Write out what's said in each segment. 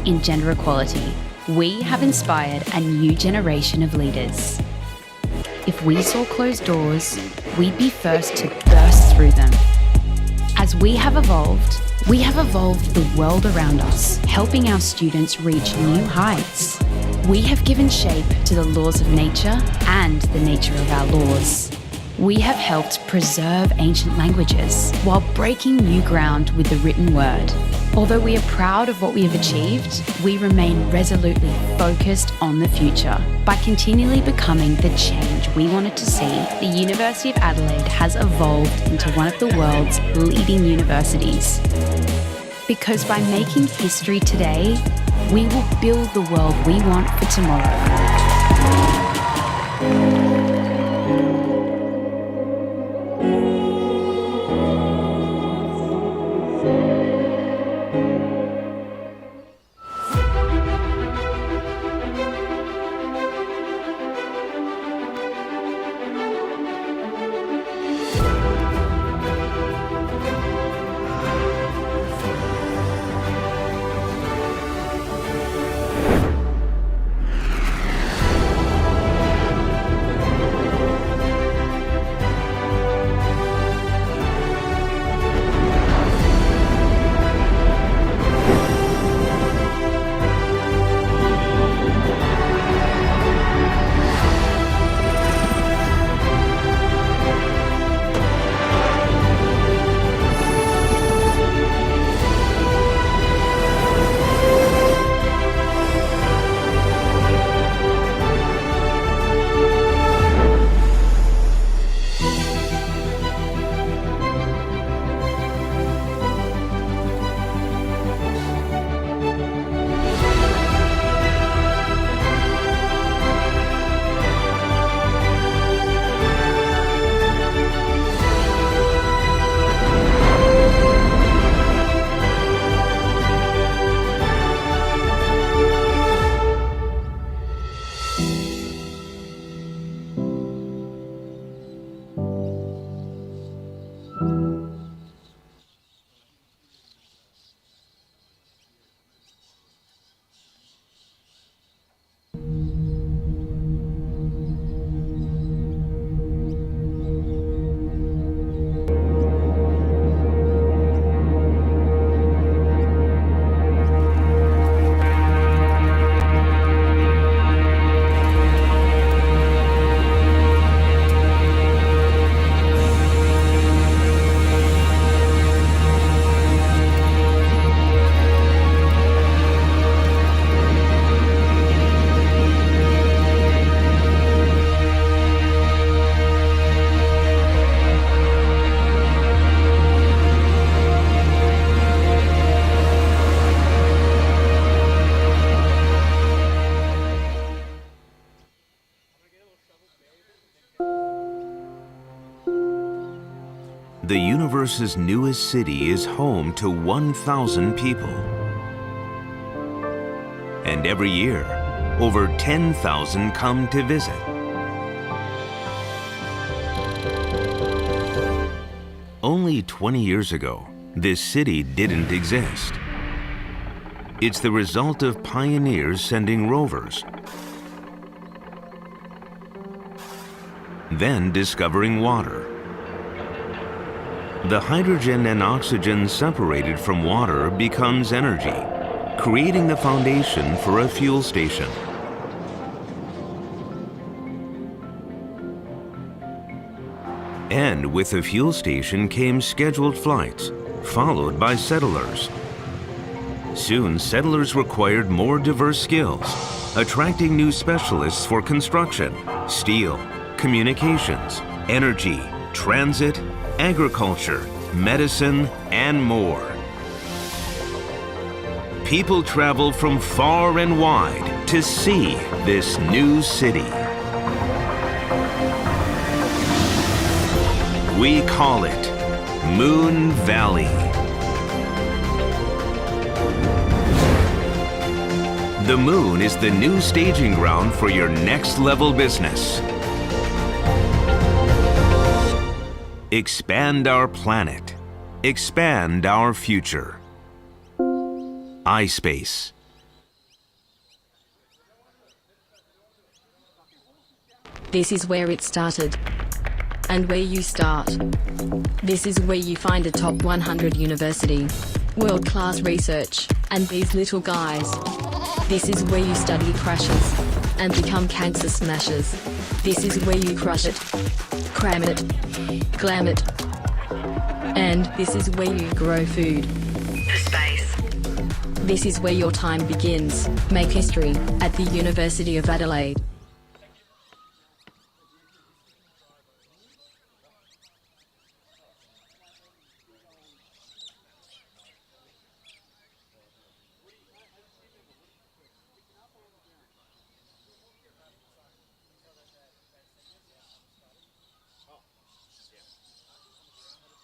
in gender equality, we have inspired a new generation of leaders. If we saw closed doors, we'd be first to burst through them. As we have evolved the world around us, helping our students reach new heights. We have given shape to the laws of nature and the nature of our laws. We have helped preserve ancient languages while breaking new ground with the written word. Although we are proud of what we have achieved, we remain resolutely focused on the future. By continually becoming the change we wanted to see, the University of Adelaide has evolved into one of the world's leading universities. Because by making history today, we will build the world we want for tomorrow. The universe's newest city is home to 1,000 people. And every year, over 10,000 come to visit. Only 20 years ago, this city didn't exist. It's the result of pioneers sending rovers, then discovering water. The hydrogen and oxygen separated from water becomes energy, creating the foundation for a fuel station. And with the fuel station came scheduled flights, followed by settlers. Soon, settlers required more diverse skills, attracting new specialists for construction, steel, communications, energy, transit, agriculture, medicine, and more. People travel from far and wide to see this new city. We call it Moon Valley. The moon is the new staging ground for your next level business. Expand our planet. Expand our future. iSpace. This is where it started. And where you start. This is where you find a top 100 university. World-class research, and these little guys. This is where you study crashes, and become cancer smashers. This is where you crush it, cram it, glam it. And this is where you grow food. For space. This is where your time begins. Make history at the University of Adelaide.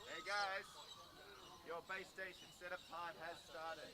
Hey guys, your base station setup time has started.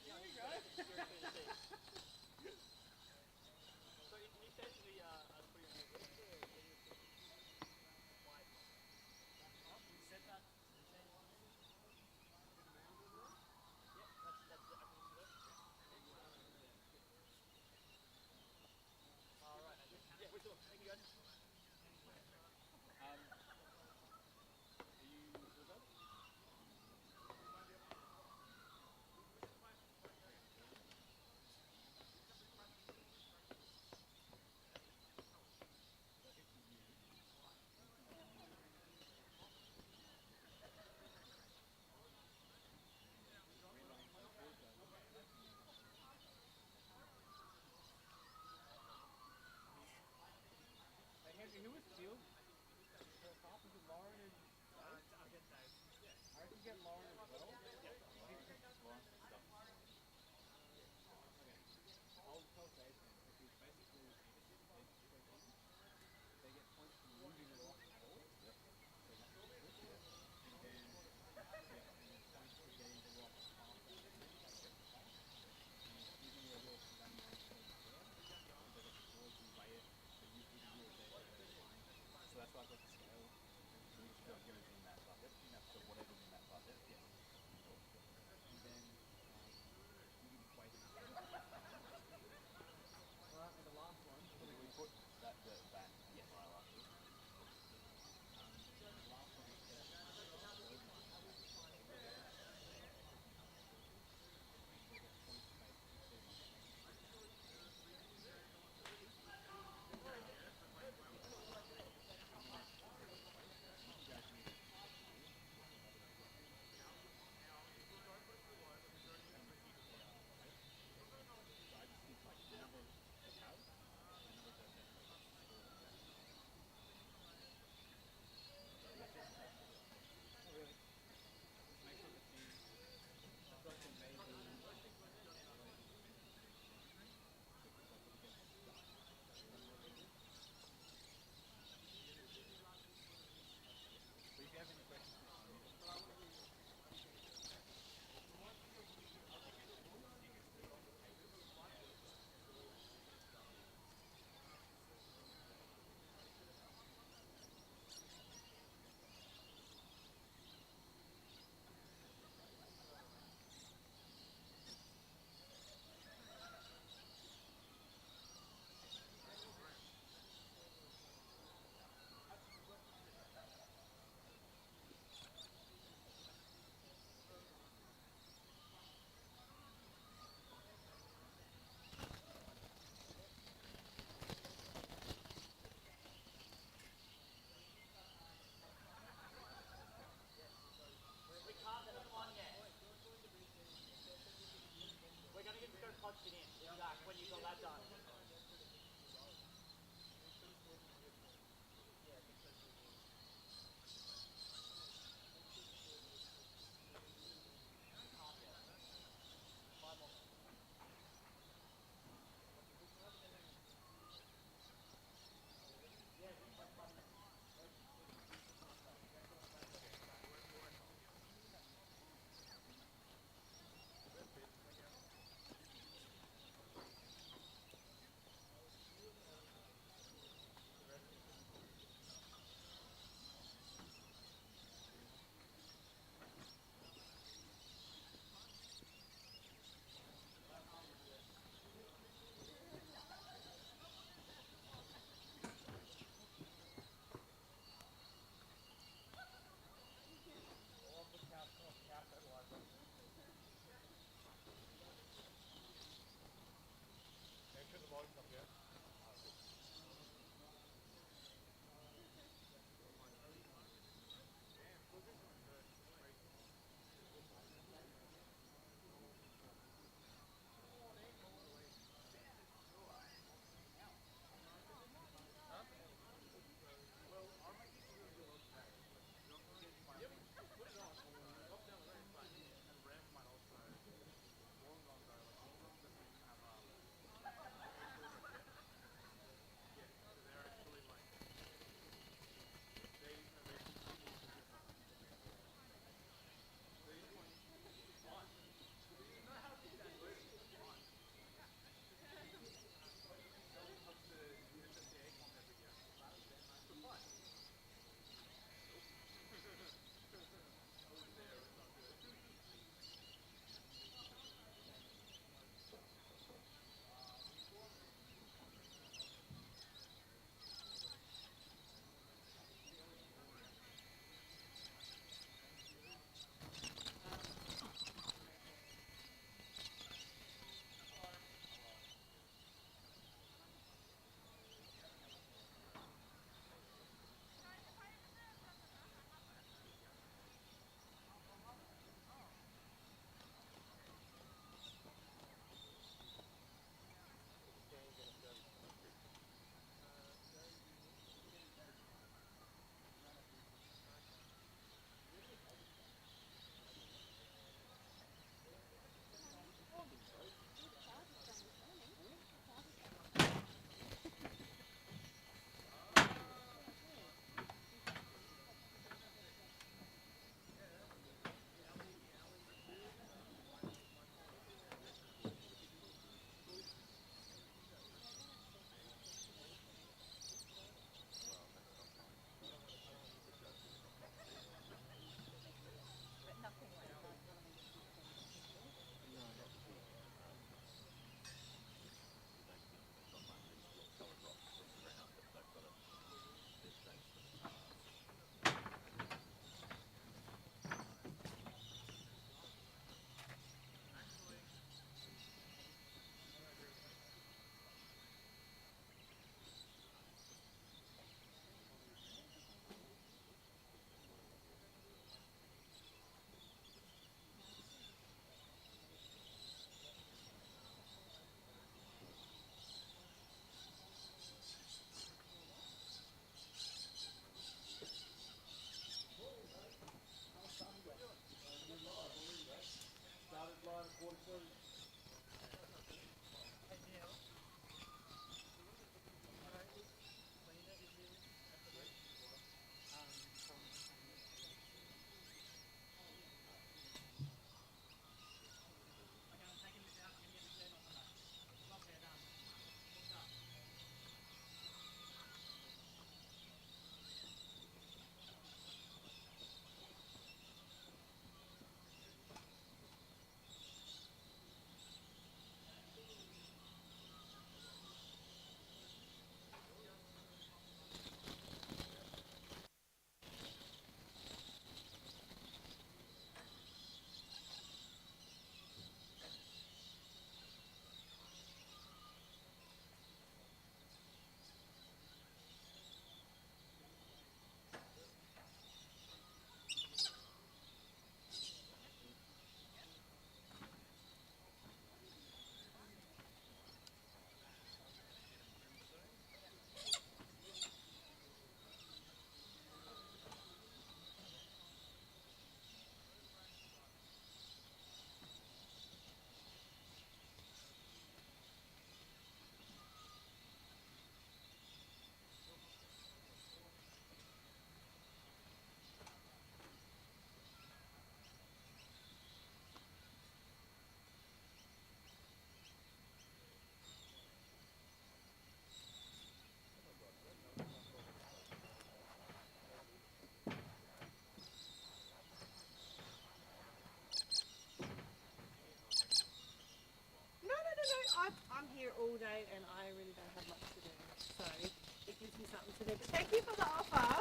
Thank you for the offer.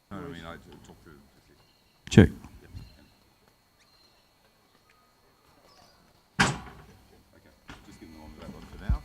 No, I mean, I talk to him. Check. Okay, just give them on that one for now.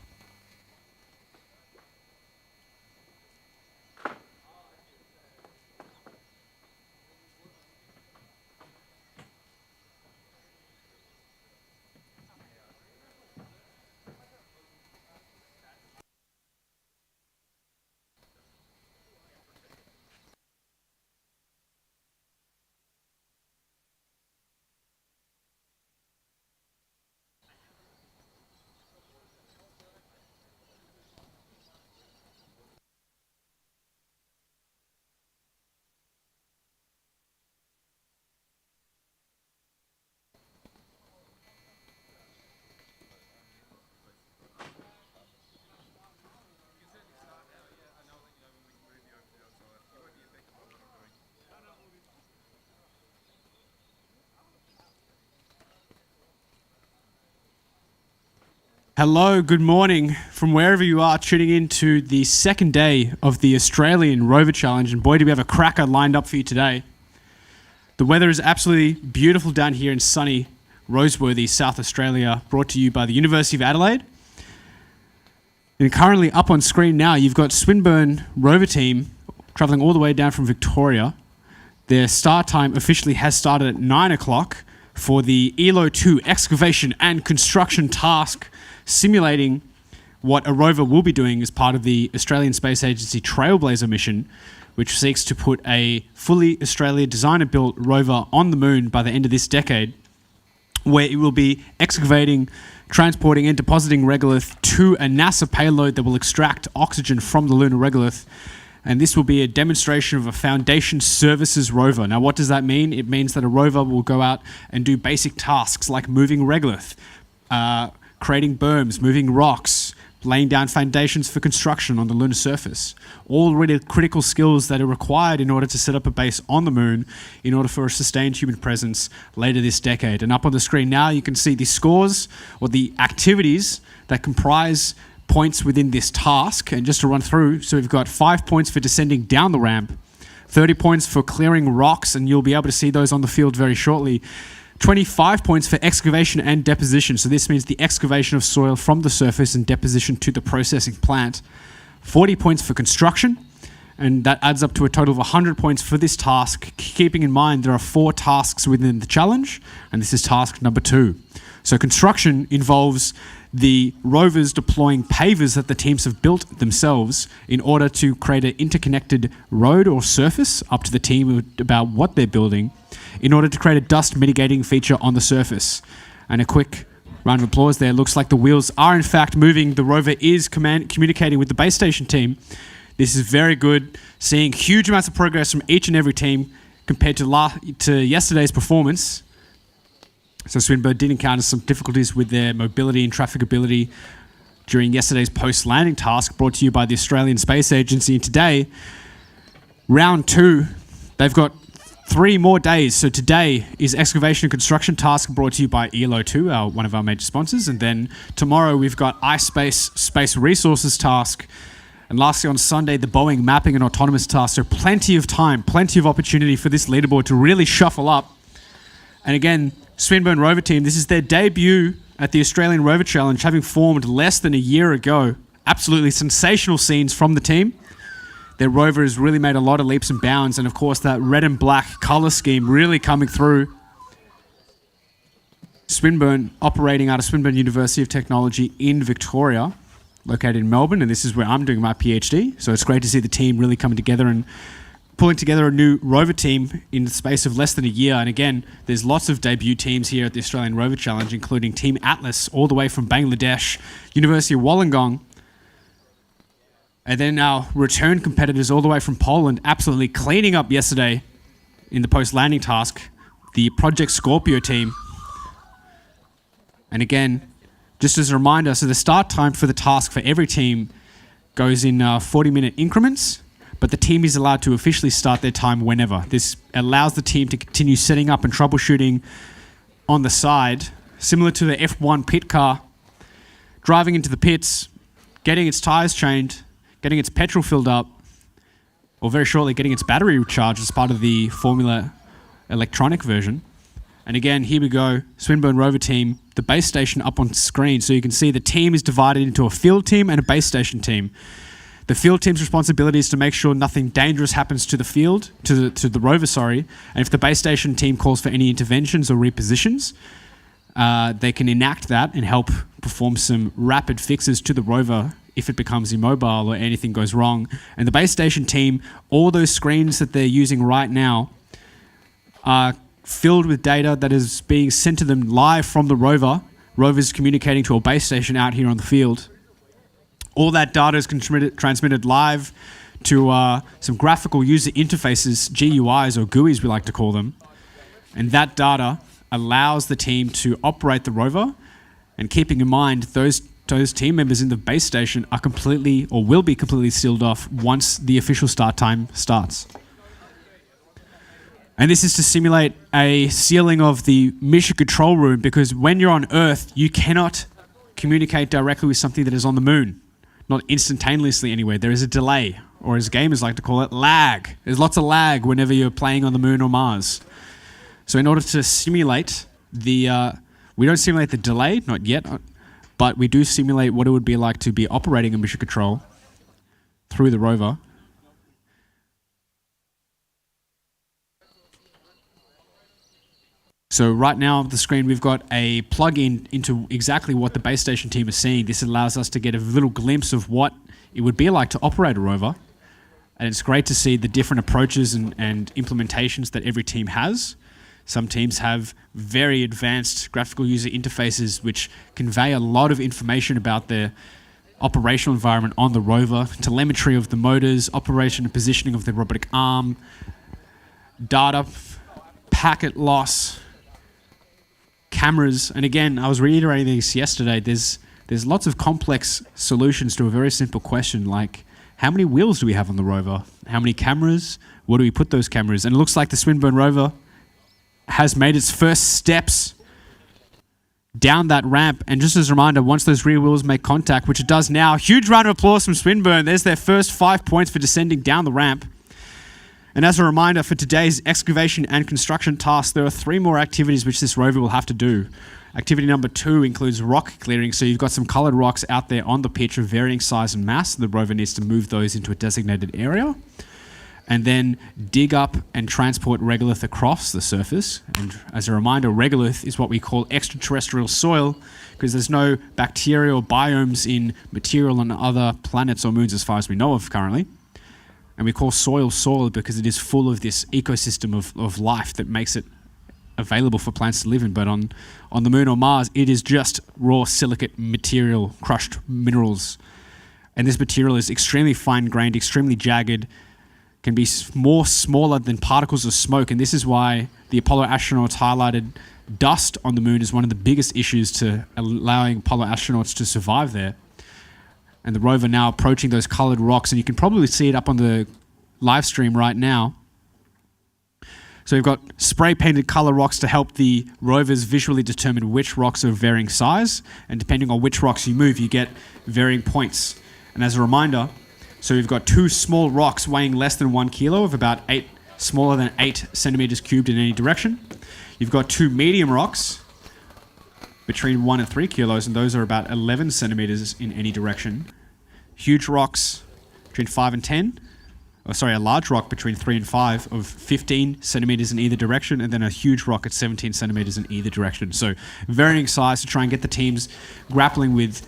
Hello, good morning from wherever you are tuning in to the second day of the Australian Rover Challenge. And boy, do we have a cracker lined up for you today. The weather is absolutely beautiful down here in sunny Roseworthy, South Australia, brought to you by the University of Adelaide. And currently up on screen now, you've got Swinburne Rover team travelling all the way down from Victoria. Their start time officially has started at 9 o'clock for the ELO 2 excavation and construction task, simulating what a rover will be doing as part of the Australian Space Agency Trailblazer mission, which seeks to put a fully Australia designer-built rover on the moon by the end of this decade, where it will be excavating, transporting and depositing regolith to a NASA payload that will extract oxygen from the lunar regolith. And this will be a demonstration of a Foundation Services rover. Now, what does that mean? It means that a rover will go out and do basic tasks like moving regolith, creating berms, moving rocks, laying down foundations for construction on the lunar surface. All really critical skills that are required in order to set up a base on the moon in order for a sustained human presence later this decade. And up on the screen now, you can see the scores or the activities that comprise points within this task. And just to run through, so we've got 5 points for descending down the ramp, 30 points for clearing rocks, and you'll be able to see those on the field very shortly. 25 points for excavation and deposition. So this means the excavation of soil from the surface and deposition to the processing plant. 40 points for construction. and that adds up to a total of 100 points for this task, keeping in mind there are 4 tasks within the challenge, and this is task number 2. So construction involves the rovers deploying pavers that the teams have built themselves in order to create an interconnected road or surface up to the team about what they're building in order to create a dust mitigating feature on the surface. And a quick round of applause there. Looks like the wheels are in fact moving. The rover is communicating with the base station team. This is very good, seeing huge amounts of progress from each and every team compared to yesterday's performance. So Swinburne did encounter some difficulties with their mobility and trafficability during yesterday's post-landing task brought to you by the Australian Space Agency. And today, round 2, they've got 3 more days. So today is excavation and construction task brought to you by ELO2, one of our major sponsors. And then tomorrow we've got iSpace Space Resources task. And lastly on Sunday, the Boeing mapping and autonomous task. So plenty of time, plenty of opportunity for this leaderboard to really shuffle up. And again, Swinburne Rover team, this is their debut at the Australian Rover Challenge, having formed less than a year ago. Absolutely sensational scenes from the team. Their rover has really made a lot of leaps and bounds, and of course that red and black colour scheme really coming through. Swinburne operating out of Swinburne University of Technology in Victoria, located in Melbourne, and this is where I'm doing my PhD. So it's great to see the team really coming together and pulling together a new rover team in the space of less than a year. And again, there's lots of debut teams here at the Australian Rover Challenge, including Team Atlas, all the way from Bangladesh, University of Wollongong. And then our return competitors all the way from Poland, absolutely cleaning up yesterday in the post-landing task, the Project Scorpio team. And again, just as a reminder, so the start time for the task for every team goes in 40-minute increments, but the team is allowed to officially start their time whenever. This allows the team to continue setting up and troubleshooting on the side, similar to the F1 pit car, driving into the pits, getting its tyres changed, getting its petrol filled up, or very shortly getting its battery recharged as part of the Formula electronic version. And again, here we go, Swinburne Rover team, the base station up on screen. So you can see the team is divided into a field team and a base station team. The field team's responsibility is to make sure nothing dangerous happens to the field, to the rover, and if the base station team calls for any interventions or repositions, they can enact that and help perform some rapid fixes to the rover if it becomes immobile or anything goes wrong. And the base station team, all those screens that they're using right now are filled with data that is being sent to them live from the rover. Rover's communicating to a base station out here on the field. All that data is transmitted live to some graphical user interfaces, GUIs or GUIs we like to call them. And that data allows the team to operate the rover, and keeping in mind those team members in the base station are completely or will be completely sealed off once the official start time starts. And this is to simulate a sealing of the mission control room, because when you're on Earth, you cannot communicate directly with something that is on the moon. Not instantaneously anyway. There is a delay, or as gamers like to call it, lag. There's lots of lag whenever you're playing on the moon or Mars. So in order to simulate we don't simulate the delay, not yet, but we do simulate what it would be like to be operating a mission control through the rover. So right now on the screen, we've got a plug-in into exactly what the base station team is seeing. This allows us to get a little glimpse of what it would be like to operate a rover. And it's great to see the different approaches and implementations that every team has. Some teams have very advanced graphical user interfaces which convey a lot of information about their operational environment on the rover, telemetry of the motors, operation and positioning of the robotic arm, data, packet loss, cameras. And again, I was reiterating this yesterday, there's lots of complex solutions to a very simple question, like how many wheels do we have on the rover? How many cameras? Where do we put those cameras? And it looks like the Swinburne rover has made its first steps down that ramp. And just as a reminder, once those rear wheels make contact, which it does now, huge round of applause from Swinburne. There's their first 5 points for descending down the ramp. And as a reminder, for today's excavation and construction task, there are 3 more activities which this rover will have to do. Activity number 2 includes rock clearing. So you've got some coloured rocks out there on the pitch of varying size and mass. The rover needs to move those into a designated area. and then dig up and transport regolith across the surface. And as a reminder, regolith is what we call extraterrestrial soil, because there's no bacterial biomes in material on other planets or moons as far as we know of currently. And we call soil because it is full of this ecosystem of life that makes it available for plants to live in. But on the moon or Mars, it is just raw silicate material, crushed minerals. And this material is extremely fine-grained, extremely jagged, can be smaller than particles of smoke. And this is why the Apollo astronauts highlighted dust on the moon as one of the biggest issues to allowing Apollo astronauts to survive there. And the rover now approaching those colored rocks, and you can probably see it up on the live stream right now. So we've got spray-painted color rocks to help the rovers visually determine which rocks are of varying size, and depending on which rocks you move, you get varying points. And as a reminder, so we've got 2 small rocks weighing less than 1 kilo of about smaller than 8 centimeters cubed in any direction. You've got 2 medium rocks between 1 and 3 kilos, and those are about 11 centimeters in any direction. Huge rocks between 5 and 10. A large rock between 3 and 5 of 15 centimeters in either direction, and then a huge rock at 17 centimeters in either direction. So varying size to try and get the teams grappling with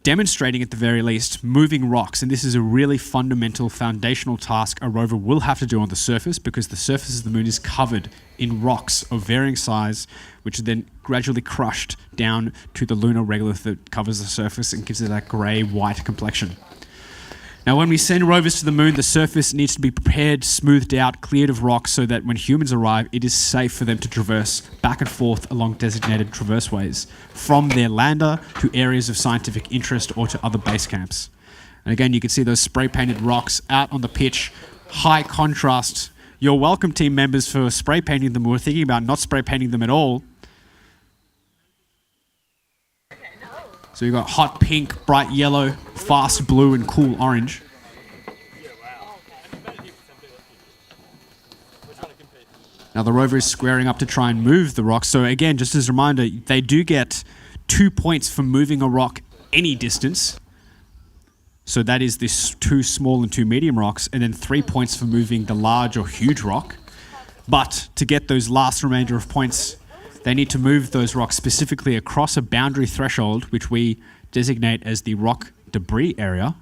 demonstrating at the very least moving rocks. And this is a really fundamental foundational task a rover will have to do on the surface, because the surface of the moon is covered in rocks of varying size, which are then gradually crushed down to the lunar regolith that covers the surface and gives it that grey-white complexion. Now, when we send rovers to the moon, the surface needs to be prepared, smoothed out, cleared of rocks, so that when humans arrive, it is safe for them to traverse back and forth along designated traverse ways from their lander to areas of scientific interest or to other base camps. And again, you can see those spray-painted rocks out on the pitch, high contrast. You're welcome, team members, for spray-painting them. We're thinking about not spray-painting them at all. So you've got hot pink, bright yellow, fast blue, and cool orange. Now the rover is squaring up to try and move the rock. So again, just as a reminder, they do get 2 points for moving a rock any distance. So that is this 2 small and 2 medium rocks, and then 3 points for moving the large or huge rock. But to get those last remainder of points, they need to move those rocks specifically across a boundary threshold, which we designate as the rock debris area.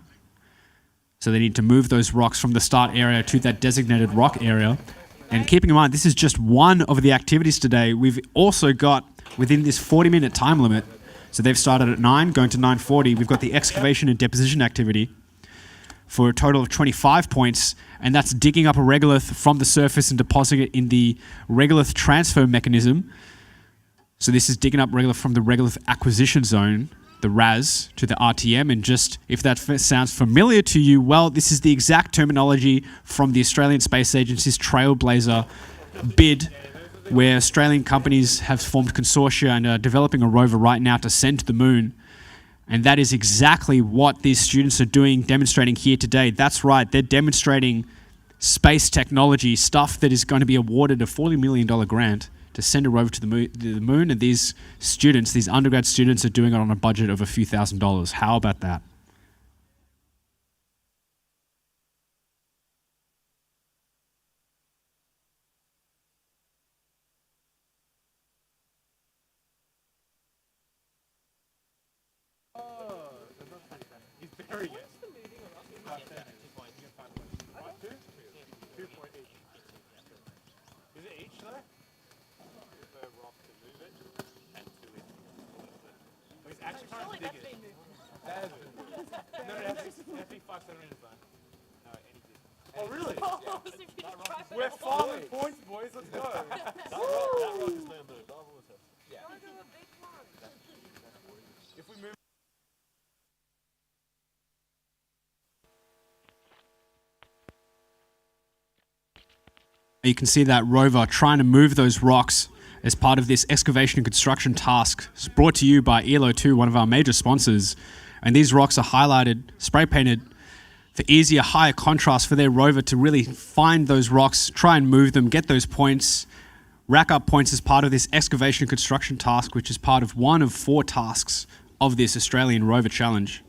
So they need to move those rocks from the start area to that designated rock area. And keeping in mind, this is just one of the activities today. We've also got, within this 40-minute time limit, so they've started at 9, going to 9:40, we've got the excavation and deposition activity for a total of 25 points, and that's digging up a regolith from the surface and depositing it in the regolith transfer mechanism. So this is digging up regolith from the regolith acquisition zone, the RAS, to the RTM. And just if that sounds familiar to you, well, this is the exact terminology from the Australian Space Agency's Trailblazer bid, where Australian companies have formed consortia and are developing a rover right now to send to the moon. And that is exactly what these students are doing, demonstrating here today. That's right, they're demonstrating space technology, stuff that is going to be awarded a $40 million grant to send a rover to the moon, and these students, these undergrad students, are doing it on a budget of a few $1,000s. How about that? Oh, really? We're farming points, boys. Let's go. If we move. You can see that rover trying to move those rocks as part of this excavation and construction task. It's brought to you by ELO2, one of our major sponsors. And these rocks are highlighted, spray painted for easier, higher contrast for their rover to really find those rocks, try and move them, get those points, rack up points as part of this excavation and construction task, which is part of one of 4 tasks of this Australian Rover Challenge.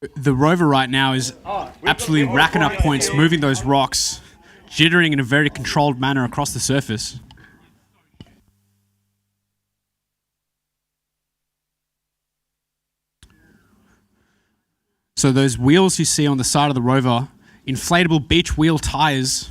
The rover right now is absolutely racking up points, moving those rocks, jittering in a very controlled manner across the surface. So those wheels you see on the side of the rover, inflatable beach wheel tires.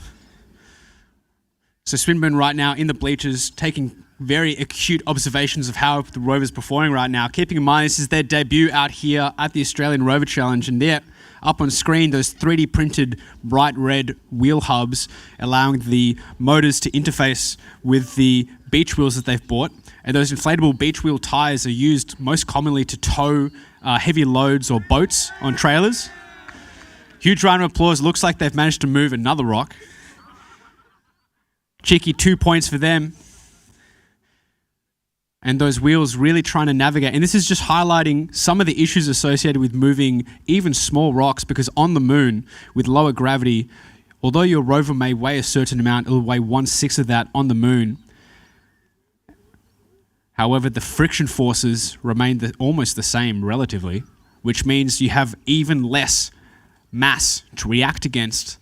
So Swinburne right now in the bleachers taking very acute observations of how the rover's performing right now. Keeping in mind this is their debut out here at the Australian Rover Challenge, and there up on screen those 3D printed bright red wheel hubs allowing the motors to interface with the beach wheels that they've bought. And those inflatable beach wheel tires are used most commonly to tow heavy loads or boats on trailers. Huge round of applause. Looks like they've managed to move another rock. Cheeky 2 points for them. And those wheels really trying to navigate. And this is just highlighting some of the issues associated with moving even small rocks, because on the moon, with lower gravity, although your rover may weigh a certain amount, it'll weigh 1/6 of that on the moon. However, the friction forces remain almost the same relatively, which means you have even less mass to react against,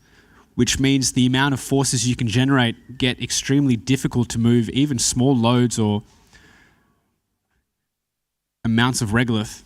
which means the amount of forces you can generate get extremely difficult to move even small loads or amounts of regolith.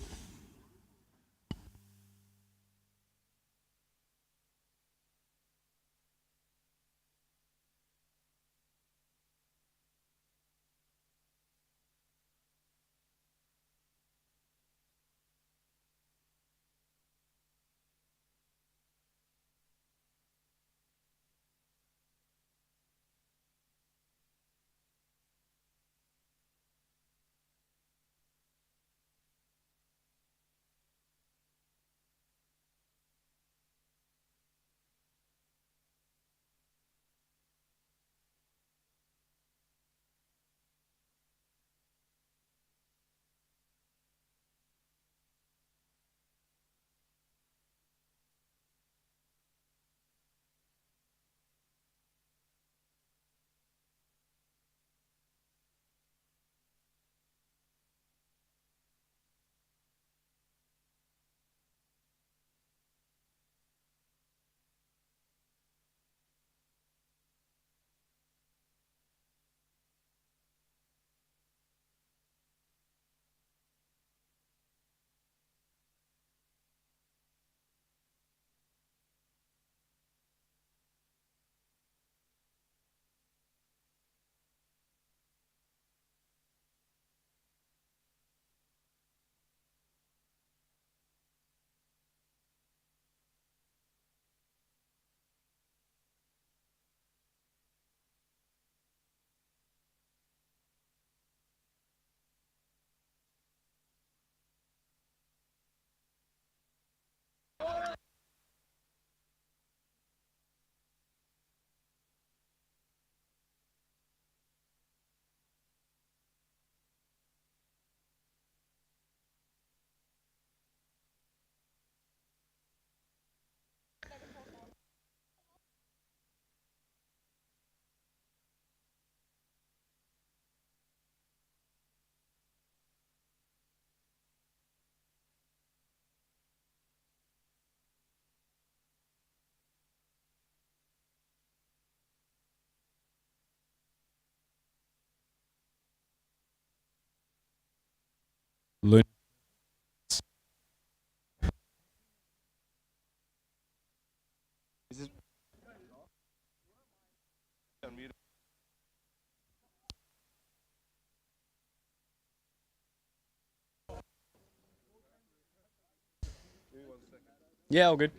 Yeah, all good.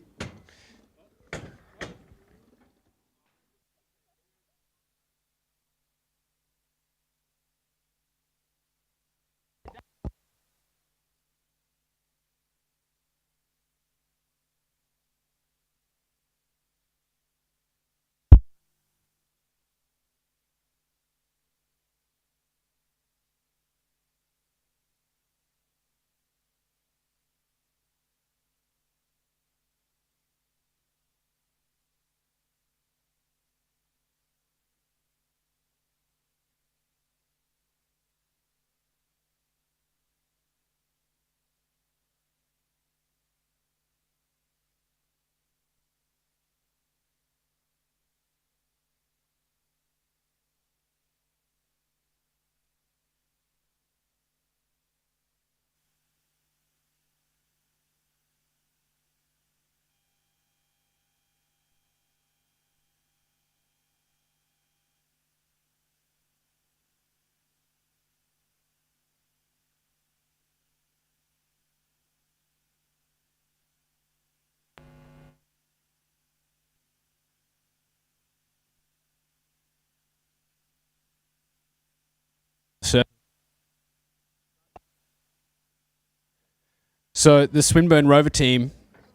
So the Swinburne Rover team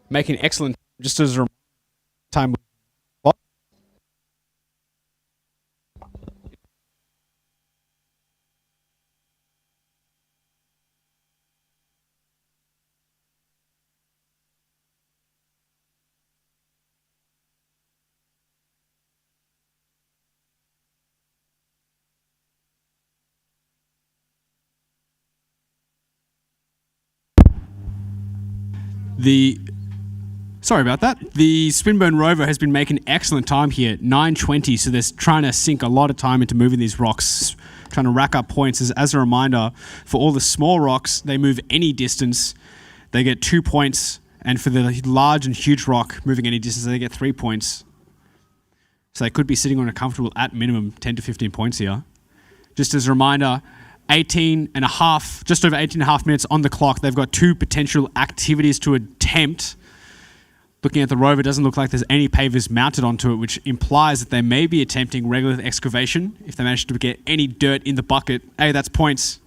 making excellent, just as a time. Sorry about that. The Swinburne Rover has been making excellent time here, 9:20. So they're trying to sink a lot of time into moving these rocks, trying to rack up points. As a reminder, for all the small rocks, they move any distance, they get 2 points. And for the large and huge rock, moving any distance, they get 3 points. So they could be sitting on a comfortable, at minimum, 10 to 15 points here. Just as a reminder, 18 and a half, just over 18 and a half minutes on the clock. They've got 2 potential activities to attempt. Looking at the Rover, it doesn't look like there's any pavers mounted onto it, which implies that they may be attempting regolith excavation. If they manage to get any dirt in the bucket, hey, that's points.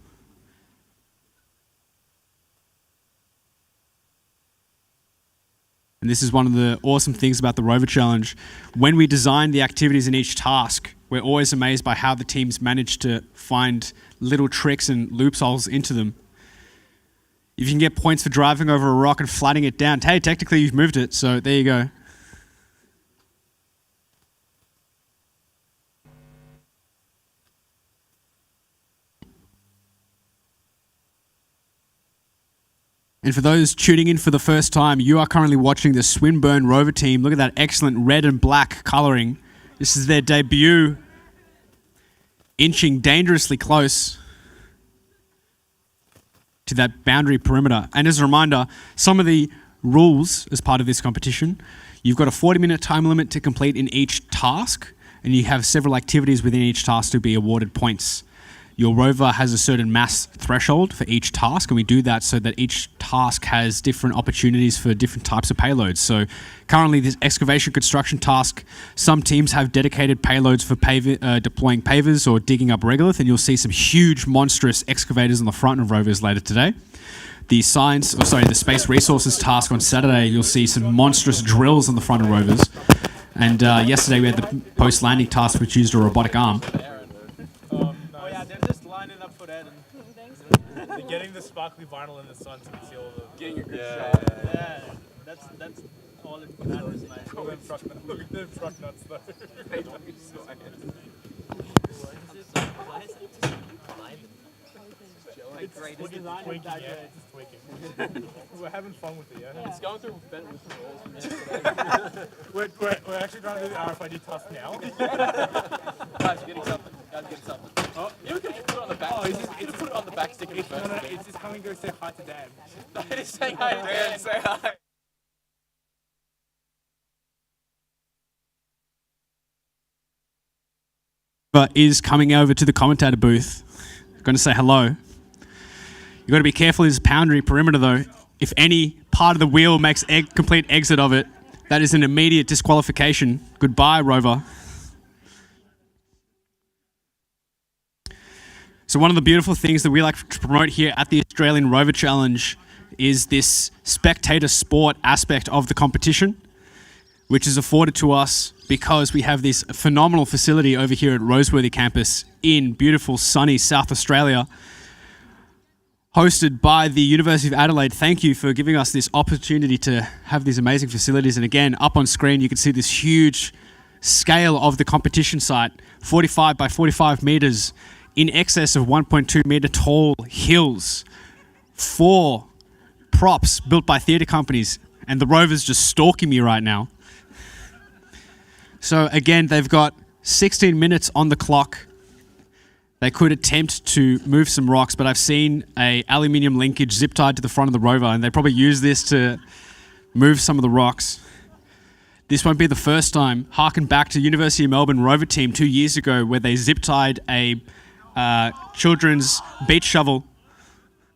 And this is one of the awesome things about the Rover Challenge. When we design the activities in each task, we're always amazed by how the teams manage to find little tricks and loopholes into them. If you can get points for driving over a rock and flattening it down, hey, technically you've moved it, so there you go. And for those tuning in for the first time, you are currently watching the Swinburne Rover team. Look at that excellent red and black colouring. This is their debut, inching dangerously close to that boundary perimeter. And as a reminder, some of the rules as part of this competition, you've got a 40-minute time limit to complete in each task, and you have several activities within each task to be awarded points. Your Rover has a certain mass threshold for each task, and we do that so that each task has different opportunities for different types of payloads. So currently this excavation construction task, some teams have dedicated payloads for deploying pavers or digging up regolith, and you'll see some huge monstrous excavators on the front of Rovers later today. The space resources task on Saturday, you'll see some monstrous drills on the front of Rovers. And yesterday we had the post-landing task, which used a robotic arm. They're just lining up for that and getting the sparkly vinyl in the sun to conceal the. Getting a good shot. Yeah, that's all it matters, mate. Look at them truck nuts though. They don't be so It's tweaking, yeah, it's tweaking. We're having fun with it, yeah? It's going through bent loose rolls from yesterday. we're actually trying to do the RFID task now. Guys, getting something. Oh, yeah, we can put it on the back. Oh, it's put it on the back stick. No, it's just coming to go say hi to Dad. It is saying hi to Dad. Say hi. Is coming over to the commentator booth. Going to say hello. You've got to be careful of this boundary perimeter though. If any part of the wheel makes complete exit of it, that is an immediate disqualification. Goodbye, Rover. So one of the beautiful things that we like to promote here at the Australian Rover Challenge is this spectator sport aspect of the competition, which is afforded to us because we have this phenomenal facility over here at Roseworthy campus in beautiful sunny South Australia, hosted by the University of Adelaide. Thank you for giving us this opportunity to have these amazing facilities. And again, up on screen, you can see this huge scale of the competition site, 45 by 45 meters, in excess of 1.2 meter tall hills, 4 props built by theatre companies, and the Rover's just stalking me right now. So again, they've got 16 minutes on the clock. They could attempt to move some rocks, but I've seen a aluminium linkage zip tied to the front of the Rover, and they probably use this to move some of the rocks. This won't be the first time. Harken back to University of Melbourne Rover team 2 years ago, where they zip tied a children's beach shovel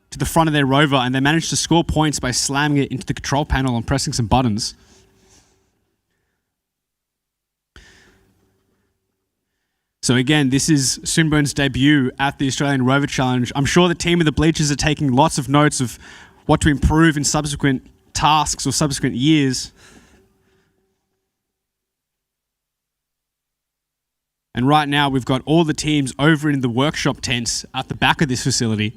to the front of their Rover, and they managed to score points by slamming it into the control panel and pressing some buttons. So again, this is Swinburne's debut at the Australian Rover Challenge. I'm sure the team of the bleachers are taking lots of notes of what to improve in subsequent tasks or subsequent years. And right now, we've got all the teams over in the workshop tents at the back of this facility,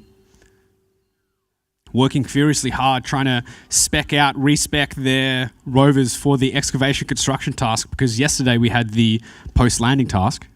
working furiously hard, trying to respec their rovers for the excavation construction task, because yesterday we had the post-landing task.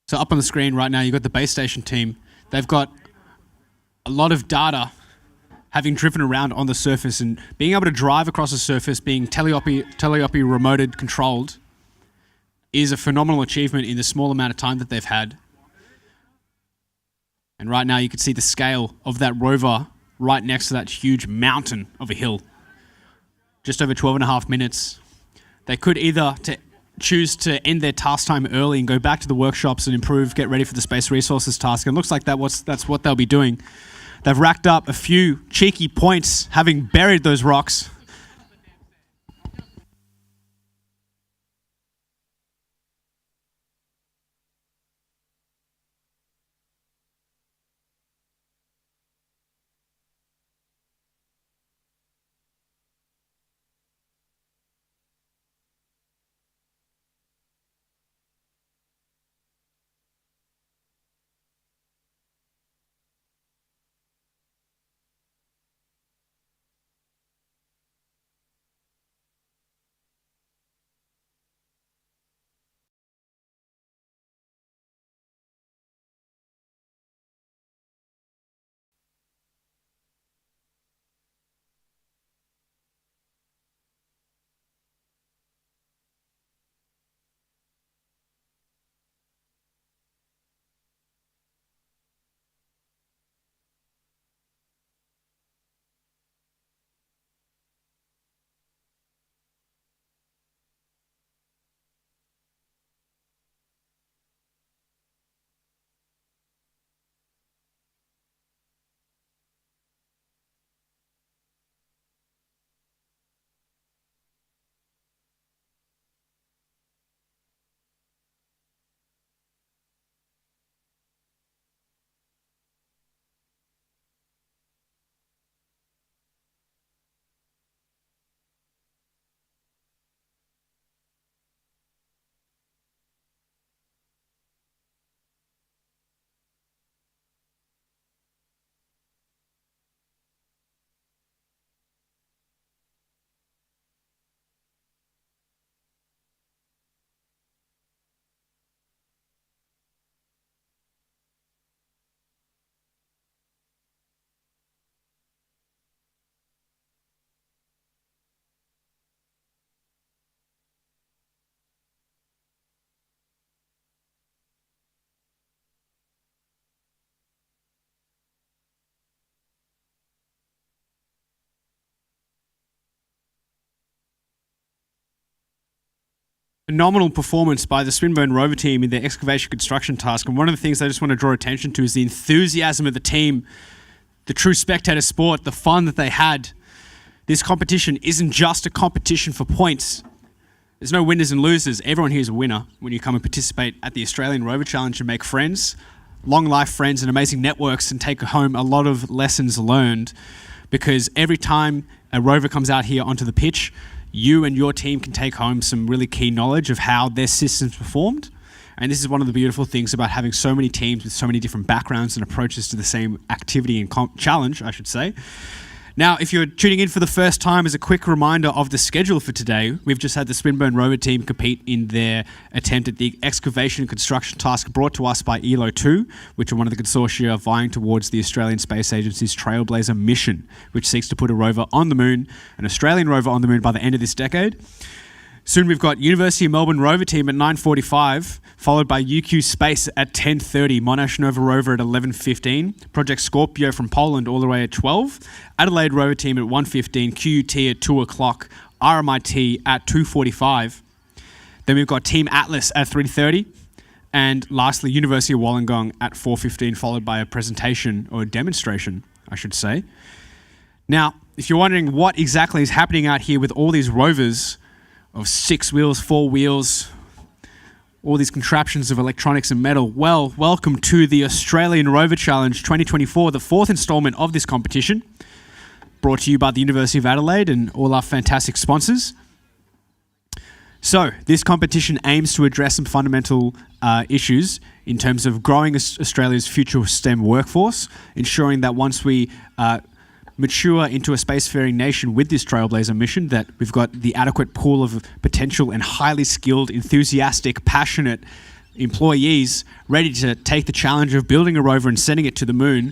So up on the screen right now, you've got the base station team. They've got a lot of data having driven around on the surface, and being able to drive across the surface, being teleopy remoted controlled, is a phenomenal achievement in the small amount of time that they've had. And right now you can see the scale of that rover right next to that huge mountain of a hill. Just over 12 and a half minutes. They could either choose to end their task time early and go back to the workshops and improve, get ready for the space resources task. And it looks like that's what they'll be doing. They've racked up a few cheeky points, having buried those rocks. Phenomenal performance by the Swinburne Rover team in their excavation construction task. And one of the things I just want to draw attention to is the enthusiasm of the team, the true spectator sport, the fun that they had. This competition isn't just a competition for points. There's no winners and losers. Everyone here is a winner when you come and participate at the Australian Rover Challenge and make friends, long life friends and amazing networks, and take home a lot of lessons learned. Because every time a rover comes out here onto the pitch, you and your team can take home some really key knowledge of how their systems performed. And this is one of the beautiful things about having so many teams with so many different backgrounds and approaches to the same activity and challenge, I should say. Now, if you're tuning in for the first time, as a quick reminder of the schedule for today, we've just had the Swinburne Rover team compete in their attempt at the excavation and construction task brought to us by ELO 2, which are one of the consortia vying towards the Australian Space Agency's Trailblazer mission, which seeks to put a rover on the moon, an Australian rover on the moon by the end of this decade. Soon we've got University of Melbourne Rover team at 9:45, followed by UQ Space at 10:30, Monash Nova Rover at 11:15, Project Scorpio from Poland all the way at 12, Adelaide Rover team at 1:15, QUT at 2 o'clock, RMIT at 2:45. Then we've got Team Atlas at 3:30, and lastly University of Wollongong at 4:15, followed by a presentation or a demonstration, I should say. Now, if you're wondering what exactly is happening out here with all these rovers of 6 wheels, 4 wheels, all these contraptions of electronics and metal, well, welcome to the Australian Rover Challenge 2024, the 4th installment of this competition, brought to you by the University of Adelaide and all our fantastic sponsors. So, this competition aims to address some fundamental issues in terms of growing Australia's future STEM workforce, ensuring that once we mature into a spacefaring nation with this Trailblazer mission, that we've got the adequate pool of potential and highly skilled, enthusiastic, passionate employees ready to take the challenge of building a rover and sending it to the moon.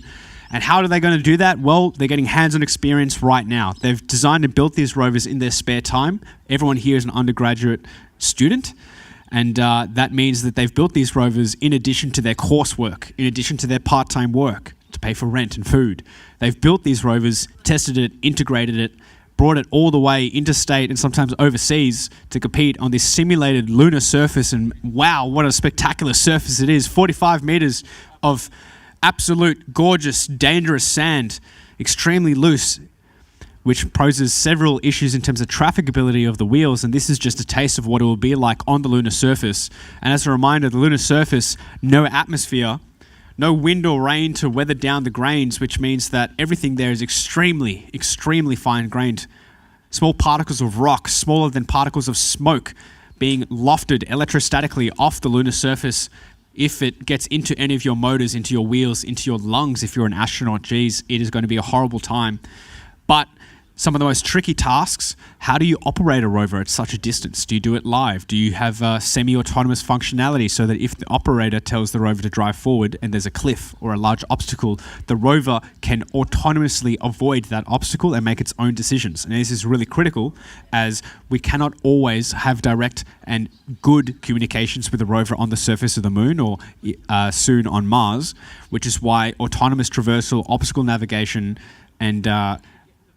And how are they going to do that? Well, they're getting hands-on experience right now. They've designed and built these rovers in their spare time. Everyone here is an undergraduate student, and that means that they've built these rovers in addition to their coursework, in addition to their part-time work to pay for rent and food. They've built these rovers, tested it, integrated it, brought it all the way interstate and sometimes overseas to compete on this simulated lunar surface. And wow, what a spectacular surface it is. 45 meters of absolute gorgeous, dangerous sand, extremely loose, which poses several issues in terms of trafficability of the wheels. And this is just a taste of what it will be like on the lunar surface. And as a reminder, the lunar surface, no atmosphere, no wind or rain to weather down the grains, which means that everything there is extremely, extremely fine-grained. Small particles of rock, smaller than particles of smoke, being lofted electrostatically off the lunar surface. If it gets into any of your motors, into your wheels, into your lungs, if you're an astronaut, geez, it is going to be a horrible time. But some of the most tricky tasks, how do you operate a rover at such a distance? Do you do it live? Do you have semi-autonomous functionality so that if the operator tells the rover to drive forward and there's a cliff or a large obstacle, the rover can autonomously avoid that obstacle and make its own decisions? And this is really critical, as we cannot always have direct and good communications with the rover on the surface of the moon or soon on Mars, which is why autonomous traversal, obstacle navigation, and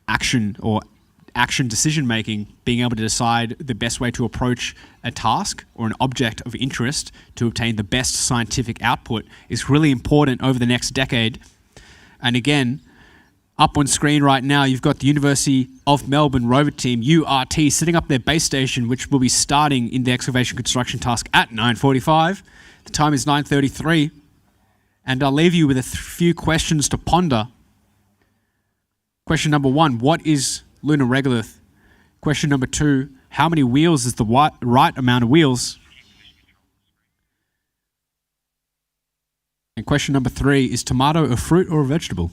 action decision making, being able to decide the best way to approach a task or an object of interest to obtain the best scientific output is really important over the next decade. And again, up on screen right now, you've got the University of Melbourne Rover team, URT, setting up their base station, which will be starting in the excavation construction task at 9:45. The time is 9:33. And I'll leave you with a few questions to ponder. Question number 1, what is lunar regolith? Question number 2, how many wheels is the right amount of wheels? And question number 3, is tomato a fruit or a vegetable?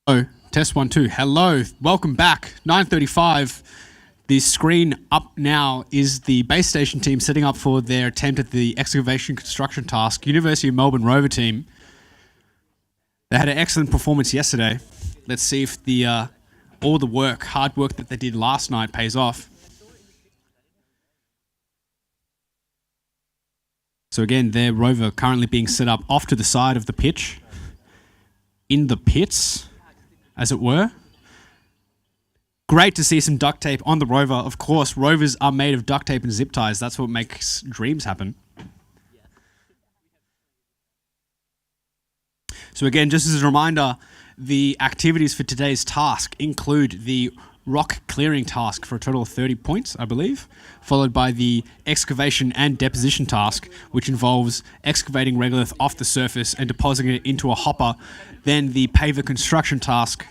Oh, test 1 2. Hello, welcome back. 9:35. The screen up now is the base station team setting up for their attempt at the excavation construction task. University of Melbourne Rover team. They had an excellent performance yesterday. Let's see if all the hard work that they did last night pays off. So again, their Rover currently being set up off to the side of the pitch. In the pits, as it were. Great to see some duct tape on the Rover. Of course, Rovers are made of duct tape and zip ties. That's what makes dreams happen. So again, just as a reminder, the activities for today's task include the rock clearing task for a total of 30 points, I believe, followed by the excavation and deposition task, which involves excavating regolith off the surface and depositing it into a hopper, then the paver construction task.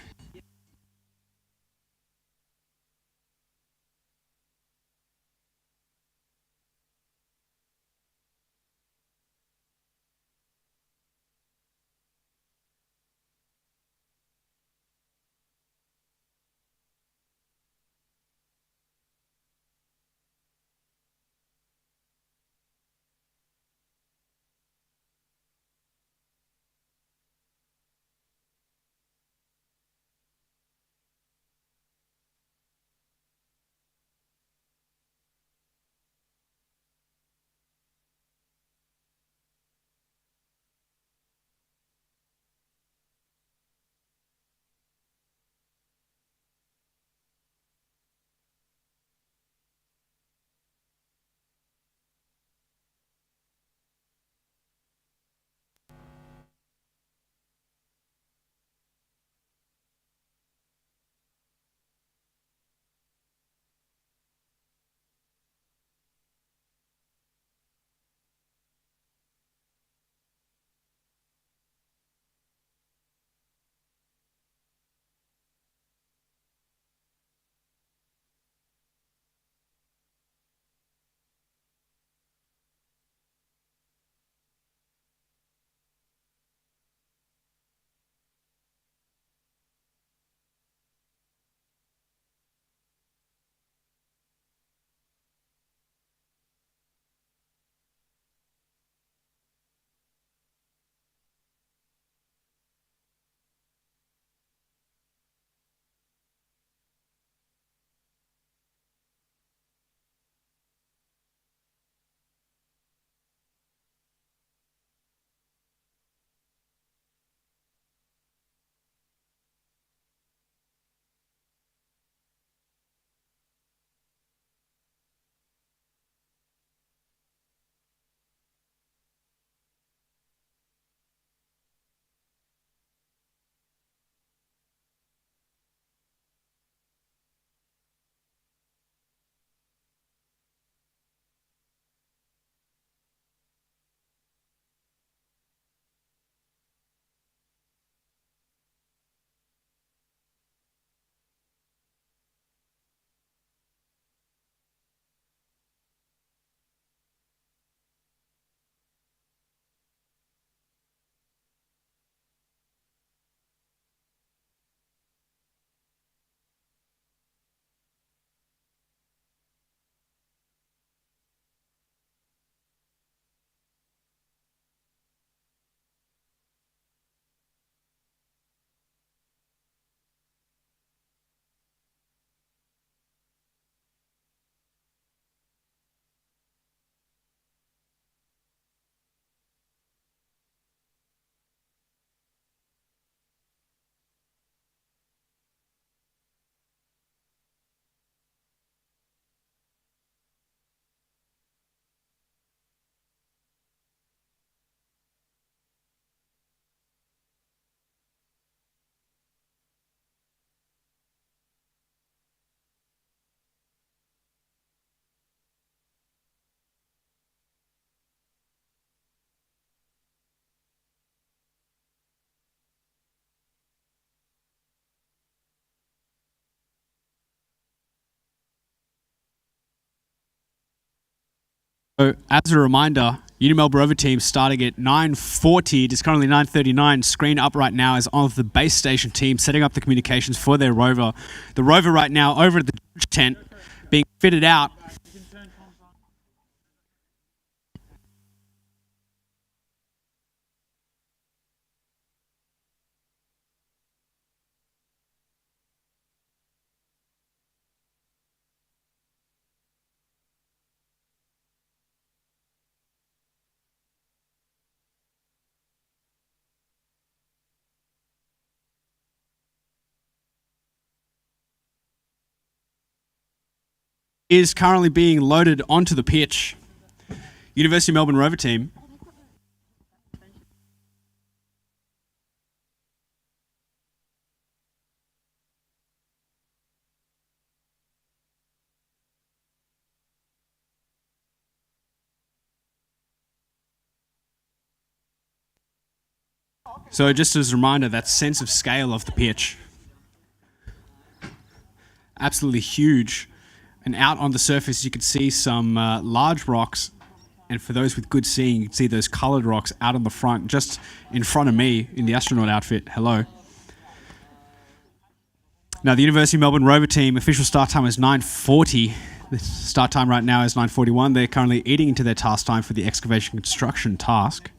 So as a reminder, Unimel Rover team starting at 9:40. It is currently 9:39. Screen up right now is of the base station team setting up the communications for their Rover. The Rover right now over at the tent fitted out. Is currently being loaded onto the pitch. University of Melbourne Rover team. So just as a reminder, that sense of scale of the pitch. Absolutely huge. And out on the surface, you can see some large rocks. And for those with good seeing, you can see those colored rocks out on the front, just in front of me in the astronaut outfit. Hello. Now, the University of Melbourne Rover team, official start time is 9:40. The start time right now is 9:41. They're currently eating into their task time for the excavation construction task.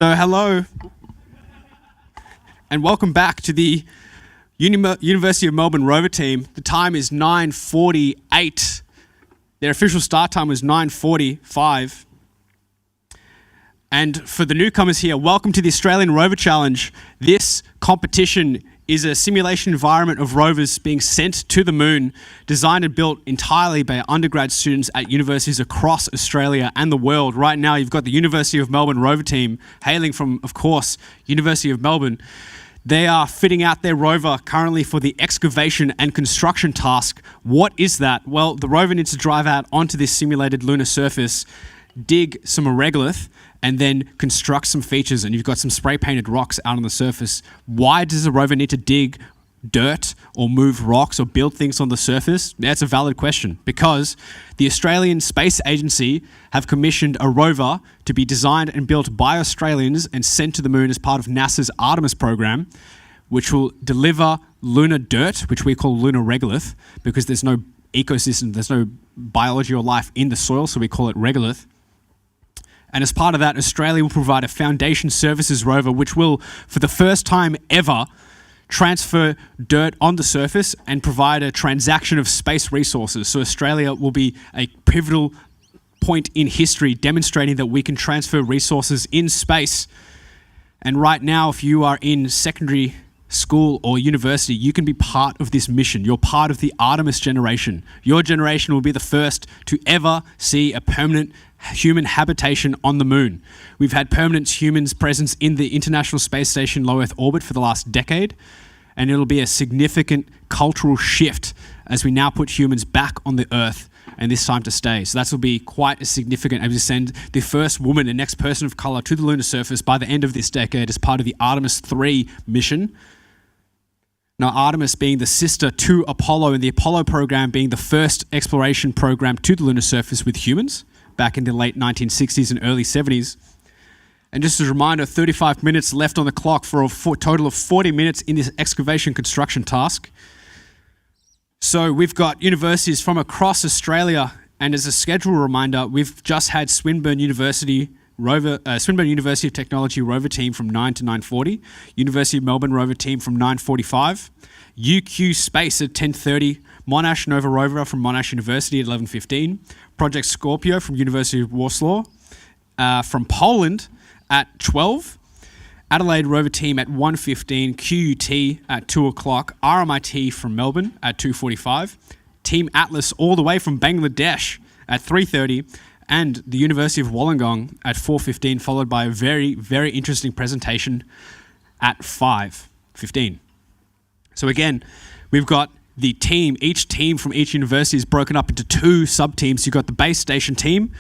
So hello and welcome back to the University of Melbourne Rover team. The time is 9:48. Their official start time was 9:45. And for the newcomers here, welcome to the Australian Rover Challenge. This competition is a simulation environment of rovers being sent to the moon, designed and built entirely by undergrad students at universities across Australia and the world. Right now, you've got the University of Melbourne Rover team, hailing from, of course, University of Melbourne. They are fitting out their rover currently for the excavation and construction task. What is that? Well, the rover needs to drive out onto this simulated lunar surface, dig some regolith, and then construct some features. And you've got some spray painted rocks out on the surface. Why does a rover need to dig dirt or move rocks or build things on the surface? That's a valid question, because the Australian Space Agency have commissioned a rover to be designed and built by Australians and sent to the moon as part of NASA's Artemis program, which will deliver lunar dirt, which we call lunar regolith, because there's no ecosystem, there's no biology or life in the soil, so we call it regolith. And as part of that, Australia will provide a foundation services rover, which will, for the first time ever, transfer dirt on the surface and provide a transaction of space resources. So Australia will be a pivotal point in history demonstrating that we can transfer resources in space. And right now, if you are in secondary school or university, you can be part of this mission. You're part of the Artemis generation. Your generation will be the first to ever see a permanent human habitation on the moon. We've had permanent humans presence in the International Space Station low Earth orbit for the last decade, and it'll be a significant cultural shift as we now put humans back on the Earth, and this time to stay. So that will be quite a significant as we send the first woman and next person of color to the lunar surface by the end of this decade as part of the Artemis 3 mission. Now, Artemis being the sister to Apollo, and the Apollo program being the first exploration program to the lunar surface with humans back in the late 1960s and early 70s. And just as a reminder, 35 minutes left on the clock for a total of 40 minutes in this excavation construction task. So we've got universities from across Australia, and as a schedule reminder, we've just had Swinburne University of Technology rover team from 9 to 9:40, University of Melbourne rover team from 9:45, UQ Space at 10:30, Monash Nova rover from Monash University at 11:15, Project Scorpio from University of Warsaw, from Poland at 12, Adelaide rover team at 1:15, QUT at 2 o'clock, RMIT from Melbourne at 2:45, Team Atlas all the way from Bangladesh at 3:30, and the University of Wollongong at 4:15, followed by a very, very interesting presentation at 5:15. So again, we've got the team, each team from each university is broken up into two sub-teams. You've got the base station team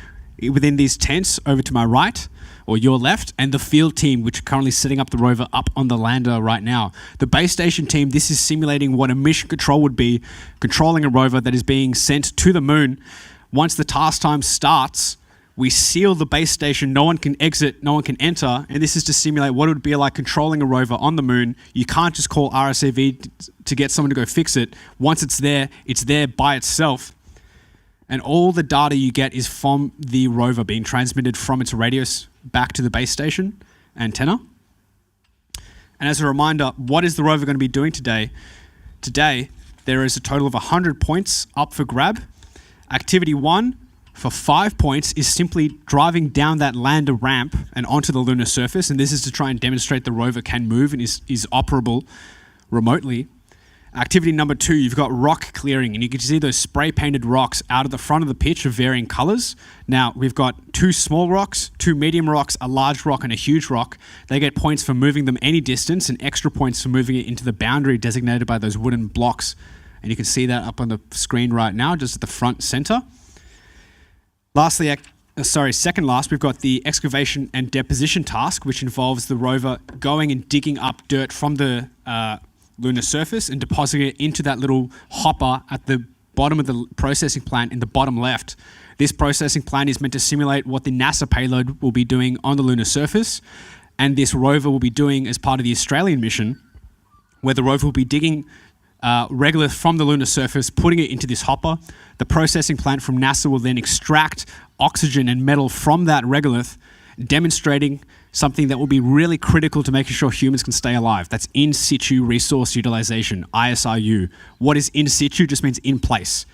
within these tents over to my right, or your left, and the field team, which are currently setting up the rover up on the lander right now. The base station team, this is simulating what a mission control would be, controlling a rover that is being sent to the moon. Once the task time starts, we seal the base station. No one can exit, no one can enter. And this is to simulate what it would be like controlling a rover on the moon. You can't just call RSAV to get someone to go fix it. Once it's there by itself. And all the data you get is from the rover being transmitted from its radios back to the base station antenna. And as a reminder, what is the rover going to be doing today? Today, there is a total of 100 points up for grab. Activity 1 for 5 points is simply driving down that lander ramp and onto the lunar surface, and this is to try and demonstrate the rover can move and is operable remotely. Activity number 2, you've got rock clearing, and you can see those spray painted rocks out of the front of the pitch of varying colors. Now, we've got 2 small rocks, 2 medium rocks, a large rock, and a huge rock. They get points for moving them any distance and extra points for moving it into the boundary designated by those wooden blocks. And you can see that up on the screen right now, just at the front center. Lastly, second last, we've got the excavation and deposition task, which involves the rover going and digging up dirt from the lunar surface and depositing it into that little hopper at the bottom of the processing plant in the bottom left. This processing plant is meant to simulate what the NASA payload will be doing on the lunar surface, and this rover will be doing as part of the Australian mission, where the rover will be digging regolith from the lunar surface, putting it into this hopper. The processing plant from NASA will then extract oxygen and metal from that regolith, demonstrating something that will be really critical to making sure humans can stay alive. That's in situ resource utilization, ISRU. What is in situ just means in place.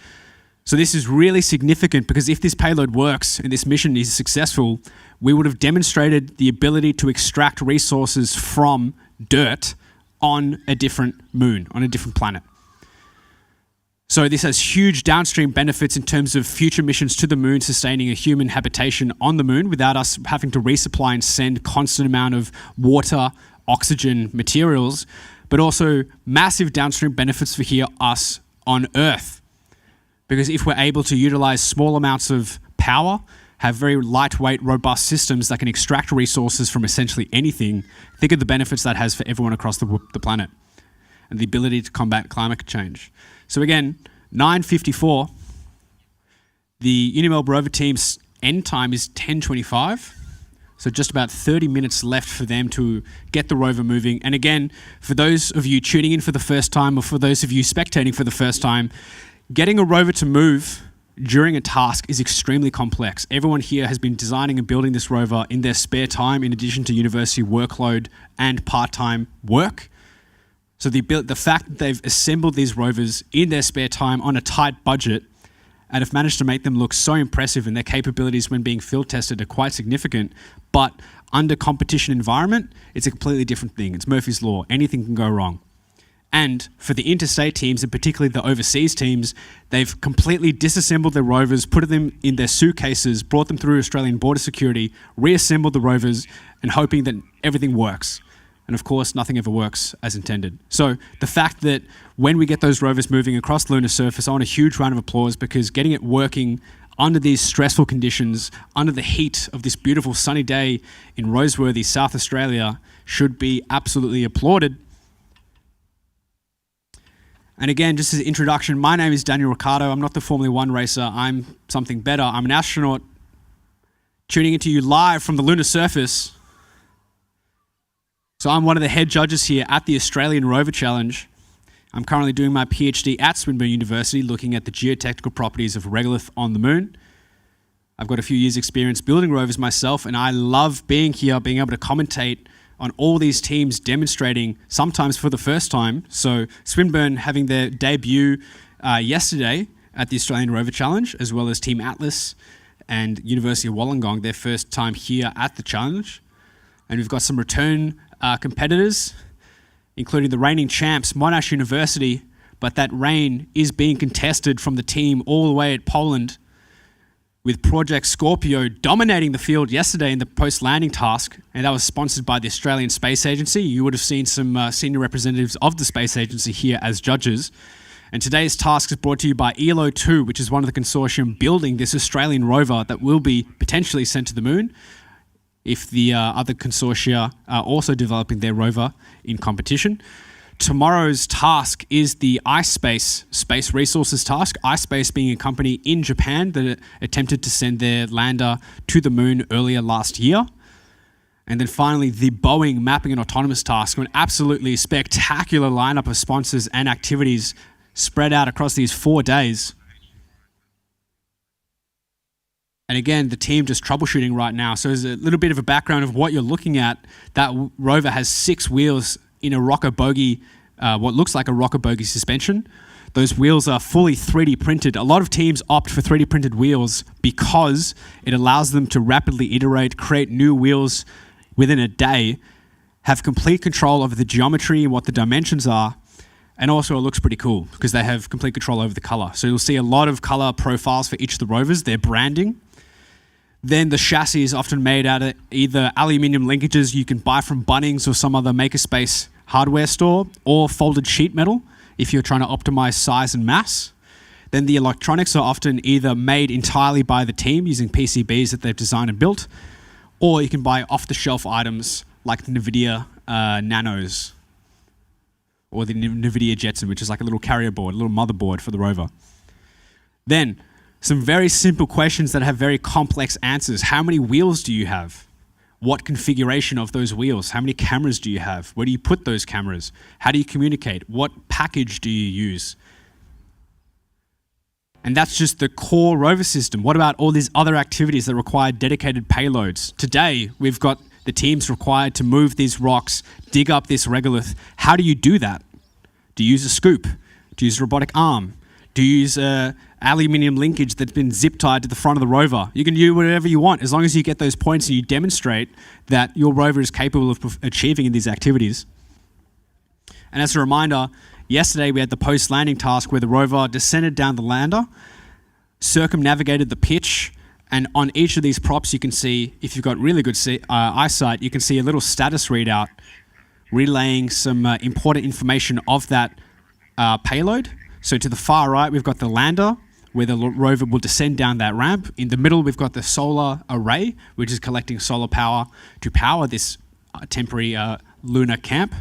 So this is really significant because if this payload works and this mission is successful, we would have demonstrated the ability to extract resources from dirt on a different moon, on a different planet. So this has huge downstream benefits in terms of future missions to the moon, sustaining a human habitation on the moon without us having to resupply and send constant amount of water, oxygen, materials, but also massive downstream benefits for us on Earth. Because if we're able to utilize small amounts of power, have very lightweight, robust systems that can extract resources from essentially anything, think of the benefits that has for everyone across the planet and the ability to combat climate change. So again, 9:54, the Unimel Rover team's end time is 10:25. So just about 30 minutes left for them to get the rover moving. And again, for those of you tuning in for the first time or for those of you spectating for the first time, getting a rover to move during a task is extremely complex. Everyone here has been designing and building this rover in their spare time in addition to university workload and part-time work. So the fact that they've assembled these rovers in their spare time on a tight budget and have managed to make them look so impressive, and their capabilities when being field tested are quite significant, but under competition environment, it's a completely different thing. It's Murphy's Law. Anything can go wrong. And for the interstate teams, and particularly the overseas teams, they've completely disassembled their rovers, put them in their suitcases, brought them through Australian border security, reassembled the rovers, and hoping that everything works. And of course, nothing ever works as intended. So the fact that when we get those rovers moving across the lunar surface, I want a huge round of applause, because getting it working under these stressful conditions, under the heat of this beautiful sunny day in Roseworthy, South Australia, should be absolutely applauded. And again, just as an introduction, my name is Daniel Ricciardo. I'm not the Formula One racer. I'm something better. I'm an astronaut tuning into you live from the lunar surface. So I'm one of the head judges here at the Australian Rover Challenge. I'm currently doing my PhD at Swinburne University, looking at the geotechnical properties of regolith on the moon. I've got a few years' experience building rovers myself, and I love being here, being able to commentate on all these teams demonstrating, sometimes for the first time. So Swinburne having their debut yesterday at the Australian Rover Challenge, as well as Team Atlas and University of Wollongong, their first time here at the challenge. And we've got some return competitors, including the reigning champs, Monash University, but that reign is being contested from the team all the way at Poland, with Project Scorpio dominating the field yesterday in the post-landing task, and that was sponsored by the Australian Space Agency. You would have seen some senior representatives of the Space Agency here as judges. And today's task is brought to you by ELO 2, which is one of the consortium building this Australian rover that will be potentially sent to the moon, if the other consortia are also developing their rover in competition. Tomorrow's task is the iSpace Space Resources task. iSpace being a company in Japan that attempted to send their lander to the moon earlier last year. And then finally, the Boeing Mapping and Autonomous task, an absolutely spectacular lineup of sponsors and activities spread out across these 4 days. And again, the team just troubleshooting right now. So there's a little bit of a background of what you're looking at. That rover has 6 wheels in a rocker bogie, what looks like a rocker bogie suspension. Those wheels are fully 3D printed. A lot of teams opt for 3D printed wheels because it allows them to rapidly iterate, create new wheels within a day, have complete control over the geometry and what the dimensions are. And also it looks pretty cool because they have complete control over the color. So you'll see a lot of color profiles for each of the rovers, their branding. Then the chassis is often made out of either aluminium linkages you can buy from Bunnings or some other makerspace hardware store, or folded sheet metal if you're trying to optimize size and mass. Then the electronics are often either made entirely by the team using PCBs that they've designed and built, or you can buy off-the-shelf items like the NVIDIA Nanos or the NVIDIA Jetson, which is like a little carrier board, a little motherboard for the rover. Then some very simple questions that have very complex answers. How many wheels do you have? What configuration of those wheels? How many cameras do you have? Where do you put those cameras? How do you communicate? What package do you use? And that's just the core rover system. What about all these other activities that require dedicated payloads? Today, we've got the teams required to move these rocks, dig up this regolith. How do you do that? Do you use a scoop? Do you use a robotic arm? Do you use aluminium linkage that's been zip tied to the front of the rover? You can do whatever you want as long as you get those points and you demonstrate that your rover is capable of achieving in these activities. And as a reminder, yesterday we had the post-landing task where the rover descended down the lander, circumnavigated the pitch, and on each of these props you can see, if you've got really good eyesight, you can see a little status readout relaying some important information of that payload. So to the far right, we've got the lander, where the rover will descend down that ramp. In the middle, we've got the solar array, which is collecting solar power to power this temporary lunar camp.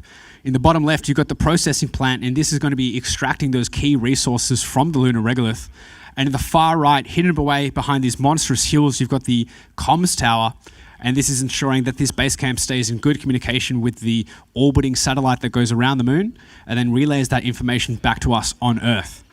In the bottom left, you've got the processing plant, and this is going to be extracting those key resources from the lunar regolith. And in the far right, hidden away behind these monstrous hills, you've got the comms tower, and this is ensuring that this base camp stays in good communication with the orbiting satellite that goes around the moon and then relays that information back to us on Earth.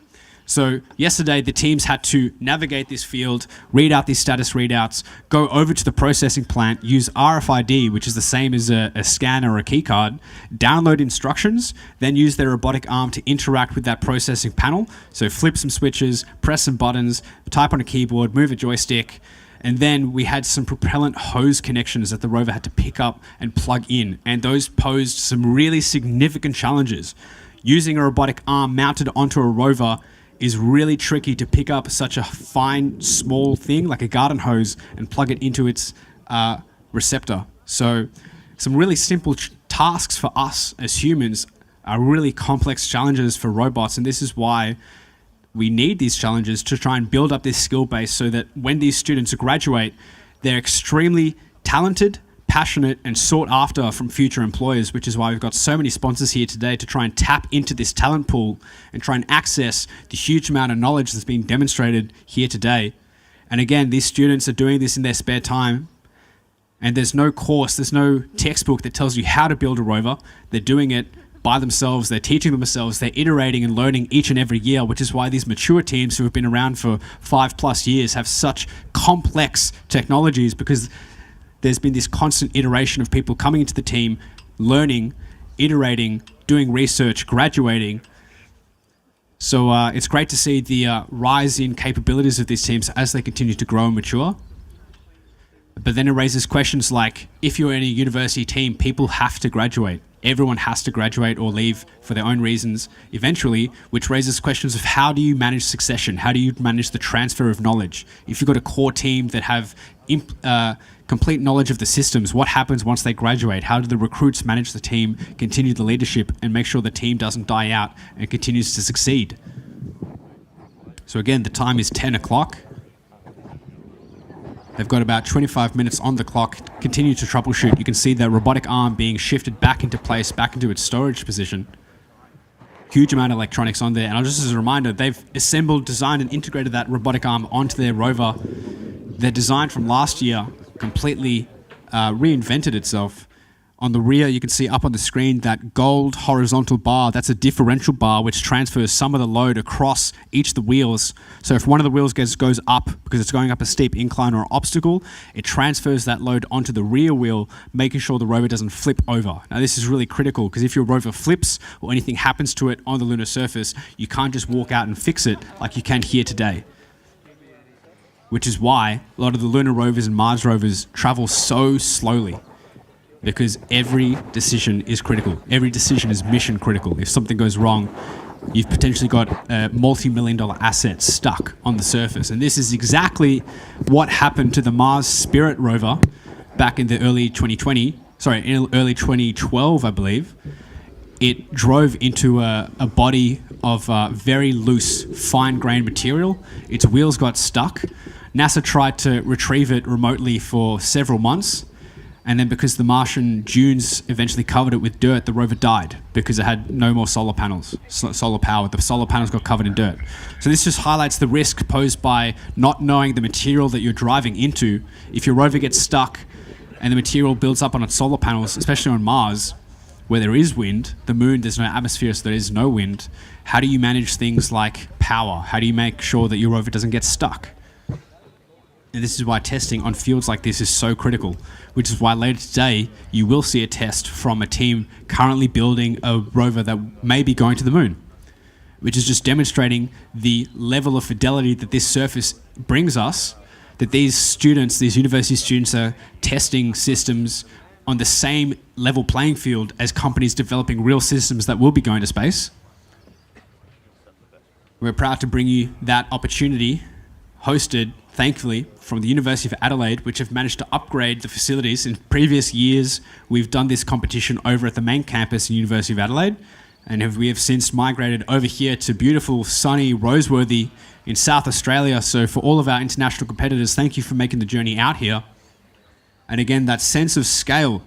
So yesterday, the teams had to navigate this field, read out these status readouts, go over to the processing plant, use RFID, which is the same as a scanner or a key card, download instructions, then use their robotic arm to interact with that processing panel. So flip some switches, press some buttons, type on a keyboard, move a joystick, and then we had some propellant hose connections that the rover had to pick up and plug in. And those posed some really significant challenges. Using a robotic arm mounted onto a rover is really tricky to pick up such a fine, small thing like a garden hose and plug it into its receptor. So some really simple tasks for us as humans are really complex challenges for robots. And this is why we need these challenges to try and build up this skill base so that when these students graduate, they're extremely talented, passionate, and sought after from future employers, which is why we've got so many sponsors here today to try and tap into this talent pool and try and access the huge amount of knowledge that's being demonstrated here today. And again, these students are doing this in their spare time, and there's no course, there's no textbook that tells you how to build a rover. They're doing it by themselves, they're teaching themselves, they're iterating and learning each and every year, which is why these mature teams who have been around for 5+ years have such complex technologies, because there's been this constant iteration of people coming into the team, learning, iterating, doing research, graduating. So it's great to see the rise in capabilities of these teams as they continue to grow and mature. But then it raises questions like, if you're in a university team, people have to graduate. Everyone has to graduate or leave for their own reasons eventually, which raises questions of how do you manage succession? How do you manage the transfer of knowledge? If you've got a core team that have complete knowledge of the systems, what happens once they graduate? How do the recruits manage the team, continue the leadership, and make sure the team doesn't die out and continues to succeed? So again, the time is 10 o'clock. They've got about 25 minutes on the clock, continue to troubleshoot. You can see the robotic arm being shifted back into place, back into its storage position. Huge amount of electronics on there. And just as a reminder, they've assembled, designed, and integrated that robotic arm onto their rover. Their design from last year completely reinvented itself. On the rear, you can see up on the screen that gold horizontal bar. That's a differential bar which transfers some of the load across each of the wheels. So if one of the wheels goes up because it's going up a steep incline or obstacle, it transfers that load onto the rear wheel, making sure the rover doesn't flip over. Now this is really critical because if your rover flips or anything happens to it on the lunar surface, you can't just walk out and fix it like you can here today. Which is why a lot of the lunar rovers and Mars rovers travel so slowly. Because every decision is critical. Every decision is mission critical. If something goes wrong, you've potentially got a multi-million-dollar asset stuck on the surface. And this is exactly what happened to the Mars Spirit rover back in the early 2012, I believe. It drove into a body of very loose, fine-grained material. Its wheels got stuck. NASA tried to retrieve it remotely for several months. And then because the Martian dunes eventually covered it with dirt, the rover died because it had no more solar panels, solar power. The solar panels got covered in dirt. So this just highlights the risk posed by not knowing the material that you're driving into. If your rover gets stuck and the material builds up on its solar panels, especially on Mars, where there is wind, the moon, there's no atmosphere, so there is no wind. How do you manage things like power? How do you make sure that your rover doesn't get stuck? And this is why testing on fields like this is so critical, which is why later today you will see a test from a team currently building a rover that may be going to the moon, which is just demonstrating the level of fidelity that this surface brings us, that these students, these university students, are testing systems on the same level playing field as companies developing real systems that will be going to space. We're proud to bring you that opportunity, hosted, thankfully, from the University of Adelaide, which have managed to upgrade the facilities. In previous years, we've done this competition over at the main campus in University of Adelaide, and we have since migrated over here to beautiful, sunny Roseworthy in South Australia. So for all of our international competitors, thank you for making the journey out here. And again, that sense of scale,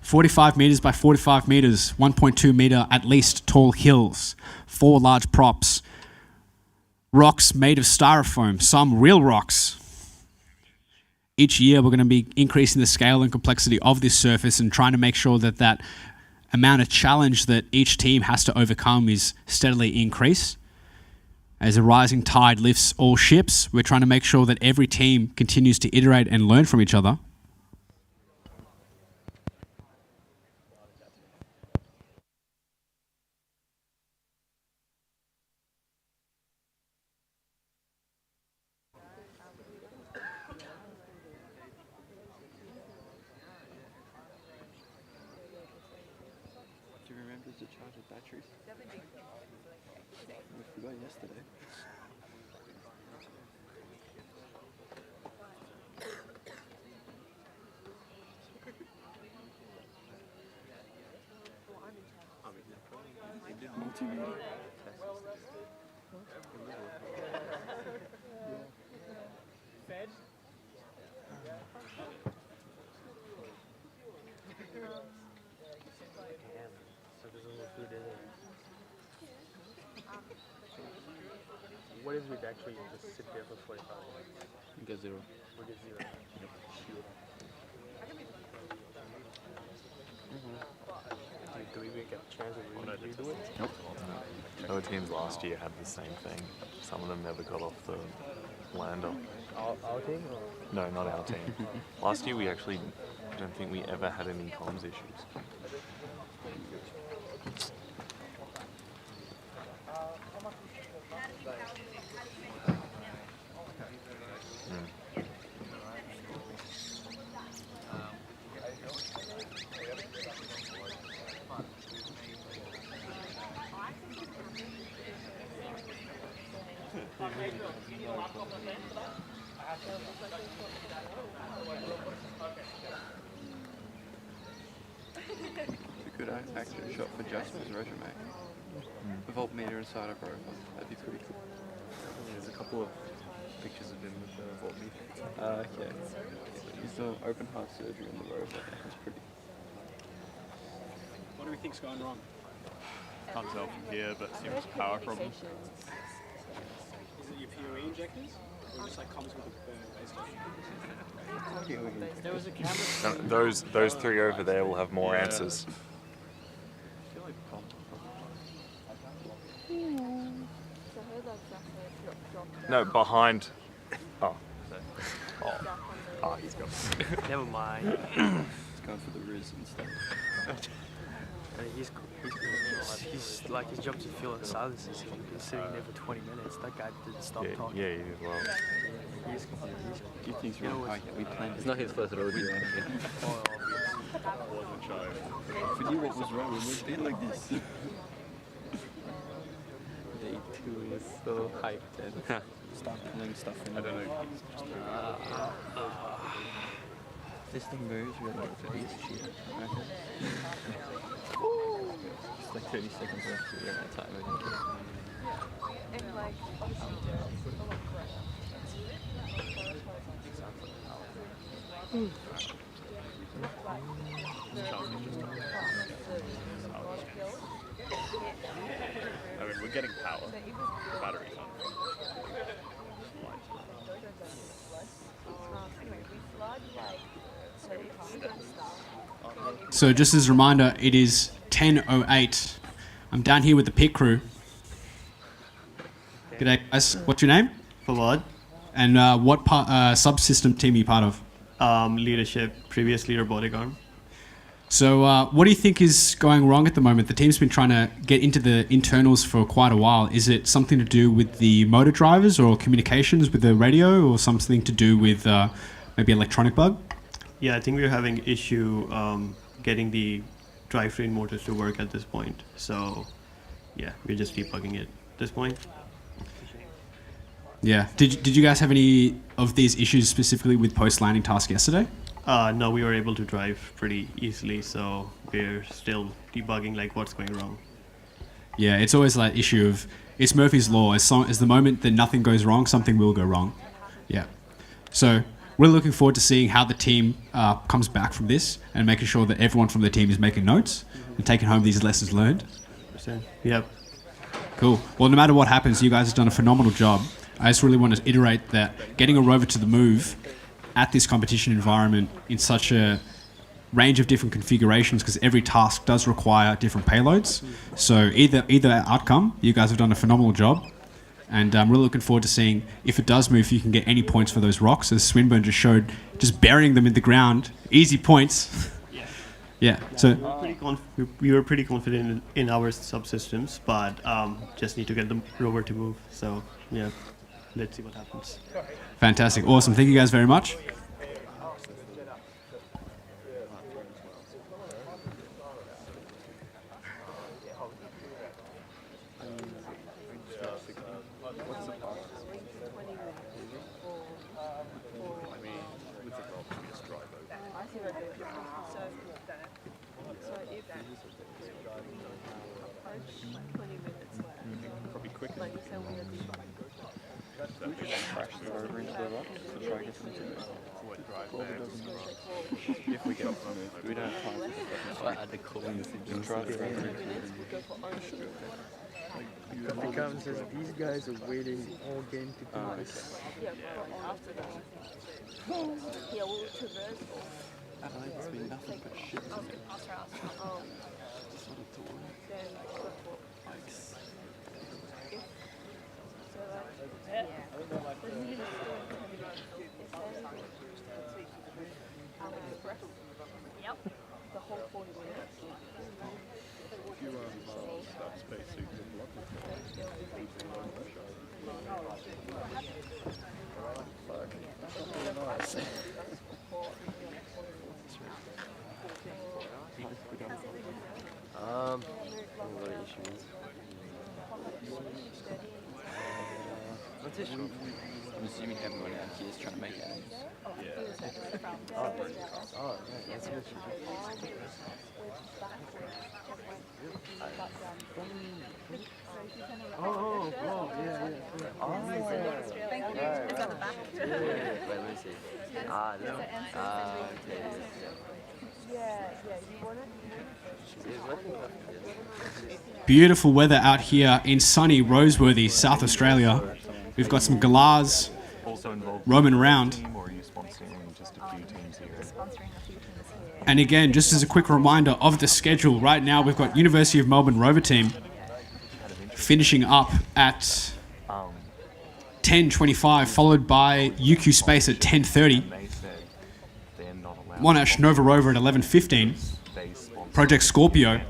45 meters by 45 meters, 1.2 meter at least tall hills, 4 large props, rocks made of styrofoam, some real rocks. Each year we're going to be increasing the scale and complexity of this surface and trying to make sure that that amount of challenge that each team has to overcome is steadily increased. As a rising tide lifts all ships, we're trying to make sure that every team continues to iterate and learn from each other. Do you remember to charge the batteries? We forgot yesterday. We did multimedia. Fed? What if we actually just sit there for 45 minutes? You get 0. We get 0. Do we even get a chance of redo it? Nope. Other teams last year had the same thing. Some of them never got off the lander. Our team? Or? No, not our team. Last year we actually, I don't think we ever had any comms issues. It's a good active shot for Justin's resume. A voltmeter inside of Rover. That'd be pretty cool. There's a couple of pictures of him with the voltmeter. Okay. He's doing open heart surgery on the Rover. That's pretty. What do we think's going wrong? Can't tell from here, but seems power problem. Is it your PoE injectors? Or just like comes with a base station? There was a camera. Those three over there will have more Yeah. answers. I feel like No, behind. Oh. Oh, he's gone. Never mind. it's going for the Riz and stuff. He's like his job's to fill in silences. He's sitting there for 20 minutes. That guy didn't stop talking. Yeah, he did well. He thinks we're on high. We planned It's not his first rodeo. If we knew what was wrong, we wouldn't be like this. Day 2 is so hyped and Start pulling stuff in. I don't know. This thing moves, we're gonna get to this shit. Okay. It's like 30 seconds left, we're gonna time it. I mean, we're getting power. The battery's on. So just as a reminder, it is 10:08. I'm down here with the pit crew. G'day, guys. What's your name? Fawad. And what subsystem team are you part of? Leadership, previously robotic arm. So what do you think is going wrong at the moment? The team's been trying to get into the internals for quite a while. Is it something to do with the motor drivers or communications with the radio, or something to do with maybe electronic bug? Yeah, I think we're having issue getting the drivetrain motors to work at this point. So yeah, we're just debugging it at this point. Yeah. Did you guys have any of these issues specifically with post-landing task yesterday? No, we were able to drive pretty easily, so we're still debugging like what's going wrong. Yeah, it's always that issue of, it's Murphy's Law. As the moment that nothing goes wrong, something will go wrong. Yeah. So we're looking forward to seeing how the team comes back from this and making sure that everyone from the team is making notes and taking home these lessons learned. Yep. Cool. Well, no matter what happens, you guys have done a phenomenal job. I just really want to iterate that getting a rover to the move at this competition environment in such a range of different configurations, because every task does require different payloads. So either outcome, you guys have done a phenomenal job. And I'm really looking forward to seeing if it does move, you can get any points for those rocks. As Swinburne just showed, just burying them in the ground, easy points. Yeah. So we were pretty confident in our subsystems, but just need to get the rover to move. So yeah, let's see what happens. Fantastic. Awesome. Thank you guys very much. Probably quicker. Crash the rover into the rock to try and get them to move. If we get them to move. We don't have time for I had to call in the signal. try the rover into It becomes as these guys are waiting all game to do this. Adelaide's been nothing but shit to me. What issues? Not too sure. I'm assuming everyone out here is trying to make it. Oh, that's good. Oh, yeah. Oh, Thank you. Is that the back? Wait, let me see. No. Okay. Beautiful weather out here in sunny Roseworthy, South Australia. We've got some galahs roaming around. And again, just as a quick reminder of the schedule, right now we've got University of Melbourne Rover team finishing up at 10:25, followed by UQ Space at 10:30. Monash Nova Rover at 11:15. Project Scorpio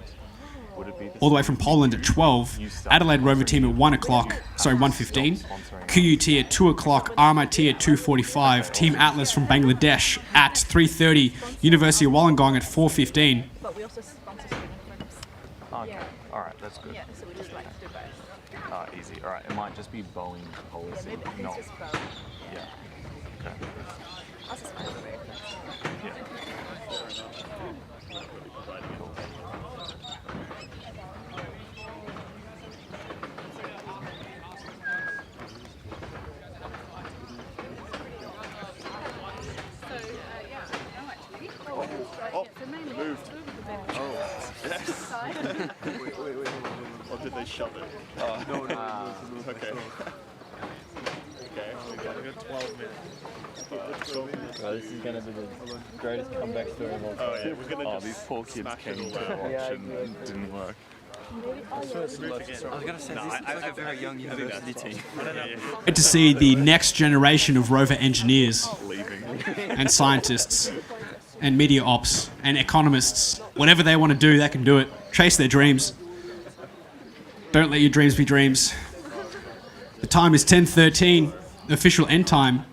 all the way from Poland at 12. Adelaide Rover team at 1:15. QUT at 2 o'clock. RMIT at 2:45. Team Atlas from Bangladesh at 3:30. University of Wollongong at 4:15. But we also sponsor student groups. Okay. Alright, that's good. Yeah, so we just like to do both. Easy. Alright, it might just be Boeing policy. Yeah, maybe not. it's just both. Yeah. Okay. Us is fine. Yeah. Moved. Oh, yes. wait. Or did they shove it? No. Okay. Okay. We've got 12 minutes. Bro, this is gonna be the greatest comeback story of all time. Oh yeah, we're gonna just these poor kids smash came it to all watch out. and it didn't work. I was gonna say, this is like a very young university team. Great to see the next generation of Rover engineers Leaving. and scientists and media ops and economists. Whatever they want to do, they can do it. Chase their dreams. Don't let your dreams be dreams. The time is 10:13, the official end time.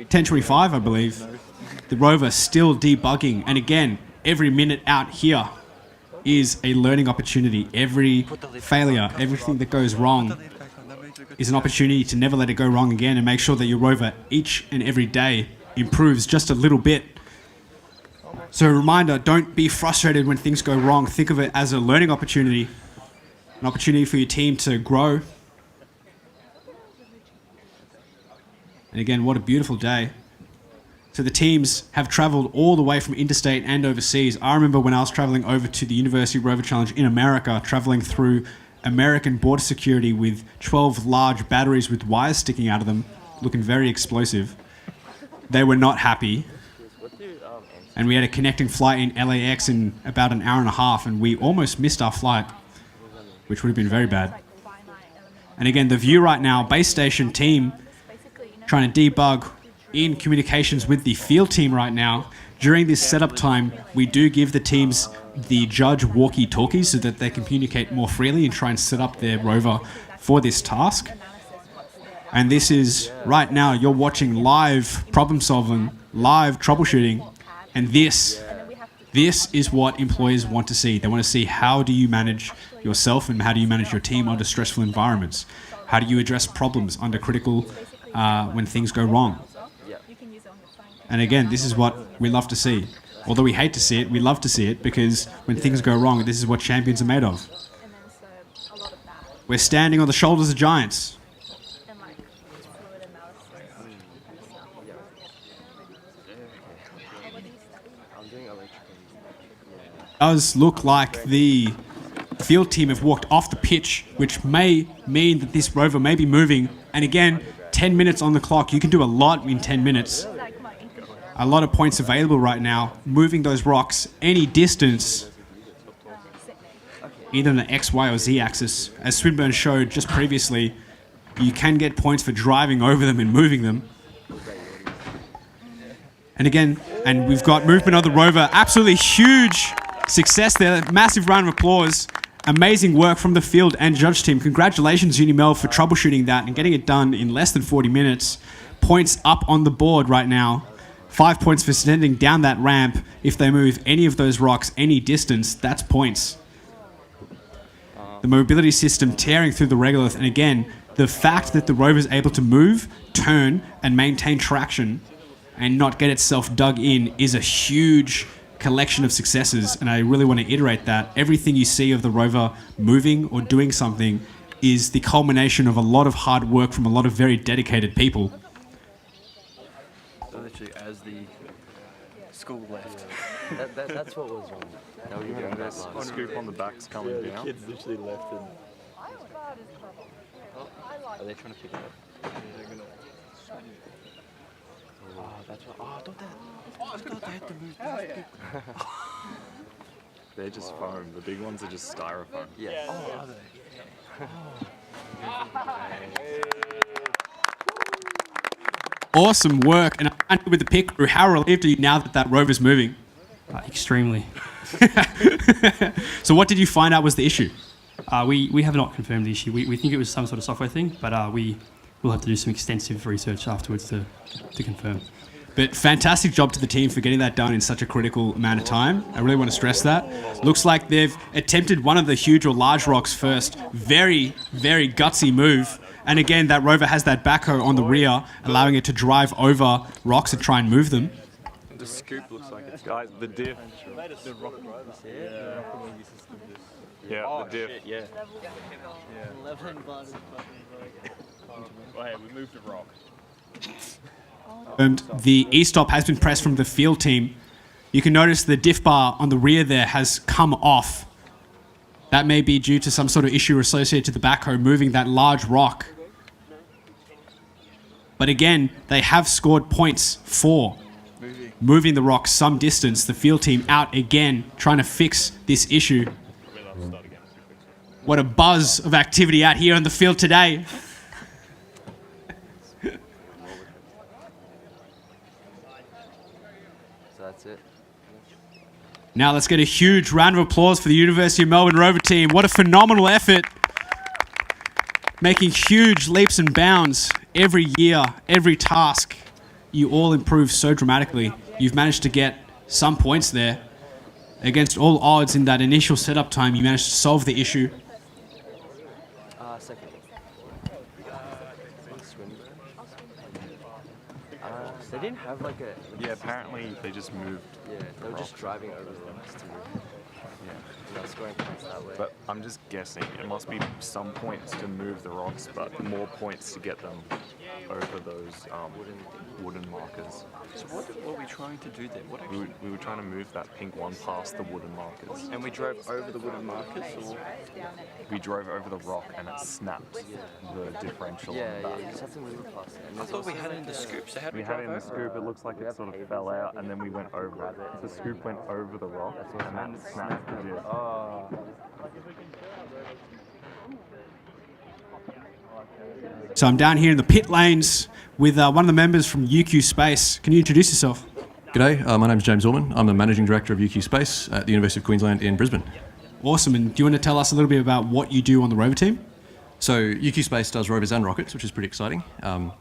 10:25, I believe. The Rover still debugging. And again, every minute out here is a learning opportunity. Every failure, everything that goes wrong is an opportunity to never let it go wrong again and make sure that your Rover each and every day improves just a little bit. So a reminder, don't be frustrated when things go wrong. Think of it as a learning opportunity, an opportunity for your team to grow. And again, what a beautiful day. So the teams have traveled all the way from interstate and overseas. I remember when I was traveling over to the University Rover Challenge in America, traveling through American border security with 12 large batteries with wires sticking out of them, looking very explosive. They were not happy. And we had a connecting flight in LAX in about an hour and a half, and we almost missed our flight, which would have been very bad. And again, the view right now, base station team trying to debug in communications with the field team right now. During this setup time, we do give the teams the judge walkie-talkies so that they can communicate more freely and try and set up their Rover for this task. And this is, right now, you're watching live problem solving, live troubleshooting, and this is what employers want to see. They want to see how do you manage yourself and how do you manage your team under stressful environments. How do you address problems under critical when things go wrong? And again, this is what we love to see. Although we hate to see it, we love to see it because when things go wrong, this is what champions are made of. We're standing on the shoulders of giants. Does look like the field team have walked off the pitch, which may mean that this Rover may be moving. And again, 10 minutes on the clock. You can do a lot in 10 minutes. A lot of points available right now. Moving those rocks any distance, either on the X, Y, or Z axis. As Swinburne showed just previously, you can get points for driving over them and moving them. And again, and we've got movement of the Rover. Absolutely huge success there. Massive round of applause. Amazing work from the field and judge team. Congratulations, Unimel, for troubleshooting that and getting it done in less than 40 minutes. Points up on the board right now. 5 points for sending down that ramp. If they move any of those rocks any distance, that's points. The mobility system tearing through the regolith. And again, the fact that the Rover is able to move, turn, and maintain traction and not get itself dug in is a huge collection of successes, and I really want to iterate that. Everything you see of the Rover moving or doing something is the culmination of a lot of hard work from a lot of very dedicated people. So literally, as the school left. That's what was wrong. That scoop on the back's coming The down. kids literally left and... Are they trying to pick it up? Oh, that's what. Oh, I thought they had to move back. They're just foam. The big ones are just styrofoam. Yeah. Oh, are they? Awesome work, and I'm with the pick crew. How relieved are you now that that Rover's moving? Extremely. So what did you find out was the issue? We have not confirmed the issue. We think it was some sort of software thing, but we will have to do some extensive research afterwards to confirm. But fantastic job to the team for getting that done in such a critical amount of time. I really want to stress that. Looks like they've attempted one of the huge or large rocks first. Very, very gutsy move. And again, that Rover has that backhoe on the rear, allowing it to drive over rocks and try and move them. The scoop looks like it's guys. The diff. The rock drivers, yeah. Yeah, the diff. Shit, yeah. Oh, hey, we moved a rock. And the e-stop has been pressed from the field team. You can notice the diff bar on the rear there has come off. That may be due to some sort of issue associated to the backhoe moving that large rock. But again, they have scored points for moving the rock some distance. The field team out again, trying to fix this issue. What a buzz of activity out here on the field today. So that's it. Now let's get a huge round of applause for the University of Melbourne Rover team. What a phenomenal effort. Making huge leaps and bounds every year, every task. You all improve so dramatically. You've managed to get some points there. Against all odds in that initial setup time, you managed to solve the issue. Second. They didn't have like a... Yeah, apparently they just moved. Yeah, they were just driving over the rocks to move. Yeah. And they were scoring points that way. But I'm just guessing it must be some points to move the rocks, but more points to get them over those wooden markers. So what were we trying to do there? What We were trying to move that pink one past the wooden markers. And we drove over the wooden markers, or? We drove over the rock and it snapped the differential Yeah, on the back. yeah, because that's when we were past it. I thought we had it in the scoop, so how did We we had drive it in the over? scoop, it looks like it sort of fell out and then we went over it. The scoop went over the rock and then it snapped the disc. Oh. So I'm down here in the pit lanes with one of the members from UQ Space. Can you introduce yourself? G'day, my name's James Orman. I'm the Managing Director of UQ Space at the University of Queensland in Brisbane. Awesome. And do you want to tell us a little bit about what you do on the Rover team? So UQ Space does rovers and rockets, which is pretty exciting.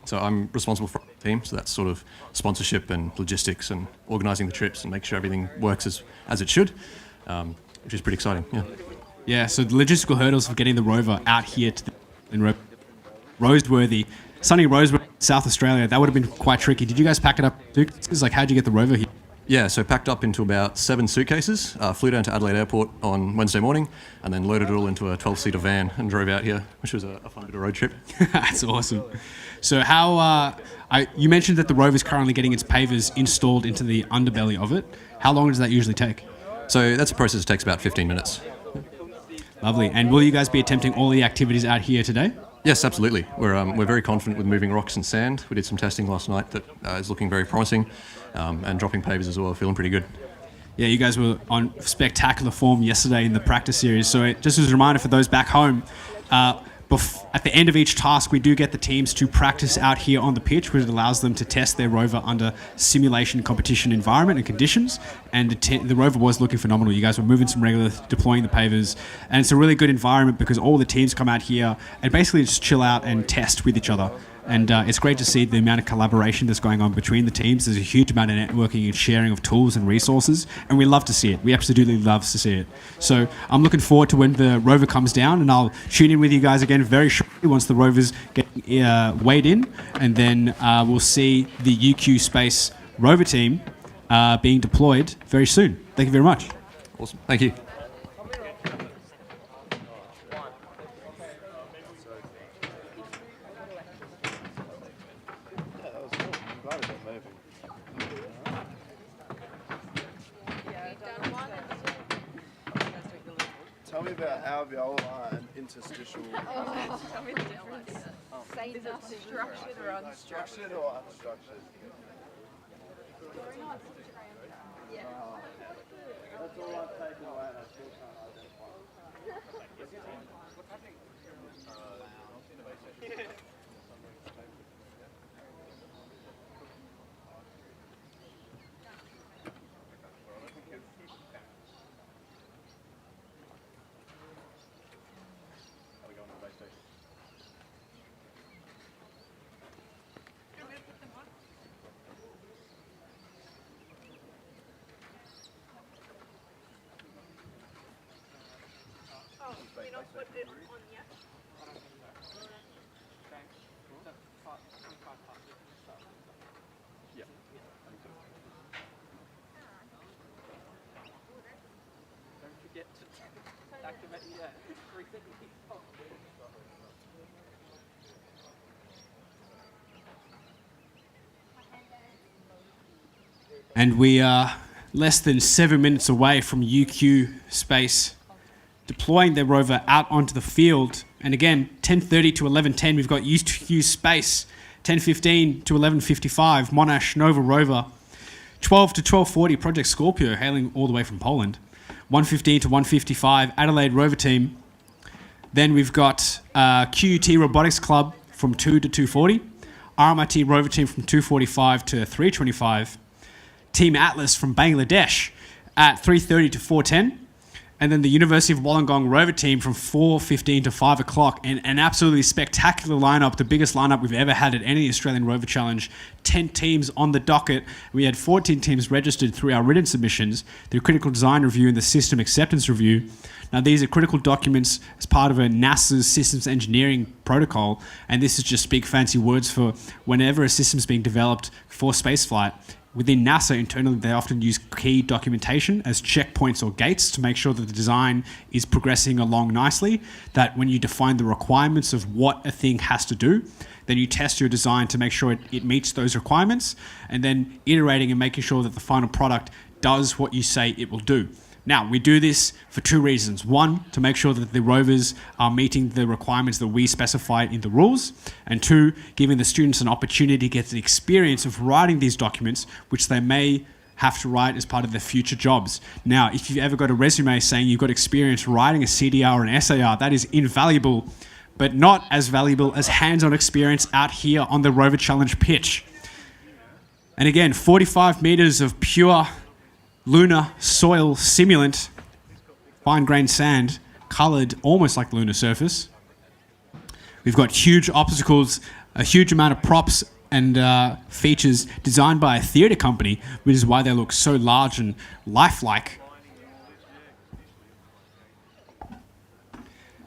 So I'm responsible for the team, so that's sort of sponsorship and logistics and organising the trips and make sure everything works as it should, which is pretty exciting, yeah. Yeah, so the logistical hurdles of getting the Rover out here to Roseworthy, sunny Roseworthy, South Australia, that would have been quite tricky. Did you guys pack it up? It's like, how'd you get the Rover here? Yeah, so packed up into about 7 suitcases, flew down to Adelaide Airport on Wednesday morning, and then loaded it all into a 12-seater van and drove out here, which was a fun bit of road trip. That's awesome. So how, you mentioned that the Rover's currently getting its pavers installed into the underbelly of it. How long does that usually take? So that's a process that takes about 15 minutes. Lovely. And will you guys be attempting all the activities out here today? Yes, absolutely. We're very confident with moving rocks and sand. We did some testing last night that is looking very promising, and dropping pavers as well, feeling pretty good. Yeah, you guys were on spectacular form yesterday in the practice series. So just as a reminder for those back home, at the end of each task, we do get the teams to practice out here on the pitch, which allows them to test their Rover under simulation competition environment and conditions. And the Rover was looking phenomenal. You guys were moving some regular, deploying the pavers. And it's a really good environment because all the teams come out here and basically just chill out and test with each other. And it's great to see the amount of collaboration that's going on between the teams. There's a huge amount of networking and sharing of tools and resources, and we love to see it. We absolutely love to see it. So I'm looking forward to when the Rover comes down, and I'll tune in with you guys again very shortly once the Rover's get weighed in, and then we'll see the UQ Space Rover team being deployed very soon. Thank you very much. Awesome. Thank you. Tell me about alveolar and interstitial. Tell me the difference. Is it structured or unstructured? Structured or unstructured? Yeah. That's all I've taken away and I still can't identify. And we are less than 7 minutes away from UQ Space deploying their Rover out onto the field. And again, 10:30 to 11:10, we've got UQ Space 10:15 to 11:55, Monash Nova Rover. 12 to 12:40, Project Scorpio, hailing all the way from Poland. 1:15 to 1:55, Adelaide Rover Team. Then we've got QUT Robotics Club from 2 to 2:40. RMIT Rover Team from 2:45 to 3:25. Team Atlas from Bangladesh at 3:30 to 4:10. And then the University of Wollongong Rover Team from 4:15 to 5 o'clock. And an absolutely spectacular lineup, the biggest lineup we've ever had at any Australian Rover Challenge. 10 teams on the docket. We had 14 teams registered through our written submissions, the critical design review and the system acceptance review. Now, these are critical documents as part of a NASA's systems engineering protocol, and this is just big fancy words for whenever a system's being developed for spaceflight. Within NASA, internally, they often use key documentation as checkpoints or gates to make sure that the design is progressing along nicely, that when you define the requirements of what a thing has to do, then you test your design to make sure it meets those requirements, and then iterating and making sure that the final product does what you say it will do. Now, we do this for two reasons. One, to make sure that the rovers are meeting the requirements that we specify in the rules. And two, giving the students an opportunity to get the experience of writing these documents, which they may have to write as part of their future jobs. Now, if you've ever got a resume saying you've got experience writing a CDR or an SAR, that is invaluable, but not as valuable as hands-on experience out here on the Rover Challenge pitch. And again, 45 meters of pure lunar soil simulant, fine-grained sand, coloured almost like lunar surface. We've got huge obstacles, a huge amount of props and features designed by a theatre company, which is why they look so large and lifelike.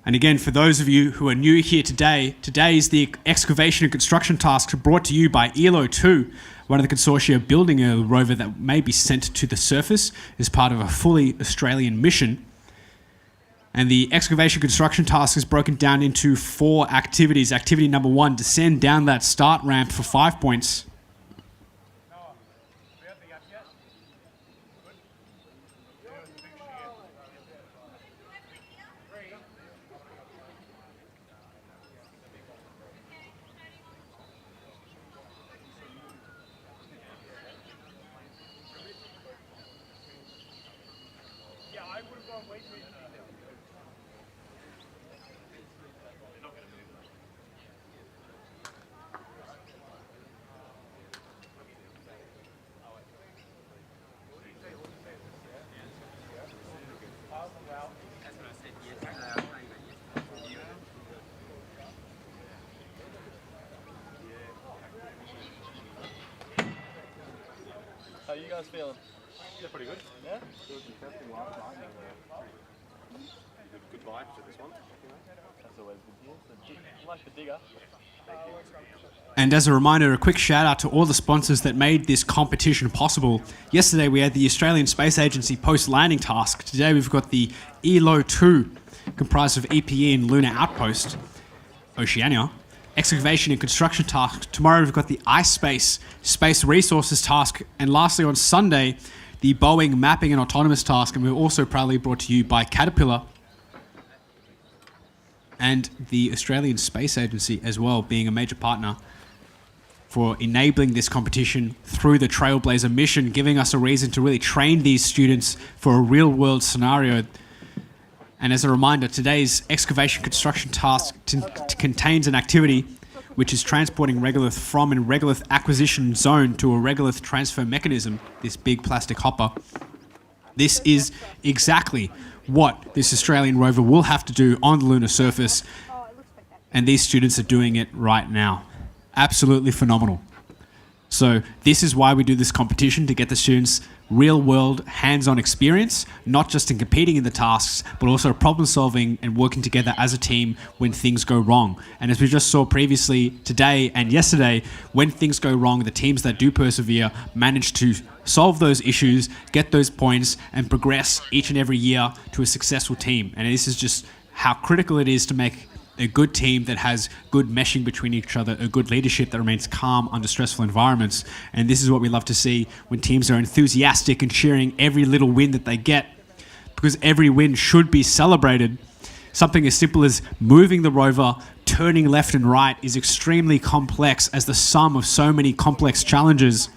And again, for those of you who are new here today, today is the excavation and construction task brought to you by ELO 2, one of the consortia building a rover that may be sent to the surface as part of a fully Australian mission. And the excavation construction task is broken down into 4 activities. Activity number 1, descend down that start ramp for 5 points. How you guys feeling? Yeah, pretty good. Yeah? Good vibes to this one. That's always good here. I like the digger. And as a reminder, a quick shout out to all the sponsors that made this competition possible. Yesterday we had the Australian Space Agency post-landing task. Today we've got the ELO 2, comprised of EPE and Lunar Outpost, Oceania. Excavation and construction task. Tomorrow we've got the iSpace Space Resources task. And lastly on Sunday, the Boeing Mapping and Autonomous task. And we're also proudly brought to you by Caterpillar and the Australian Space Agency as well, being a major partner for enabling this competition through the Trailblazer mission, giving us a reason to really train these students for a real-world scenario. And as a reminder, today's excavation construction task contains an activity which is transporting regolith from a regolith acquisition zone to a regolith transfer mechanism, this big plastic hopper. This is exactly what this Australian rover will have to do on the lunar surface, and these students are doing it right now. Absolutely phenomenal. So this is why we do this competition, to get the students real-world hands-on experience, not just in competing in the tasks, but also problem-solving and working together as a team when things go wrong. And as we just saw previously today and yesterday, when things go wrong, the teams that do persevere manage to solve those issues, get those points, and progress each and every year to a successful team. And this is just how critical it is to make a good team that has good meshing between each other, a good leadership that remains calm under stressful environments. And this is what we love to see when teams are enthusiastic and cheering every little win that they get, because every win should be celebrated. Something as simple as moving the rover turning left and right is extremely complex as the sum of so many complex challenges.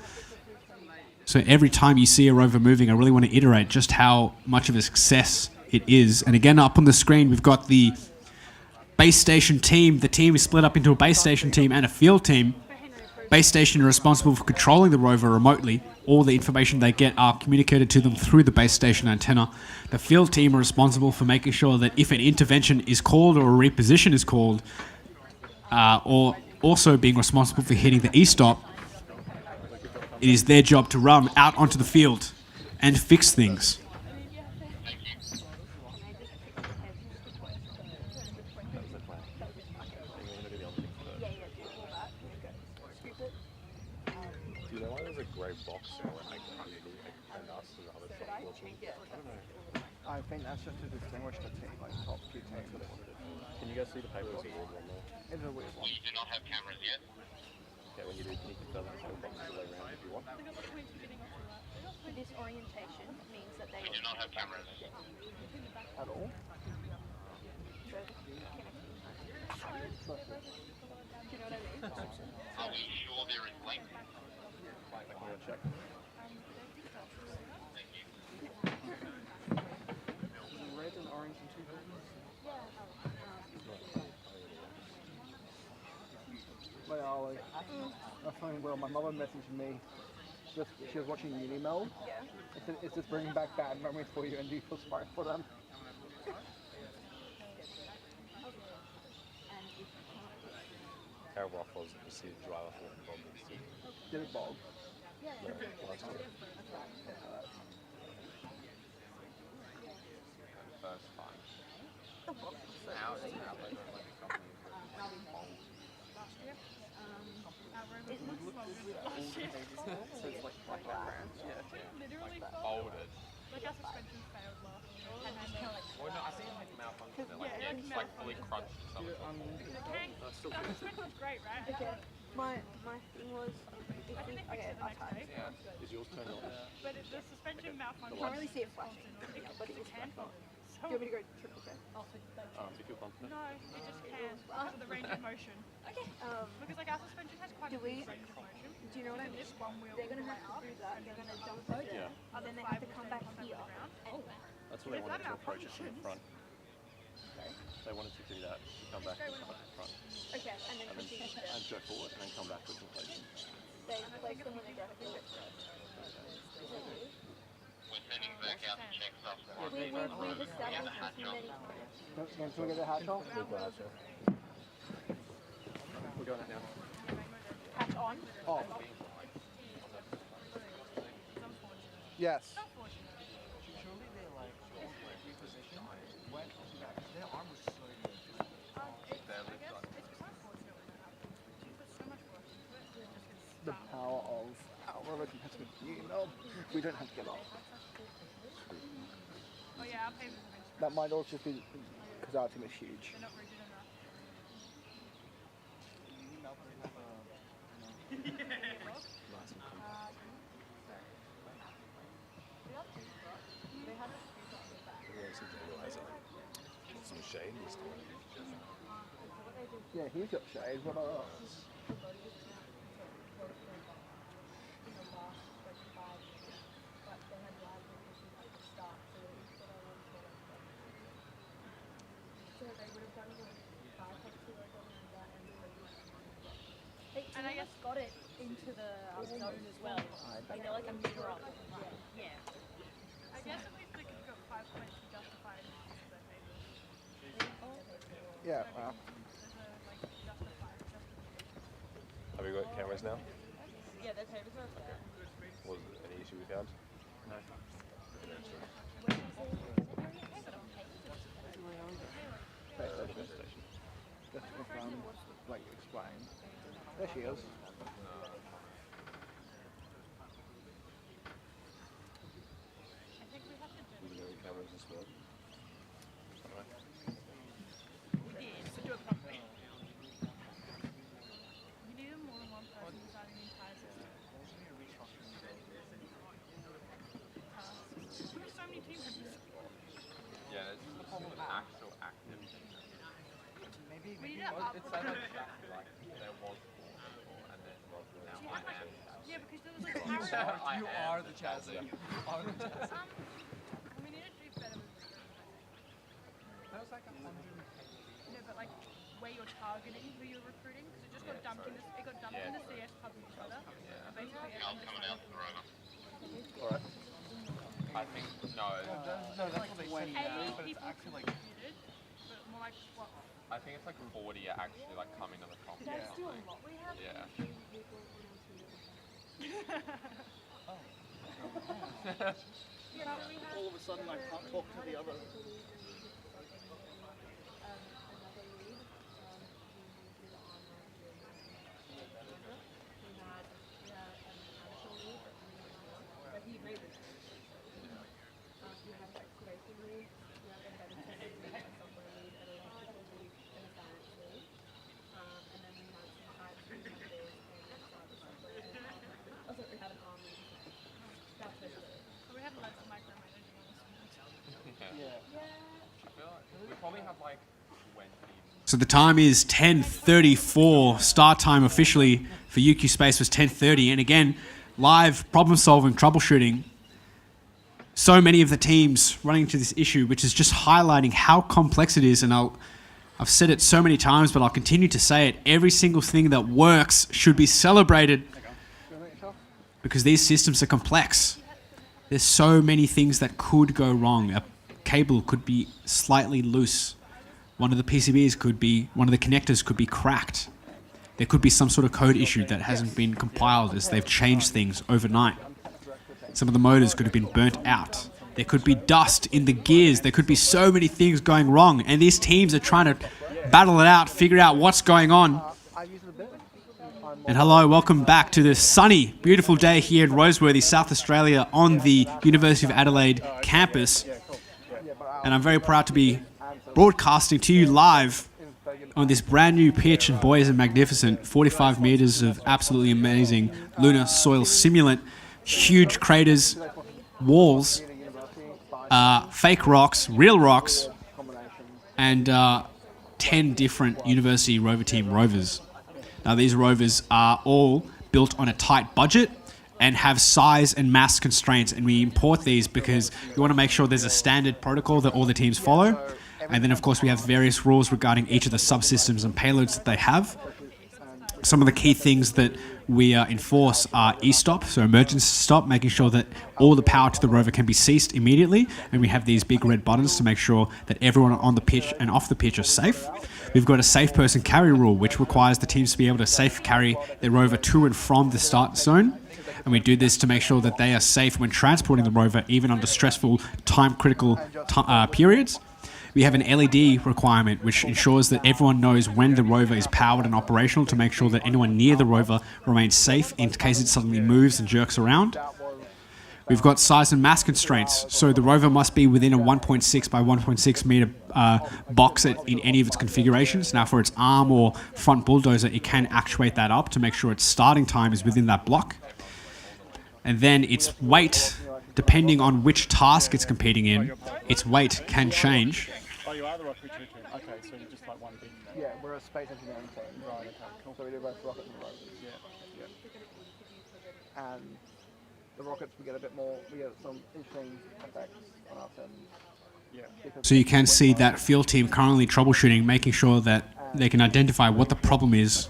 So every time you see a rover moving, I really want to iterate just how much of a success it is. And again, up on the screen, we've got the base station team. The team is split up into a base station team and a field team. Base station are responsible for controlling the rover remotely. All the information they get are communicated to them through the base station antenna. The field team are responsible for making sure that if an intervention is called or a reposition is called, or also being responsible for hitting the E-stop, it is their job to run out onto the field and fix things. Do you know why there's a grey box there when they come in and us and other shop watching? I think that's just to distinguish the team, like top two teams. Can you guys see the paper? It's a weird one there. It's a weird one. You do not have cameras yet. Okay, when you do, can you confirm there's no boxes all around if you want? This orientation means that they We do not have cameras. At all? Are we sure there is link? I'm going to check. Red and orange and two buttons? Wait, Ollie. I find well, my mother messaged me. She was watching Unimeld. It said, "Is this bringing back bad memories for you, and do you feel sorry for them?" How rough was it to see the driver for the problems? Did it bog? No, last time. First time. Now it's now like So it's like black background. literally Folded. like our suspension failed last year. And then Well, no, I think it had malfunction. It's like fully crunched or something. our suspension's great, right? Okay. My thing was, if we, okay, I typed. Yeah. Is yours turned on? But the suspension malfunction. I can't really see it flashing, but it is flashing. Do you want me to go triple check? If you're confident. No, it just can because of the range of motion. Okay. Because like our suspension has quite a big range of motion. Do you know what I mean? This one wheel They're gonna will have to way do that. They're gonna dump it there, Yeah. and then they have to come back here. That's what they wanted to approach it from the front. They wanted to do that, to come back and come up the front. Okay, and then continue there. And go forward and then come back with completion. They place them when they go to we're sending back out the checks up. We've established this many times. Can we get the hatch off? We're going out now. Hatch on. Off. Yes. The power of our Rover competitive Unimeld. We don't have to get off. Oh yeah, our pavers are really That might also just be because our team is huge. they're not rigid enough. Some shade this time. Yeah, he's got shade. What about us? And I guess got it into the zone as well. Like they're like a meter up. Yeah. I guess at least they could have got 5 points to justify it because of their pavers. Yeah, wow. Have we got cameras now? Yeah, their pavers are okay. Was there any issue we found? No. Just to like explain. There she is. Cameras as well. We did, so do it properly. You needed more than one person designing the entire system. We have so many team members. Yeah, this is the problem with actual active. We need Yeah, because there was like You are the Chazzy. You are the Chazzy. we need to do better with Rio. That was like 110. No, but like where you're targeting who you're recruiting, because it just got dumped in this. It got dumped in the CS pub in Twitter. And basically everyone just Alright. I think no. No, that's what they said. But it's actually like. But more like what? I think it's like 40 are actually like coming to the conference. That's still a lot. We have Yeah. All of a sudden, I can't talk to the other. We have lots of micromanaging on this Yeah. I feel like we probably have like 20. So the time is 10:34. Start time officially for UQ Space was 10:30. And again, live problem solving, troubleshooting. So many of the teams running into this issue, which is just highlighting how complex it is. And I've said it so many times, but I'll continue to say it. Every single thing that works should be celebrated because these systems are complex. There's so many things that could go wrong. A cable could be slightly loose. One of the PCBs could be, one of the connectors could be cracked. There could be some sort of code issue that hasn't been compiled as they've changed things overnight. Some of the motors could have been burnt out. There could be dust in the gears. There could be so many things going wrong. And these teams are trying to battle it out, figure out what's going on. And hello, welcome back to this sunny, beautiful day here in Roseworthy, South Australia on the University of Adelaide campus. And I'm very proud to be broadcasting to you live on this brand new pitch, and boy is it magnificent. 45 meters of absolutely amazing lunar soil simulant, huge craters, walls, fake rocks, real rocks, and 10 different University Rover Team rovers. Now these rovers are all built on a tight budget and have size and mass constraints, and we import these because we want to make sure there's a standard protocol that all the teams follow. And then of course we have various rules regarding each of the subsystems and payloads that they have. Some of the key things that we enforce are e-stop, so emergency stop, making sure that all the power to the rover can be ceased immediately. And we have these big red buttons to make sure that everyone on the pitch and off the pitch are safe. We've got a safe person carry rule, which requires the teams to be able to safe carry their rover to and from the start zone. And we do this to make sure that they are safe when transporting the rover, even under stressful, time-critical periods. We have an LED requirement, which ensures that everyone knows when the rover is powered and operational to make sure that anyone near the rover remains safe in case it suddenly moves and jerks around. We've got size and mass constraints, so the rover must be within a 1.6 by 1.6 meter box in any of its configurations. Now for its arm or front bulldozer, it can actuate that up to make sure its starting time is within that block. And then its weight, depending on which task it's competing in, its weight can change. Oh, you are the rocket team. Okay, so you're just like one big. Yeah, we're a space engineering team. Right. Okay. Cool. So we do both rockets and rovers. Yeah. Yeah. And the rockets, we get a bit more. We get some interesting effects on us, and yeah. So you can see that field team currently troubleshooting, making sure that they can identify what the problem is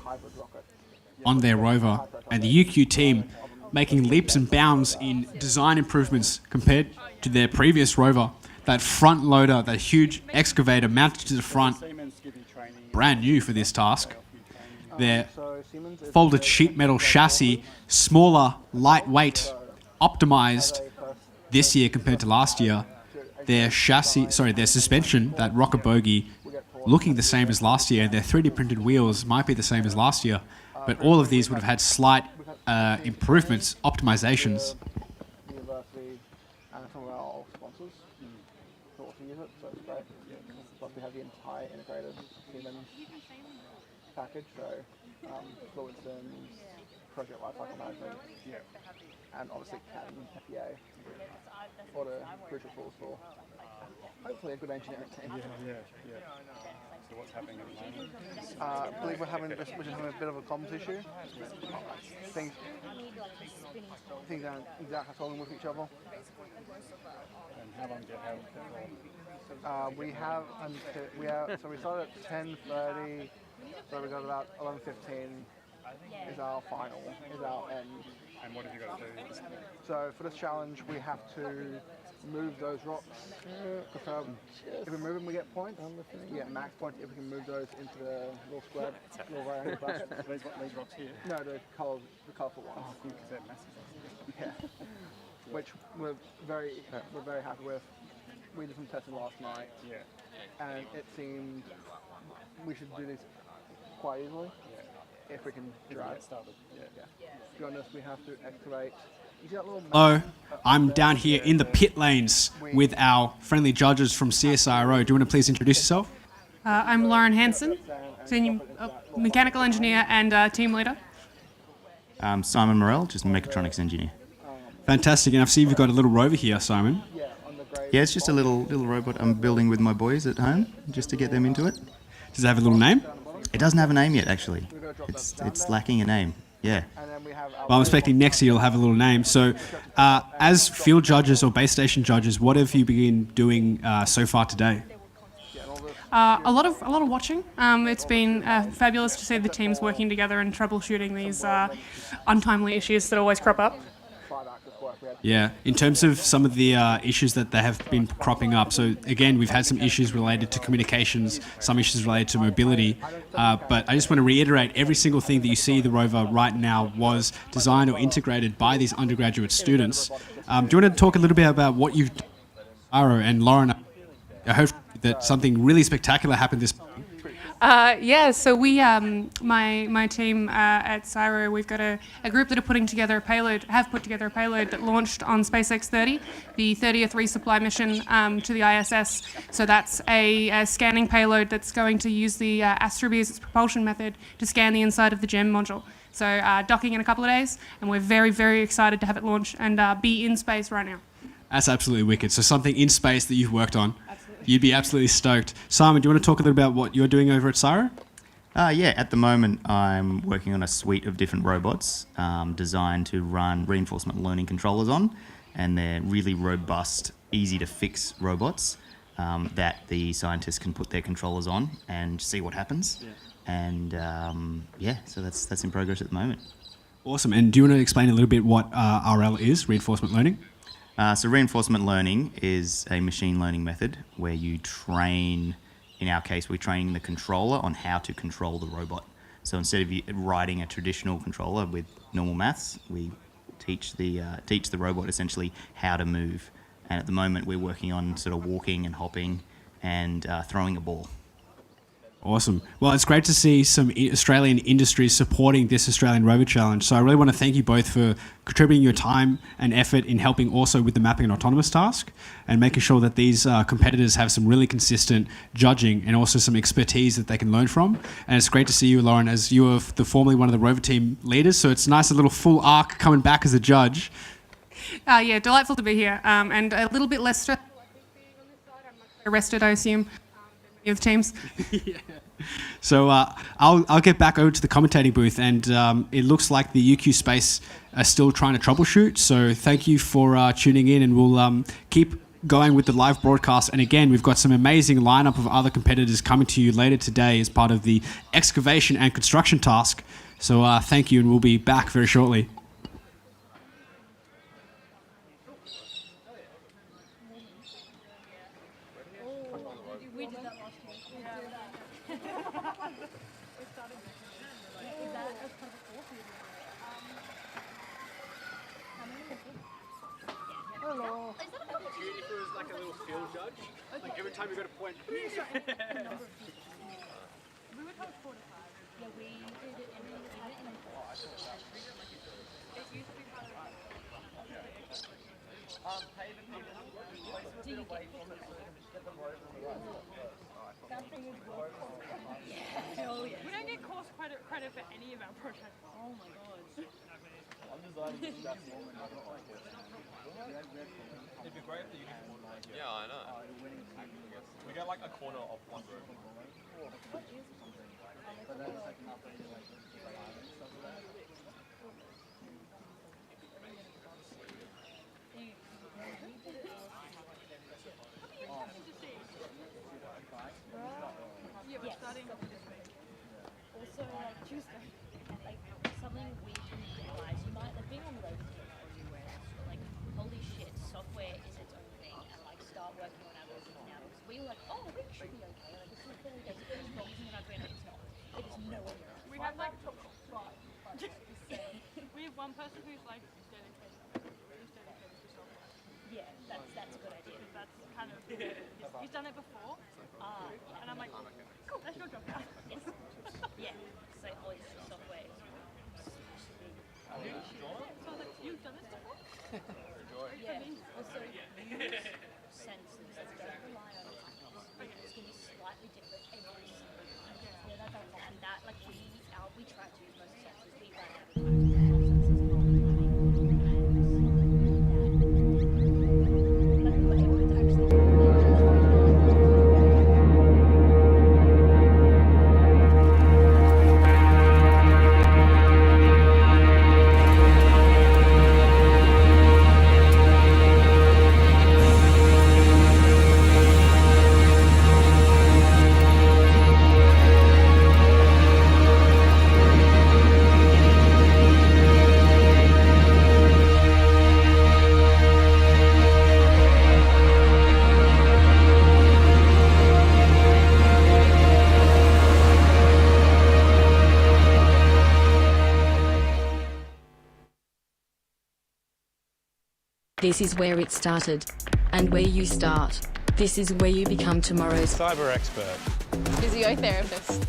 on their rover, and the UQ team making leaps and bounds in design improvements compared to their previous rover. That front loader, that huge excavator mounted to the front, brand new for this task. Their folded sheet metal chassis, smaller, lightweight, optimized this year compared to last year. Their suspension, that rocker bogie, looking the same as last year. Their 3D printed wheels might be the same as last year, but all of these would have had slight improvements, optimizations. University and some of our sponsors who also use it, so it's great. Plus we have the entire integrated Siemens package, so fluid sims, project lifecycle management, and obviously CAD and FEA, all the crucial tools for hopefully a good engineering team. So what's happening at the moment? I believe we're having a bit of a comms issue. Things aren't exactly talking with each other. And how long do you have for? So we started at 10:30. So we got about 11:15. Is our final, is our end. And what have you got to do? So for this challenge, we have to move those rocks. If we move them, we get points. Yeah, max points if we can move those into the little square, little round bucket. These rocks here? No, the colourful ones. Oh, because they're massive. Yeah, which we're very happy with. We did some testing last night. Yeah. And it seemed we should do this quite easily. If we can drive. Started. Yeah. To be honest, we have to excavate. You see that little Hello, I'm down here in the pit lanes with our friendly judges from CSIRO. Do you want to please introduce yourself? I'm Lauren Hansen, senior mechanical engineer and team leader. Simon Morell, just mechatronics engineer. Fantastic, and I see you've got a little rover here, Simon. Yeah, it's just a little robot I'm building with my boys at home, just to get them into it. Does it have a little name? It doesn't have a name yet, actually. It's lacking a name. Yeah. Well, I'm expecting next year you'll have a little name. So, as field judges or base station judges, what have you been doing so far today? A lot of watching. It's been fabulous to see the teams working together and troubleshooting these untimely issues that always crop up. Yeah, in terms of some of the issues that they have been cropping up. So again, we've had some issues related to communications, some issues related to mobility. But I just want to reiterate, every single thing that you see the rover right now was designed or integrated by these undergraduate students. Do you want to talk a little bit about what you've done, Aro and Lauren? I hope that something really spectacular happened this morning. So we, my team at CSIRO, we've got a group that have put together a payload that launched on SpaceX 30, the 30th resupply mission to the ISS. So that's a scanning payload that's going to use the Astrobee as its propulsion method to scan the inside of the GEM module. So docking in a couple of days, and we're very, very excited to have it launch and be in space right now. That's absolutely wicked. So something in space that you've worked on. You'd be absolutely stoked. Simon, do you want to talk a little about what you're doing over at CSIRO? Yeah, at the moment I'm working on a suite of different robots designed to run reinforcement learning controllers on, and they're really robust, easy to fix robots that the scientists can put their controllers on and see what happens. Yeah. And so that's in progress at the moment. Awesome. And do you want to explain a little bit what RL is, reinforcement learning? So reinforcement learning is a machine learning method where you train, in our case, we're training the controller on how to control the robot. So instead of writing a traditional controller with normal maths, we teach the robot essentially how to move. And at the moment, we're working on sort of walking and hopping and throwing a ball. Awesome. Well, it's great to see some Australian industries supporting this Australian Rover Challenge. So I really want to thank you both for contributing your time and effort in helping also with the mapping and autonomous task and making sure that these competitors have some really consistent judging and also some expertise that they can learn from. And it's great to see you, Lauren, as you are formerly one of the Rover team leaders. So it's nice, a little full arc coming back as a judge. Yeah, delightful to be here. And a little bit less stressful, I think, being on this side. I'm much arrested, I assume. Of teams. Yeah. So I'll get back over to the commentating booth, and it looks like the UQ Space are still trying to troubleshoot. So thank you for tuning in, and we'll keep going with the live broadcast. And again, we've got some amazing lineup of other competitors coming to you later today as part of the excavation and construction task. So thank you, and we'll be back very shortly. Every time you got a point. We were told 4 to 5. Yeah, we did it in the It used to be part of We don't get course credit for any of our projects. Oh my god. Yeah, I know. get like a corner of one room. Yeah, but starting this week. Also, like Tuesday, like something we didn't realize. You might like being on the road with technology where it's like, holy shit, software is its own thing, and like start working on our robots now because we were like, oh, we should be okay. Like this is fairly basic. It is not using an Arduino. It's not. It is nowhere near. We have like we have one person who's like dedicated. Who's dedicated to software. Yeah, that's a good idea. That's kind of he's done it before. And I'm like, cool, that's your job now. Yes. Yeah. So all this software is So like, you've done this before? yeah. Also, use sensors that don't rely on timers. It's going to be slightly different every single time. Yeah, and that, like, we try to use most sensors. We run out of time. This is where it started. And where you start. This is where you become tomorrow's cyber expert, Physiotherapist.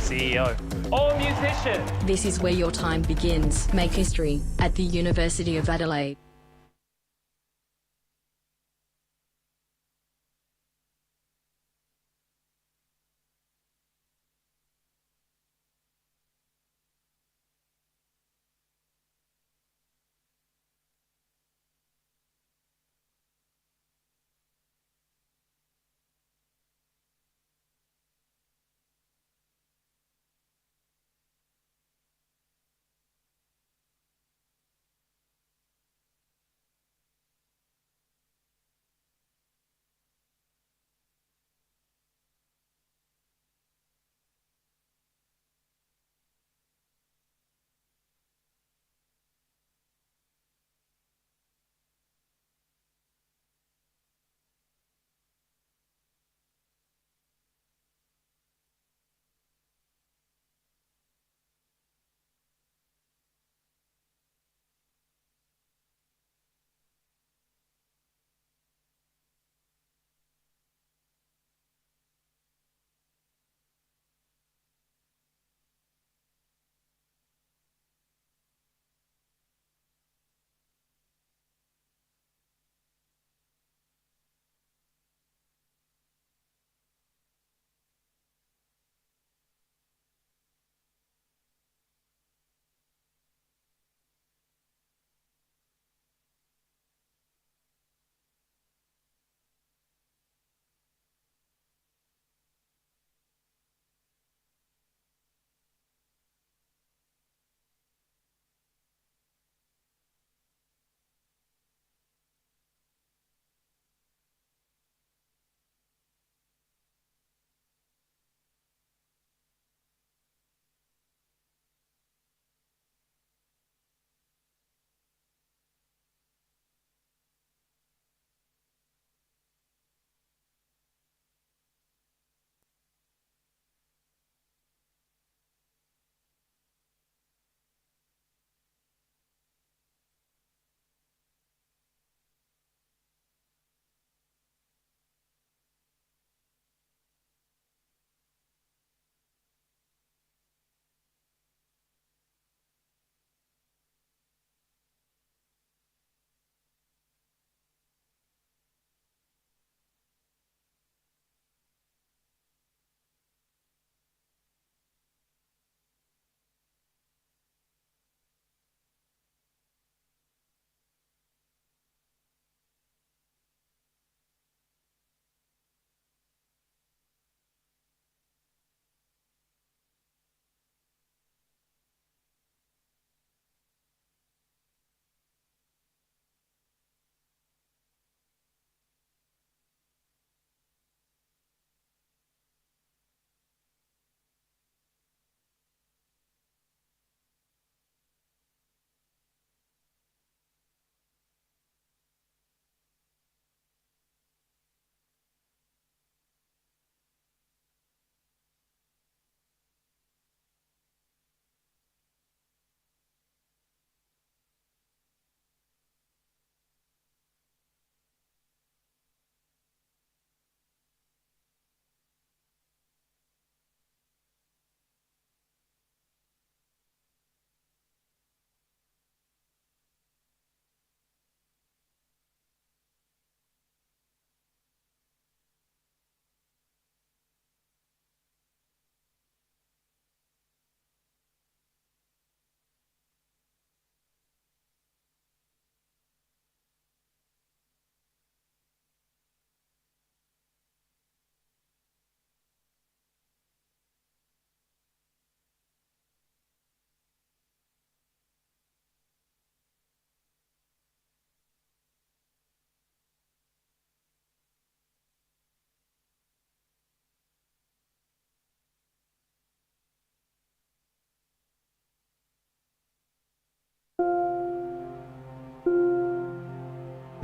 CEO, or musician. This is where your time begins. Make history at the University of Adelaide.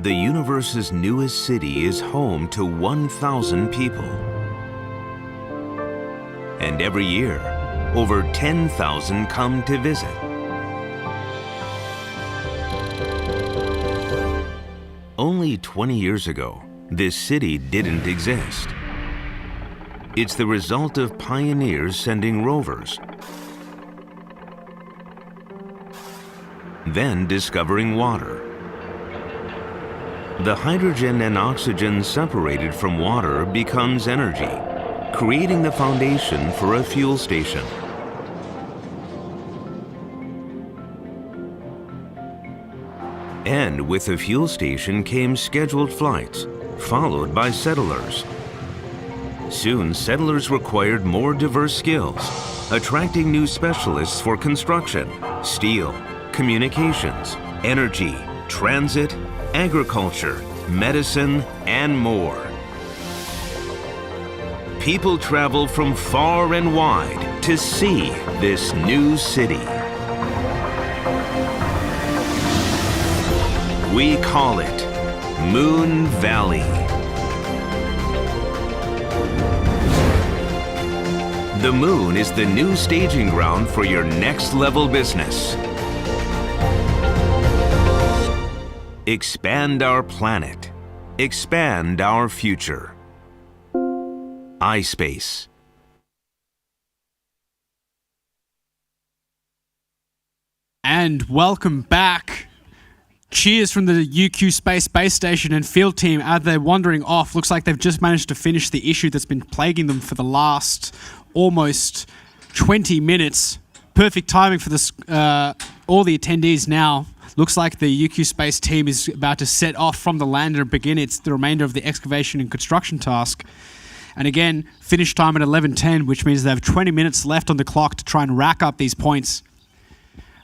The universe's newest city is home to 1,000 people. And every year, over 10,000 come to visit. Only 20 years ago, this city didn't exist. It's the result of pioneers sending rovers, then discovering water. The hydrogen and oxygen separated from water becomes energy, creating the foundation for a fuel station. And with the fuel station came scheduled flights, followed by settlers. Soon, settlers required more diverse skills, attracting new specialists for construction, steel, communications, energy, transit, agriculture, medicine, and more. People travel from far and wide to see this new city. We call it Moon Valley. The moon is the new staging ground for your next level business. Expand our planet. Expand our future. iSpace. And welcome back. Cheers from the UQ Space Base Station and field team as they're wandering off. Looks like they've just managed to finish the issue that's been plaguing them for the last almost 20 minutes. Perfect timing for this, all the attendees now. Looks like the UQ Space team is about to set off from the lander and begin the remainder of the excavation and construction task. And again, finish time at 11:10, which means they have 20 minutes left on the clock to try and rack up these points.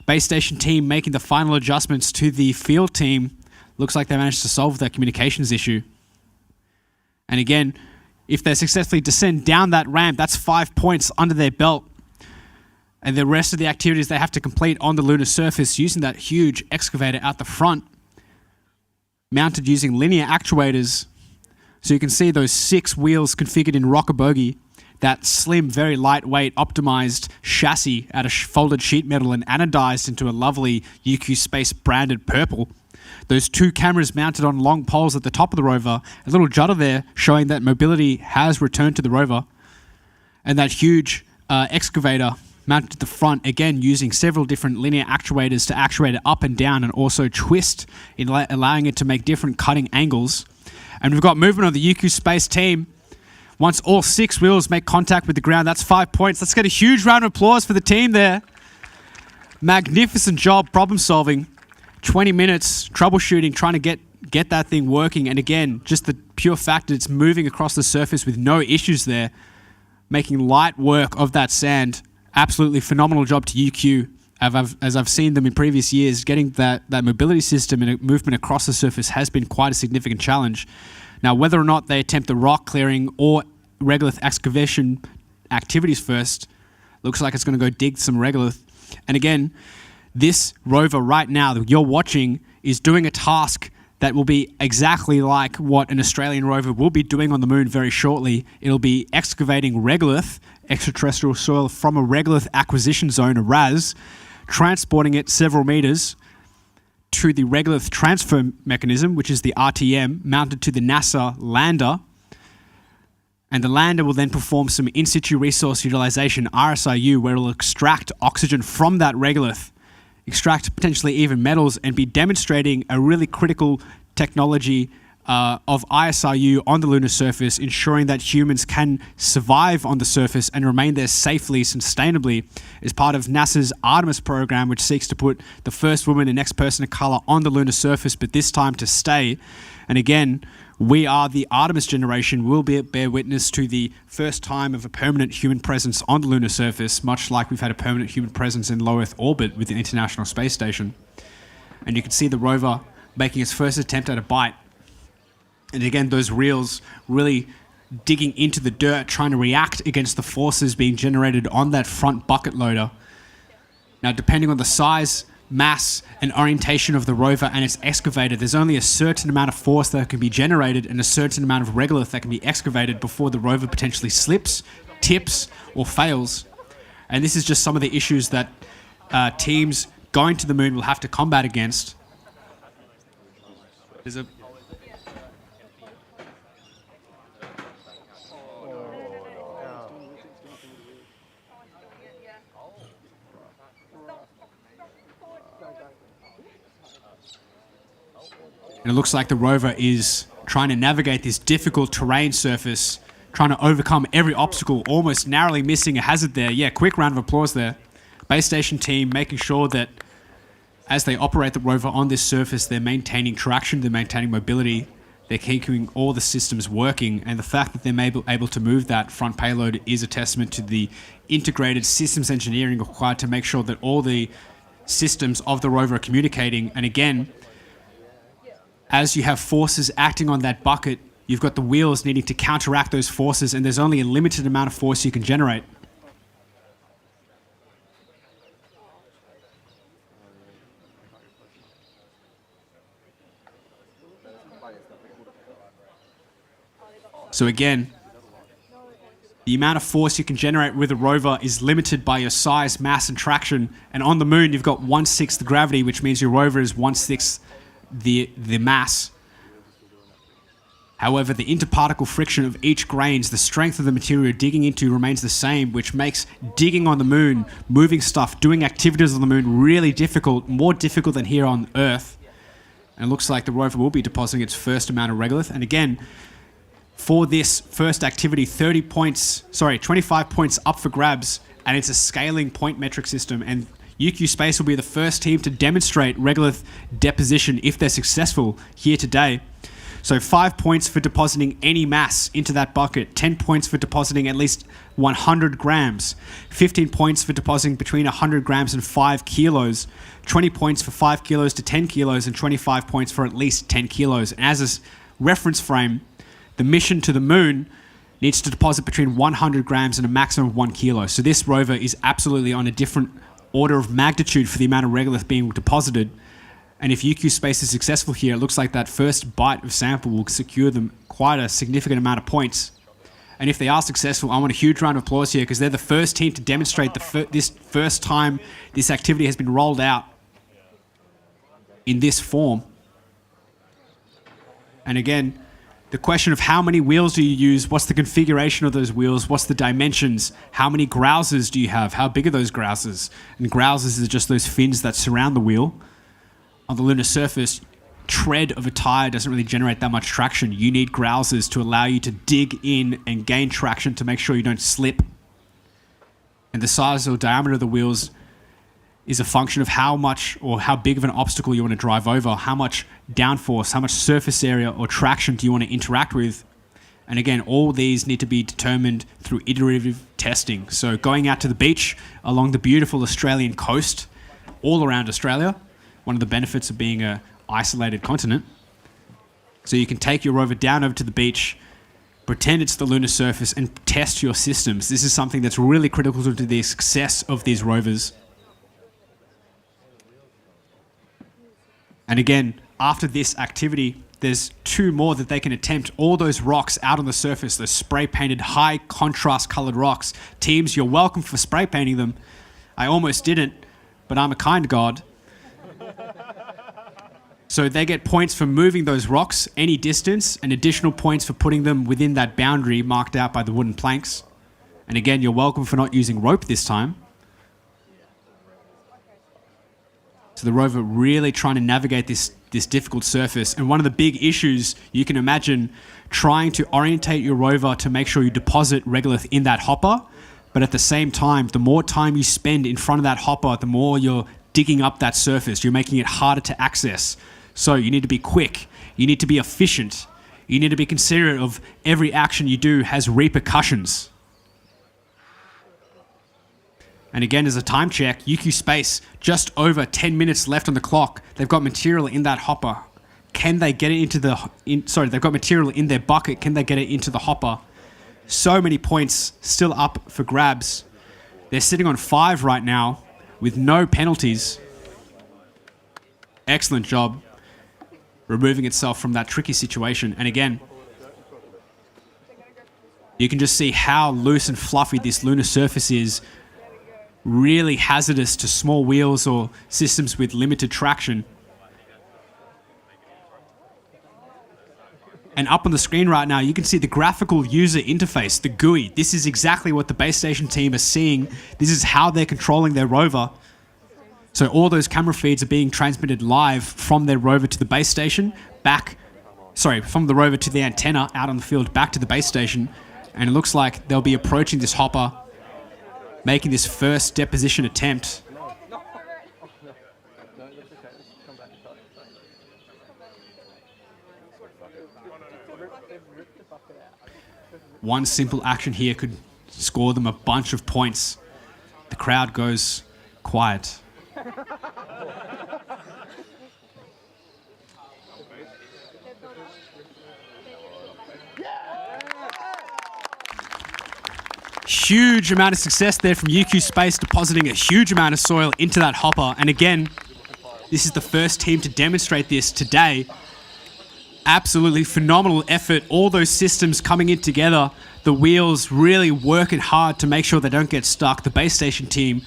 Base station team making the final adjustments to the field team. Looks like they managed to solve that communications issue. And again, if they successfully descend down that ramp, that's 5 points under their belt. And the rest of the activities they have to complete on the lunar surface using that huge excavator out the front, mounted using linear actuators. So you can see those 6 wheels configured in rocker bogie, that slim, very lightweight, optimized chassis out of folded sheet metal and anodized into a lovely UQ Space branded purple. Those 2 cameras mounted on long poles at the top of the rover, a little judder there showing that mobility has returned to the rover. And that huge excavator mounted to the front, again using several different linear actuators to actuate it up and down and also twist, in allowing it to make different cutting angles. And we've got movement on the UQ Space team. Once all 6 wheels make contact with the ground, that's 5 points. Let's get a huge round of applause for the team there. Magnificent job problem solving. 20 minutes troubleshooting, trying to get that thing working. And again, just the pure fact that it's moving across the surface with no issues there, making light work of that sand. Absolutely phenomenal job to UQ. As I've seen them in previous years, getting that mobility system and movement across the surface has been quite a significant challenge. Now, whether or not they attempt the rock clearing or regolith excavation activities first, looks like it's going to go dig some regolith. And again, this rover right now that you're watching is doing a task that will be exactly like what an Australian rover will be doing on the moon very shortly. It'll be excavating regolith, extraterrestrial soil, from a regolith acquisition zone, a RAS, transporting it several meters to the regolith transfer mechanism, which is the RTM, mounted to the NASA lander. And the lander will then perform some in-situ resource utilization, RSIU, where it'll extract oxygen from that regolith, extract potentially even metals, and be demonstrating a really critical technology of ISRU on the lunar surface, ensuring that humans can survive on the surface and remain there safely, sustainably, as part of NASA's Artemis program, which seeks to put the first woman and next person of color on the lunar surface, but this time to stay. And again, we are the Artemis generation. We'll bear witness to the first time of a permanent human presence on the lunar surface, much like we've had a permanent human presence in low Earth orbit with the International Space Station. And you can see the rover making its first attempt at a bite. And again, those reels really digging into the dirt, trying to react against the forces being generated on that front bucket loader. Now, depending on the size mass and orientation of the rover and its excavator, there's only a certain amount of force that can be generated and a certain amount of regolith that can be excavated before the rover potentially slips, tips, or fails. And this is just some of the issues that teams going to the moon will have to combat against. There's a And it looks like the rover is trying to navigate this difficult terrain surface, trying to overcome every obstacle, almost narrowly missing a hazard there. Yeah, quick round of applause there. Base station team making sure that as they operate the rover on this surface, they're maintaining traction, they're maintaining mobility, they're keeping all the systems working, and the fact that they're able to move that front payload is a testament to the integrated systems engineering required to make sure that all the systems of the rover are communicating. And again, as you have forces acting on that bucket, you've got the wheels needing to counteract those forces, and there's only a limited amount of force you can generate. So again, the amount of force you can generate with a rover is limited by your size, mass, and traction. And on the moon, you've got 1/6 the gravity, which means your rover is 1/6 the mass. However, the interparticle friction of each grains, the strength of the material you're digging into remains the same, which makes digging on the moon, moving stuff, doing activities on the moon really difficult, more difficult than here on Earth. And it looks like the rover will be depositing its first amount of regolith. And again, for this first activity, 25 points up for grabs, and it's a scaling point metric system. And UQ Space will be the first team to demonstrate regolith deposition if they're successful here today. So 5 points for depositing any mass into that bucket, 10 points for depositing at least 100 grams, 15 points for depositing between 100 grams and 5 kilos, 20 points for 5 kilos to 10 kilos, and 25 points for at least 10 kilos. And as a reference frame, the mission to the moon needs to deposit between 100 grams and a maximum of 1 kilo. So this rover is absolutely on a different order of magnitude for the amount of regolith being deposited. And if UQ Space is successful here, it looks like that first bite of sample will secure them quite a significant amount of points. And if they are successful, I want a huge round of applause here because they're the first team to demonstrate this first time this activity has been rolled out in this form. And again, the question of how many wheels do you use, what's the configuration of those wheels, what's the dimensions, how many grousers do you have, how big are those grousers? And grousers are just those fins that surround the wheel. On the lunar surface, tread of a tire doesn't really generate that much traction. You need grousers to allow you to dig in and gain traction to make sure you don't slip. And the size or diameter of the wheels is a function of how much or how big of an obstacle you want to drive over, how much downforce, how much surface area or traction do you want to interact with. And again, all these need to be determined through iterative testing. So going out to the beach along the beautiful Australian coast, all around Australia, one of the benefits of being an isolated continent. So you can take your rover down over to the beach, pretend it's the lunar surface, and test your systems. This is something that's really critical to the success of these rovers. And again, after this activity, there's 2 more that they can attempt. All those rocks out on the surface, those spray-painted, high contrast colored rocks. Teams, you're welcome for spray painting them. I almost didn't, but I'm a kind God. So they get points for moving those rocks any distance and additional points for putting them within that boundary marked out by the wooden planks. And again, you're welcome for not using rope this time. So the rover really trying to navigate this difficult surface. And one of the big issues you can imagine trying to orientate your rover to make sure you deposit regolith in that hopper. But at the same time, the more time you spend in front of that hopper, the more you're digging up that surface. You're making it harder to access. So you need to be quick. You need to be efficient. You need to be considerate of every action you do has repercussions. And again, as a time check, UQ Space, just over 10 minutes left on the clock. They've got material in that hopper. Can they get it into they've got material in their bucket. Can they get it into the hopper? So many points still up for grabs. They're sitting on 5 right now with no penalties. excellent job removing itself from that tricky situation. And again, you can just see how loose and fluffy this lunar surface is. Really hazardous to small wheels or systems with limited traction. And up on the screen right now, you can see the graphical user interface, the GUI. This is exactly what the base station team is seeing. This is how they're controlling their rover. So all those camera feeds are being transmitted live from their rover to the base station, from the rover to the antenna out on the field, back to the base station. And it looks like they'll be approaching this hopper, making this first deposition attempt. One simple action here could score them a bunch of points. The crowd goes quiet. Huge amount of success there from UQ Space, depositing a huge amount of soil into that hopper. And again, this is the first team to demonstrate this today. Absolutely phenomenal effort. All those systems coming in together. The wheels really working hard to make sure they don't get stuck. The base station team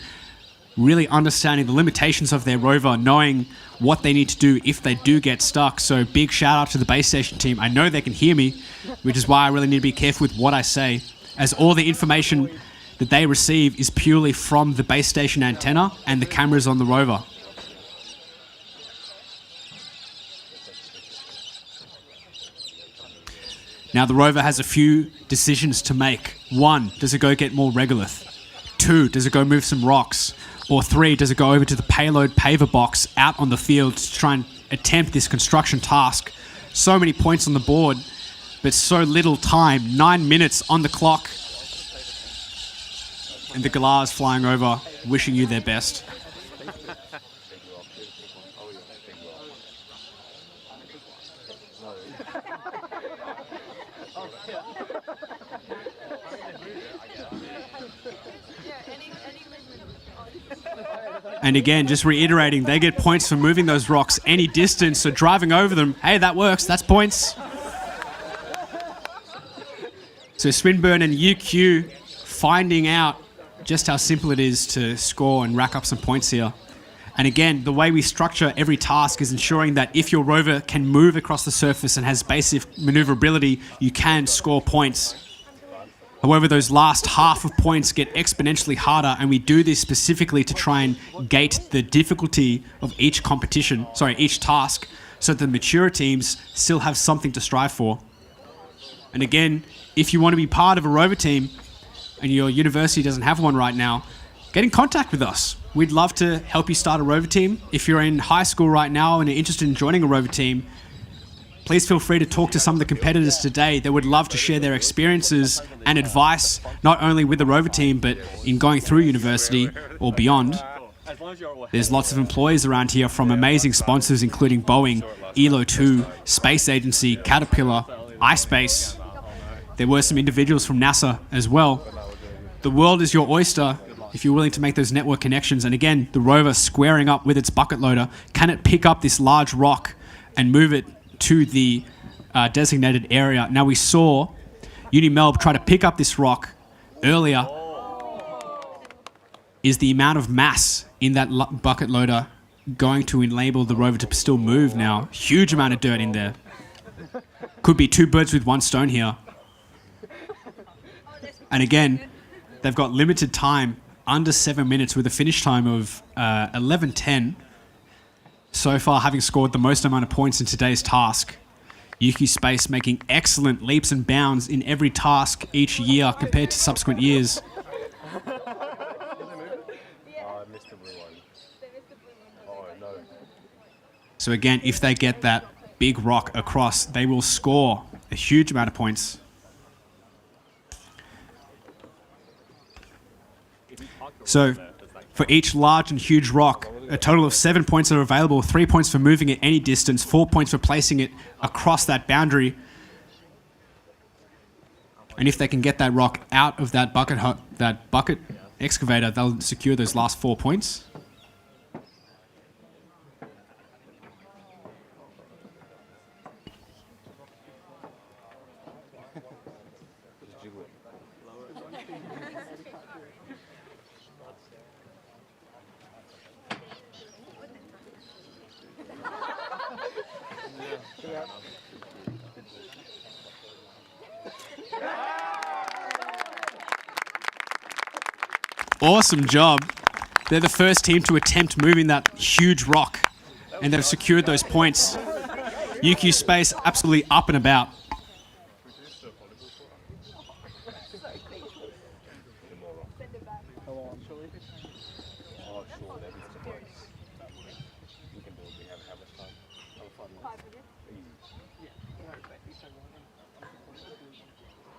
really understanding the limitations of their rover, knowing what they need to do if they do get stuck. So big shout out to the base station team. I know they can hear me, which is why I really need to be careful with what I say, as all the information that they receive is purely from the base station antenna and the cameras on the rover. Now the rover has a few decisions to make. 1, does it go get more regolith? 2, does it go move some rocks? Or 3, does it go over to the payload paver box out on the field to try and attempt this construction task? So many points on the board, but so little time. 9 minutes on the clock. And the Galars flying over, wishing you their best. And again, just reiterating, they get points for moving those rocks any distance, so driving over them, hey, that works, that's points. So Swinburne and UQ finding out just how simple it is to score and rack up some points here. And again, the way we structure every task is ensuring that if your rover can move across the surface and has basic maneuverability, you can score points. However, those last half of points get exponentially harder, and we do this specifically to try and gate the difficulty of each task, so that the mature teams still have something to strive for. And again, if you want to be part of a rover team, and your university doesn't have one right now, get in contact with us. We'd love to help you start a rover team. If you're in high school right now and are interested in joining a rover team, please feel free to talk to some of the competitors today. They would love to share their experiences and advice, not only with the rover team, but in going through university or beyond. There's lots of employees around here from amazing sponsors, including Boeing, ELO2, Space Agency, Caterpillar, iSpace. There were some individuals from NASA as well. The world is your oyster if you're willing to make those network connections. And again, the rover squaring up with its bucket loader, can it pick up this large rock and move it to the designated area? Now we saw UniMelb try to pick up this rock earlier. Is the amount of mass in that bucket loader going to enable the rover to still move now? Huge amount of dirt in there. Could be 2 birds with 1 stone here. And again, they've got limited time, under 7 minutes, with a finish time of 11:10. So far, having scored the most amount of points in today's task. UQ Space making excellent leaps and bounds in every task each year compared to subsequent years. So again, if they get that big rock across, they will score a huge amount of points. So for each large and huge rock, a total of 7 points are available, 3 points for moving it any distance, 4 points for placing it across that boundary. And if they can get that rock out of that bucket excavator, they'll secure those last 4 points. Awesome job. They're the first team to attempt moving that huge rock, and they've secured those points. UQ Space absolutely up and about.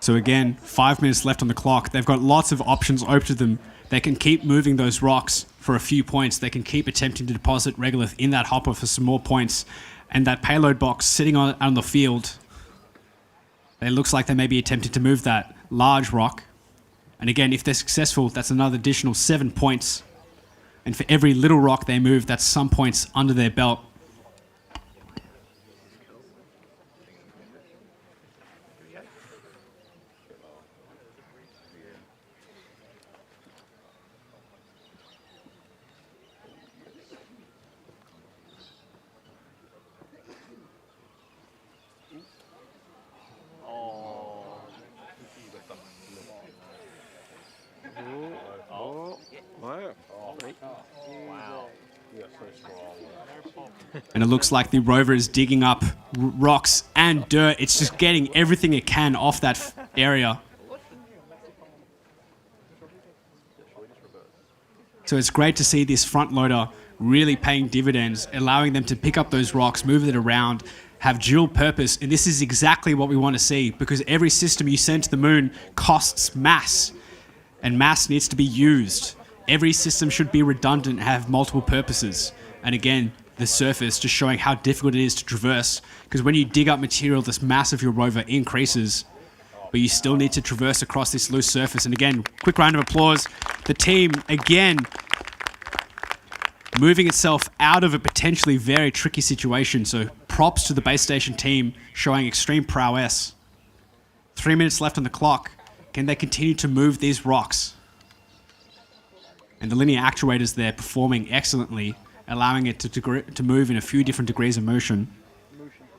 So again, 5 minutes left on the clock. They've got lots of options open to them. They can keep moving those rocks for a few points. They can keep attempting to deposit regolith in that hopper for some more points. And that payload box sitting on the field, it looks like they may be attempting to move that large rock. And again, if they're successful, that's another additional 7 points. And for every little rock they move, that's some points under their belt. And it looks like the Rover is digging up rocks and dirt. It's just getting everything it can off that area. So it's great to see this front loader really paying dividends, allowing them to pick up those rocks, move it around, have dual purpose. And this is exactly what we want to see, because every system you send to the moon costs mass, and mass needs to be used. Every system should be redundant and have multiple purposes. And again, the surface just showing how difficult it is to traverse, because when you dig up material, this mass of your rover increases, but you still need to traverse across this loose surface. And again, quick round of applause. The team, again, moving itself out of a potentially very tricky situation. So props to the base station team showing extreme prowess. 3 minutes left on the clock. Can they continue to move these rocks? And the linear actuators there performing excellently, allowing it to move in a few different degrees of motion.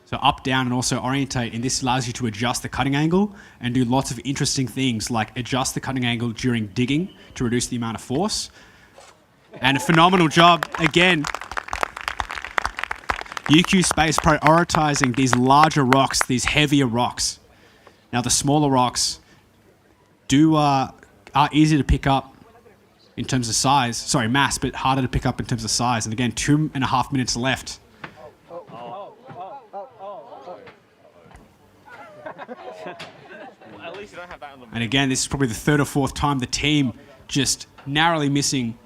So up, down, and also orientate, and this allows you to adjust the cutting angle and do lots of interesting things like adjust the cutting angle during digging to reduce the amount of force. And a phenomenal job, again, UQ Space prioritizing these larger rocks, these heavier rocks. Now the smaller rocks are easy to pick up in terms of size, sorry, mass, but harder to pick up in terms of size. And again, 2.5 minutes left. At least you don't have that on the And again, this is probably the third or fourth time the team just narrowly missing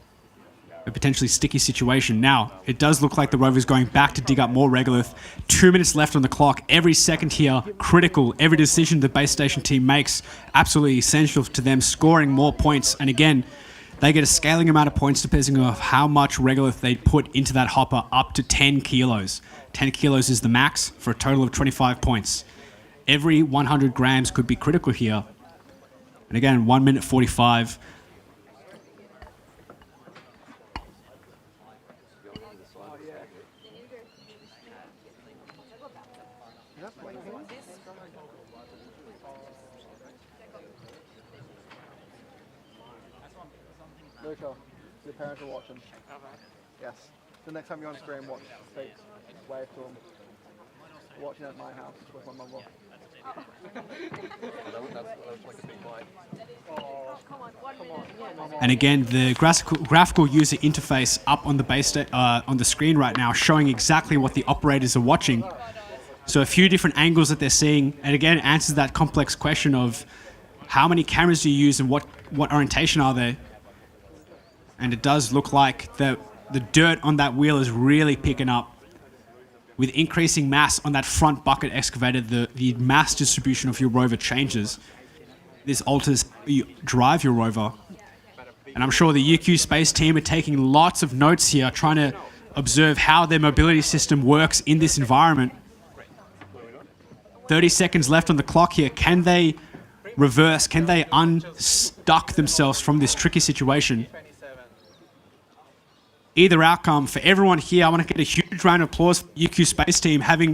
a potentially sticky situation. Now, it does look like the Rover's going back to dig up more regolith. 2 minutes left on the clock. Every second here, critical. Every decision the base station team makes, absolutely essential to them scoring more points. And again, they get a scaling amount of points depending on how much regolith they put into that hopper, up to 10 kilos. 10 kilos is the max for a total of 25 points. Every 100 grams could be critical here. And again, 1 minute 45. Luca, your parents are watching. Yes. The next time you're on screen, watch. Say, wave to them. Watching at my house with my mum. And again, the graphical user interface up on the on the screen right now, showing exactly what the operators are watching. So a few different angles that they're seeing, and again, answers that complex question of how many cameras do you use and what orientation are they? And it does look like the dirt on that wheel is really picking up. With increasing mass on that front bucket excavator, the mass distribution of your rover changes. This alters how you drive your rover. And I'm sure the UQ Space team are taking lots of notes here, trying to observe how their mobility system works in this environment. 30 seconds left on the clock here. Can they reverse? Can they unstuck themselves from this tricky situation? Either outcome, for everyone here, I want to get a huge round of applause for the UQ Space team having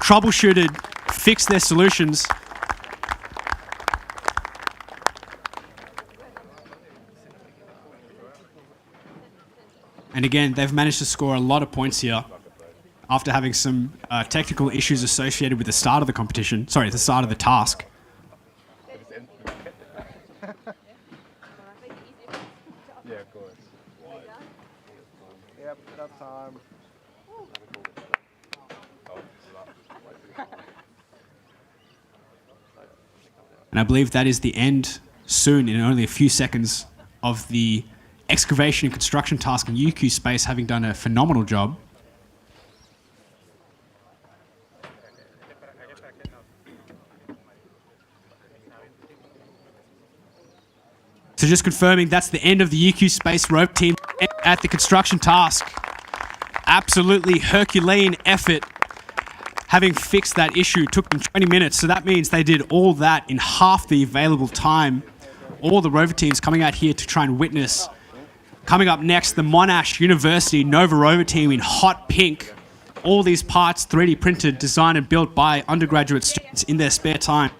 troubleshooted, fixed their solutions. And again, they've managed to score a lot of points here after having some technical issues associated with the start of the competition. Sorry, the start of the task. Yeah, of course. Yep, that's time. And I believe that is the end soon, in only a few seconds, of the excavation and construction task in UQ Space, having done a phenomenal job. So just confirming, that's the end of the UQ Space Rover team at the construction task. Absolutely Herculean effort. Having fixed that issue took them 20 minutes, so that means they did all that in half the available time. All the Rover teams coming out here to try and witness. Coming up next, the Monash University Nova Rover team in hot pink. All these parts 3D printed, designed and built by undergraduate students in their spare time.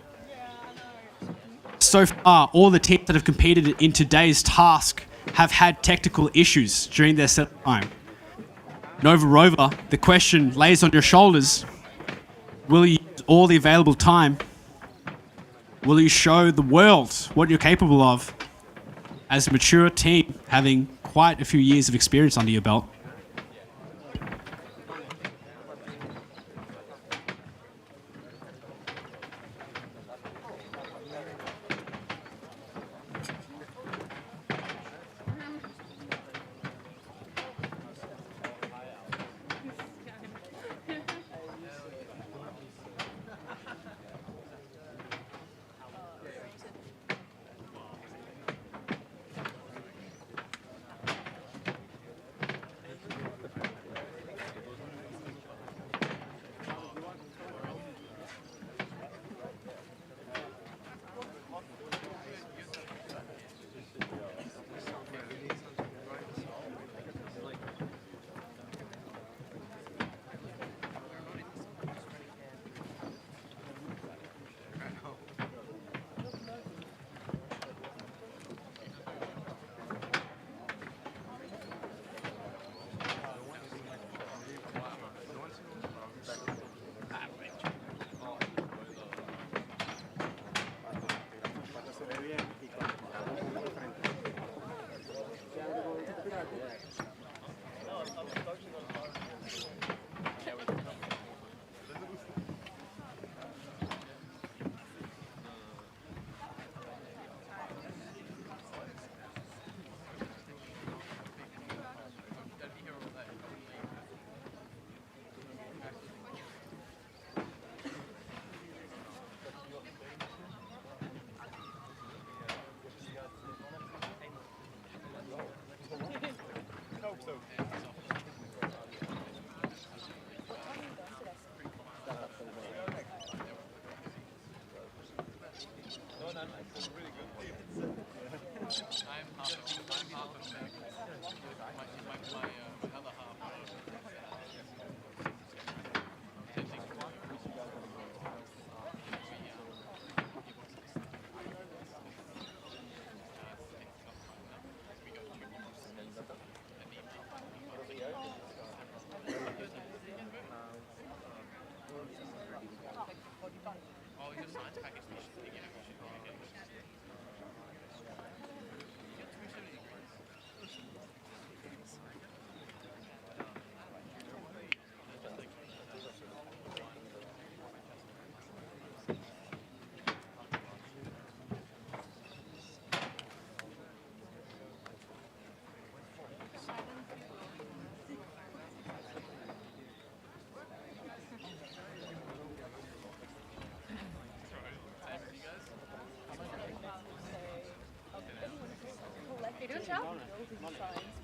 So far, all the teams that have competed in today's task have had technical issues during their set time. Nova Rover, the question lays on your shoulders. Will you use all the available time? Will you show the world what you're capable of as a mature team, having quite a few years of experience under your belt?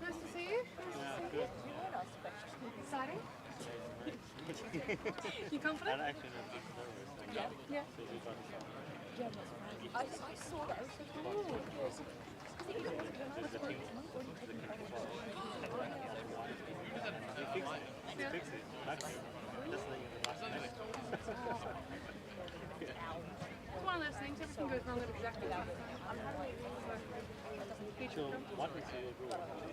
Nice to see you. Exciting? You confident? Yeah. Yeah. I saw that. I was like, ooh. It's one of those things, everything goes wrong at exactly that.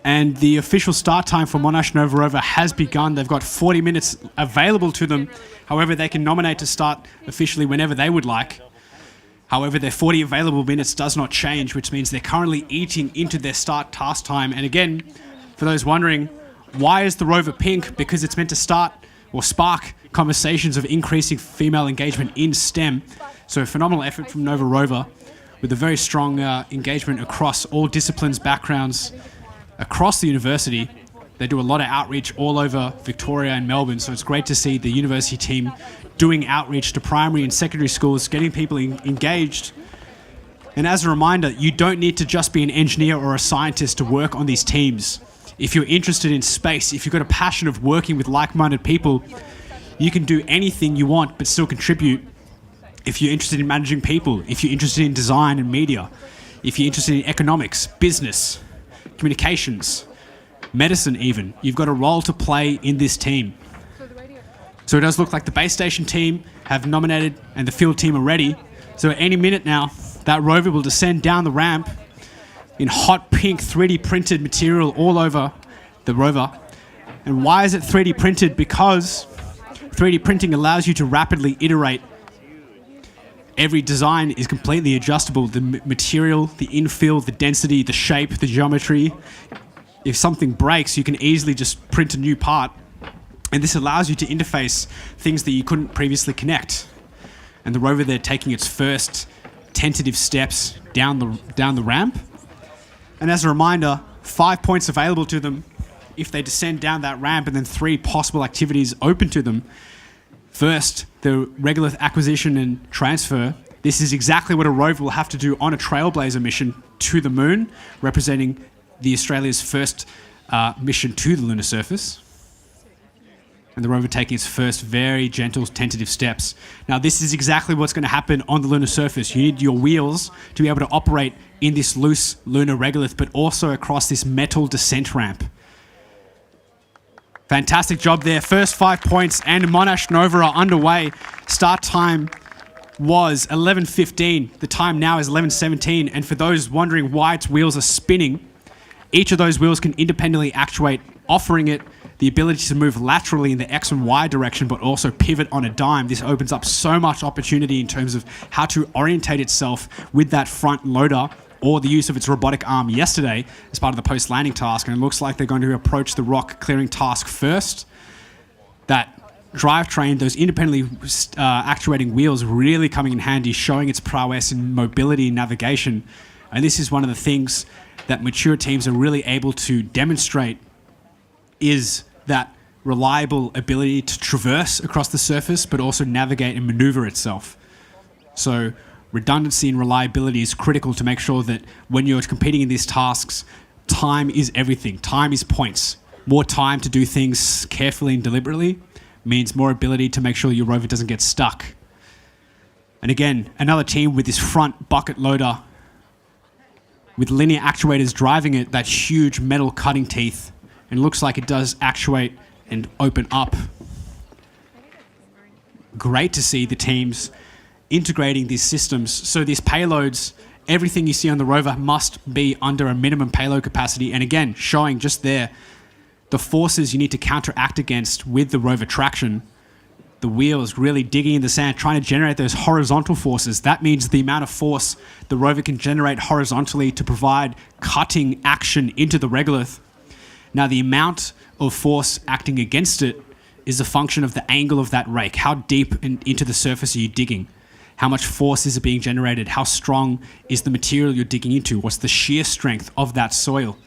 And the official start time for Monash Nova Rover has begun. They've got 40 minutes available to them. However, they can nominate to start officially whenever they would like. However, their 40 available minutes does not change, which means they're currently eating into their start task time. And again, for those wondering, why is the Rover pink? Because it's meant to start or spark conversations of increasing female engagement in STEM. So a phenomenal effort from Nova Rover with a very strong engagement across all disciplines, backgrounds, across the university. They do a lot of outreach all over Victoria and Melbourne, so it's great to see the university team doing outreach to primary and secondary schools, getting people engaged. And as a reminder, you don't need to just be an engineer or a scientist to work on these teams. If you're interested in space, if you've got a passion of working with like-minded people, you can do anything you want but still contribute. If you're interested in managing people, if you're interested in design and media, if you're interested in economics, business, communications, medicine even, you've got a role to play in this team. So it does look like the base station team have nominated and the field team are ready. So at any minute now, that rover will descend down the ramp in hot pink 3D printed material all over the rover. And why is it 3D printed? Because 3D printing allows you to rapidly iterate. Every design is completely adjustable. The material, the infill, the density, the shape, the geometry. If something breaks, you can easily just print a new part. And this allows you to interface things that you couldn't previously connect. And the rover there taking its first tentative steps down the ramp. And as a reminder, 5 points available to them if they descend down that ramp, and then 3 possible activities open to them. First, the regolith acquisition and transfer. This is exactly what a rover will have to do on a Trailblazer mission to the moon, representing the Australia's first mission to the lunar surface. And the rover taking its first very gentle, tentative steps. Now, this is exactly what's going to happen on the lunar surface. You need your wheels to be able to operate in this loose lunar regolith, but also across this metal descent ramp. Fantastic job there. First 5 points, and Monash Nova are underway. Start time was 11:15. The time now is 11:17. And for those wondering why its wheels are spinning, each of those wheels can independently actuate, offering it the ability to move laterally in the X and Y direction, but also pivot on a dime. This opens up so much opportunity in terms of how to orientate itself with that front loader, or the use of its robotic arm yesterday as part of the post-landing task. And it looks like they're going to approach the rock clearing task first. That drivetrain, those independently actuating wheels really coming in handy, showing its prowess in mobility and navigation. And this is one of the things that mature teams are really able to demonstrate, is that reliable ability to traverse across the surface, but also navigate and maneuver itself. So redundancy and reliability is critical to make sure that when you're competing in these tasks, time is everything. Time is points. More time to do things carefully and deliberately means more ability to make sure your rover doesn't get stuck. And again, another team with this front bucket loader with linear actuators driving it, that huge metal cutting teeth, and it looks like it does actuate and open up. Great to see the teams integrating these systems. So these payloads, everything you see on the rover must be under a minimum payload capacity. And again, showing just there the forces you need to counteract against with the rover traction. The wheels really digging in the sand, trying to generate those horizontal forces. That means the amount of force the rover can generate horizontally to provide cutting action into the regolith. Now, the amount of force acting against it is a function of the angle of that rake. How deep into the surface are you digging? How much force is it being generated? How strong is the material you're digging into? What's the shear strength of that soil?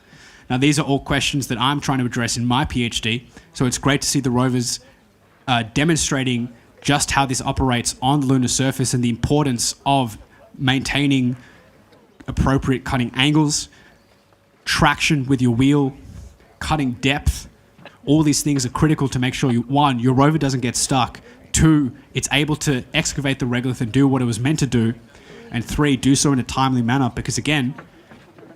Now, these are all questions that I'm trying to address in my PhD. So it's great to see the rovers demonstrating just how this operates on the lunar surface and the importance of maintaining appropriate cutting angles, traction with your wheel, cutting depth. All these things are critical to make sure, one, your rover doesn't get stuck. 2, it's able to excavate the regolith and do what it was meant to do. And 3, do so in a timely manner, because again,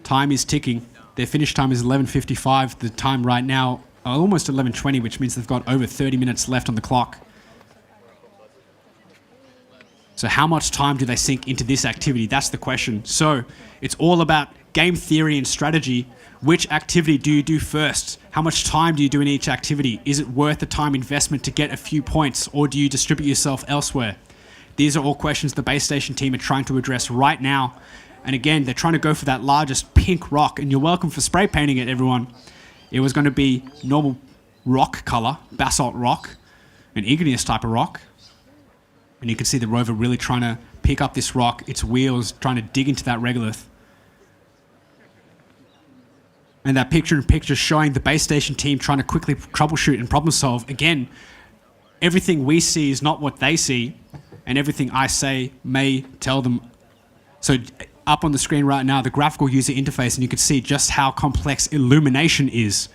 time is ticking. Their finish time is 11:55. The time right now, almost 11:20, which means they've got over 30 minutes left on the clock. So how much time do they sink into this activity? That's the question. So it's all about game theory and strategy. Which activity do you do first? How much time do you do in each activity? Is it worth the time investment to get a few points, or do you distribute yourself elsewhere? These are all questions the base station team are trying to address right now. And again, they're trying to go for that largest pink rock, and you're welcome for spray painting it, everyone. It was going to be normal rock color, basalt rock, an igneous type of rock. And you can see the rover really trying to pick up this rock, its wheels trying to dig into that regolith. And that picture-in-picture showing the base station team trying to quickly troubleshoot and problem solve. Again, everything we see is not what they see, and everything I say may tell them. So up on the screen right now, the graphical user interface, and you can see just how complex illumination is.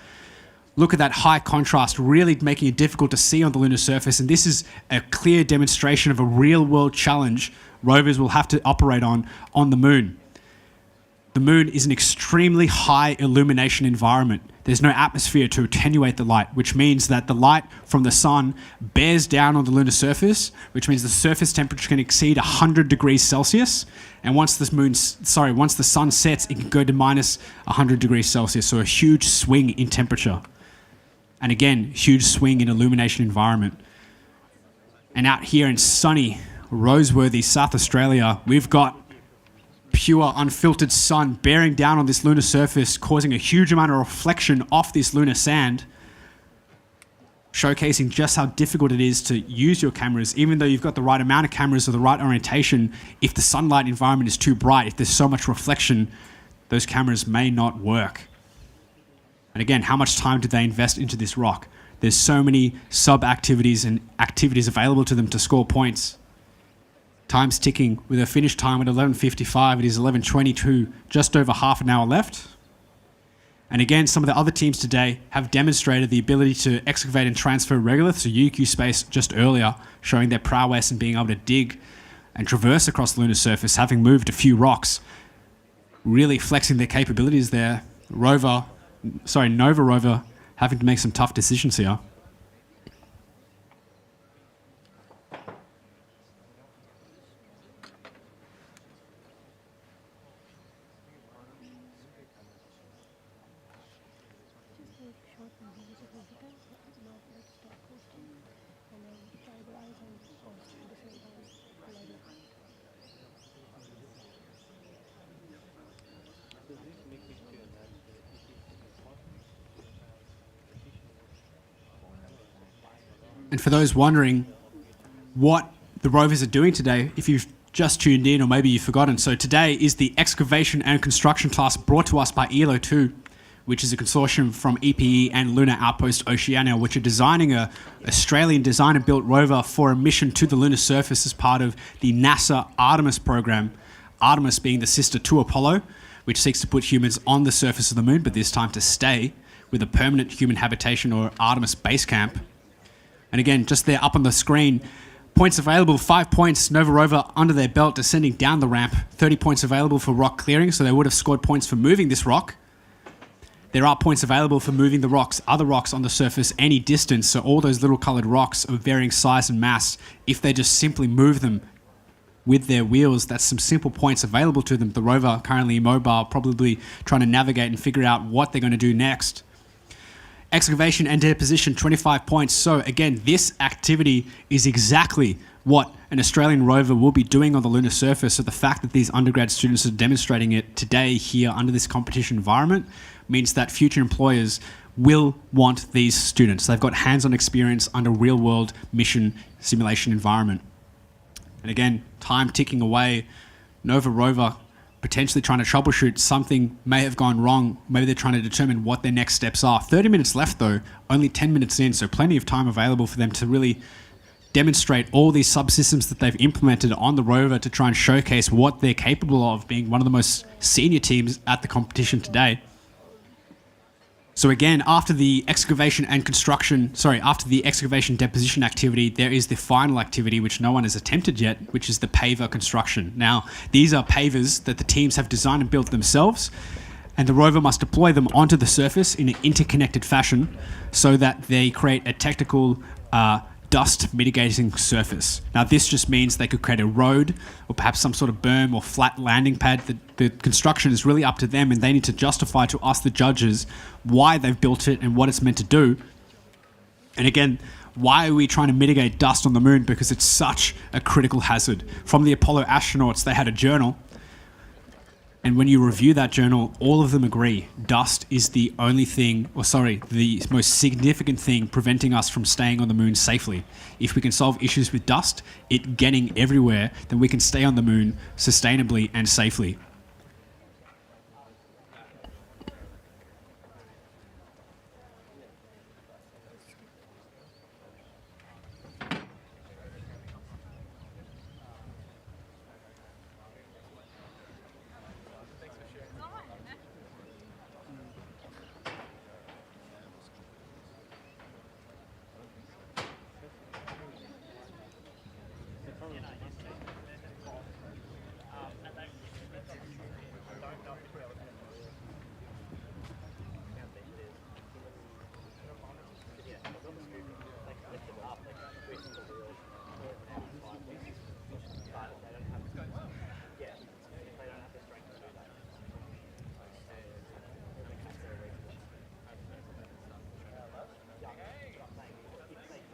Look at that high contrast, really making it difficult to see on the lunar surface, and this is a clear demonstration of a real-world challenge rovers will have to operate on the moon. The moon is an extremely high illumination environment. There's no atmosphere to attenuate the light, which means that the light from the sun bears down on the lunar surface, which means the surface temperature can exceed 100 degrees Celsius. And once the sun sets, it can go to minus 100 degrees Celsius. So a huge swing in temperature. And again, huge swing in illumination environment. And out here in sunny Roseworthy, South Australia, we've got pure unfiltered sun bearing down on this lunar surface, causing a huge amount of reflection off this lunar sand, showcasing just how difficult it is to use your cameras. Even though you've got the right amount of cameras or the right orientation, if the sunlight environment is too bright, if there's so much reflection, those cameras may not work. And again, how much time did they invest into this rock? There's so many sub-activities and activities available to them to score points. Time's ticking with a finish time at 11:55. It is 11:22, just over half an hour left. And again, some of the other teams today have demonstrated the ability to excavate and transfer regoliths, so UQ Space just earlier, showing their prowess and being able to dig and traverse across the lunar surface, having moved a few rocks, really flexing their capabilities there. Nova Rover having to make some tough decisions here. And for those wondering what the rovers are doing today, if you've just tuned in or maybe you've forgotten, so today is the excavation and construction task brought to us by ELO 2, which is a consortium from EPE and Lunar Outpost Oceania, which are designing a Australian design and built rover for a mission to the lunar surface as part of the NASA Artemis program. Artemis being the sister to Apollo, which seeks to put humans on the surface of the moon, but this time to stay with a permanent human habitation or Artemis base camp. And again, just there up on the screen, points available, 5 points, Nova Rover under their belt, descending down the ramp, 30 points available for rock clearing, so they would have scored points for moving this rock. There are points available for moving the rocks, other rocks on the surface, any distance, so all those little coloured rocks of varying size and mass, if they just simply move them with their wheels, that's some simple points available to them. The rover, currently immobile, probably trying to navigate and figure out what they're going to do next. Excavation and deposition, 25 points. So again, this activity is exactly what an Australian rover will be doing on the lunar surface. So the fact that these undergrad students are demonstrating it today here under this competition environment means that future employers will want these students. They've got hands-on experience under real-world mission simulation environment. And again, time ticking away. Nova Rover potentially trying to troubleshoot. Something may have gone wrong. Maybe they're trying to determine what their next steps are. 30 minutes left though, only 10 minutes in, so plenty of time available for them to really demonstrate all these subsystems that they've implemented on the rover to try and showcase what they're capable of, being one of the most senior teams at the competition today. So again, after the excavation deposition activity, there is the final activity which no one has attempted yet, which is the paver construction. Now, these are pavers that the teams have designed and built themselves, and the rover must deploy them onto the surface in an interconnected fashion so that they create a technical dust mitigating surface. Now this just means they could create a road or perhaps some sort of berm or flat landing pad. The construction is really up to them, and they need to justify to us, the judges, why they've built it and what it's meant to do. And again, why are we trying to mitigate dust on the moon? Because it's such a critical hazard. From the Apollo astronauts, they had a journal. And when you review that journal, all of them agree dust is the only thing, the most significant thing preventing us from staying on the moon safely. If we can solve issues with dust, it getting everywhere, then we can stay on the moon sustainably and safely.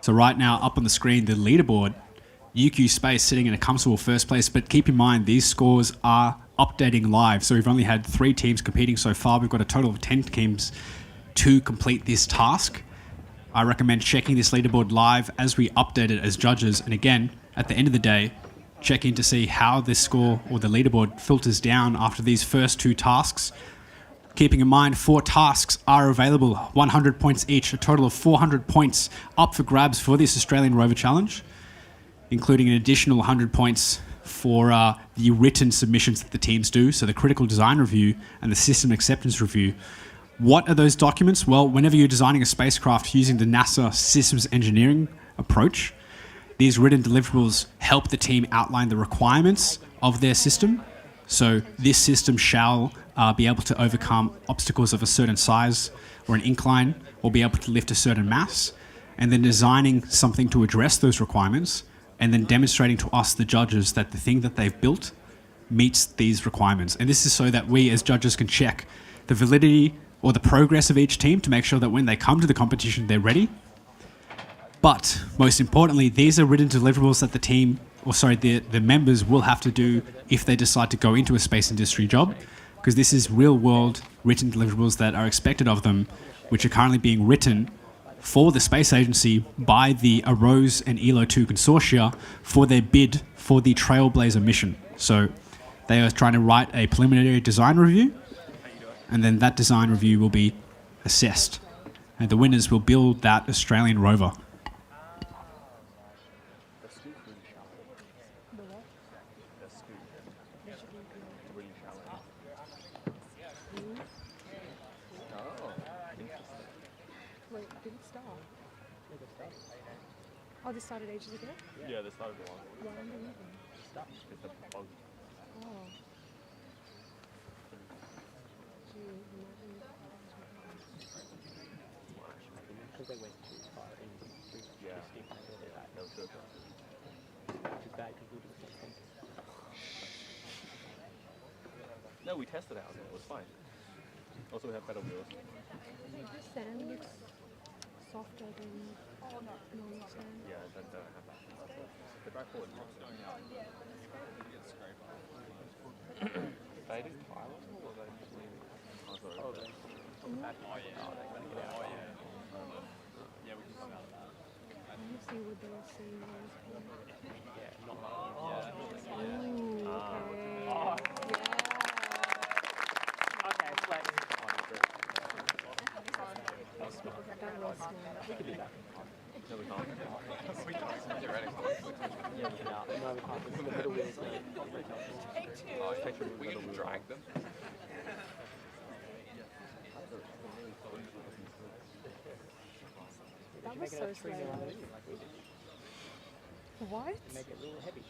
So right now, up on the screen, the leaderboard, UQ Space sitting in a comfortable first place, but keep in mind, these scores are updating live. So we've only had 3 teams competing so far. We've got a total of 10 teams to complete this task. I recommend checking this leaderboard live as we update it as judges. And again, at the end of the day, check in to see how this score or the leaderboard filters down after these first 2 tasks. Keeping in mind, 4 tasks are available, 100 points each, a total of 400 points up for grabs for this Australian Rover Challenge, including an additional 100 points for the written submissions that the teams do, so the critical design review and the system acceptance review. What are those documents? Well, whenever you're designing a spacecraft using the NASA systems engineering approach, these written deliverables help the team outline the requirements of their system. So this system shall be able to overcome obstacles of a certain size or an incline, or be able to lift a certain mass, and then designing something to address those requirements, and then demonstrating to us, the judges, that the thing that they've built meets these requirements. And this is so that we as judges can check the validity or the progress of each team to make sure that when they come to the competition, they're ready. But most importantly, these are written deliverables that the members will have to do if they decide to go into a space industry job, because this is real world written deliverables that are expected of them, which are currently being written for the space agency by the AROSE and ELO2 consortia for their bid for the Trailblazer mission. So they are trying to write a preliminary design review, and then that design review will be assessed, and the winners will build that Australian rover. Oh, this started ages ago? Yeah, they started a while. Why am I leaving? It's a bug. Oh. Because they went too far in Yeah. No sugar. which is bad because we did the same thing. No, we tested out and it was fine. Also, we have better wheels. The sand looks softer than normal sand. Yeah, don't have that. The drive forward. They do pilots or they just leave it? Oh, sorry. Oh, they come back. Oh, yeah. Oh, they're going to get out. Oh, yeah. Yeah, we can come out of that. Let me see what they were saying. Yeah, not like Ooh, okay. Oh. Okay, flex. That was smart. We can do that. No, we can't. Yeah, we can. No, we can't. Because the middle wheels are very helpful. We can just drag them. That was so slow. What? Make it real heavy.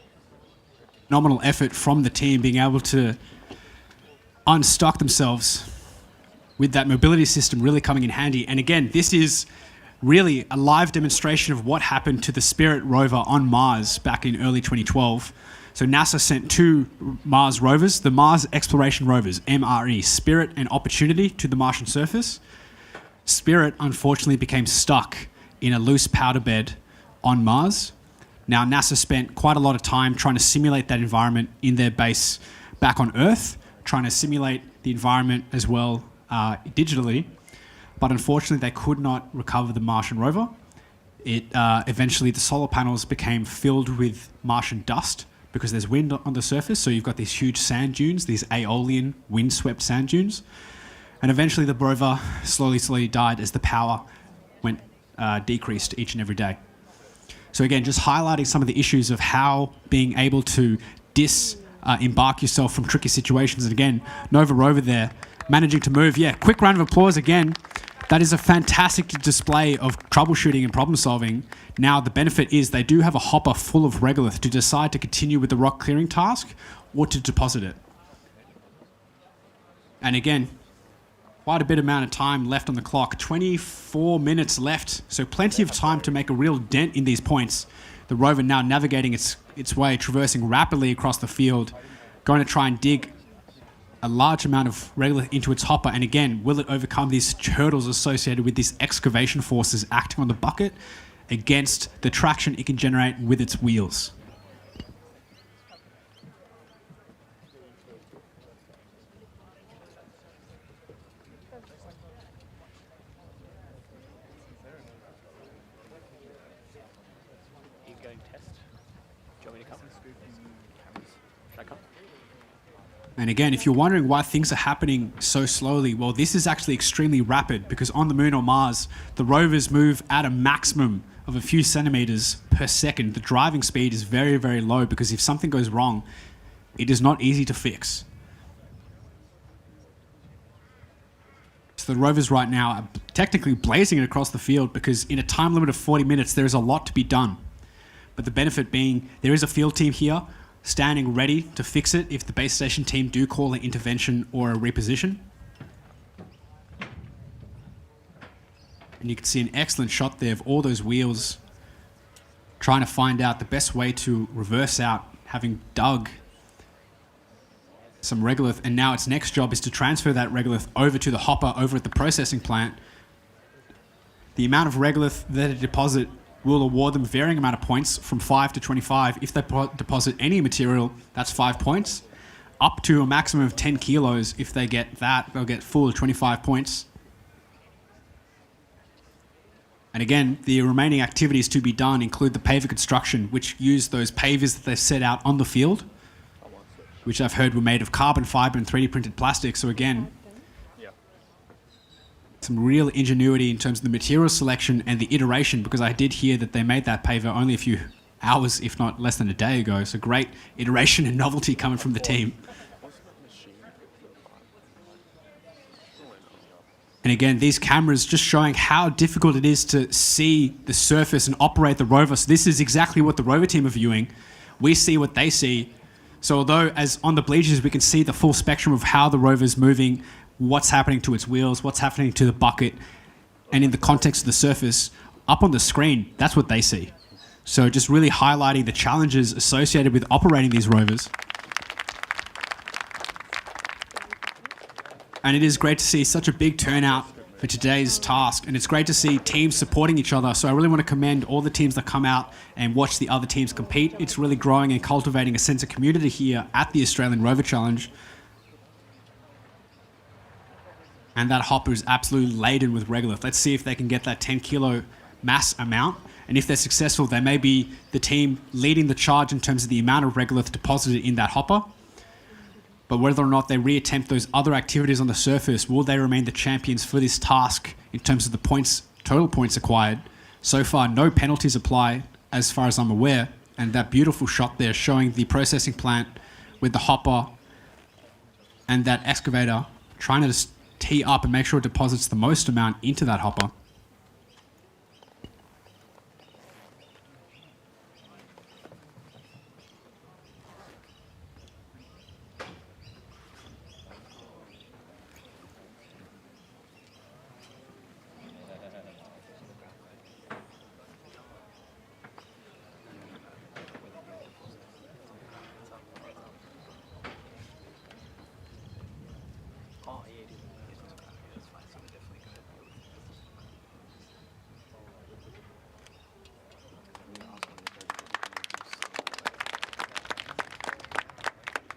Phenomenal effort from the team being able to unstuck themselves with that mobility system really coming in handy. And again, this is really a live demonstration of what happened to the Spirit rover on Mars back in early 2012. So NASA sent 2 Mars rovers, the Mars Exploration Rovers, MRE, Spirit and Opportunity, to the Martian surface. Spirit unfortunately became stuck in a loose powder bed on Mars. Now, NASA spent quite a lot of time trying to simulate that environment in their base back on Earth, trying to simulate the environment as well digitally. But unfortunately, they could not recover the Martian rover. Eventually, the solar panels became filled with Martian dust because there's wind on the surface. So you've got these huge sand dunes, these aeolian wind-swept sand dunes. And eventually, the rover slowly died as the power went decreased each and every day. So again, just highlighting some of the issues of how being able to embark yourself from tricky situations. And again, Nova Rover there, managing to move. Yeah, quick round of applause again. That is a fantastic display of troubleshooting and problem solving. Now, the benefit is they do have a hopper full of regolith to decide to continue with the rock clearing task or to deposit it. And again, quite a bit amount of time left on the clock. 24 minutes left, so plenty of time to make a real dent in these points. The rover now navigating its way, traversing rapidly across the field, going to try and dig a large amount of regolith into its hopper. And again, will it overcome these hurdles associated with these excavation forces acting on the bucket against the traction it can generate with its wheels? And again, if you're wondering why things are happening so slowly, well, this is actually extremely rapid because on the Moon or Mars, the rovers move at a maximum of a few centimeters per second. The driving speed is very, very low because if something goes wrong, it is not easy to fix. So the rovers right now are technically blazing it across the field because in a time limit of 40 minutes, there is a lot to be done. But the benefit being there is a field team here standing ready to fix it if the base station team do call an intervention or a reposition. And you can see an excellent shot there of all those wheels trying to find out the best way to reverse out, having dug some regolith, and now its next job is to transfer that regolith over to the hopper over at the processing plant. The amount of regolith that it deposit will award them varying amount of points from 5 to 25. If they deposit any material, that's 5 points. Up to a maximum of 10 kilos. If they get that, they'll get full 25 points. And again, the remaining activities to be done include the paver construction, which use those pavers that they set out on the field, which I've heard were made of carbon fiber and 3D printed plastic. So again, some real ingenuity in terms of the material selection and the iteration, because I did hear that they made that paver only a few hours, if not less than a day ago. So great iteration and novelty coming from the team. And again, these cameras just showing how difficult it is to see the surface and operate the rover. So this is exactly what the rover team are viewing. We see what they see. So although as on the bleachers, we can see the full spectrum of how the rover's moving, what's happening to its wheels, what's happening to the bucket, and in the context of the surface, up on the screen, that's what they see. So just really highlighting the challenges associated with operating these rovers. And it is great to see such a big turnout for today's task, and it's great to see teams supporting each other. So I really want to commend all the teams that come out and watch the other teams compete. It's really growing and cultivating a sense of community here at the Australian Rover Challenge. And that hopper is absolutely laden with regolith. Let's see if they can get that 10 kilo mass amount. And if they're successful, they may be the team leading the charge in terms of the amount of regolith deposited in that hopper. But whether or not they reattempt those other activities on the surface, will they remain the champions for this task in terms of the points, total points acquired? So far, no penalties apply as far as I'm aware. And that beautiful shot there showing the processing plant with the hopper and that excavator trying to tee up and make sure it deposits the most amount into that hopper.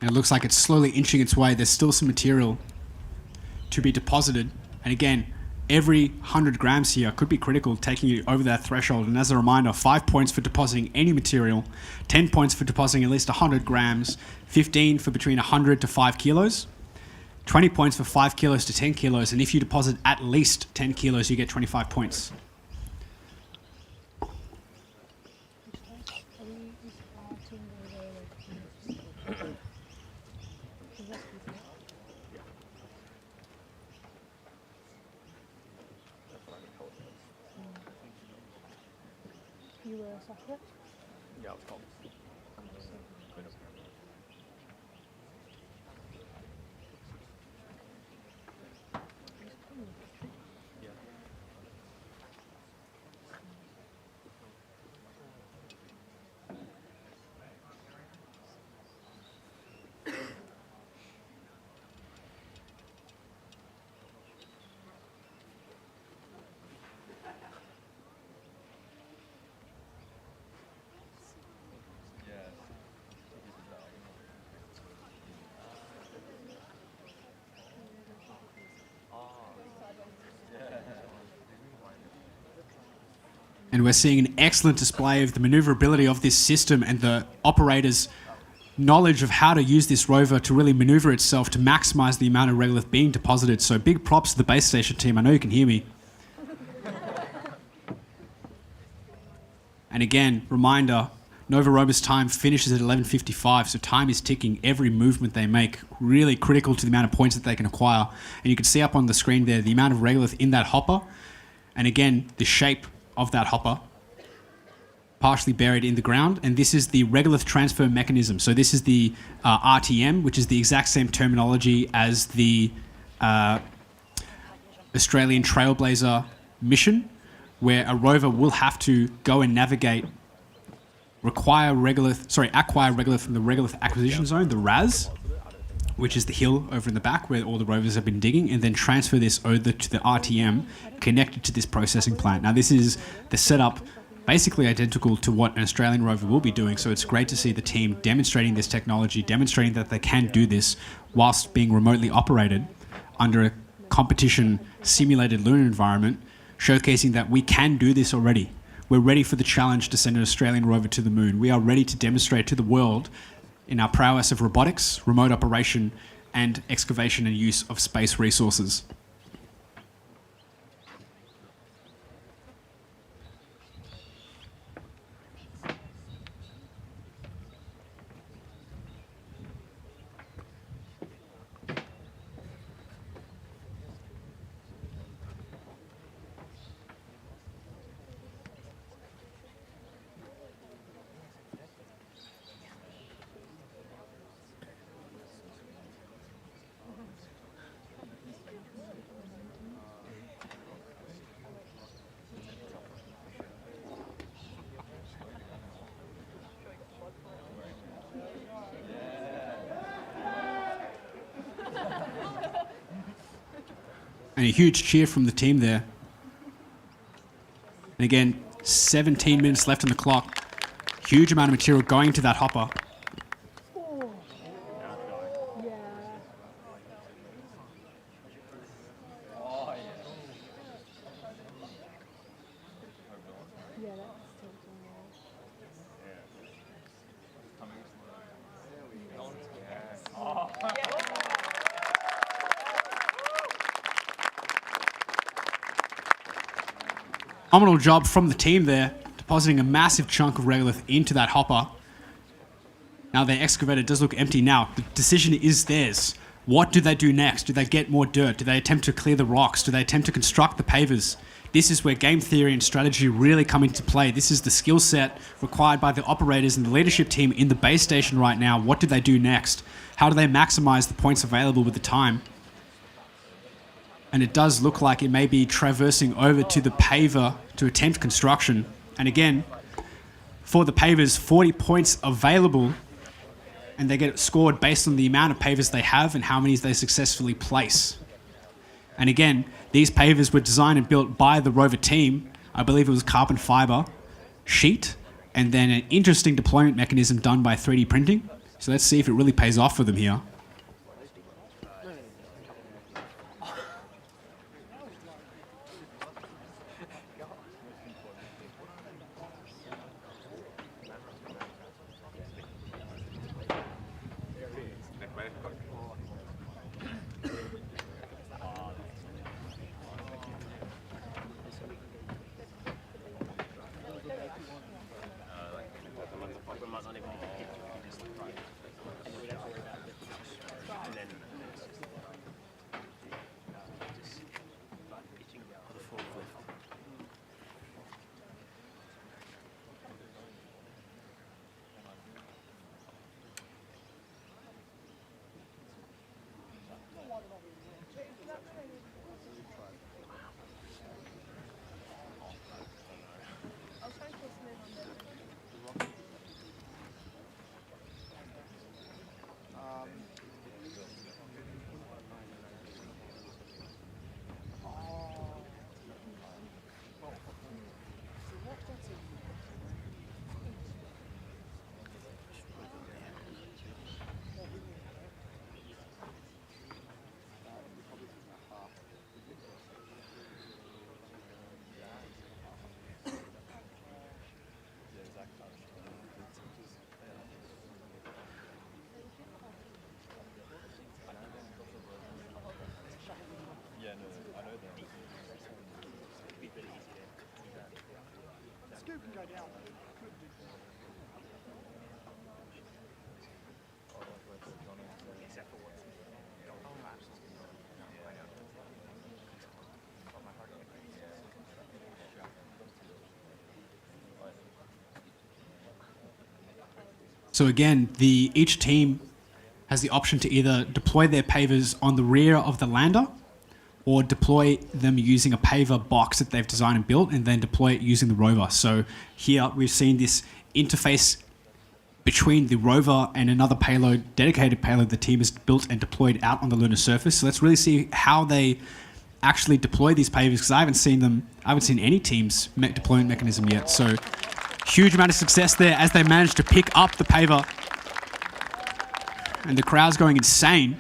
And it looks like it's slowly inching its way. There's still some material to be deposited. And again, every 100 grams here could be critical, taking you over that threshold. And as a reminder, 5 points for depositing any material, 10 points for depositing at least 100 grams, 15 for between 100 to 5 kilos, 20 points for 5 kilos to 10 kilos. And if you deposit at least 10 kilos, you get 25 points. You were a software? Yeah, it's called. And we're seeing an excellent display of the maneuverability of this system and the operator's knowledge of how to use this rover to really maneuver itself to maximize the amount of regolith being deposited. So big props to the base station team. I know you can hear me. And again, reminder, Nova Rover's time finishes at 11:55, so time is ticking. Every movement they make, really critical to the amount of points that they can acquire. And you can see up on the screen there the amount of regolith in that hopper. And again, the shape of that hopper, partially buried in the ground. And this is the regolith transfer mechanism. So this is the RTM, which is the exact same terminology as the Australian Trailblazer mission, where a rover will have to go and navigate, acquire regolith from the regolith acquisition zone, the RAS, which is the hill over in the back where all the rovers have been digging, and then transfer this over to the RTM connected to this processing plant. Now, this is the setup basically identical to what an Australian rover will be doing, so it's great to see the team demonstrating this technology, demonstrating that they can do this whilst being remotely operated under a competition simulated lunar environment, showcasing that we can do this already. We're ready for the challenge to send an Australian rover to the moon. We are ready to demonstrate to the world in our prowess of robotics, remote operation, and excavation and use of space resources. And a huge cheer from the team there. And again, 17 minutes left on the clock. Huge amount of material going to that hopper. Phenomenal job from the team there, depositing a massive chunk of regolith into that hopper. Now their excavator does look empty now. The decision is theirs. What do they do next? Do they get more dirt? Do they attempt to clear the rocks? Do they attempt to construct the pavers? This is where game theory and strategy really come into play. This is the skill set required by the operators and the leadership team in the base station right now. What do they do next? How do they maximize the points available with the time? And it does look like it may be traversing over to the paver to attempt construction. And again, for the pavers, 40 points available, and they get scored based on the amount of pavers they have and how many they successfully place. And again, these pavers were designed and built by the Rover team. I believe it was carbon fiber sheet, and then an interesting deployment mechanism done by 3D printing. So let's see if it really pays off for them here. So again, each team has the option to either deploy their pavers on the rear of the lander or deploy them using a paver box that they've designed and built and then deploy it using the rover. So here we've seen this interface between the rover and another payload, dedicated payload the team has built and deployed out on the lunar surface. So let's really see how they actually deploy these pavers, because I haven't seen any team's deployment mechanism yet. So huge amount of success there as they managed to pick up the paver. And the crowd's going insane.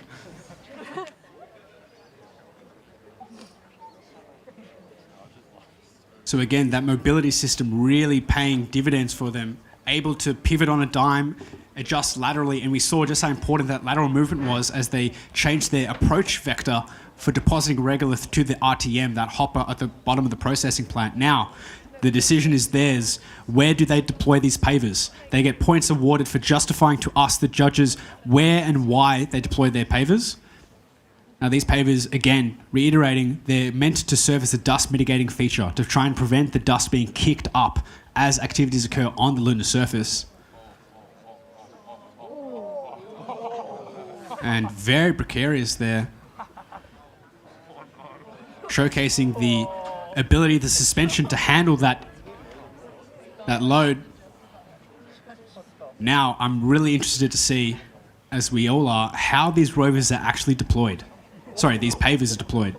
So again, that mobility system really paying dividends for them, able to pivot on a dime, adjust laterally, and we saw just how important that lateral movement was as they changed their approach vector for depositing regolith to the RTM, that hopper at the bottom of the processing plant. Now, the decision is theirs. Where do they deploy these pavers? They get points awarded for justifying to us, the judges, where and why they deploy their pavers. Now, these pavers, again, reiterating, they're meant to serve as a dust mitigating feature to try and prevent the dust being kicked up as activities occur on the lunar surface. And very precarious there. Showcasing the ability of the suspension to handle that load. Now, I'm really interested to see, as we all are, how these rovers are actually deployed. Sorry, these pavers are deployed.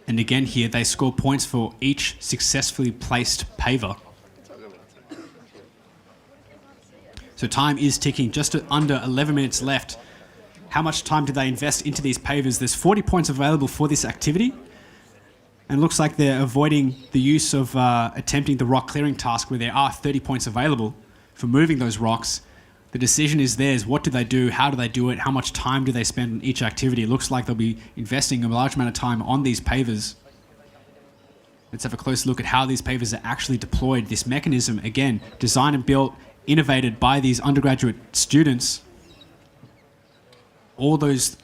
And again here, they score points for each successfully placed paver. So time is ticking, just under 11 minutes left. How much time do they invest into these pavers? There's 40 points available for this activity. And it looks like they're avoiding the use of attempting the rock clearing task where there are 30 points available for moving those rocks. The decision is theirs. What do they do? How do they do it? How much time do they spend on each activity? It looks like they'll be investing a large amount of time on these pavers. Let's have a closer look at how these pavers are actually deployed. This mechanism, again, designed and built, innovated by these undergraduate students. All those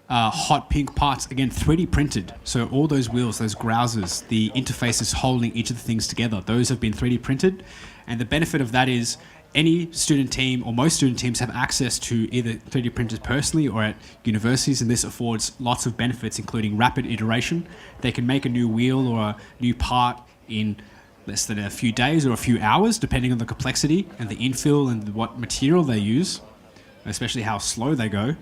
hot pink parts, again, 3D printed. So all those wheels, those grousers, the interfaces holding each of the things together, those have been 3D printed. And the benefit of that is any student team or most student teams have access to either 3D printers personally or at universities, and this affords lots of benefits, including rapid iteration. They can make a new wheel or a new part in less than a few days or a few hours, depending on the complexity and the infill and what material they use, especially how slow they go.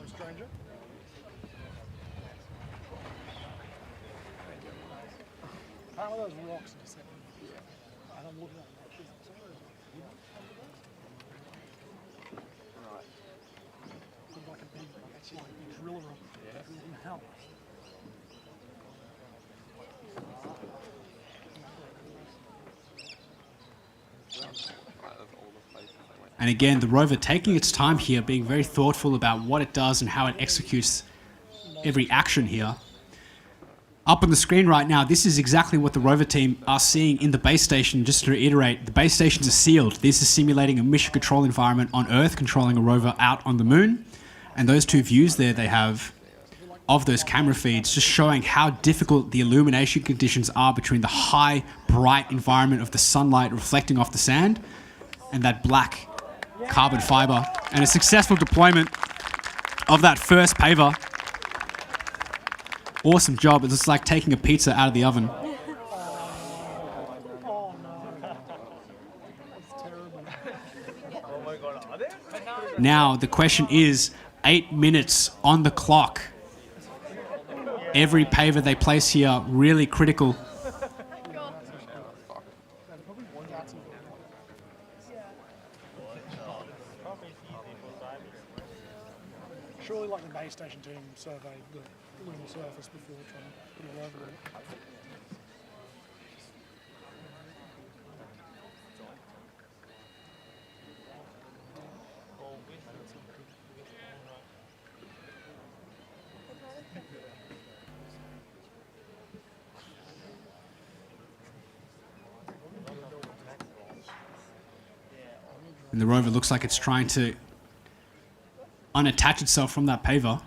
Stranger. How are those rocks in a second? And I'm looking at them. Looks like a big, driller rock. Yeah. Hell. And again, the rover taking its time here, being very thoughtful about what it does and how it executes every action here. Up on the screen right now, this is exactly what the rover team are seeing in the base station. Just to reiterate, the base stations are sealed. This is simulating a mission control environment on Earth, controlling a rover out on the moon. And those two views there they have of those camera feeds, just showing how difficult the illumination conditions are between the high, bright environment of the sunlight reflecting off the sand and that black carbon fiber, and a successful deployment of that first paver. Awesome job. It looks like taking a pizza out of the oven. Now the question is 8 minutes on the clock. Every paver they place here really critical. Surely, like the base station team surveyed the lunar surface before trying to put a rover in it. And the rover looks like it's trying to unattach itself from that paver.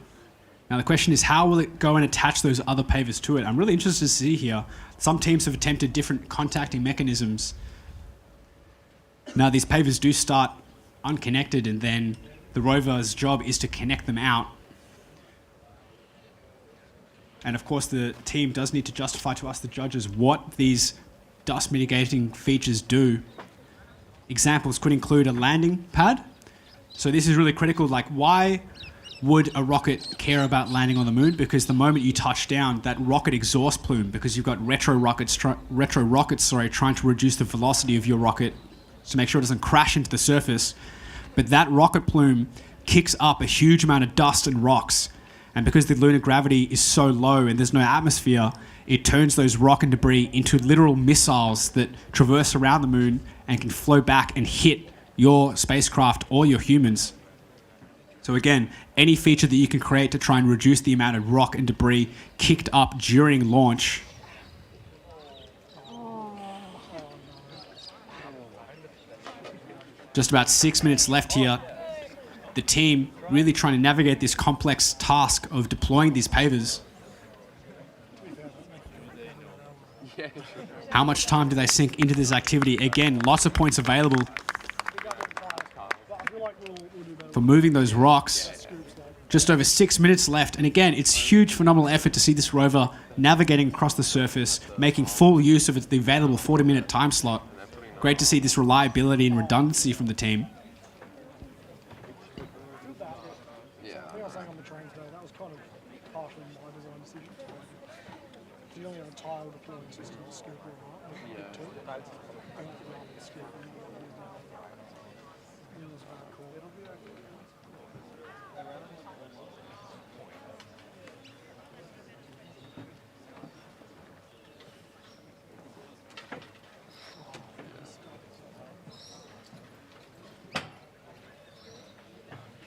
Now the question is, how will it go and attach those other pavers to it? I'm really interested to see here. Some teams have attempted different contacting mechanisms. Now these pavers do start unconnected, and then the rover's job is to connect them out. And of course the team does need to justify to us, the judges, what these dust mitigating features do. Examples could include a landing pad. So this is really critical. Like, why would a rocket care about landing on the moon? Because the moment you touch down, that rocket exhaust plume, because you've got retro rockets trying to reduce the velocity of your rocket to make sure it doesn't crash into the surface. But that rocket plume kicks up a huge amount of dust and rocks. And because the lunar gravity is so low and there's no atmosphere, it turns those rock and debris into literal missiles that traverse around the moon and can flow back and hit your spacecraft or your humans. So again, any feature that you can create to try and reduce the amount of rock and debris kicked up during launch. Just about 6 minutes left here. The team really trying to navigate this complex task of deploying these pavers. How much time do they sink into this activity? Again, lots of points available for moving those rocks. Just over 6 minutes left. And again, it's huge, phenomenal effort to see this rover navigating across the surface, making full use of the available 40-minute time slot. Great to see this reliability and redundancy from the team. Yeah. I think I was saying on the train today, that was kind of partially my design decision. You only have a tile deploying system to scoop it right? Yeah. I don't know the scoop. It was very cool. It'll be okay.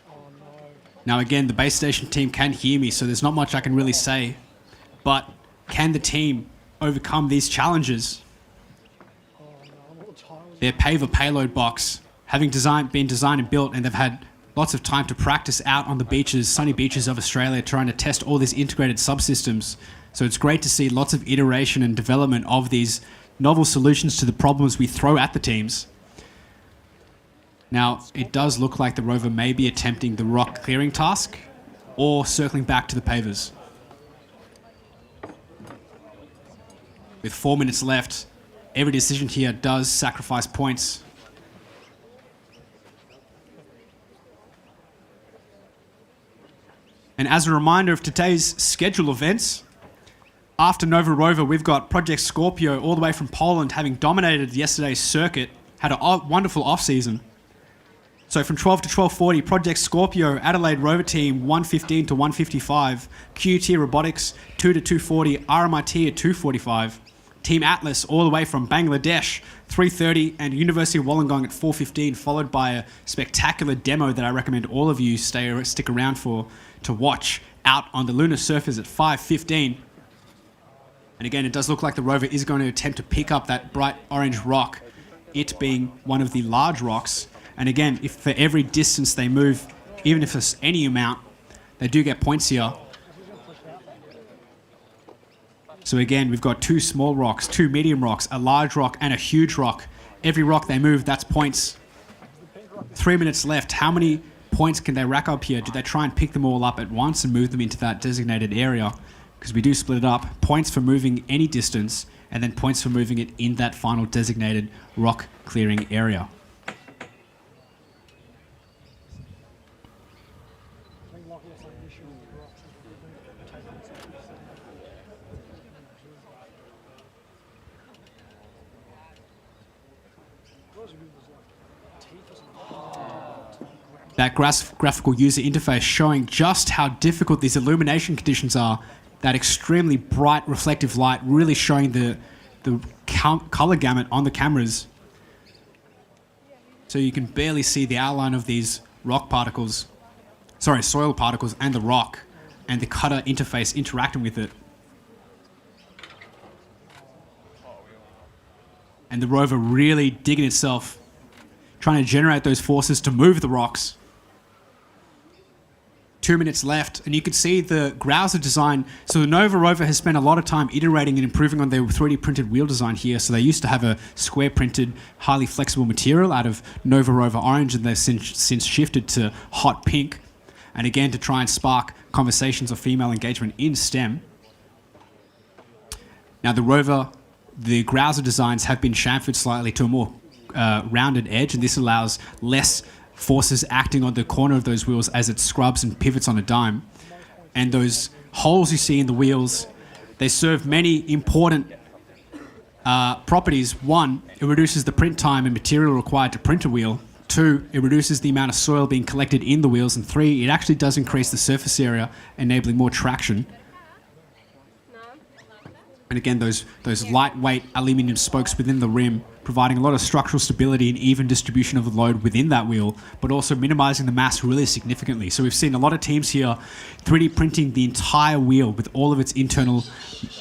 Oh no. Now again, the base station team can hear me, so there's not much I can really say. But can the team overcome these challenges? Their paver payload box, having been designed and built, and they've had lots of time to practice out on the beaches, sunny beaches of Australia, trying to test all these integrated subsystems. So it's great to see lots of iteration and development of these novel solutions to the problems we throw at the teams. Now, it does look like the rover may be attempting the rock clearing task or circling back to the pavers. With 4 minutes left, every decision here does sacrifice points. And as a reminder of today's schedule events, after Nova Rover, we've got Project Scorpio all the way from Poland, having dominated yesterday's circuit, had a wonderful off-season. So from 12 to 12:40, Project Scorpio, Adelaide Rover Team, 1:15 to 1:55. QT Robotics, 2 to 2:40. RMIT at 2:45. Team Atlas, all the way from Bangladesh, 3:30. And University of Wollongong at 4:15, followed by a spectacular demo that I recommend all of you stick around for to watch out on the lunar surface at 5:15. And again, it does look like the rover is going to attempt to pick up that bright orange rock, it being one of the large rocks. And again, if for every distance they move, even if it's any amount, they do get points here. So again, we've got 2 small rocks, 2 medium rocks, a large rock, and a huge rock. Every rock they move, that's points. 3 minutes left. How many points can they rack up here? Do they try and pick them all up at once and move them into that designated area? Because we do split it up. Points for moving any distance, and then points for moving it in that final designated rock clearing area. That graphical user interface showing just how difficult these illumination conditions are. That extremely bright reflective light really showing the color gamut on the cameras. So you can barely see the outline of these soil particles and the rock and the cutter interface interacting with it. And the rover really digging itself, trying to generate those forces to move the rocks. 2 minutes left, and you can see the Grouser design. So the Nova Rover has spent a lot of time iterating and improving on their 3D printed wheel design here. So they used to have a square printed, highly flexible material out of Nova Rover Orange, and they've since shifted to hot pink. And again, to try and spark conversations of female engagement in STEM. Now the Rover, the Grouser designs have been chamfered slightly to a more rounded edge, and this allows less forces acting on the corner of those wheels as it scrubs and pivots on a dime. And those holes you see in the wheels, they serve many important properties. 1, it reduces the print time and material required to print a wheel. 2, it reduces the amount of soil being collected in the wheels. And 3, it actually does increase the surface area, enabling more traction. And again, those lightweight aluminium spokes within the rim, providing a lot of structural stability and even distribution of the load within that wheel, but also minimizing the mass really significantly. So we've seen a lot of teams here 3D printing the entire wheel with all of its internal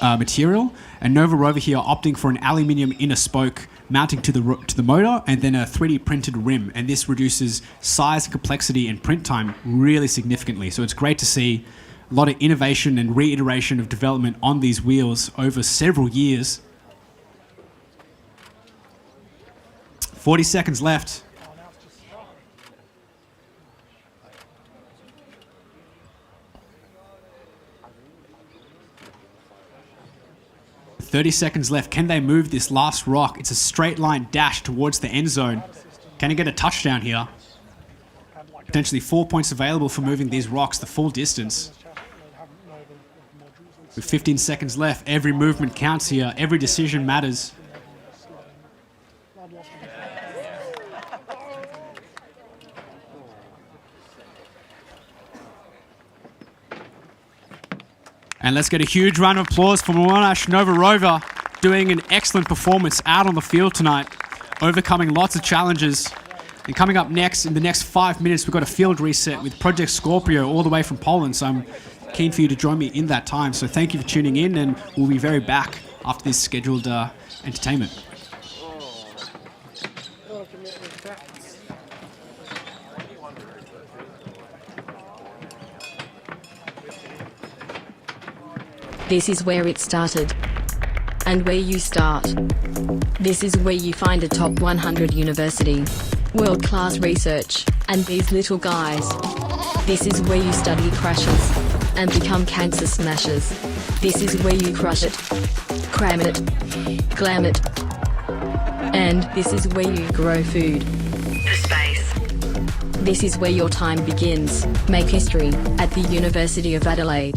material, and Nova Rover here opting for an aluminium inner spoke mounting to the motor, and then a 3D printed rim. And this reduces size, complexity, and print time really significantly. So it's great to see a lot of innovation and reiteration of development on these wheels over several years. 40 seconds left. "30 seconds left. Can they move this last rock? It's a straight line dash towards the end zone. Can he get a touchdown here? Potentially 4 points available for moving these rocks the full distance. With 15 seconds left, every movement counts here. Every decision matters. And let's get a huge round of applause for Monash Nova Rover, doing an excellent performance out on the field tonight, overcoming lots of challenges. And coming up next, in the next 5 minutes, we've got a field reset with Project Scorpio all the way from Poland. So I'm keen for you to join me in that time. So thank you for tuning in, and we'll be very back after this scheduled entertainment. This is where it started. And where you start. This is where you find a top 100 university. World-class research. And these little guys. This is where you study crashes. And become cancer smashers. This is where you crush it. Cram it. Glam it. And this is where you grow food. For space. This is where your time begins. Make history at the University of Adelaide.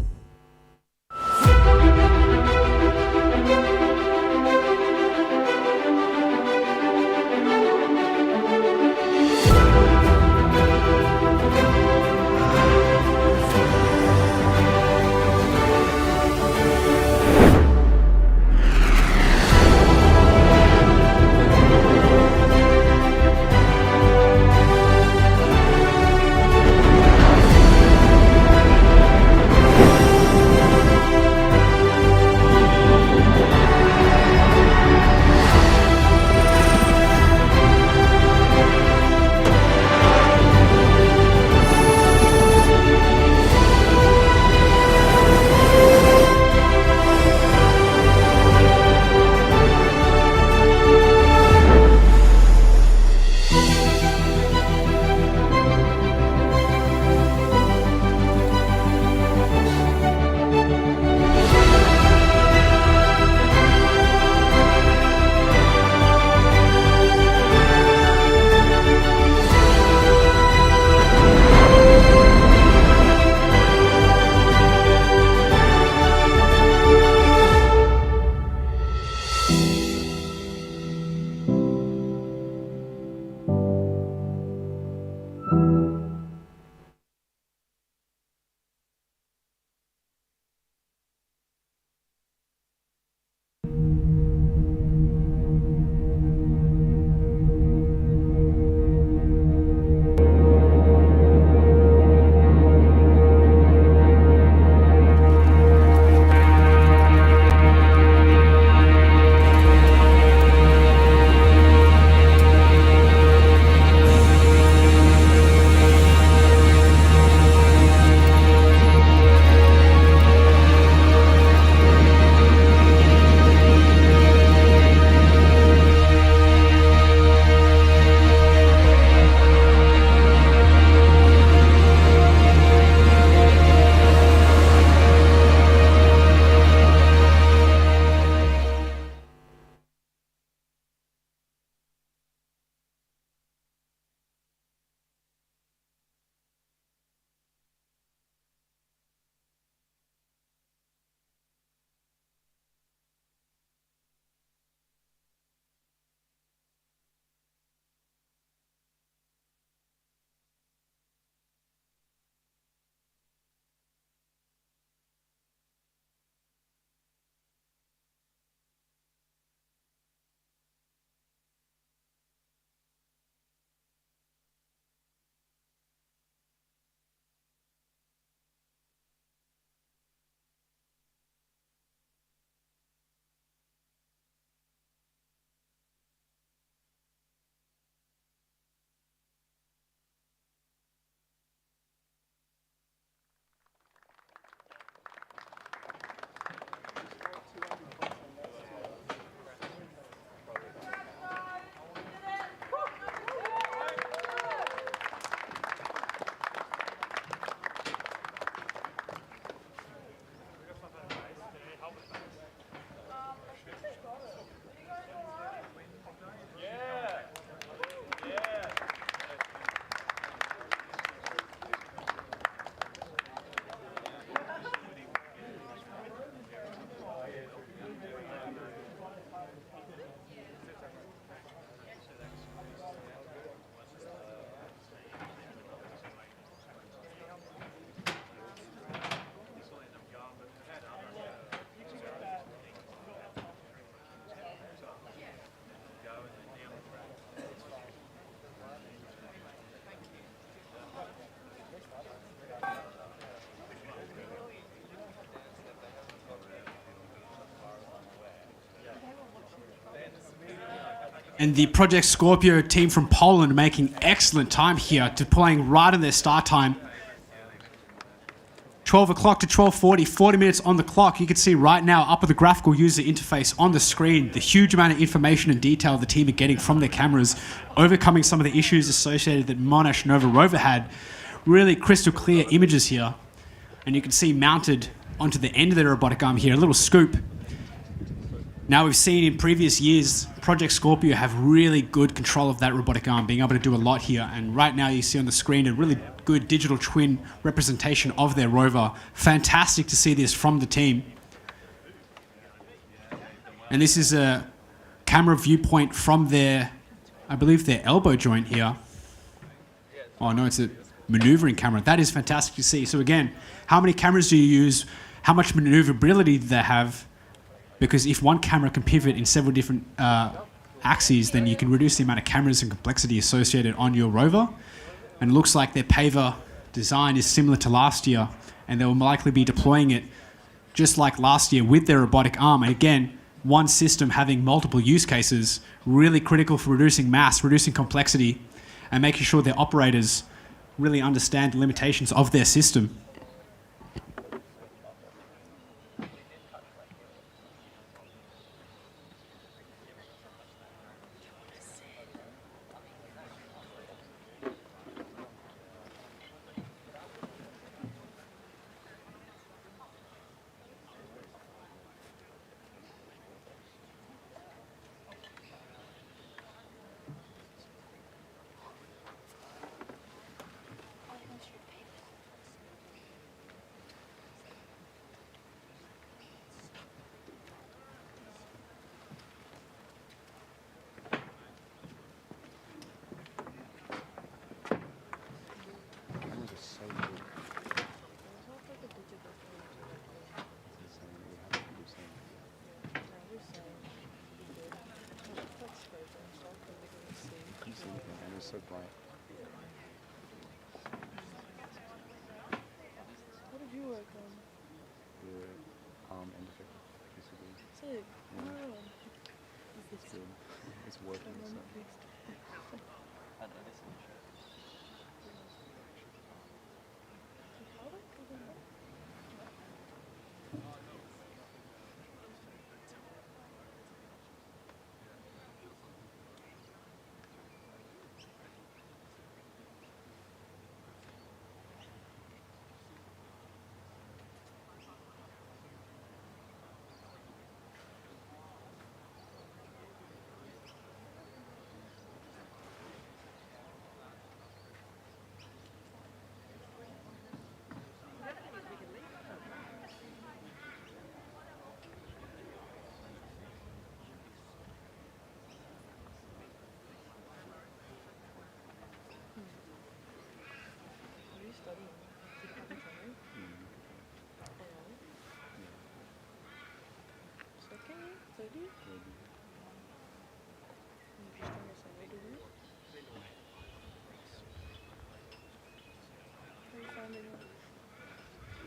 And the Project Scorpio team from Poland making excellent time here, deploying right on their start time. 12 o'clock to 12:40, 40 minutes on the clock. You can see right now up at the graphical user interface on the screen the huge amount of information and detail the team are getting from their cameras, overcoming some of the issues associated that Monash Nova Rover had. Really crystal clear images here. And you can see mounted onto the end of the robotic arm here, a little scoop. Now we've seen in previous years, Project Scorpio have really good control of that robotic arm, being able to do a lot here. And right now you see on the screen a really good digital twin representation of their rover. Fantastic to see this from the team. And this is a camera viewpoint from their, I believe their elbow joint here. Oh no, it's a maneuvering camera. That is fantastic to see. So again, how many cameras do you use? How much maneuverability do they have? Because if one camera can pivot in several different axes, then you can reduce the amount of cameras and complexity associated on your rover. And it looks like their paver design is similar to last year, and they will likely be deploying it just like last year with their robotic arm. And again, one system having multiple use cases, really critical for reducing mass, reducing complexity, and making sure their operators really understand the limitations of their system. So bright. What did you work on? The arm end effect, basically. Sick. Yeah. Oh. It's good. It's working. So. I know this is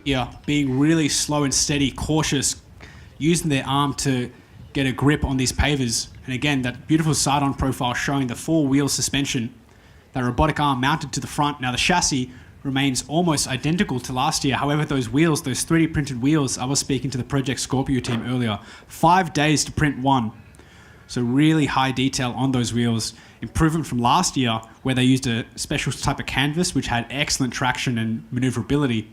Yeah, being really slow and steady, cautious, using their arm to get a grip on these pavers. And again, that beautiful side-on profile showing the four-wheel suspension, that robotic arm mounted to the front. Now the chassis remains almost identical to last year. However, those wheels, those 3D printed wheels, I was speaking to the Project Scorpio team earlier, 5 days to print one. So really high detail on those wheels. Improvement from last year where they used a special type of canvas which had excellent traction and maneuverability.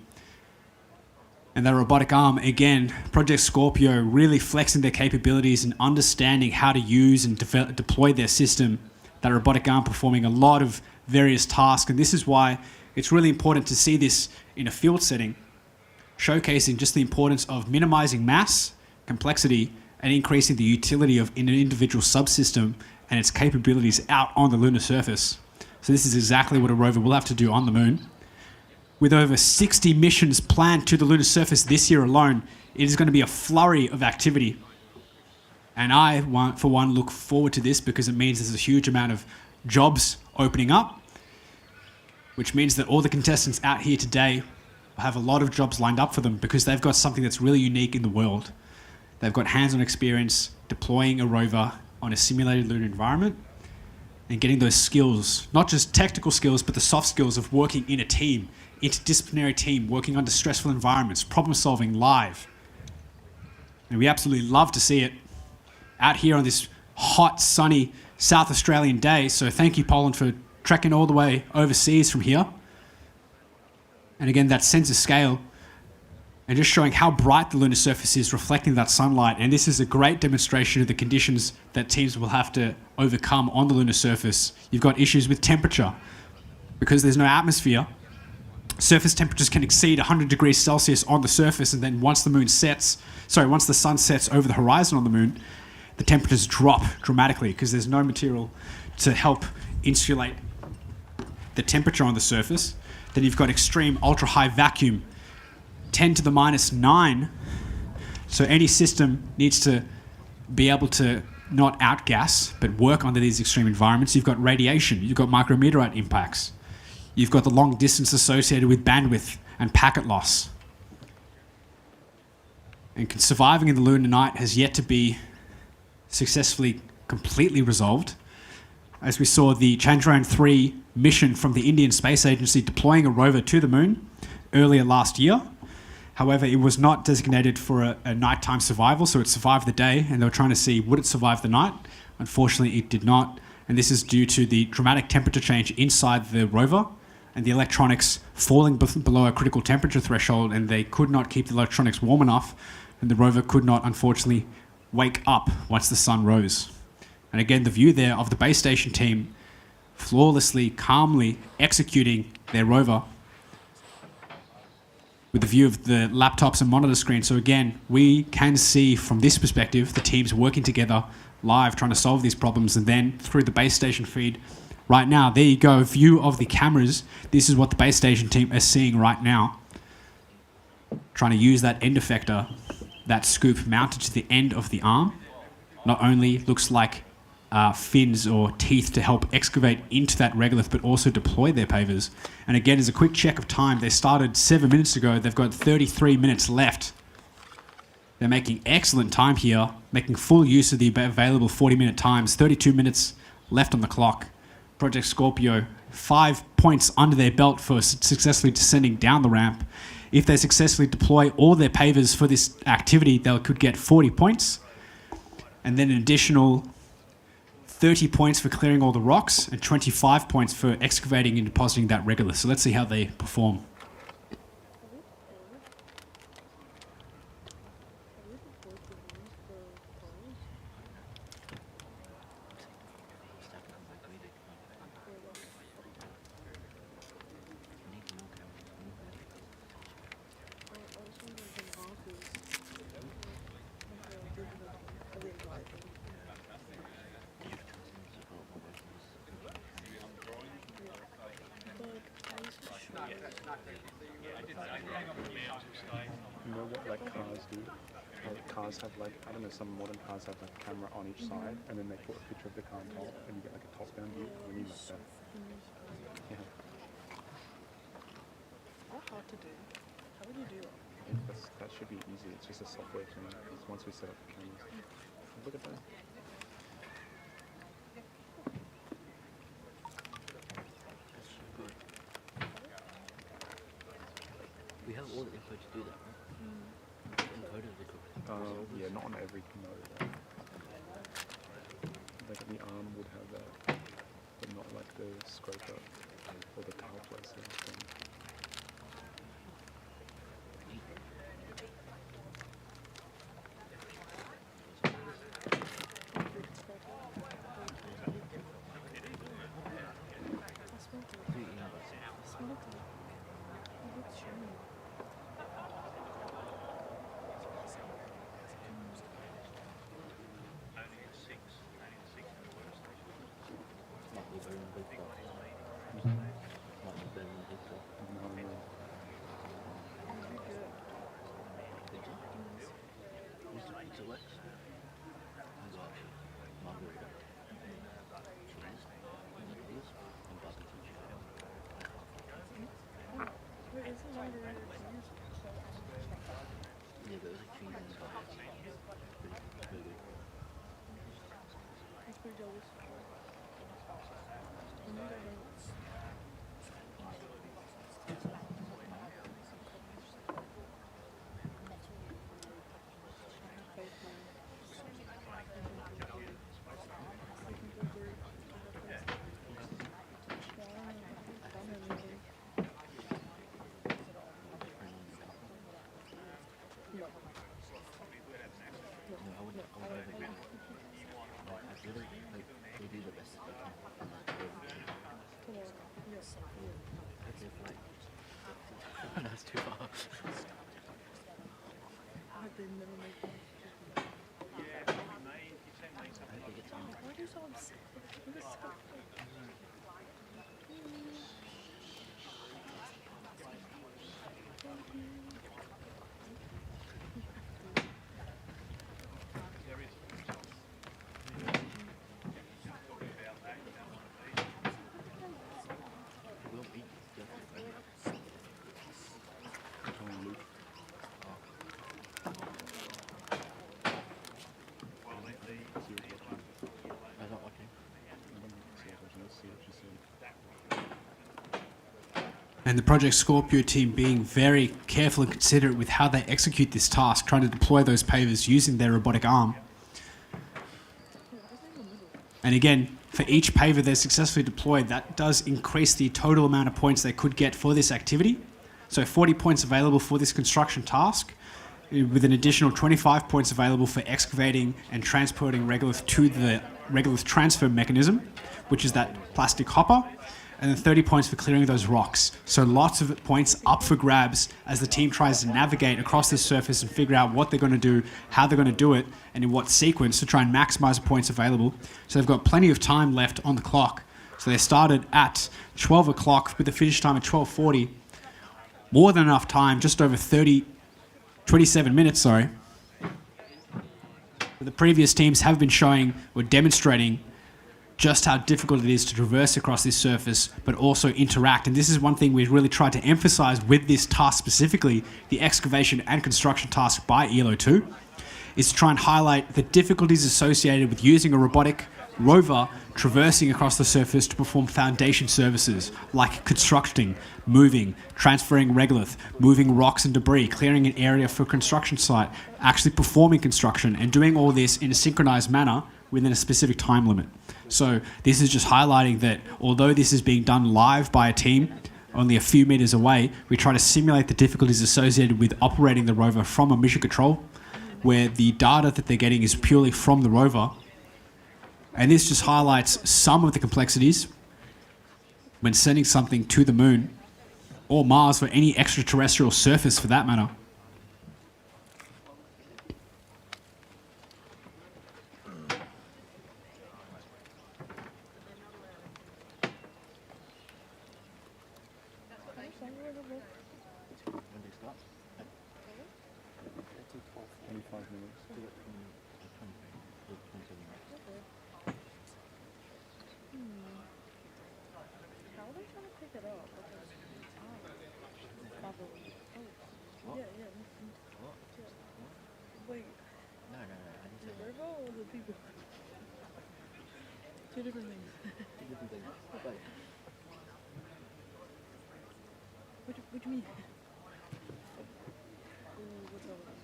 And that robotic arm, again, Project Scorpio really flexing their capabilities and understanding how to use and deploy their system. That robotic arm performing a lot of various tasks. And this is why it's really important to see this in a field setting, showcasing just the importance of minimizing mass, complexity, and increasing the utility of an individual subsystem and its capabilities out on the lunar surface. So this is exactly what a rover will have to do on the moon. With over 60 missions planned to the lunar surface this year alone, it is going to be a flurry of activity. And I, for one, look forward to this because it means there's a huge amount of jobs opening up, which means that all the contestants out here today will have a lot of jobs lined up for them because they've got something that's really unique in the world. They've got hands-on experience deploying a rover on a simulated lunar environment, and getting those skills, not just technical skills, but the soft skills of working in a team, interdisciplinary team, working under stressful environments, problem solving live. And we absolutely love to see it out here on this hot, sunny South Australian day. So thank you, Poland, for trekking all the way overseas from here. And again, that sense of scale and just showing how bright the lunar surface is, reflecting that sunlight. And this is a great demonstration of the conditions that teams will have to overcome on the lunar surface. You've got issues with temperature. Because there's no atmosphere, surface temperatures can exceed 100 degrees Celsius on the surface, and then once the sun sets over the horizon on the moon, the temperatures drop dramatically because there's no material to help insulate the temperature on the surface. Then you've got extreme ultra-high vacuum, 10 to the minus 9. So any system needs to be able to not outgas, but work under these extreme environments. You've got radiation, you've got micrometeorite impacts, you've got the long distance associated with bandwidth and packet loss. And surviving in the lunar night has yet to be successfully completely resolved. As we saw the Chandrayaan-3 mission from the Indian Space Agency deploying a rover to the moon earlier last year. However, it was not designated for a nighttime survival, so it survived the day, and they were trying to see would it survive the night. Unfortunately, it did not, and this is due to the dramatic temperature change inside the rover and the electronics falling below a critical temperature threshold, and they could not keep the electronics warm enough, and the rover could not, unfortunately, wake up once the sun rose. And again, the view there of the base station team flawlessly, calmly executing their rover with the view of the laptops and monitor screen. So again, we can see from this perspective the teams working together live trying to solve these problems, and then through the base station feed right now, there you go, view of the cameras. This is what the base station team is seeing right now. Trying to use that end effector, that scoop mounted to the end of the arm. Not only looks like fins or teeth to help excavate into that regolith, but also deploy their pavers. And again, as a quick check of time, they started 7 minutes ago. They've got 33 minutes left. They're making excellent time here, making full use of the available 40-minute times. 32 minutes left on the clock. Project Scorpio, 5 points under their belt for successfully descending down the ramp. If they successfully deploy all their pavers for this activity, they could get 40 points. And then an additional 30 points for clearing all the rocks and 25 points for excavating and depositing that regolith. So let's see how they perform. You know what like cars do? Like cars have like, I don't know, some modern cars have like a camera on each side, and then they put a picture of the car on top, and you get like a top-down view. We need like that. Yeah. How hard to do? How would you do it? That should be easy. It's just a software thing. Once we set up the cameras. Look at that. We have all the info to do that, right? Encoded the code. Yeah, not on every node. Like the arm would have that, but not like the scraper or the car placer thing. That's too far. And the Project Scorpio team being very careful and considerate with how they execute this task, trying to deploy those pavers using their robotic arm. And again, for each paver they're successfully deployed, that does increase the total amount of points they could get for this activity. So 40 points available for this construction task, with an additional 25 points available for excavating and transporting regolith to the regolith transfer mechanism, which is that plastic hopper, and then 30 points for clearing those rocks. So lots of points up for grabs as the team tries to navigate across this surface and figure out what they're going to do, how they're going to do it, and in what sequence to try and maximize the points available. So they've got plenty of time left on the clock. So they started at 12 o'clock with the finish time at 12:40. More than enough time, just over 27 minutes, sorry. The previous teams have been showing or demonstrating just how difficult it is to traverse across this surface, but also interact. And this is one thing we really tried to emphasize with this task specifically, the excavation and construction task by ELO 2, is to try and highlight the difficulties associated with using a robotic rover traversing across the surface to perform foundation services like constructing, moving, transferring regolith, moving rocks and debris, clearing an area for construction site, actually performing construction, and doing all this in a synchronized manner within a specific time limit. So this is just highlighting that although this is being done live by a team only a few meters away, we try to simulate the difficulties associated with operating the rover from a mission control, where the data that they're getting is purely from the rover. And this just highlights some of the complexities when sending something to the moon or Mars, or any extraterrestrial surface for that matter. Two different things. What do you mean? What's all this?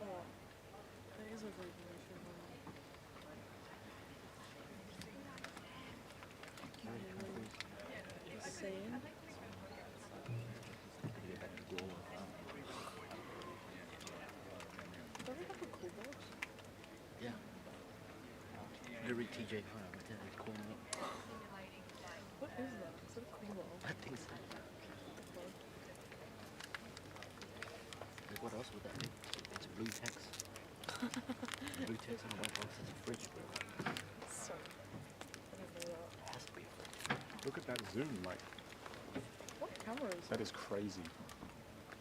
Oh, that is a very sure one. Just saying. Yeah. Lyric TJ, hold on, what's that? It's cool. What is that? Is that a cool? I think so. Like, what else would that be? It's blue text. Blue text on a white box. It's a fridge, bro. So, I don't know that. It has to be a fridge. Look at that zoom, like. What camera is that? Is crazy.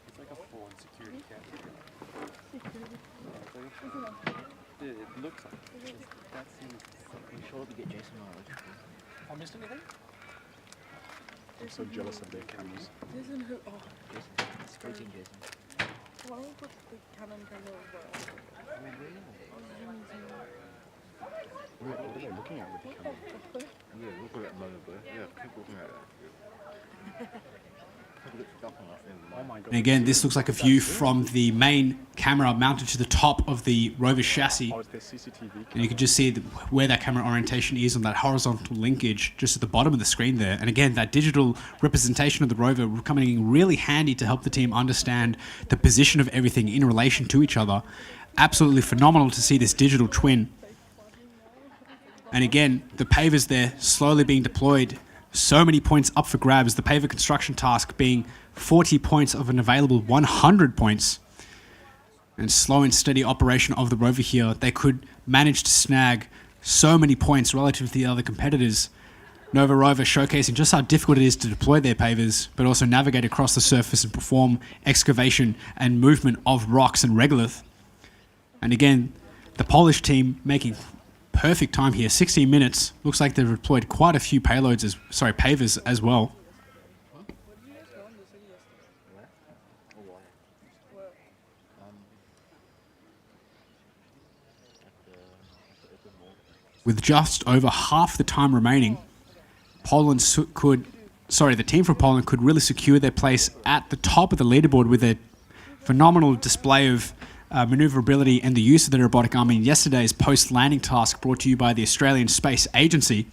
It's like a full security camera. Security. Dude, it looks like that seems. Are you sure we get Jason on electrical? I missed anything? I'm so jealous of their cameras. Jason who? Oh. Jason. It's freaking Jason. Why don't put the cannon thing over. What are they looking at with the camera? Yeah, look at that moment there. Yeah, keep looking at that. Oh my God. And again, this looks like a view from the main camera mounted to the top of the Rover chassis. And you can just see where that camera orientation is on that horizontal linkage just at the bottom of the screen there. And again, that digital representation of the Rover coming in really handy to help the team understand the position of everything in relation to each other. Absolutely phenomenal to see this digital twin. And again, the pavers there slowly being deployed. So many points up for grabs. The paver construction task being 40 points of an available 100 points. And slow and steady operation of the Rover here. They could manage to snag so many points relative to the other competitors. Nova Rover showcasing just how difficult it is to deploy their pavers, but also navigate across the surface and perform excavation and movement of rocks and regolith. And again, the Polish team making perfect time here, 16 minutes. Looks like they've deployed quite a few pavers as well. With just over half the time remaining, the team from Poland could really secure their place at the top of the leaderboard with a phenomenal display of maneuverability and the use of the robotic arm in yesterday's post-landing task brought to you by the Australian Space Agency.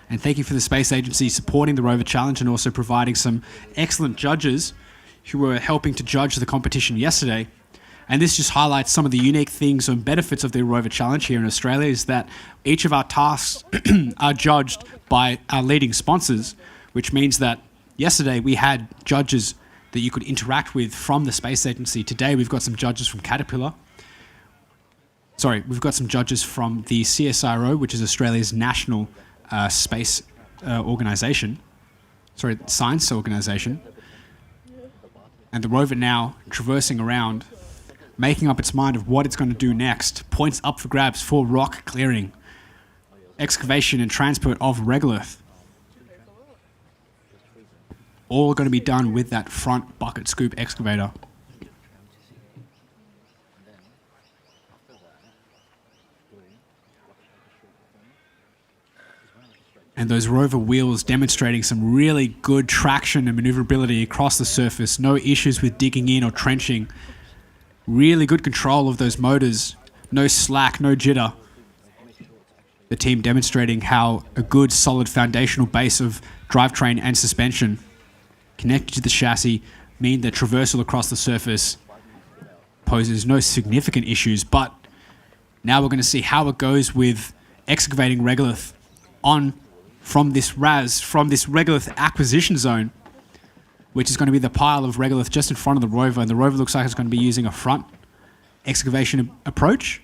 And thank you for the Space Agency supporting the Rover Challenge and also providing some excellent judges who were helping to judge the competition yesterday. And this just highlights some of the unique things and benefits of the Rover Challenge here in Australia is that each of our tasks are judged by our leading sponsors, which means that yesterday we had judges that you could interact with from the Space Agency. Today we've got some judges from we've got some judges from the CSIRO, which is Australia's national space science organisation. And the Rover now traversing around, making up its mind of what it's going to do next. Points up for grabs for rock clearing, excavation and transport of regolith. All going to be done with that front bucket scoop excavator. And those Rover wheels demonstrating some really good traction and maneuverability across the surface. No issues with digging in or trenching. Really good control of those motors. No slack, no jitter. The team demonstrating how a good solid foundational base of drivetrain and suspension connected to the chassis mean that traversal across the surface poses no significant issues. But now we're going to see how it goes with excavating regolith from this regolith acquisition zone, which is going to be the pile of regolith just in front of the Rover. And the Rover looks like it's going to be using a front excavation approach,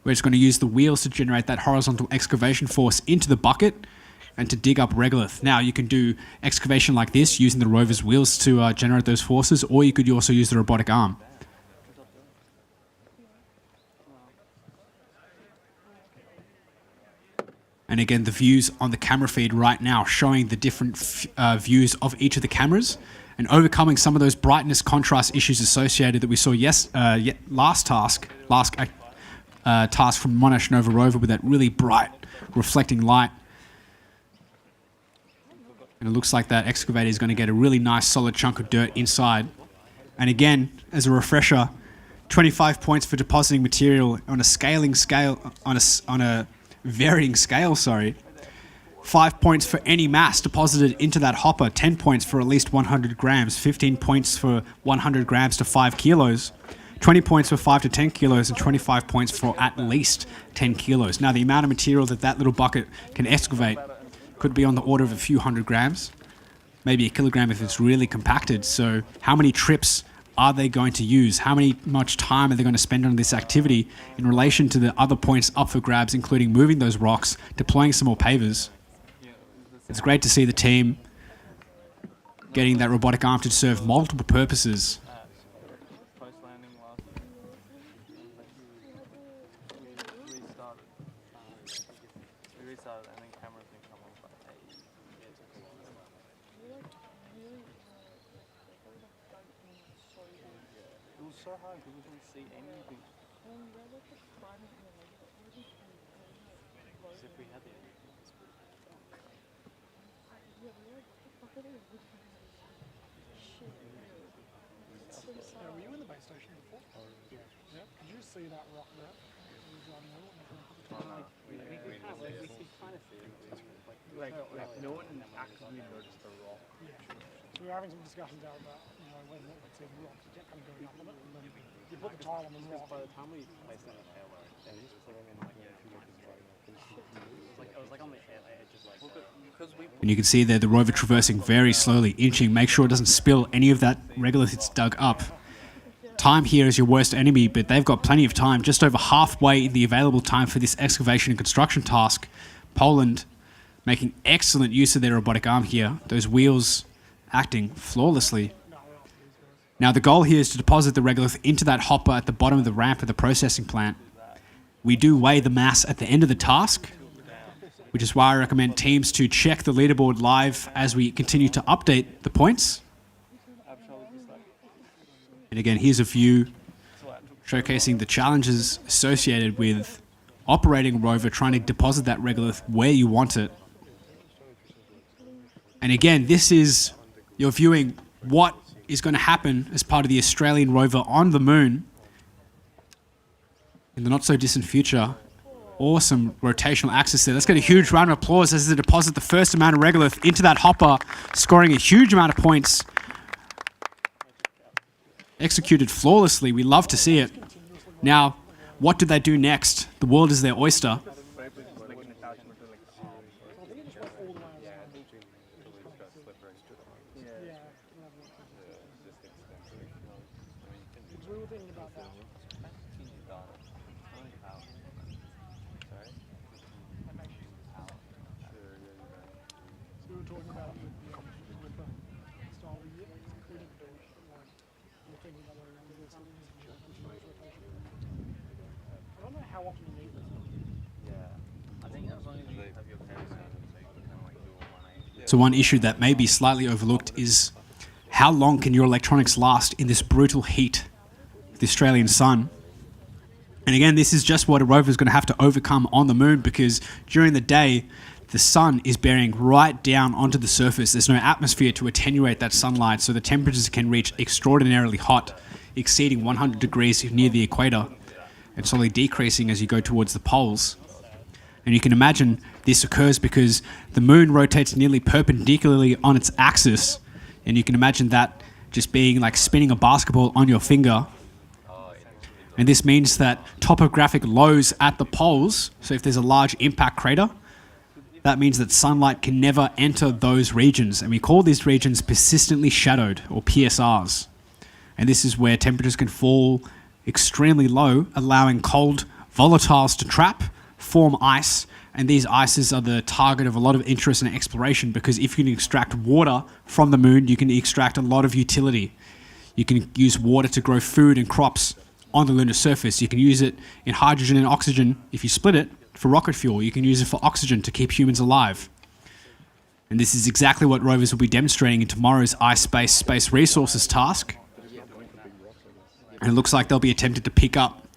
where it's going to use the wheels to generate that horizontal excavation force into the bucket and to dig up regolith. Now, you can do excavation like this using the Rover's wheels to generate those forces, or you could also use the robotic arm. And again, the views on the camera feed right now showing the different views of each of the cameras and overcoming some of those brightness contrast issues associated that we saw last task from Monash Nova Rover with that really bright reflecting light. And it looks like that excavator is going to get a really nice solid chunk of dirt inside. And again, as a refresher, 25 points for depositing material on a varying scale, 5 points for any mass deposited into that hopper, 10 points for at least 100 grams, 15 points for 100 grams to 5 kilos, 20 points for 5 to 10 kilos, and 25 points for at least 10 kilos. Now, the amount of material that little bucket can excavate could be on the order of a few hundred grams, maybe a kilogram if it's really compacted. So how many trips are they going to use? How much time are they going to spend on this activity in relation to the other points up for grabs, including moving those rocks, deploying some more pavers? It's great to see the team getting that robotic arm to serve multiple purposes. so hard, people don't see anything. As if we had the Yeah, were you in the base station before? Yeah. Could you see that rock there? We kind of see it. Like no one actively noticed the rock. Yeah. So we were having some discussions out about, whether or not we could see the rock, kind of going up on it, and then you put the tile on the rock. By the time we placed it on the payload, they just put them in like 2 meters right now. It was like on the edge of like. And you can see there the rover traversing very slowly, inching, make sure it doesn't spill any of that regolith it's dug up. Time here is your worst enemy, but they've got plenty of time, just over halfway in the available time for this excavation and construction task. Poland making excellent use of their robotic arm here, those wheels acting flawlessly. Now the goal here is to deposit the regolith into that hopper at the bottom of the ramp of the processing plant. We do weigh the mass at the end of the task, which is why I recommend teams to check the leaderboard live as we continue to update the points. And again, here's a view showcasing the challenges associated with operating a rover, trying to deposit that regolith where you want it. And again, this is you're viewing what is going to happen as part of the Australian rover on the moon in the not so distant future. Awesome rotational axis there. Let's get a huge round of applause as they deposit the first amount of regolith into that hopper, scoring a huge amount of points. Executed flawlessly. We love to see it. Now, what do they do next? The world is their oyster. So one issue that may be slightly overlooked is how long can your electronics last in this brutal heat of the Australian sun? And again, this is just what a rover is going to have to overcome on the moon, because during the day, the sun is bearing right down onto the surface. There's no atmosphere to attenuate that sunlight, so the temperatures can reach extraordinarily hot, exceeding 100 degrees near the equator, and slowly decreasing as you go towards the poles. And you can imagine this occurs because the moon rotates nearly perpendicularly on its axis, and you can imagine that just being like spinning a basketball on your finger. And this means that topographic lows at the poles, so if there's a large impact crater, that means that sunlight can never enter those regions, and we call these regions persistently shadowed, or PSRs. And this is where temperatures can fall extremely low, allowing cold volatiles to trap, form ice, and these ices are the target of a lot of interest and exploration, because if you can extract water from the moon, you can extract a lot of utility. You can use water to grow food and crops on the lunar surface. You can use it in hydrogen and oxygen, if you split it, for rocket fuel. You can use it for oxygen to keep humans alive. And this is exactly what rovers will be demonstrating in tomorrow's Space Resources task. And it looks like they'll be attempting to pick up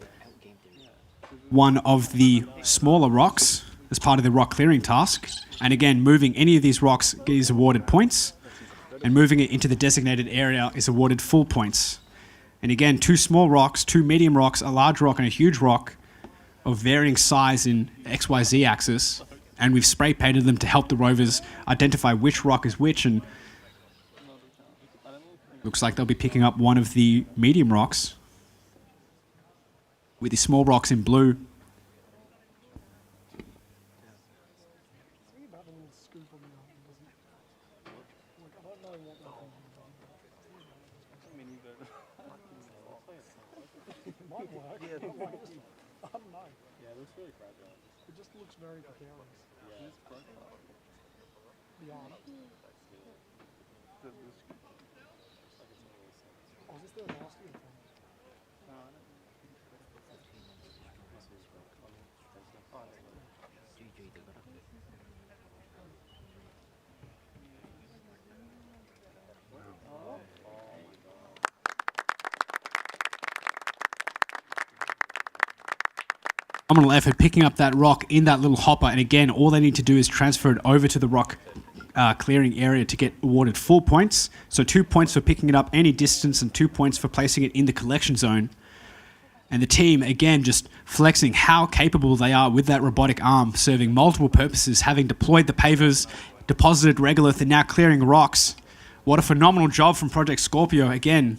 one of the smaller rocks as part of the rock clearing task. And again, moving any of these rocks is awarded points, and moving it into the designated area is awarded full points. And again, 2 small rocks, 2 medium rocks, a large rock and a huge rock of varying size in XYZ axis. And we've spray painted them to help the rovers identify which rock is which, and looks like they'll be picking up one of the medium rocks with the small rocks in blue. Very precarious. Yeah. The arm. Oh, is this the last year thing? phenomenal effort picking up that rock in that little hopper. And again, all they need to do is transfer it over to the rock clearing area to get awarded 4 points. So 2 points for picking it up any distance and 2 points for placing it in the collection zone. And the team, again, just flexing how capable they are with that robotic arm, serving multiple purposes, having deployed the pavers, deposited regolith, and now clearing rocks. What a phenomenal job from Project Scorpio. Again,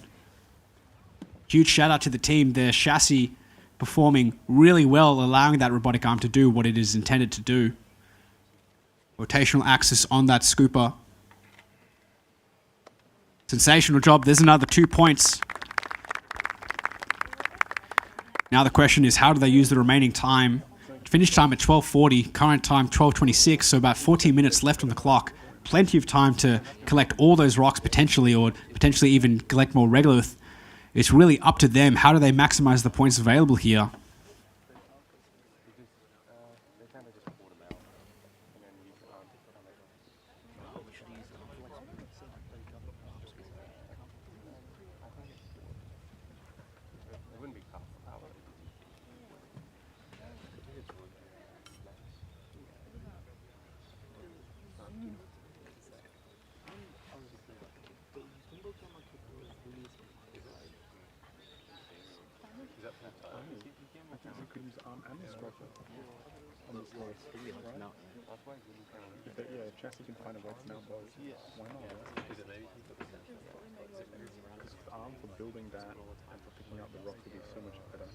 huge shout out to the team. Their chassis performing really well, allowing that robotic arm to do what it is intended to do. Rotational axis on that scooper. Sensational job. There's another 2 points. Now the question is, how do they use the remaining time? Finish time at 12:40, current time 12:26, so about 14 minutes left on the clock. Plenty of time to collect all those rocks potentially, or potentially even collect more regolith. It's really up to them. How do they maximize the points available here? Yeah, if Chassis can find a way to mount both, why not? Because the arm for building that and for picking up the rocks would be so much better.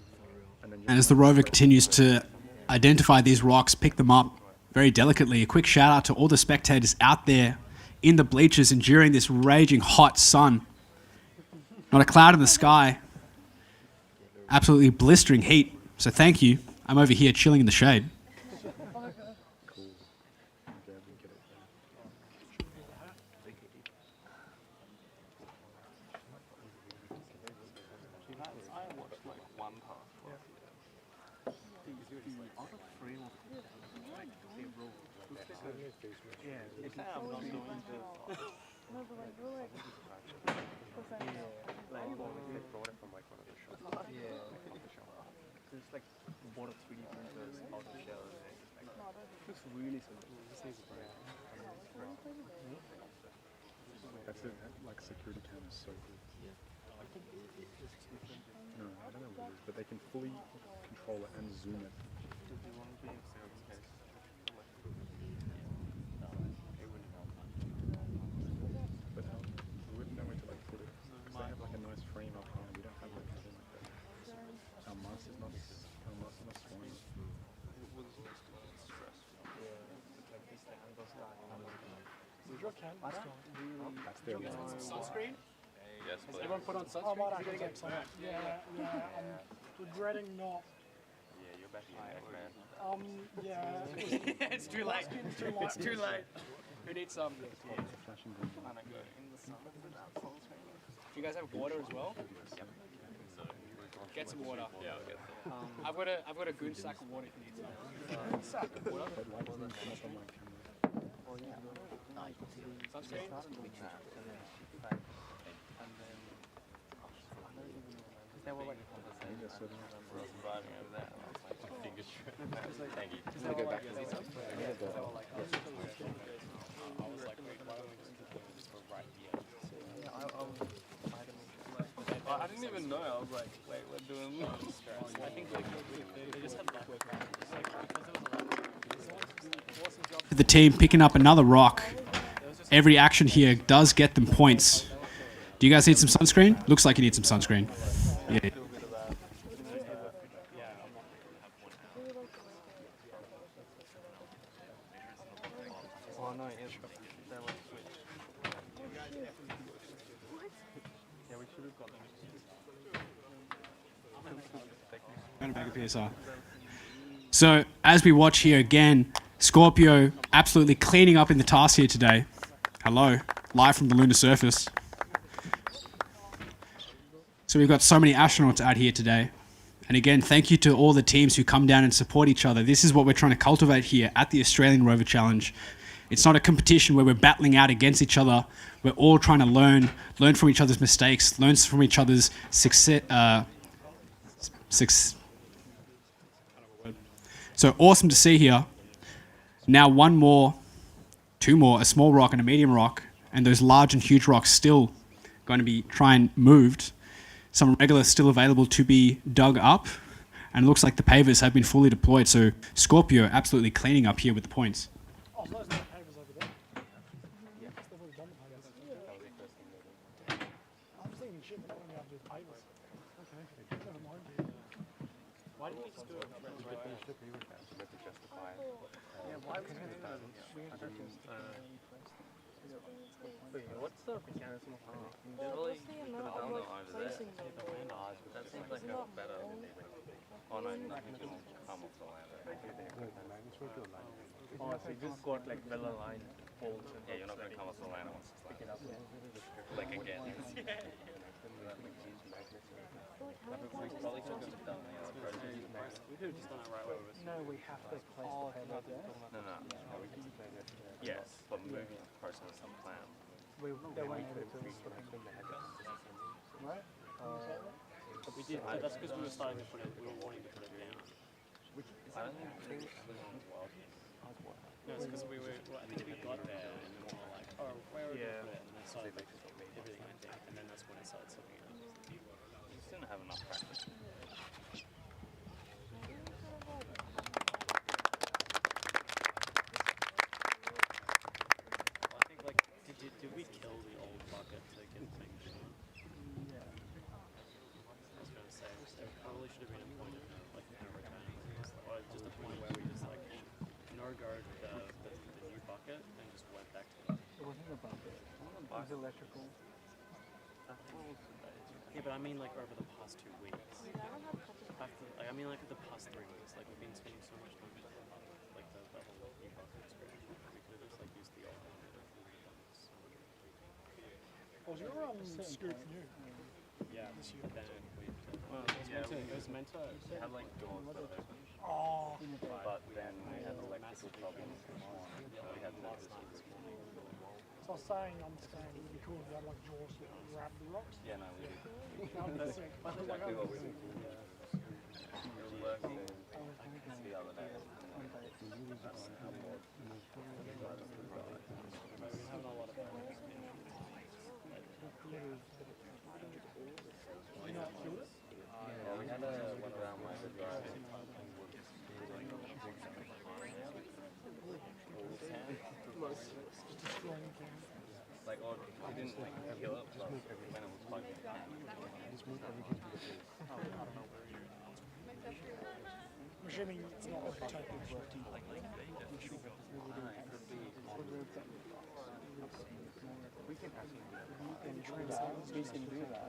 And as the Rover continues to identify these rocks, pick them up very delicately, a quick shout out to all the spectators out there in the bleachers enduring this raging hot sun. Not a cloud in the sky. Absolutely blistering heat. So thank you. I'm over here chilling in the shade. That's it, like security cam is so good. No, I don't know what it is, but they can fully control it and zoom it. But we wouldn't know where to like put it. Because they have like a nice frame up high. We don't have like anything like that. Our master's not scoring. That's their line. Sunscreen? Yes, Has everyone put on sunscreen? I might actually get some. Yeah, I'm regretting not. Yeah, you're back in man. Yeah. It's too late. It's too late. Who needs some? Do you guys have water as well? Get some water. Yeah, I'll get some. I've got a good sack of water if you need some. Sack of water? Sunscreen? There were like Thank you. Just go back to the I didn't even know. I was like, wait, we're doing. I think they just had The team picking up another rock. Every action here does get them points. Do you guys need some sunscreen? Looks like you need some sunscreen. Yeah. So as we watch here again, Scorpio absolutely cleaning up in the task here today. Hello, live from the lunar surface. So we've got so many astronauts out here today. And again, thank you to all the teams who come down and support each other. This is what we're trying to cultivate here at the Australian Rover Challenge. It's not a competition where we're battling out against each other. We're all trying to learn from each other's mistakes, learn from each other's success. So awesome to see here. Now one more, two more, a small rock and a medium rock, and those large and huge rocks still going to be moved. Some regolith still available to be dug up, and it looks like the pavers have been fully deployed. So Scorpio absolutely cleaning up here with the points. Oh, so those are the pavers over there. Yeah. They've already done the pavers. I'm just thinking shit, we're not going to be able to do the pavers. Okay, never mind. Why didn't we just do it? Yeah, why would we do that? What's the mechanism of generally put it down over there? That seems like a better. Oh no, nothing can come off the ladder. Oh, so you just got like well aligned poles. Yeah, you're not going to come off the ladder once it's like again. We probably should have done the other project. We could have just done it right over. No, we have to place the paver there. No. Yes, but moving the process of some plan. They weren't able to right? But we did. That's because we were starting to put it. We were wanting to put it down. I don't think. No, it's because we were. Well, I think we got there and then we were like, oh, where are we going to put it? And then started like everything went down, and then that's when it started slipping out. We just didn't have enough practice. I think like, did we kill the old bucket to get things? Yeah. I was going to say, there probably should have been a point of like kind of returning, or just a point where we just like no-go the new bucket and just went back to it. It wasn't a bucket. It was electrical. Yeah, but I mean like over the past 2 weeks. I mean like the past 3 weeks. Like we've been spending so much time like the whole new bucket experience. We could have just like used the old one. Was your scoop new? Yeah, This year. then it was meant to have like doors that open. Oh. But then we had electrical problems. We had to this morning. So I was saying, it would be cool if you had like jaws to grab the rocks. Yeah, no, we did. That would be sick. That's exactly what we did. We were working the other day. We've been having a lot of fun. Yeah, we had a one around my drive. Like, or it didn't like heal up, but when it was plugged in. I'm assuming it's not like a total We can do that.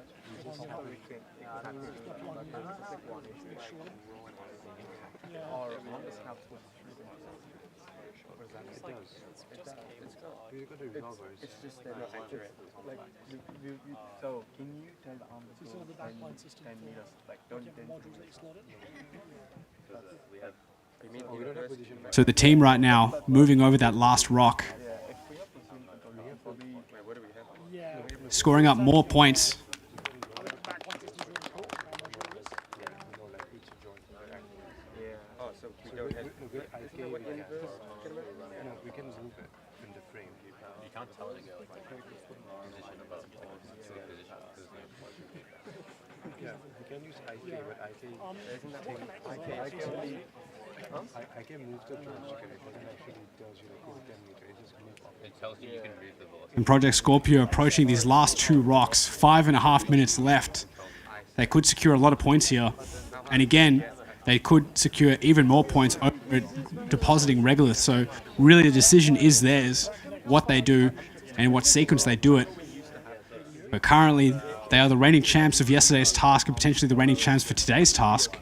Or one is helpful. It's just that it's accurate. Like, so can you tell the arm to go 10 meters? Like, don't So the team right now moving over that last rock, scoring up more points. Oh, so we don't have. No, we can move it in the frame. You can't tell it again. Position above position. Yeah, we can use IK, but I can move the joystick and it doesn't actually tells you like 10 meters. It just moves. It tells you you can move the velocity. And Project Scorpio approaching these last two rocks, 5.5 minutes left. They could secure a lot of points here. And again, they could secure even more points over depositing regolith. So really the decision is theirs, what they do and what sequence they do it. But currently, they are the reigning champs of yesterday's task and potentially the reigning champs for today's task.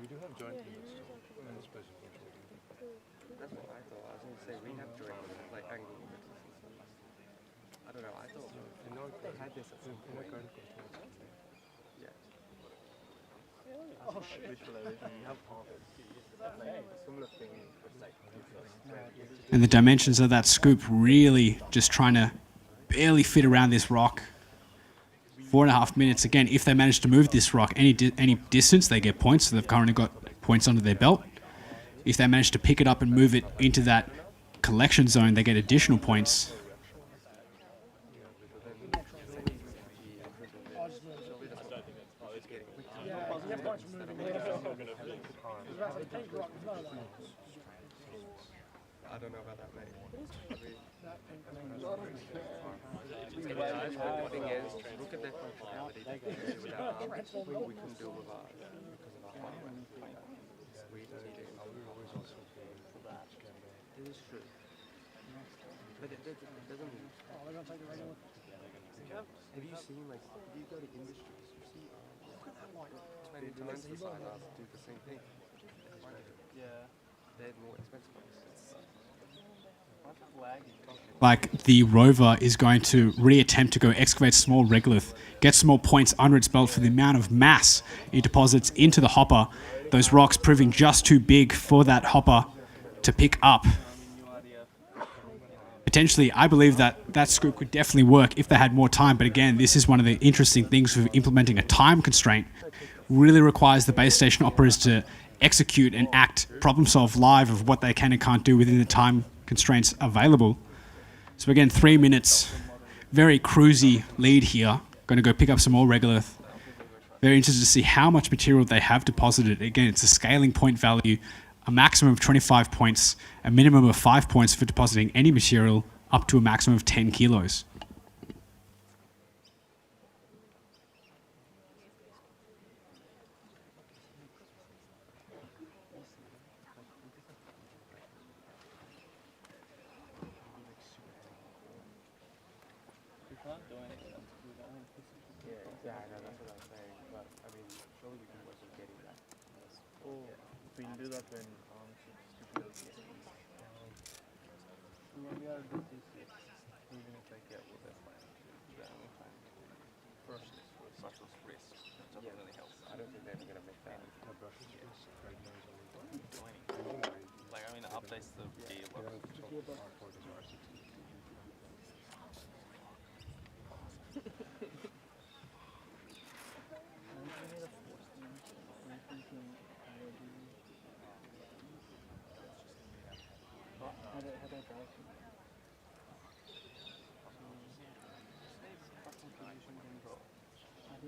We do have joint units too, and special control. That's what I thought. I was going to say we have joint units, like angle units. I don't know. I thought they had this at some point. In our current control. Yeah. And the dimensions of that scoop really just trying to barely fit around this rock. 4.5 minutes. Again, if they manage to move this rock any distance, they get points. So they've currently got points under their belt. If they manage to pick it up and move it into that collection zone, they get additional points. I don't know about that, mate. The thing is, look at their functionality. We couldn't do with ours because of our hardware. We need it. It is true. But it doesn't mean... Have you seen, like, if you go to industries, you see 20 times the size of us do the same thing. Yeah. They're more expensive. Like the Rover is going to reattempt to go excavate small regolith, get some more points under its belt for the amount of mass it deposits into the hopper. Those rocks proving just too big for that hopper to pick up. Potentially, I believe that scoop could definitely work if they had more time. But again, this is one of the interesting things with implementing a time constraint. Really requires the base station operators to execute and act, problem solve live of what they can and can't do within the time constraints available. So again, 3 minutes, very cruisy lead here. Going to go pick up some more regolith. Very interested to see how much material they have deposited. Again, it's a scaling point value, a maximum of 25 points, a minimum of 5 points for depositing any material, up to a maximum of 10 kilos.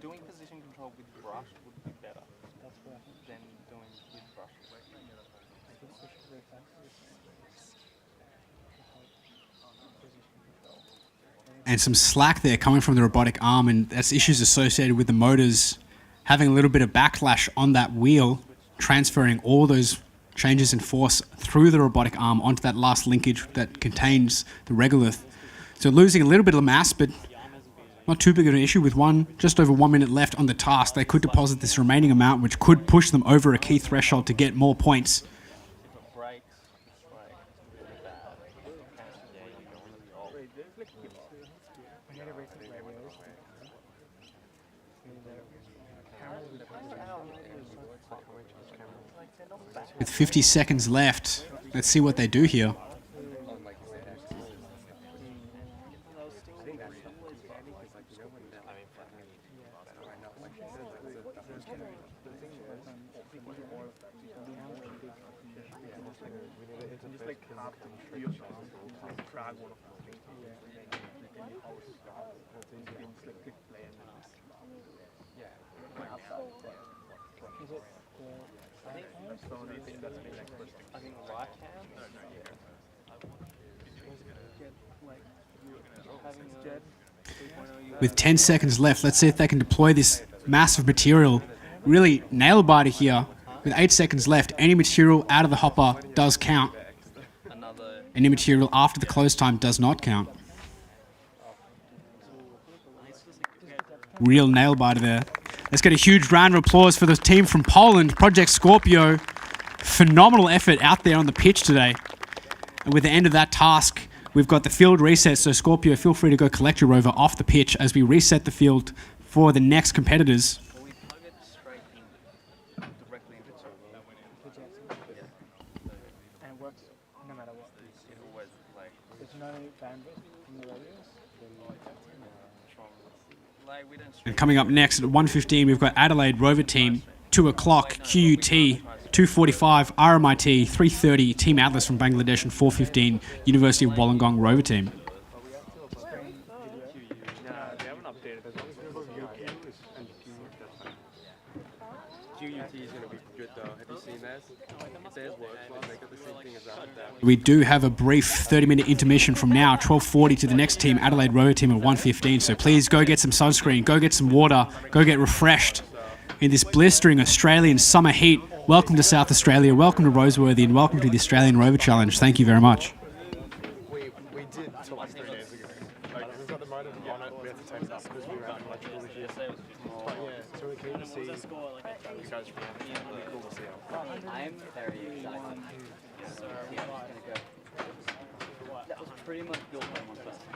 Doing position control with brush would be better than doing with brush. And some slack there coming from the robotic arm, and that's issues associated with the motors having a little bit of backlash on that wheel, transferring all those changes in force through the robotic arm onto that last linkage that contains the regolith. So losing a little bit of mass, but not too big of an issue. With just over 1 minute left on the task, they could deposit this remaining amount, which could push them over a key threshold to get more points. With 50 seconds left, let's see what they do here. With 10 seconds left, let's see if they can deploy this massive material. Really nail-biter here. With 8 seconds left, any material out of the hopper does count. Any material after the close time does not count. Real nail-biter there. Let's get a huge round of applause for the team from Poland, Project Scorpio. Phenomenal effort out there on the pitch today. And with the end of that task, we've got the field reset, so Scorpio, feel free to go collect your Rover off the pitch as we reset the field for the next competitors. And coming up next at 1:15, we've got Adelaide Rover team, 2 o'clock QUT, 2:45 RMIT, 3:30 Team Atlas from Bangladesh, and 4:15 University of Wollongong Rover team. We do have a brief 30-minute intermission from now, 12:40 to the next team, Adelaide Rover team at 1:15. So please go get some sunscreen, go get some water, go get refreshed in this blistering Australian summer heat. Welcome to South Australia, welcome to Roseworthy, and welcome to the Australian Rover Challenge. Thank you very much. We did till like 3 days ago. Like, we've got the motor on it, we have to take it up because we were having electrical issues. But yeah, so we're keen to see you guys from really cool to see how. I'm very excited. So yeah, I'm just gonna go. That was pretty much built by one person.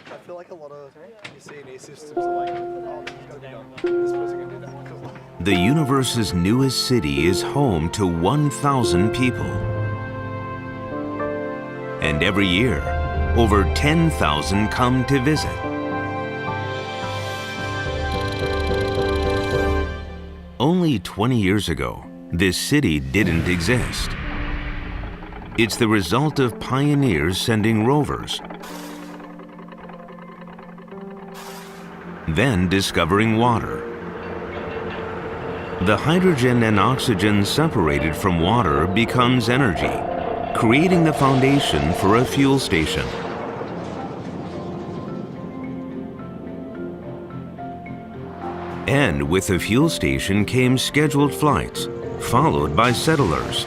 I feel like a lot of you see in systems are like, oh, this is gonna be done. This person can do that. The universe's newest city is home to 1,000 people. And every year, over 10,000 come to visit. Only 20 years ago, this city didn't exist. It's the result of pioneers sending rovers, then discovering water. The hydrogen and oxygen separated from water becomes energy, creating the foundation for a fuel station. And with the fuel station came scheduled flights, followed by settlers.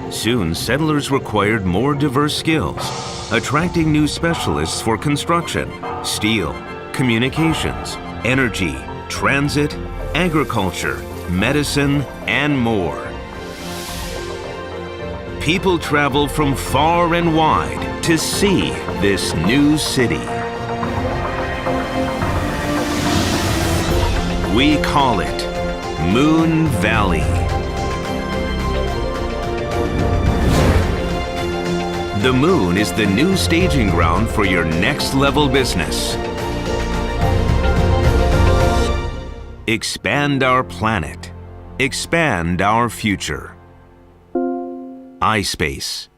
Soon, settlers required more diverse skills, attracting new specialists for construction, steel, communications, energy, transit, agriculture, medicine, and more. People travel from far and wide to see this new city. We call it Moon Valley. The moon is the new staging ground for your next level business. Expand our planet. Expand our future. iSpace.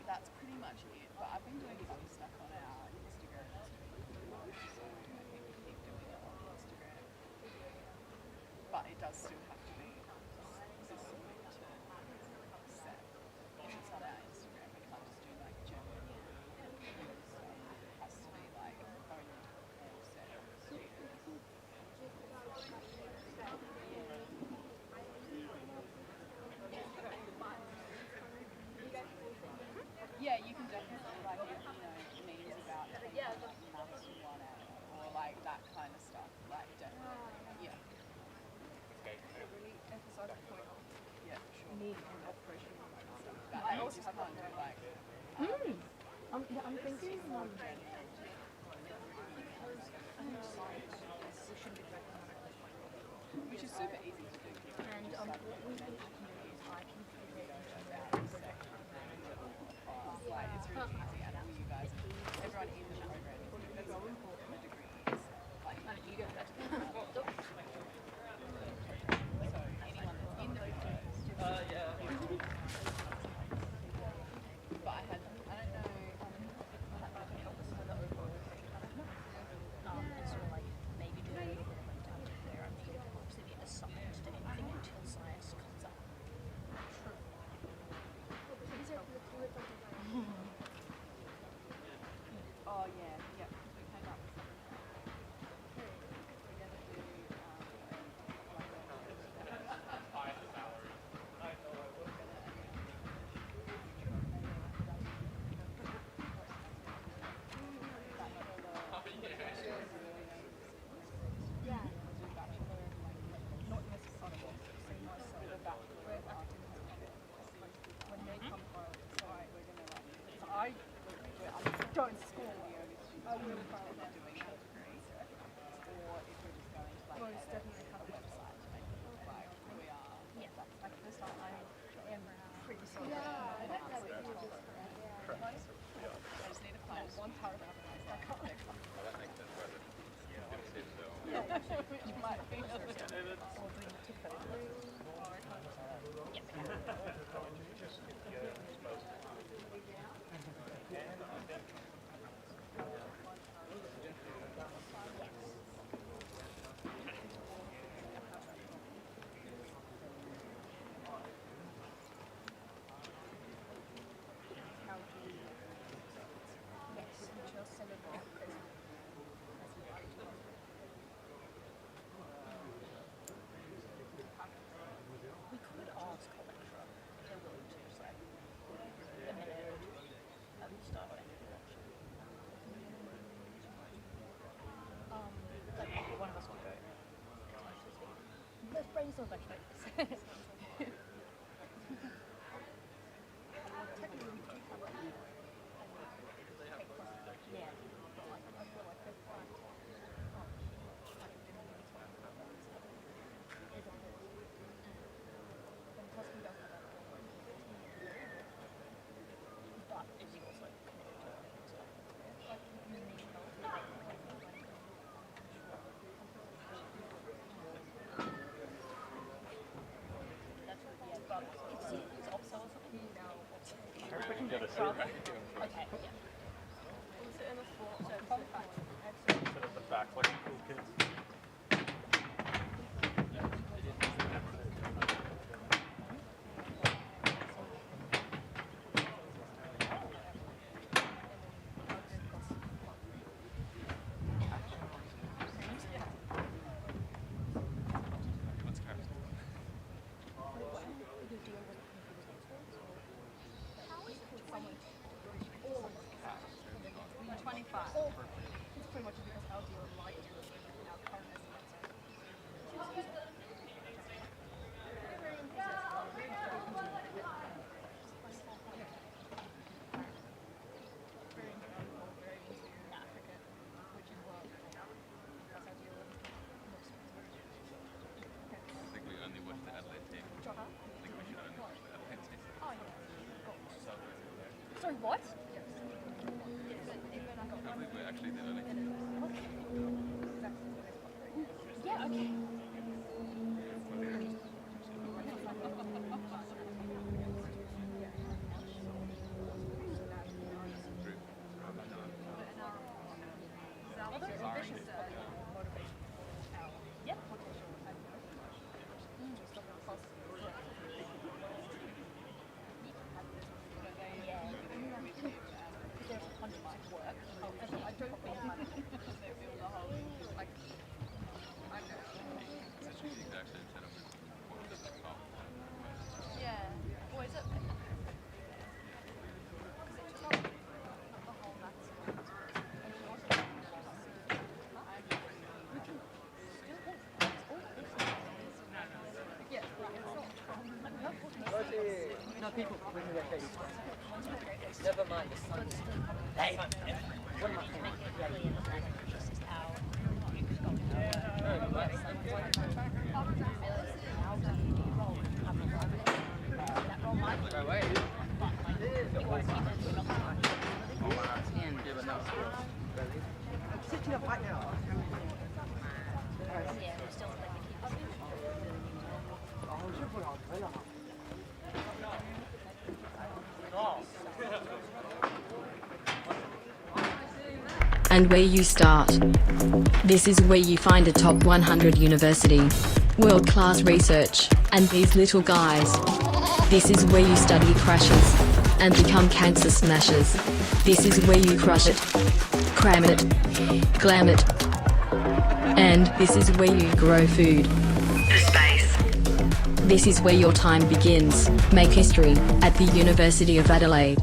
That's pretty much it. But I've been doing some stuff on our Instagram too. So I think we keep doing it on Instagram. But it does still have to be accessible to set. If it's on our Instagram, we can't just do like general. It has to be like only all set students. Yeah, you can definitely like memes about maths 1 hour or like that kind of stuff. Like definitely, yeah. Really emphasize the point of sure. Need operation stuff. But I also can't do like. I'm thinking which is super easy to do. And what we think I can do is I can figure it out. Like it's really easy, and all you guys, everyone in the program is doing that's important. The degree is like you get that. So anyone that's in the program, but I don't know. I can help us with the overall. And sort of like maybe do a little bit of like down to there. I'm thinking of obviously being assigned to anything until science comes up. True. Oh yeah, yeah. We came up with something. We're gonna do going to school. I will find out doing that degree. Or if we're just going to like it's definitely have a website to make it look like we are. Yeah. That's like this time I am pretty sorry. Yeah, I don't know what you just I just need to find one paragraph and I can't. That makes sense, right? Yeah, which might be or doing the tick over. One of us will go. Let's brainstorm about this. Technically, we do have a yeah. I feel like they're fun. But it's also We can get a suit, right? Okay, yeah. Was it in a sport? So, fun fact. Sit at the back like cool kids. Sorry, what? Yeah, okay. No, people bring their face. Never mind. Hey, what am I saying? Sitting up right now. And where you start. This is where you find a top 100 university, world-class research, and these little guys. This is where you study crashes and become cancer smashers. This is where you crush it, cram it, glam it. And this is where you grow food. Space. This is where your time begins. Make history at the University of Adelaide.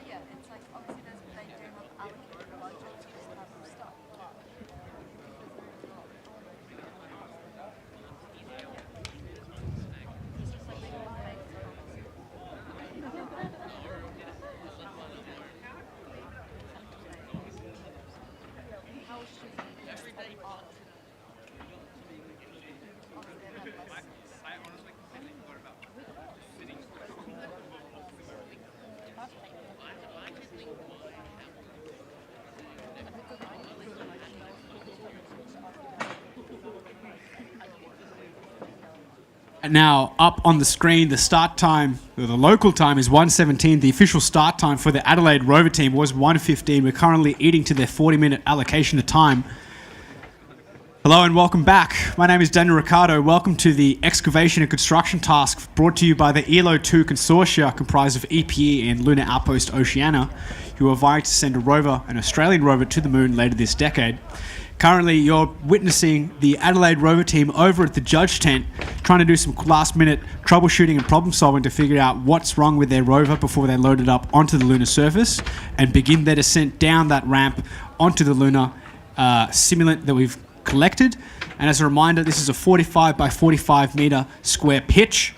Yeah, it's like obviously they do have allocated a budget to this type of stuff. Now, up on the screen, the start time, or the local time is 1:17. The official start time for the Adelaide Rover team was 1:15. We're currently eating to their 40-minute allocation of time. Hello and welcome back. My name is Daniel Ricardo. Welcome to the excavation and construction task brought to you by the ELO 2 consortia comprised of EPE and Lunar Outpost Oceania, who are vying to send a rover, an Australian rover, to the moon later this decade. Currently, you're witnessing the Adelaide Rover team over at the judge tent trying to do some last-minute troubleshooting and problem-solving to figure out what's wrong with their rover before they load it up onto the lunar surface and begin their descent down that ramp onto the lunar simulant that we've collected. And as a reminder, this is a 45 by 45 meter square pitch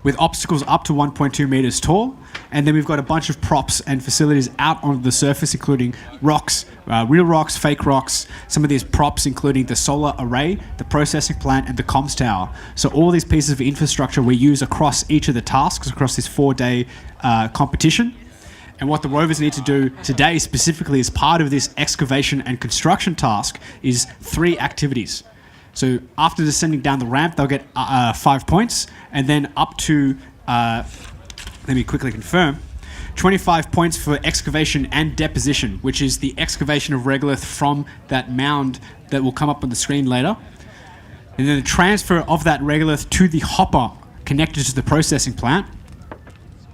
with obstacles up to 1.2 meters tall. And then we've got a bunch of props and facilities out onto the surface, including rocks, real rocks, fake rocks, some of these props including the solar array, the processing plant, and the comms tower. So all these pieces of infrastructure we use across each of the tasks, across this 4-day competition. And what the rovers need to do today, specifically as part of this excavation and construction task, is 3 activities. So after descending down the ramp, they'll get 5 points, and then up to, let me quickly confirm, 25 points for excavation and deposition, which is the excavation of regolith from that mound that will come up on the screen later. And then the transfer of that regolith to the hopper connected to the processing plant.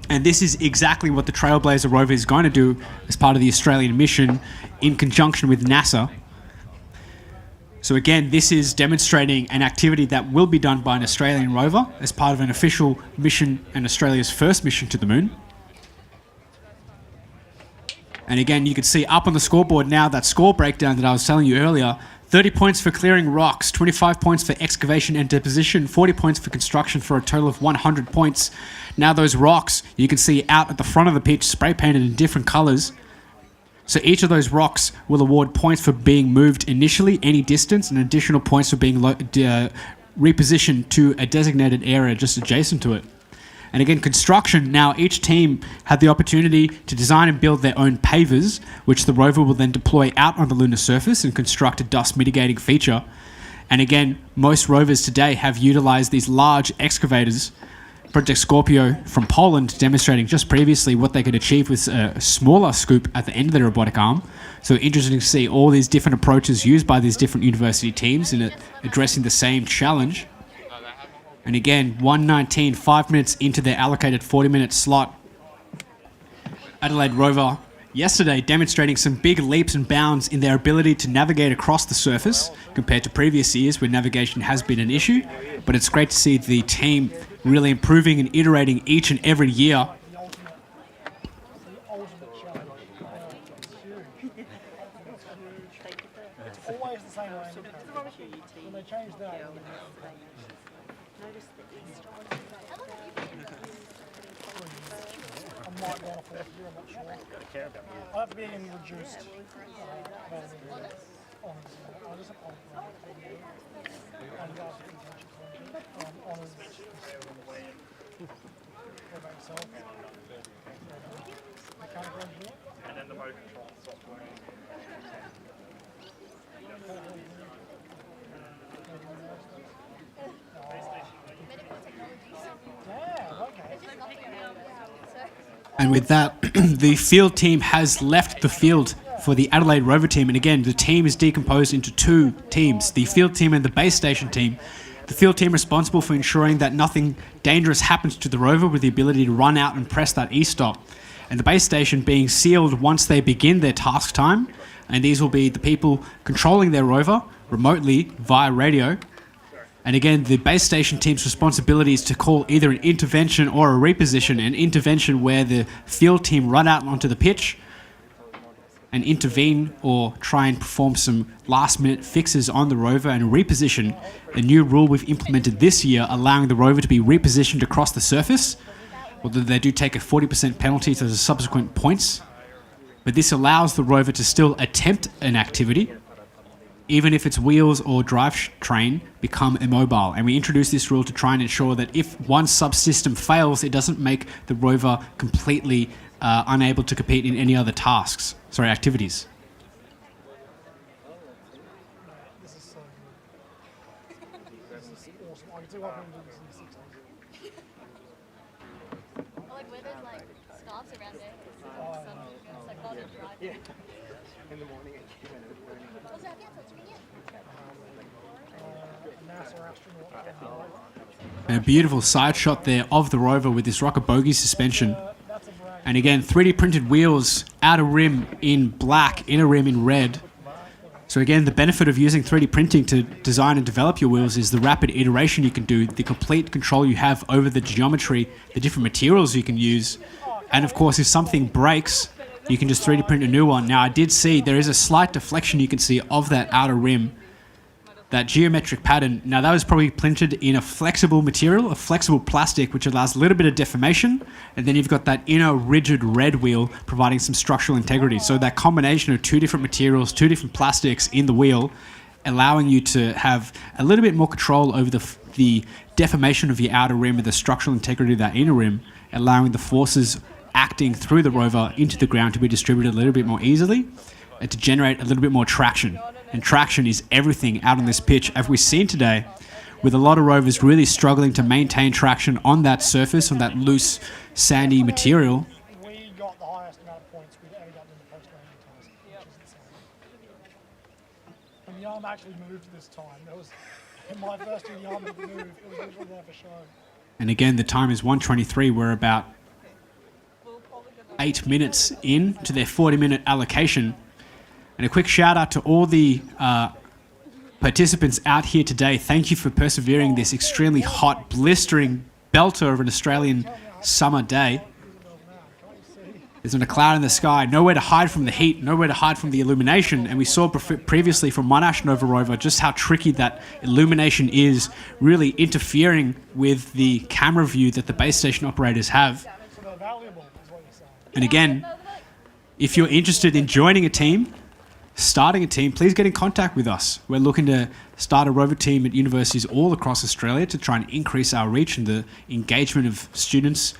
And this is exactly what the Trailblazer rover is going to do as part of the Australian mission in conjunction with NASA. So again, this is demonstrating an activity that will be done by an Australian rover as part of an official mission and Australia's first mission to the moon. And again, you can see up on the scoreboard now that score breakdown that I was telling you earlier. 30 points for clearing rocks, 25 points for excavation and deposition, 40 points for construction for a total of 100 points. Now those rocks, you can see out at the front of the pitch, spray painted in different colours. So each of those rocks will award points for being moved initially, any distance, and additional points for being repositioned to a designated area just adjacent to it. And again, construction, now each team had the opportunity to design and build their own pavers, which the rover will then deploy out on the lunar surface and construct a dust mitigating feature. And again, most rovers today have utilized these large excavators, Project Scorpio from Poland, demonstrating just previously what they could achieve with a smaller scoop at the end of the robotic arm. So interesting to see all these different approaches used by these different university teams in addressing the same challenge. And again, 1:19, 5 minutes into their allocated 40-minute slot. Adelaide Rover yesterday demonstrating some big leaps and bounds in their ability to navigate across the surface compared to previous years where navigation has been an issue. But it's great to see the team really improving and iterating each and every year. Always the same way. When they change that, I might go on a fourth year, I'm not sure. I have to be in reduced honours. I just have honours. What about yourself? Mechanical engineer? And then the motor control software. And with that, the field team has left the field for the Adelaide Rover team. And again, the team is decomposed into 2 teams, the field team and the base station team. The field team responsible for ensuring that nothing dangerous happens to the rover with the ability to run out and press that E-stop. And the base station being sealed once they begin their task time. And these will be the people controlling their rover remotely via radio. And again, the base station team's responsibility is to call either an intervention or a reposition. An intervention where the field team run out onto the pitch and intervene or try and perform some last-minute fixes on the rover, and reposition, a new rule we've implemented this year, allowing the rover to be repositioned across the surface, although they do take a 40% penalty to the subsequent points. But this allows the rover to still attempt an activity, even if its wheels or drivetrain become immobile. And we introduced this rule to try and ensure that if one subsystem fails, it doesn't make the rover completely unable to compete in any other activities. This is so good. This is awesome. I can see why people do this in the 60s. I like where there's like scarves around there. It's like while they're driving. Yeah. In the morning it came in and burning. Also, have you had something yet? NASA astronaut. And a beautiful side shot there of the rover with this rocker bogie suspension. And again, 3D printed wheels, outer rim in black, inner rim in red. So again, the benefit of using 3D printing to design and develop your wheels is the rapid iteration you can do, the complete control you have over the geometry, the different materials you can use, and of course, if something breaks, you can just 3D print a new one. Now, I did see there is a slight deflection you can see of that outer rim, that geometric pattern. Now, that was probably printed in a flexible material, a flexible plastic, which allows a little bit of deformation, and then you've got that inner rigid red wheel providing some structural integrity. So that combination of two different materials, two different plastics in the wheel, allowing you to have a little bit more control over the deformation of your outer rim and the structural integrity of that inner rim, allowing the forces acting through the rover into the ground to be distributed a little bit more easily and to generate a little bit more traction. And traction is everything out on this pitch, as we've seen today, with a lot of rovers really struggling to maintain traction on that surface, on that loose, sandy material. We got the highest amount of points we've ever gotten in the post-landing task, which is insane. And the arm actually moved this time. That was, in my first year, the arm didn't move. It was literally there for show. And again, the time is 1:23. We're about 8 minutes in to their 40-minute allocation. And a quick shout out to all the participants out here today. Thank you for persevering this extremely hot, blistering belter of an Australian summer day. There's not a cloud in the sky, nowhere to hide from the heat, nowhere to hide from the illumination. And we saw previously from Monash Nova Rover just how tricky that illumination is, really interfering with the camera view that the base station operators have. And again, if you're interested in joining a team, starting a team, please get in contact with us. We're looking to start a rover team at universities all across Australia to try and increase our reach and the engagement of students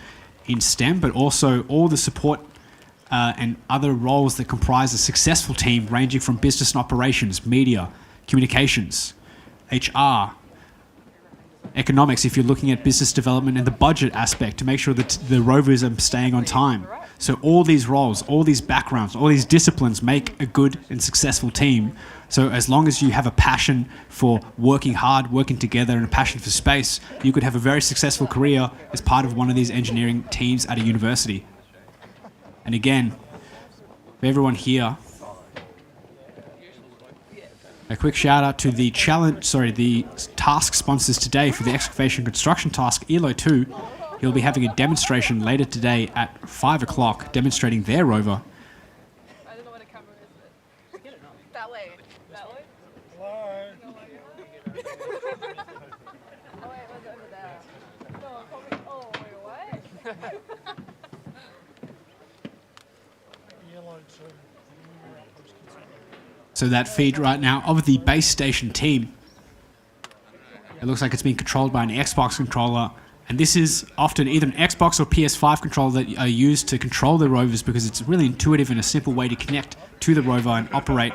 in STEM, but also all the support and other roles that comprise a successful team, ranging from business and operations, media, communications, HR, economics, if you're looking at business development and the budget aspect to make sure that the rovers are staying on time. So all these roles, all these backgrounds, all these disciplines make a good and successful team. So as long as you have a passion for working hard, working together, and a passion for space, you could have a very successful career as part of one of these engineering teams at a university. And again, for everyone here, a quick shout out to the the task sponsors today for the excavation construction task, ELO 2. He'll be having a demonstration later today at 5 o'clock, demonstrating their rover. I don't know where the camera is. That way. That way? Hello. Oh wait, where's it over there? No, probably. Oh wait, what? Yellow 2. So that feed right now of the base station team, it looks like it's being controlled by an Xbox controller. And this is often either an Xbox or PS5 controller that are used to control the rovers because it's really intuitive and a simple way to connect to the rover and operate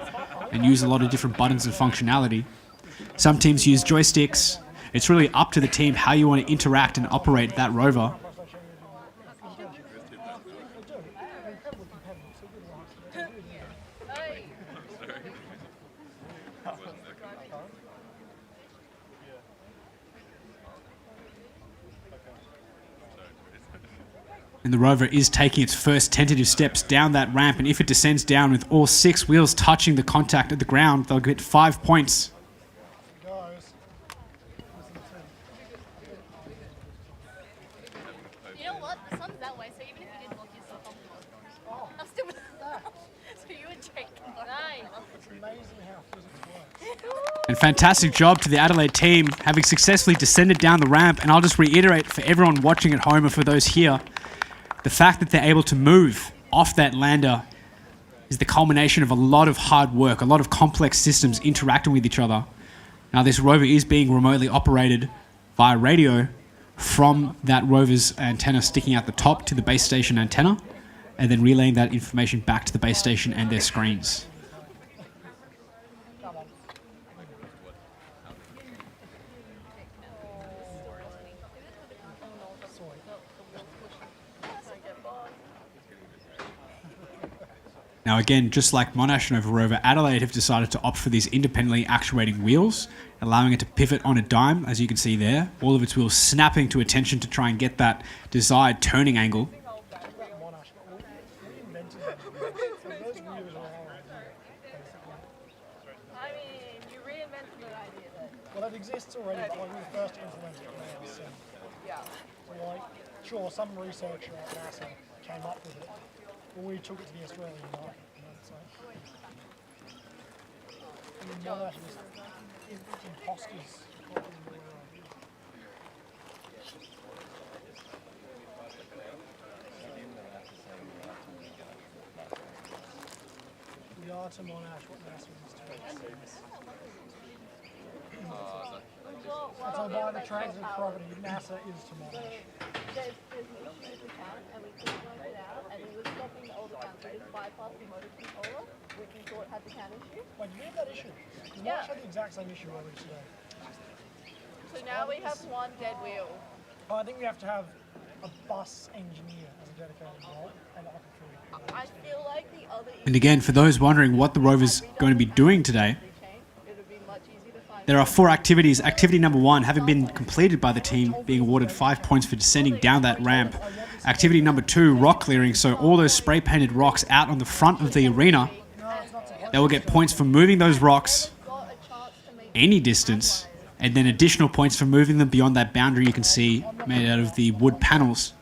and use a lot of different buttons and functionality. Some teams use joysticks. It's really up to the team how you want to interact and operate that rover. And the rover is taking its first tentative steps down that ramp, and if it descends down with all 6 wheels touching the contact at the ground, they'll get 5 points. You know what? The sun's that way, so even if you didn't lock yourself up, I'm still. So you and Jake can lock. Nice. It's amazing how physics works. And fantastic job to the Adelaide team, having successfully descended down the ramp. And I'll just reiterate for everyone watching at home and for those here, the fact that they're able to move off that lander is the culmination of a lot of hard work, a lot of complex systems interacting with each other. Now, this rover is being remotely operated via radio from that rover's antenna sticking out the top to the base station antenna, and then relaying that information back to the base station and their screens. Now again, just like Monash Nova Rover, Adelaide have decided to opt for these independently actuating wheels, allowing it to pivot on a dime, as you can see there. All of its wheels snapping to attention to try and get that desired turning angle. I mean, you reinvented an idea then. Well, it exists already, but like we were the first to implement it now, so. Yeah. So like, sure, some researcher at NASA came up with it, but we took it to the Australian market, you know, so. And then Monash is imposters. We are to Monash what NASA is to us. And so by the transit property, NASA is to Monash. There's an issue with the count, and we couldn't work it out, and it was stopping the older count. We just bypassed the motor controller, which we thought had the count issue. Wait, do we have that issue? Because Yeah. Monash had the exact same issue earlier today. So now we have one dead wheel. Oh, I think we have to have a bus engineer as a dedicated role, and I can I feel like the other And again, for those wondering what the Rover's going to be doing today, there are 4 activities. Activity number 1, having been completed by the team, being awarded 5 points for descending down that ramp. Activity number 2, rock clearing. So all those spray painted rocks out on the front of the arena, they will get points for moving those rocks any distance, and then additional points for moving them beyond that boundary you can see made out of the wood panels.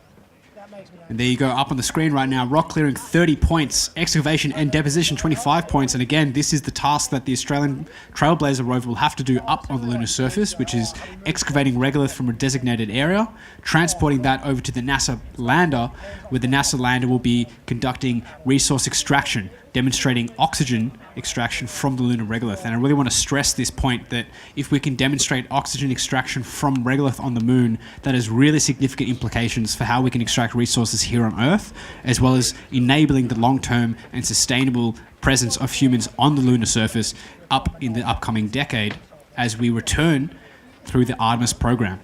And there you go, up on the screen right now, rock clearing 30 points, excavation and deposition 25 points. And again, this is the task that the Australian Trailblazer rover will have to do up on the lunar surface, which is excavating regolith from a designated area, transporting that over to the NASA lander, where the NASA lander will be conducting resource extraction, demonstrating oxygen extraction from the lunar regolith. And I really want to stress this point that if we can demonstrate oxygen extraction from regolith on the moon, that has really significant implications for how we can extract resources here on Earth, as well as enabling the long-term and sustainable presence of humans on the lunar surface up in the upcoming decade as we return through the Artemis program.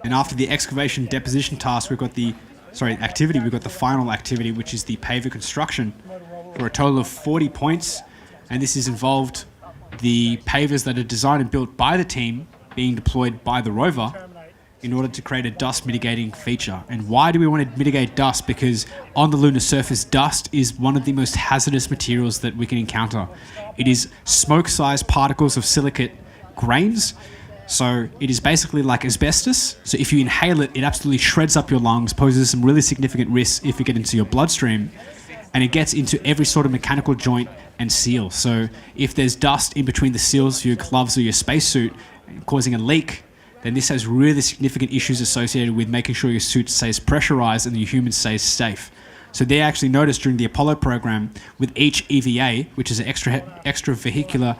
And after the excavation deposition task, we've got the activity, we've got the final activity, which is the paver construction, for a total of 40 points. And this has involved the pavers that are designed and built by the team being deployed by the rover in order to create a dust mitigating feature. And why do we want to mitigate dust? Because on the lunar surface, dust is one of the most hazardous materials that we can encounter. It is smoke-sized particles of silicate grains. So it is basically like asbestos. So if you inhale it, it absolutely shreds up your lungs, poses some really significant risks if you get into your bloodstream. And it gets into every sort of mechanical joint and seal. So if there's dust in between the seals of your gloves or your spacesuit causing a leak, then this has really significant issues associated with making sure your suit stays pressurized and your human stays safe. So they actually noticed during the Apollo program, with each EVA, which is an extravehicular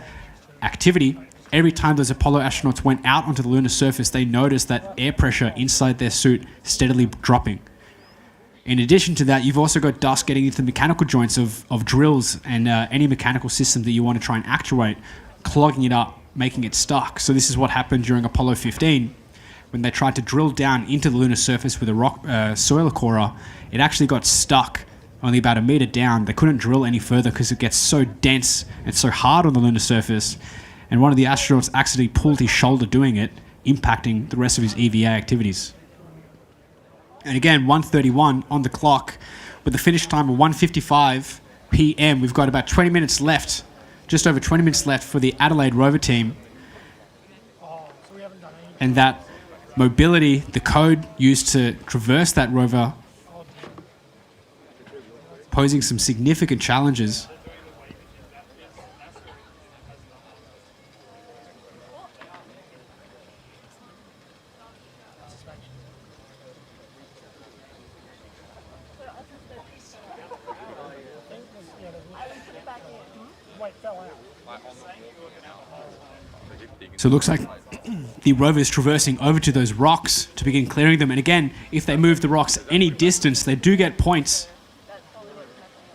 activity, every time those Apollo astronauts went out onto the lunar surface, they noticed that air pressure inside their suit steadily dropping. In addition to that, you've also got dust getting into the mechanical joints of drills and any mechanical system that you want to try and actuate, clogging it up, making it stuck. So this is what happened during Apollo 15 when they tried to drill down into the lunar surface with a rock soil corer. It actually got stuck only about a meter down. They couldn't drill any further because it gets so dense and so hard on the lunar surface. And one of the astronauts accidentally pulled his shoulder doing it, impacting the rest of his EVA activities. And again, 1:31 on the clock, with the finish time of 1:55 p.m. We've got about 20 minutes left, just over 20 minutes left for the Adelaide rover team. And that mobility, the code used to traverse that rover, posing some significant challenges. So it looks like the rover is traversing over to those rocks to begin clearing them. And again, if they move the rocks any distance, they do get points.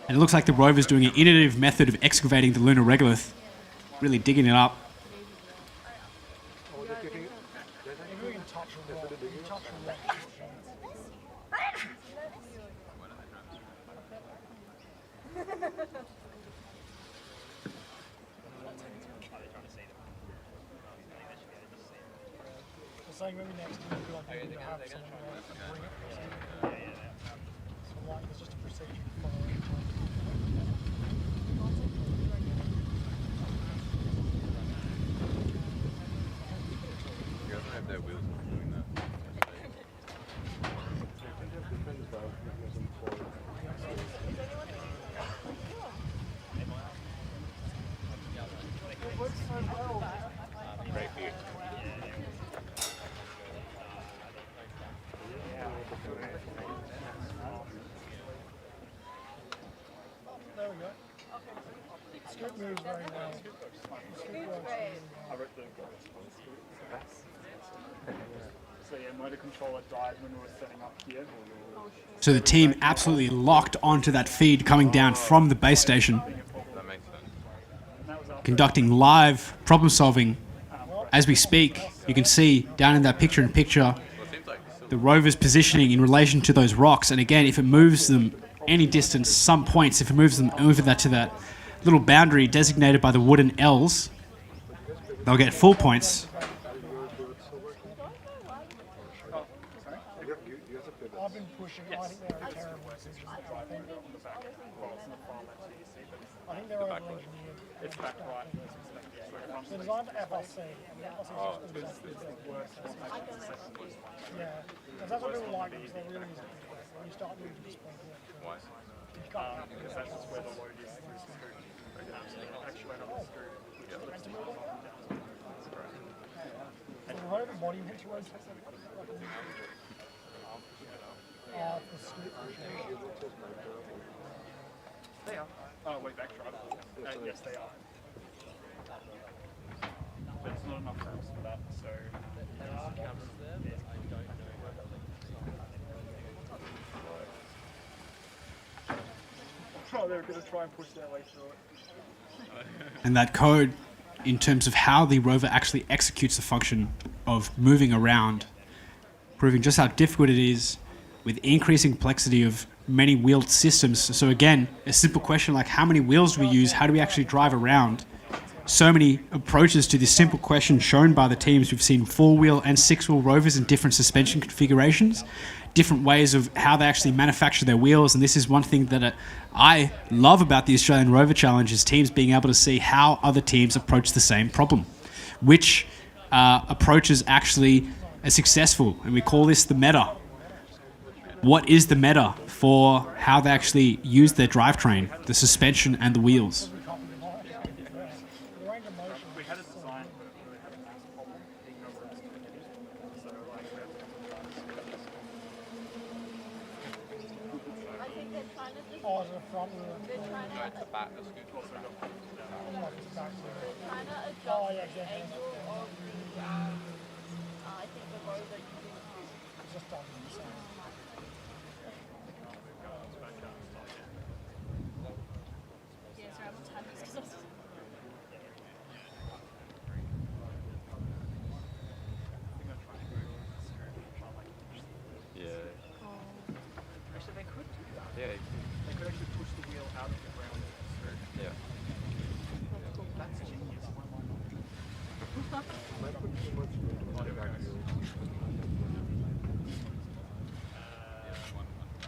And it looks like the rover is doing an innovative method of excavating the lunar regolith, really digging it up. Saying maybe next time we'll have someone bring it. So like, there's just a procedure to follow. their wheels are doing that. Great view. There we go. Scoop moves very well. Scoop works really well. So yeah, motor controller died when we were setting up here. So the team absolutely locked onto that feed coming down from the base station, That makes sense. conducting live problem solving as we speak. You can see down in that picture-in-picture the rover's positioning in relation to those rocks. And again, if it moves them any distance, some points, if it moves them over that to that little boundary designated by the wooden L's, they'll get full points. I've been pushing. I think they're a terrible decision. I think they're over-engineered. It's back right. They're designed for FLC. Oh, it's the worst. Yeah, because that's what people like, because they're really easy. When you start moving the speed. Why? Because that's just where the load is through the screw. Actuate on the screw. And the rover body hits road. The scoop. They are. Oh, way back drive. Yes, they are. But it's not enough force for that, so. Oh, they're going to try and push their way through it. And that code, in terms of how the rover actually executes the function of moving around, proving just how difficult it is with increasing complexity of many wheeled systems. So again, a simple question like how many wheels do we use? How do we actually drive around? So many approaches to this simple question shown by the teams. We've seen 4-wheel and 6-wheel rovers in different suspension configurations, different ways of how they actually manufacture their wheels. And this is one thing that I love about the Australian Rover Challenge, is teams being able to see how other teams approach the same problem, which approaches actually are successful. And we call this the meta. What is the meta for how they actually use their drivetrain, the suspension and the wheels? We had a design, but it really had a mass problem. Being no rooms to use. So, like, we have to Oh, is it a front wheel? No, it's the back. That's good. Oh, yeah, exactly. Just done the same. Yeah. Actually, they could do that. Yeah. They could actually push the wheel out of the ground with the screw. Yeah. That's genius. Why not?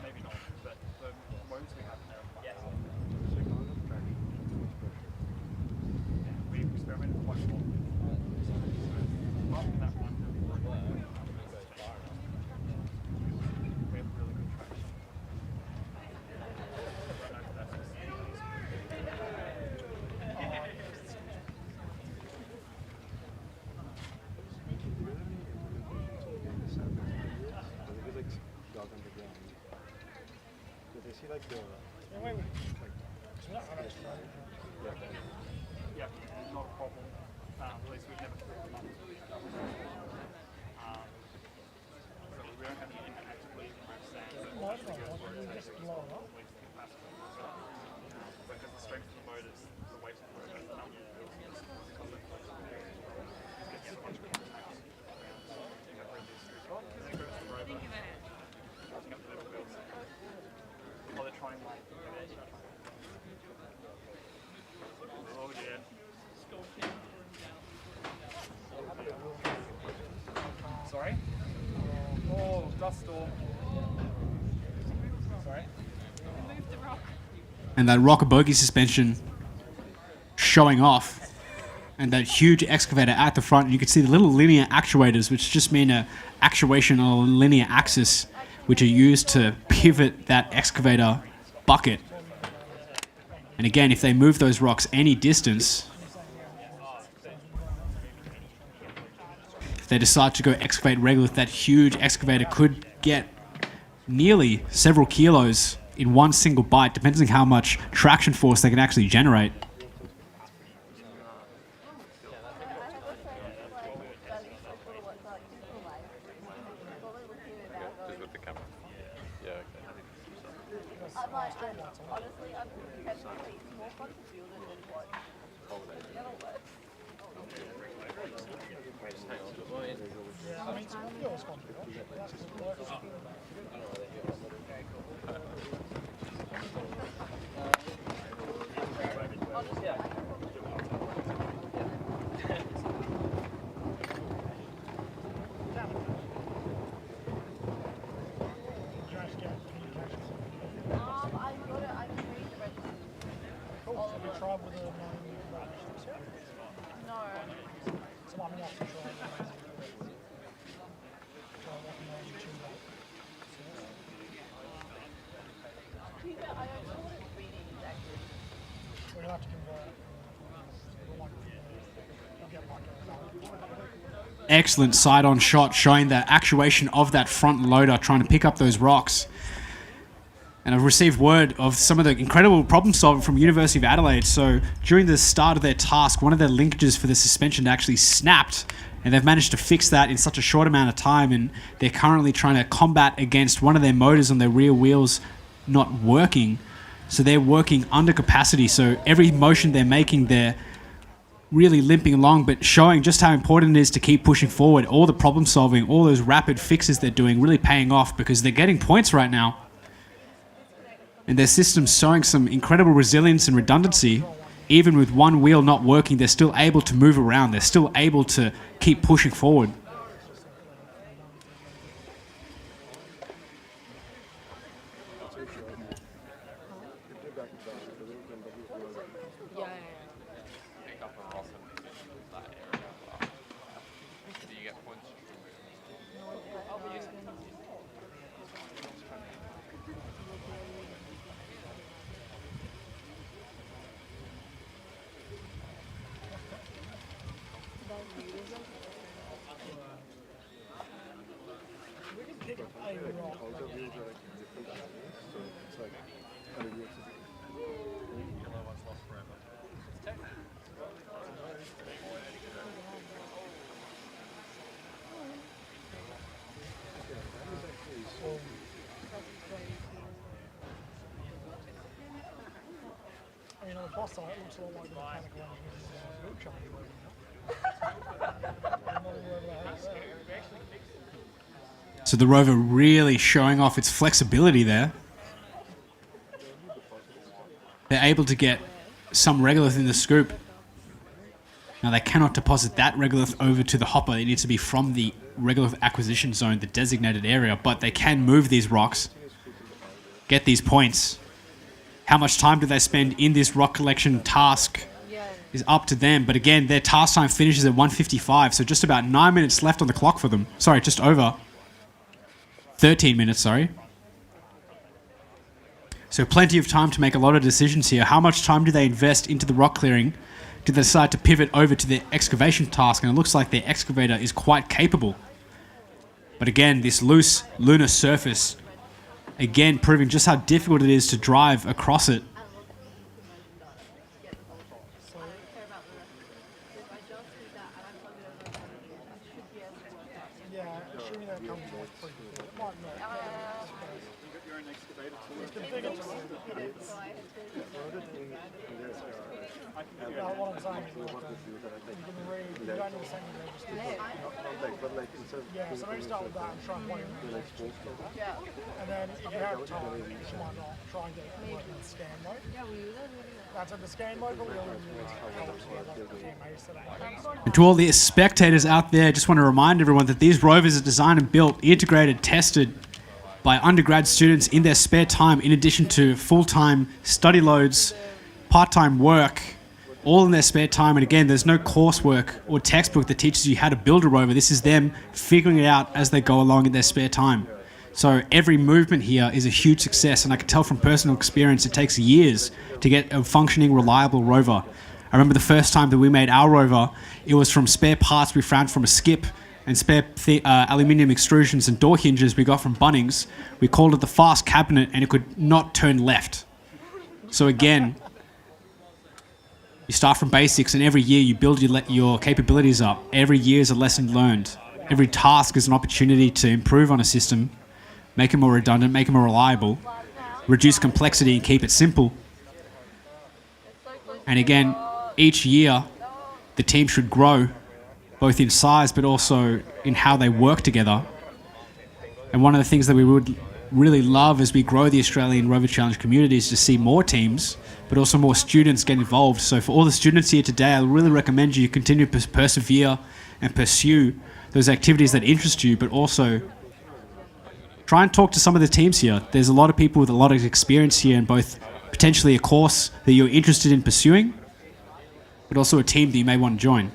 Maybe not, but the modes we have now are quite hard. We experimented quite a lot. Apart from that one, we have really good traction. Yeah, not a problem. At least we've never thrown them up. So we don't have any actively removed sand. Because the strength of the motors, the weight of the motor, the number of wheels, because of the gets a bunch of contacts. You have reduced the then it goes to the rover, charging up the little wheels. While they're trying like, oh dear. Sorry? Oh, dust storm. Sorry? And that rocker bogey suspension showing off and that huge excavator at the front. And you can see the little linear actuators, which just mean a actuation on a linear axis, which are used to pivot that excavator bucket. And again, if they move those rocks any distance, if they decide to go excavate regolith, that huge excavator could get nearly several kilos in one single bite, depending on how much traction force they can actually generate. Excellent side-on shot showing the actuation of that front loader trying to pick up those rocks. And I've received word of some of the incredible problem solving from University of Adelaide. So during the start of their task, one of their linkages for the suspension actually snapped, and they've managed to fix that in such a short amount of time, and they're currently trying to combat against one of their motors on their rear wheels not working. So they're working under capacity, so every motion they're making, they're really limping along, but showing just how important it is to keep pushing forward. All the problem solving, all those rapid fixes they're doing really paying off because they're getting points right now. And their system's showing some incredible resilience and redundancy. Even with one wheel not working, they're still able to move around. They're still able to keep pushing forward. I mean, on the boss side, it looks a lot like the mechanical engineers. So the Rover really showing off its flexibility there. They're able to get some regolith in the scoop. Now they cannot deposit that regolith over to the hopper. It needs to be from the regolith acquisition zone, the designated area, but they can move these rocks, get these points. How much time do they spend in this rock collection task is up to them. But again, their task time finishes at 1:55, so just about 9 minutes left on the clock for them. Sorry, just over. 13 minutes, sorry. So plenty of time to make a lot of decisions here. How much time do they invest into the rock clearing? Do they decide to pivot over to their excavation task? And it looks like their excavator is quite capable. But again, this loose lunar surface, again, proving just how difficult it is to drive across it. Yeah, so maybe start with that and try and plug in the and then if you have time, you might not try and get it working in scan mode. That's in the scan mode, but we only use And to all the spectators out there, just want to remind everyone that these rovers are designed and built, integrated, tested by undergrad students in their spare time, in addition to full-time study loads, part-time work, all in their spare time. And again, there's no coursework or textbook that teaches you how to build a rover. This is them figuring it out as they go along in their spare time. So every movement here is a huge success, and I can tell from personal experience it takes years to get a functioning, reliable rover. I remember the first time that we made our rover, it was from spare parts we found from a skip and spare aluminium extrusions and door hinges we got from Bunnings. We called it the fast cabinet, and it could not turn left. So again, you start from basics, and every year you build your capabilities up. Every year is a lesson learned. Every task is an opportunity to improve on a system, make it more redundant, make it more reliable, reduce complexity and keep it simple. And again, each year, the team should grow, both in size but also in how they work together. And one of the things that we would really love as we grow the Australian Rover Challenge community is to see more teams, but also more students get involved. So for all the students here today, I really recommend you continue to persevere and pursue those activities that interest you, but also try and talk to some of the teams here. There's a lot of people with a lot of experience here in both potentially a course that you're interested in pursuing, but also a team that you may want to join.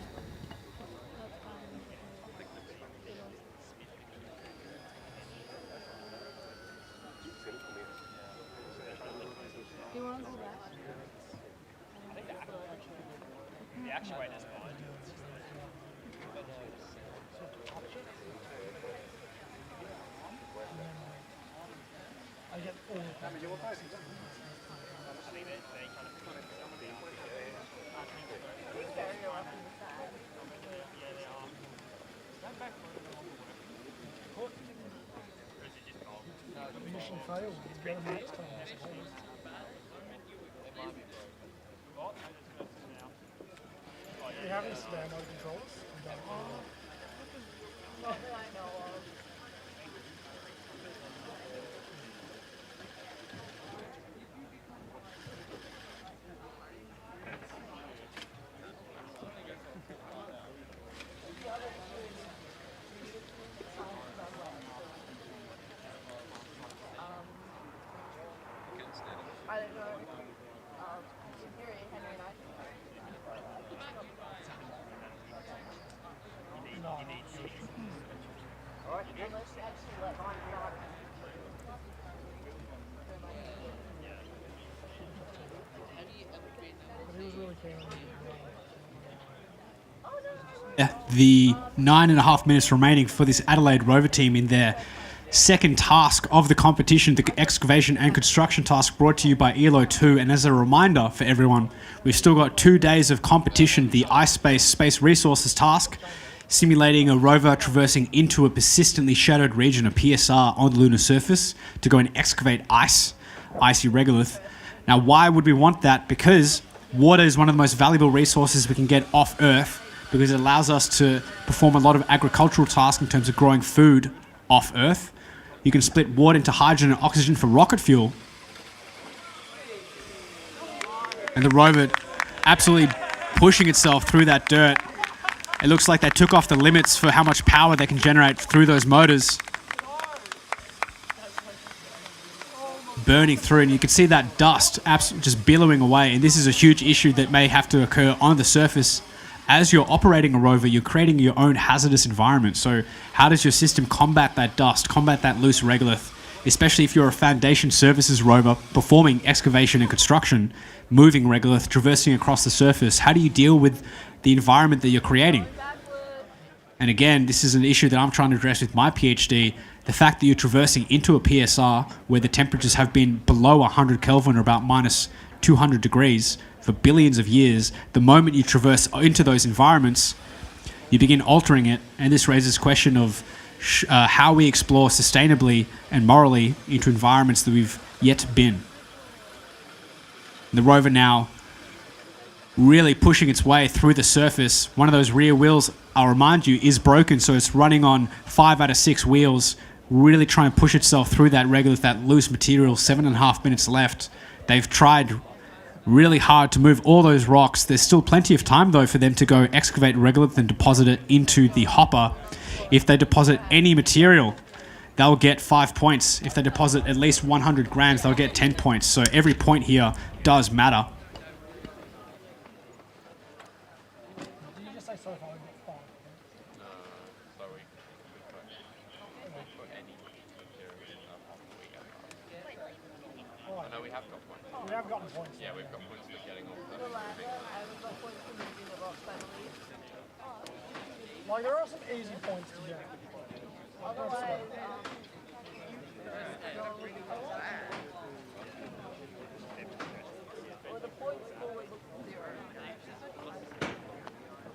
Mission failed. Go to the next time, I suppose. Do you have any stand motor controllers? You don't. Not that I know of. I don't know. Superior Henry and I. No. Unless you actually let mine start. But he was really keen on The 9.5 minutes remaining for this Adelaide Rover team in their second task of the competition, the excavation and construction task brought to you by ELO 2. And as a reminder for everyone, we've still got 2 days of competition, the iSpace Space Resources task, simulating a rover traversing into a persistently shadowed region, a PSR, on the lunar surface to go and excavate icy regolith. Now, why would we want that? Because water is one of the most valuable resources we can get off Earth, because it allows us to perform a lot of agricultural tasks in terms of growing food off Earth. You can split water into hydrogen and oxygen for rocket fuel. And the rover absolutely pushing itself through that dirt. It looks like they took off the limits for how much power they can generate through those motors. Burning through, and you can see that dust just billowing away. And this is a huge issue that may have to occur on the surface. As you're operating a rover, you're creating your own hazardous environment. So how does your system combat that dust, combat that loose regolith, especially if you're a foundation services rover performing excavation and construction, moving regolith, traversing across the surface? How do you deal with the environment that you're creating? And again, this is an issue that I'm trying to address with my PhD. The fact that you're traversing into a PSR where the temperatures have been below 100 Kelvin or about minus 200 degrees for billions of years, the moment you traverse into those environments, you begin altering it. And this raises the question of how we explore sustainably and morally into environments that we've yet been. The rover now really pushing its way through the surface. One of those rear wheels, I'll remind you, is broken, so it's running on 5 out of 6 wheels, really trying to push itself through that regolith, that loose material. 7.5 minutes left. They've tried really hard to move all those rocks. There's still plenty of time, though, for them to go excavate regolith and deposit it into the hopper. If they deposit any material, they'll get 5 points. If they deposit at least 100 grams, they'll get 10 points. So every point here does matter. No, we have got points. We have gotten points. Yeah, we've got points for getting off the Like, there are some easy points to get.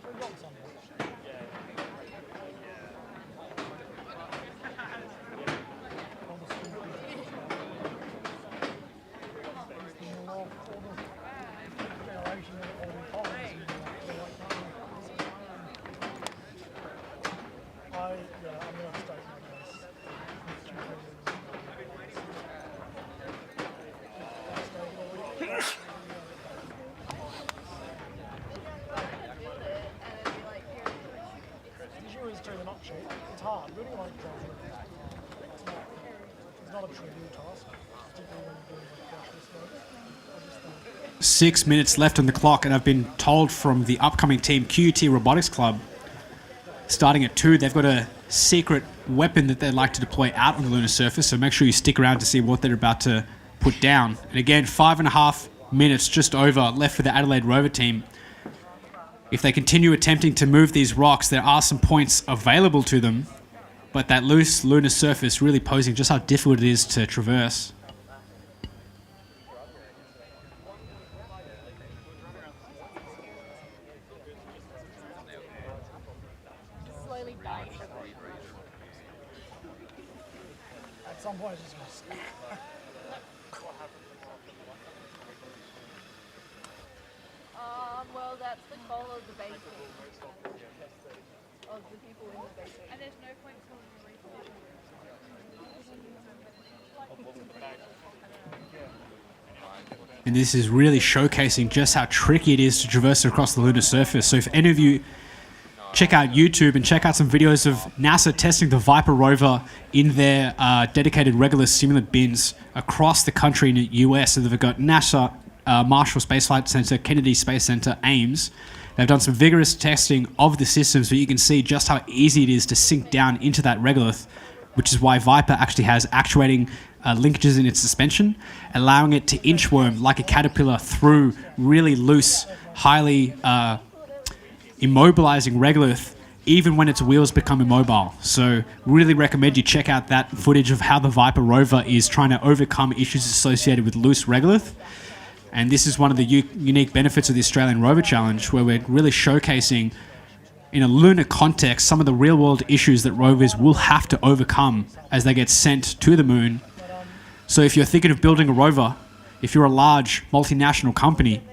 We've got some points. It's hard. Building a light control it's not a trivial task, particularly when you're doing like brushless mode. 6 minutes left on the clock, and I've been told from the upcoming team, QUT Robotics Club, starting at 2, they've got a secret weapon that they'd like to deploy out on the lunar surface, so make sure you stick around to see what they're about to put down. And again, 5.5 minutes just over left for the Adelaide Rover team. If they continue attempting to move these rocks, there are some points available to them, but that loose lunar surface really posing just how difficult it is to traverse. Slowly bite. At some point, it's just going to stick. Well, that's the call of the base team. Of the people in the base team. And there's no point telling the And this is really showcasing just how tricky it is to traverse across the lunar surface. So if any of you check out YouTube and check out some videos of NASA testing the Viper rover in their dedicated Regulus simulant bins across the country in the US. So they've got NASA, Marshall Space Flight Center, Kennedy Space Center, Ames. They've done some vigorous testing of the system so you can see just how easy it is to sink down into that regolith, which is why Viper actually has actuating linkages in its suspension, allowing it to inchworm like a caterpillar through really loose, highly immobilizing regolith, even when its wheels become immobile. So really recommend you check out that footage of how the Viper rover is trying to overcome issues associated with loose regolith. And this is one of the unique benefits of the Australian Rover Challenge, where we're really showcasing in a lunar context some of the real world issues that rovers will have to overcome as they get sent to the moon. So if you're thinking of building a rover, if you're a large multinational company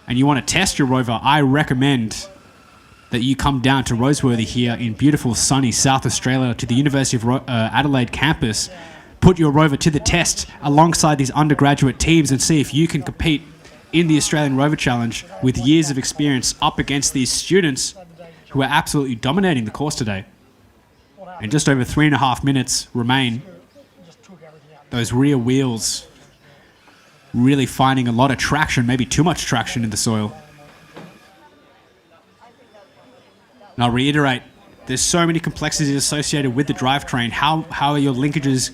and you want to test your rover, I recommend that you come down to Roseworthy here in beautiful sunny South Australia to the University of Adelaide campus. Put your rover to the test alongside these undergraduate teams and see if you can compete in the Australian Rover Challenge with years of experience up against these students who are absolutely dominating the course today. And just over 3.5 minutes remain. Those rear wheels really finding a lot of traction, maybe too much traction in the soil. And I'll reiterate, there's so many complexities associated with the drivetrain. How are your linkages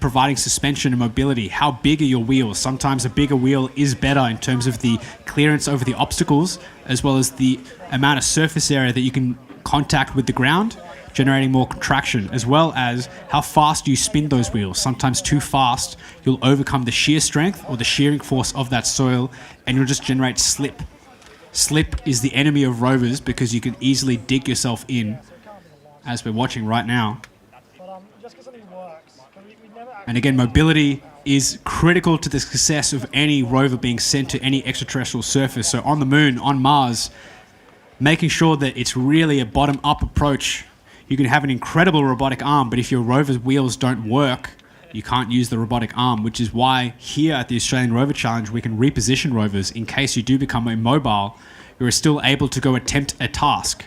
providing suspension and mobility? How big are your wheels? Sometimes a bigger wheel is better in terms of the clearance over the obstacles, as well as the amount of surface area that you can contact with the ground, generating more traction, as well as how fast you spin those wheels. Sometimes too fast, you'll overcome the shear strength or the shearing force of that soil, and you'll just generate slip. Slip is the enemy of rovers because you can easily dig yourself in, as we're watching right now. And again, mobility is critical to the success of any rover being sent to any extraterrestrial surface. So on the moon, on Mars, making sure that it's really a bottom-up approach. You can have an incredible robotic arm, but if your rover's wheels don't work, you can't use the robotic arm, which is why here at the Australian Rover Challenge, we can reposition rovers in case you do become immobile. You're still able to go attempt a task.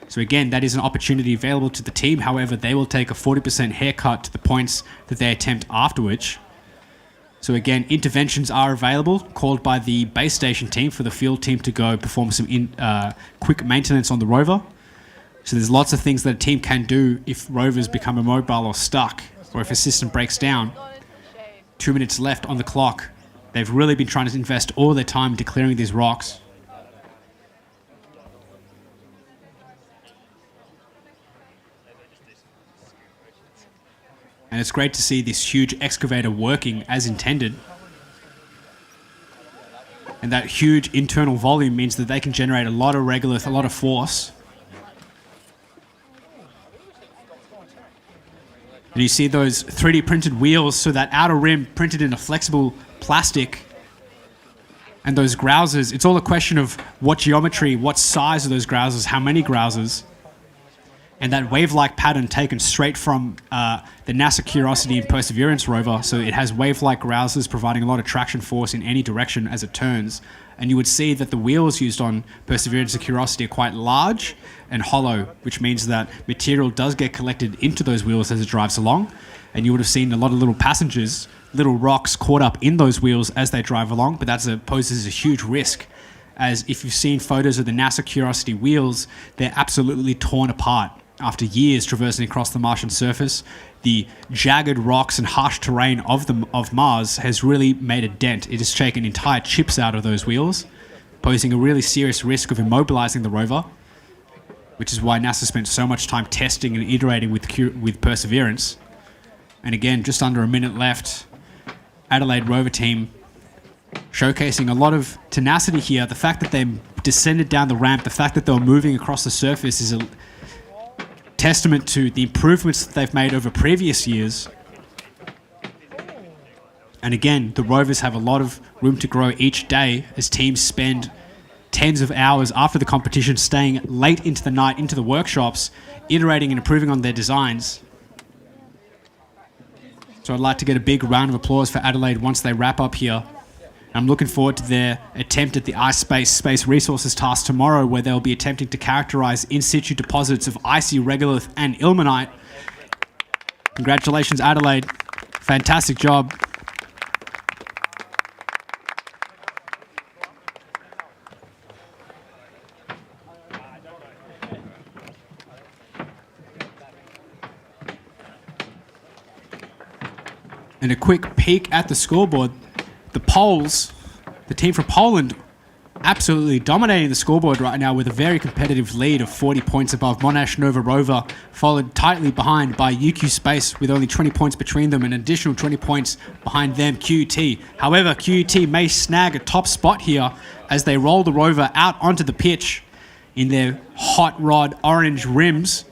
So again, that is an opportunity available to the team. However, they will take a 40% haircut to the points that they attempt afterwards. So again, interventions are available, called by the base station team for the field team to go perform some quick maintenance on the rover. So there's lots of things that a team can do if rovers become immobile or stuck, or if a system breaks down. 2 minutes left on the clock. They've really been trying to invest all their time into clearing these rocks. And it's great to see this huge excavator working as intended. And that huge internal volume means that they can generate a lot of regolith, a lot of force. And you see those 3D printed wheels, so that outer rim printed in a flexible plastic. And those grousers, it's all a question of what geometry, what size of those grousers, how many grousers. And that wave-like pattern taken straight from the NASA Curiosity and Perseverance rover. So it has wave-like grousers providing a lot of traction force in any direction as it turns. And you would see that the wheels used on Perseverance and Curiosity are quite large and hollow, which means that material does get collected into those wheels as it drives along. And you would have seen a lot of little passengers, little rocks caught up in those wheels as they drive along, but that poses a huge risk. As if you've seen photos of the NASA Curiosity wheels, they're absolutely torn apart. After years traversing across the Martian surface, the jagged rocks and harsh terrain of Mars has really made a dent. It has taken entire chips out of those wheels, posing a really serious risk of immobilizing the rover, which is why NASA spent so much time testing and iterating with Perseverance. And again, just under a minute left, Adelaide rover team showcasing a lot of tenacity here. The fact that they descended down the ramp, the fact that they were moving across the surface is a testament to the improvements that they've made over previous years. And again, the rovers have a lot of room to grow each day as teams spend tens of hours after the competition staying late into the night, into the workshops, iterating and improving on their designs. So I'd like to get a big round of applause for Adelaide once they wrap up here. I'm looking forward to their attempt at the Space Resources task tomorrow, where they'll be attempting to characterize in situ deposits of icy regolith and ilmenite. Congratulations, Adelaide. Fantastic job. And a quick peek at the scoreboard. The Poles, the team from Poland, absolutely dominating the scoreboard right now with a very competitive lead of 40 points above Monash Nova Rover, followed tightly behind by UQ Space with only 20 points between them and an additional 20 points behind them, QUT. However, QUT may snag a top spot here as they roll the rover out onto the pitch in their hot rod orange rims.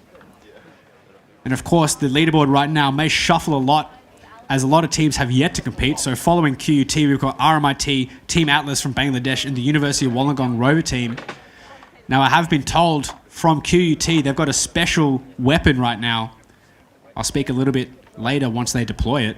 And of course, the leaderboard right now may shuffle a lot, as a lot of teams have yet to compete. So following QUT, we've got RMIT, Team Atlas from Bangladesh, and the University of Wollongong Rover team. Now, I have been told from QUT they've got a special weapon right now. I'll speak a little bit later once they deploy it.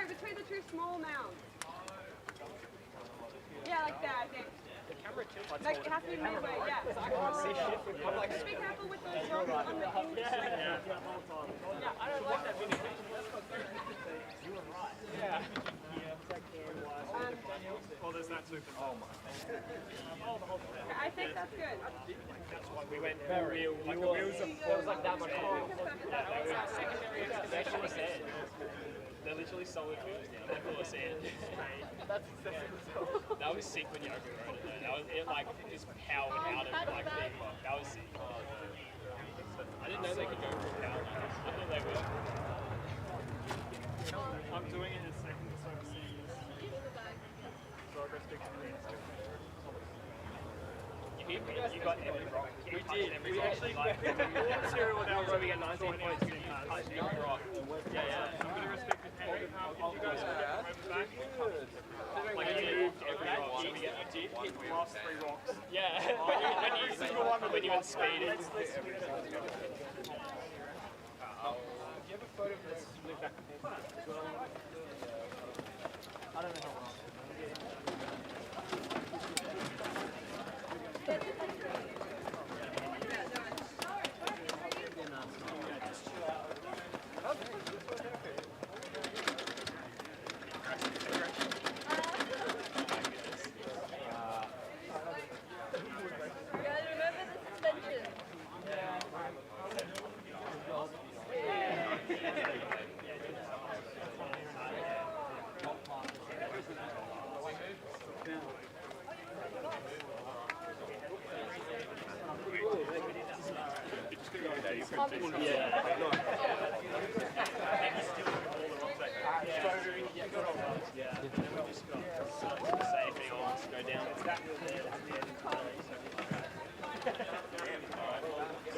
Between the two small mounds. Yeah, like that, I think. The camera tilts. Like, it has to be midway, yeah. Just be careful with those rocks on the end. Yeah. I don't like that video. You were right. Yeah. Well, there's that super. Oh my. I think that's good. That's why we went real, like the wheels of, there was like that much more. Yeah, they were secondary excavation was sand. They're literally solid wheels now, they're full of sand. That was sick when Yoga rode it though. That was, it like just powered out of like big rock. That was sick. I didn't know they could go through power lines. I thought they would. I'm doing it in a second, so you got every rock. We did. We actually all material without roaming at 19 points. You touched every rock. Yeah. I'm going to respect the hand. If you guys want to over back, like you moved every rock. You did hit the last 3 rocks. Yeah. when you went speed. Do you have a photo of this? Move back. I don't know how long.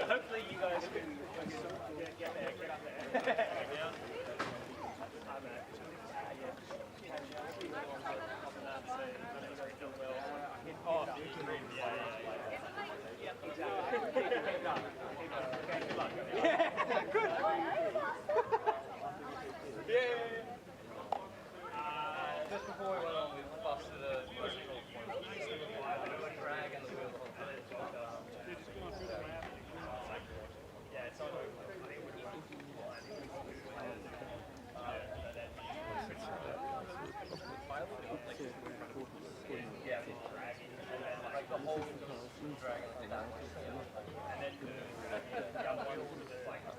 Hopefully you guys can get there, get up there. Just before we went on, we busted a drag and the wheel. Yeah, it's on yeah, it's dragging. Like the whole dragon like that. And then the other one was like so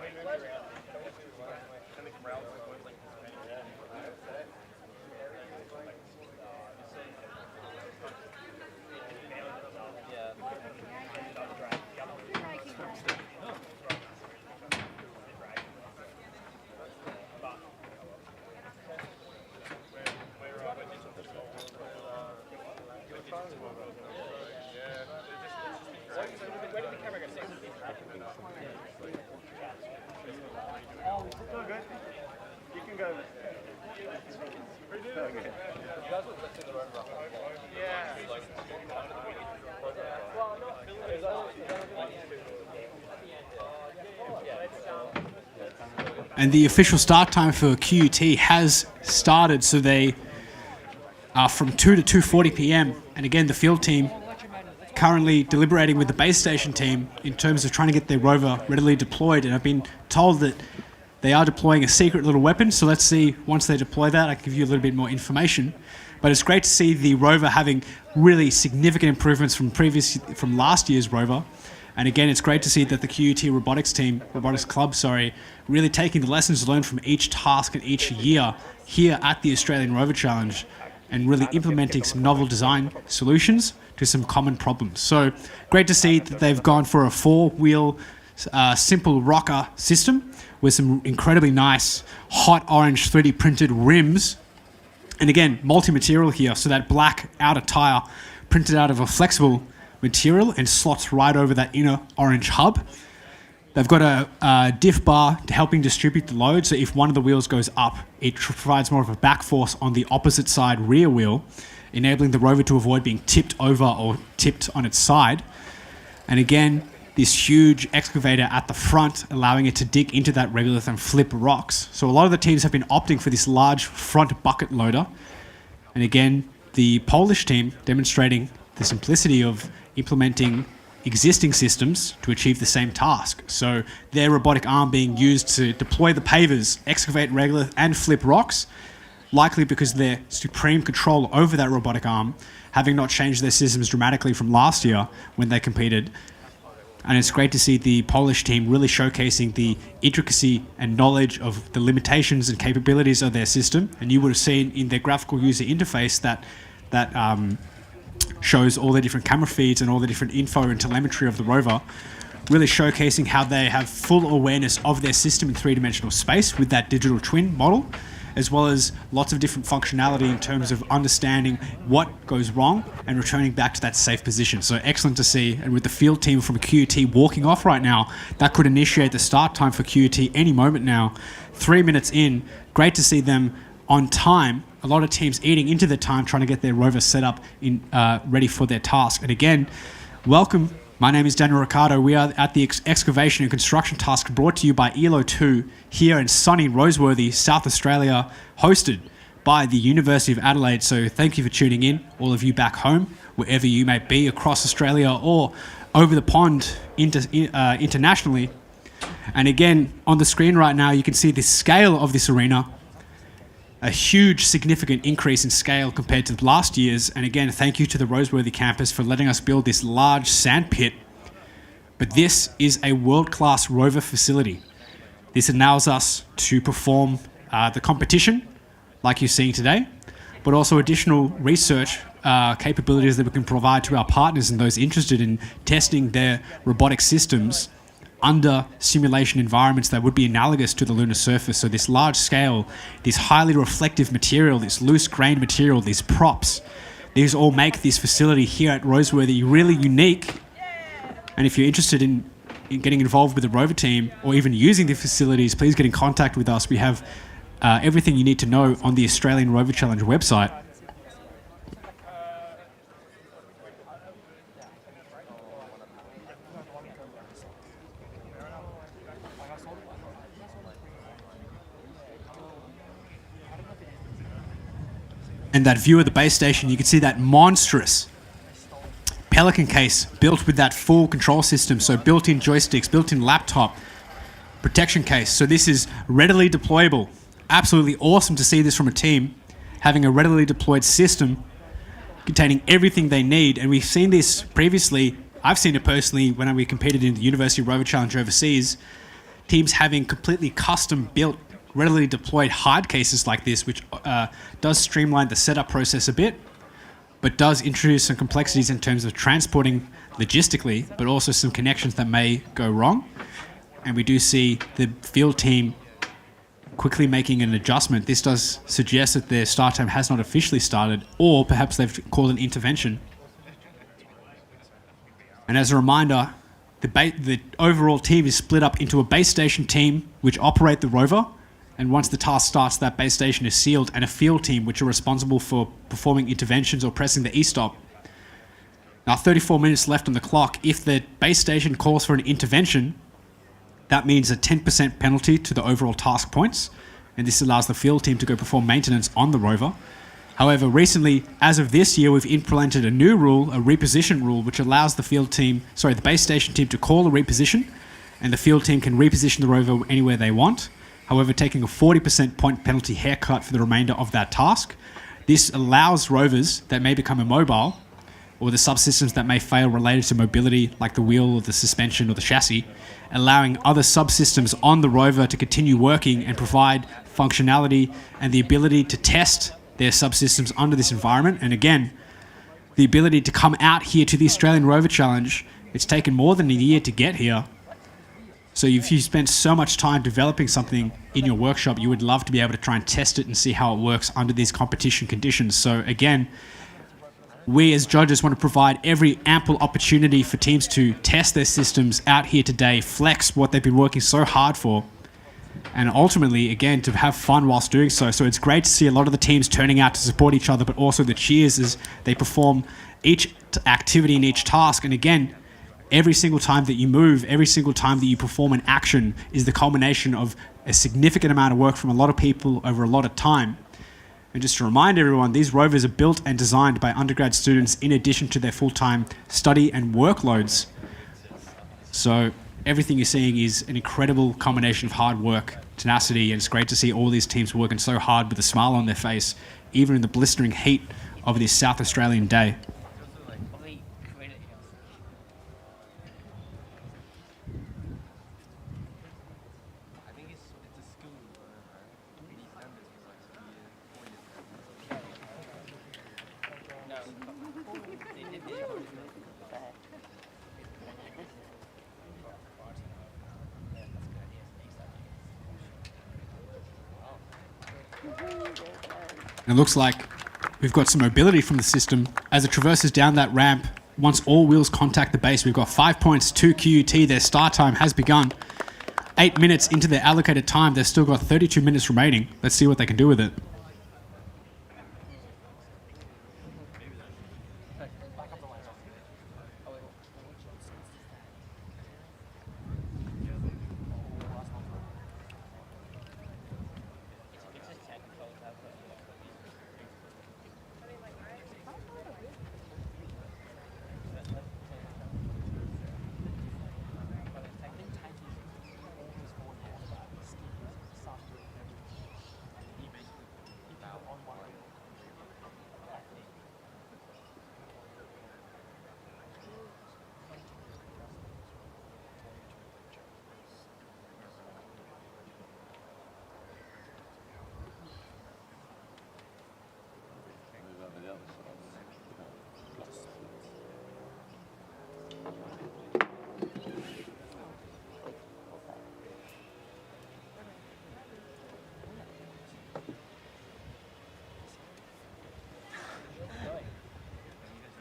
we moved around. And the ground was like where did the camera go? Oh, good. You can go. You guys were lifting the road rough. Yeah. And the official start time for QUT has started, so they are from 2 to 2:40 p.m. And again, the field team currently deliberating with the base station team in terms of trying to get their rover readily deployed. And I've been told that they are deploying a secret little weapon, so let's see, once they deploy that, I can give you a little bit more information. But it's great to see the rover having really significant improvements from last year's rover. And again, it's great to see that the QUT robotics club, really taking the lessons learned from each task and each year here at the Australian Rover Challenge and really implementing some novel design solutions to some common problems. So great to see that they've gone for a 4-wheel simple rocker system with some incredibly nice hot orange 3D printed rims. And again, multi-material here, so that black outer tire printed out of a flexible material and slots right over that inner orange hub. They've got a diff bar helping distribute the load, so if one of the wheels goes up, it provides more of a back force on the opposite side rear wheel, enabling the rover to avoid being tipped over or tipped on its side. And again, this huge excavator at the front, allowing it to dig into that regolith and flip rocks. So a lot of the teams have been opting for this large front bucket loader. And again, the Polish team demonstrating the simplicity of implementing existing systems to achieve the same task. So their robotic arm being used to deploy the pavers, excavate regolith and flip rocks, likely because of their supreme control over that robotic arm, having not changed their systems dramatically from last year when they competed. And it's great to see the Polish team really showcasing the intricacy and knowledge of the limitations and capabilities of their system. And you would have seen in their graphical user interface that shows all the different camera feeds and all the different info and telemetry of the rover, really showcasing how they have full awareness of their system in three-dimensional space with that digital twin model, as well as lots of different functionality in terms of understanding what goes wrong and returning back to that safe position. So excellent to see. And with the field team from QUT walking off right now, that could initiate the start time for QUT any moment now. 3 minutes in, great to see them on time. A lot of teams eating into the time, trying to get their rover set up in ready for their task. And again, welcome. My name is Daniel Ricardo. We are at the excavation and construction task brought to you by ELO 2 here in sunny Roseworthy, South Australia, hosted by the University of Adelaide. So thank you for tuning in, all of you back home, wherever you may be across Australia or over the pond internationally. And again, on the screen right now, you can see the scale of this arena. A huge, significant increase in scale compared to last year's. And again, thank you to the Roseworthy campus for letting us build this large sand pit. But this is a world-class rover facility. This allows us to perform the competition, like you're seeing today, but also additional research capabilities that we can provide to our partners and those interested in testing their robotic systems under simulation environments that would be analogous to the lunar surface. So this large scale, this highly reflective material, this loose grain material, these props, these all make this facility here at Roseworthy really unique. And if you're interested in getting involved with the rover team or even using the facilities, please get in contact with us. We have everything you need to know on the Australian Rover Challenge website. And that view of the base station, you can see that monstrous Pelican case built with that full control system. So built-in joysticks, built-in laptop, protection case. So this is readily deployable. Absolutely awesome to see this from a team, having a readily deployed system containing everything they need. And we've seen this previously. I've seen it personally when we competed in the University Rover Challenge overseas. Teams having completely custom built readily deployed hard cases like this, which does streamline the setup process a bit, but does introduce some complexities in terms of transporting logistically, but also some connections that may go wrong. And we do see the field team quickly making an adjustment. This does suggest that their start time has not officially started, or perhaps they've called an intervention. And as a reminder, the overall team is split up into a base station team, which operate the rover. And once the task starts, that base station is sealed, and a field team, which are responsible for performing interventions or pressing the E-stop. Now, 34 minutes left on the clock. If the base station calls for an intervention, that means a 10% penalty to the overall task points, and this allows the field team to go perform maintenance on the rover. However, recently, as of this year, we've implemented a new rule, a reposition rule, which allows the base station team to call a reposition, and the field team can reposition the rover anywhere they want. However, taking a 40% point penalty haircut for the remainder of that task. This allows rovers that may become immobile, or the subsystems that may fail related to mobility, like the wheel or the suspension or the chassis, allowing other subsystems on the rover to continue working and provide functionality and the ability to test their subsystems under this environment. And again, the ability to come out here to the Australian Rover Challenge, it's taken more than a year to get here. So if you spent so much time developing something in your workshop, you would love to be able to try and test it and see how it works under these competition conditions. So again, we as judges want to provide every ample opportunity for teams to test their systems out here today, flex what they've been working so hard for, and ultimately, again, to have fun whilst doing so. So it's great to see a lot of the teams turning out to support each other, but also the cheers as they perform each activity and each task. And again, every single time that you move, every single time that you perform an action is the culmination of a significant amount of work from a lot of people over a lot of time. And just to remind everyone, these rovers are built and designed by undergrad students in addition to their full-time study and workloads. So everything you're seeing is an incredible combination of hard work, tenacity, and it's great to see all these teams working so hard with a smile on their face, even in the blistering heat of this South Australian day. And it looks like we've got some mobility from the system as it traverses down that ramp. Once all wheels contact the base, we've got 5 points to QUT. Their start time has begun. 8 minutes into their allocated time. They've still got 32 minutes remaining. Let's see what they can do with it.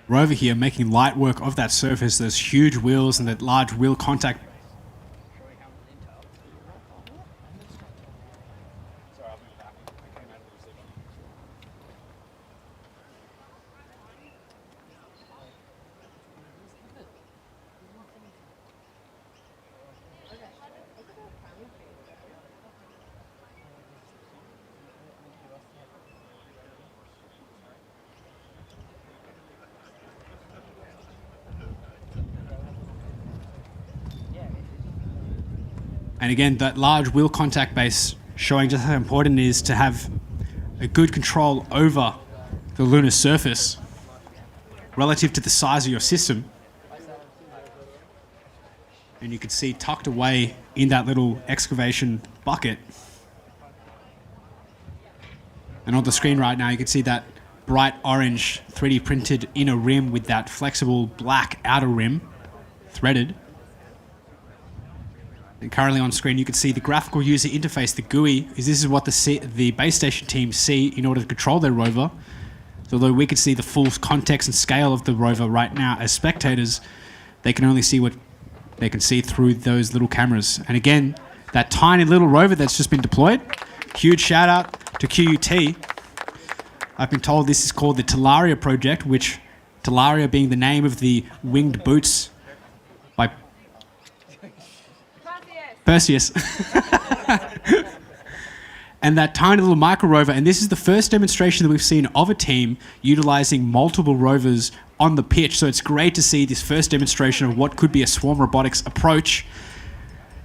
Rover here making light work of that surface, those huge wheels and that large wheel contact. And again, that large wheel contact base showing just how important it is to have a good control over the lunar surface relative to the size of your system. And you can see tucked away in that little excavation bucket. And on the screen right now, you can see that bright orange 3D printed inner rim with that flexible black outer rim, threaded. And currently on screen, you can see the graphical user interface, the GUI, this is what the base station team see in order to control their rover. So although we can see the full context and scale of the rover right now as spectators, they can only see what they can see through those little cameras. And again, that tiny little rover that's just been deployed, huge shout out to QUT. I've been told this is called the Talaria project, which Talaria being the name of the winged boots by Perseus. And that tiny little micro rover, and this is the first demonstration that we've seen of a team utilizing multiple rovers on the pitch. So it's great to see this first demonstration of what could be a swarm robotics approach.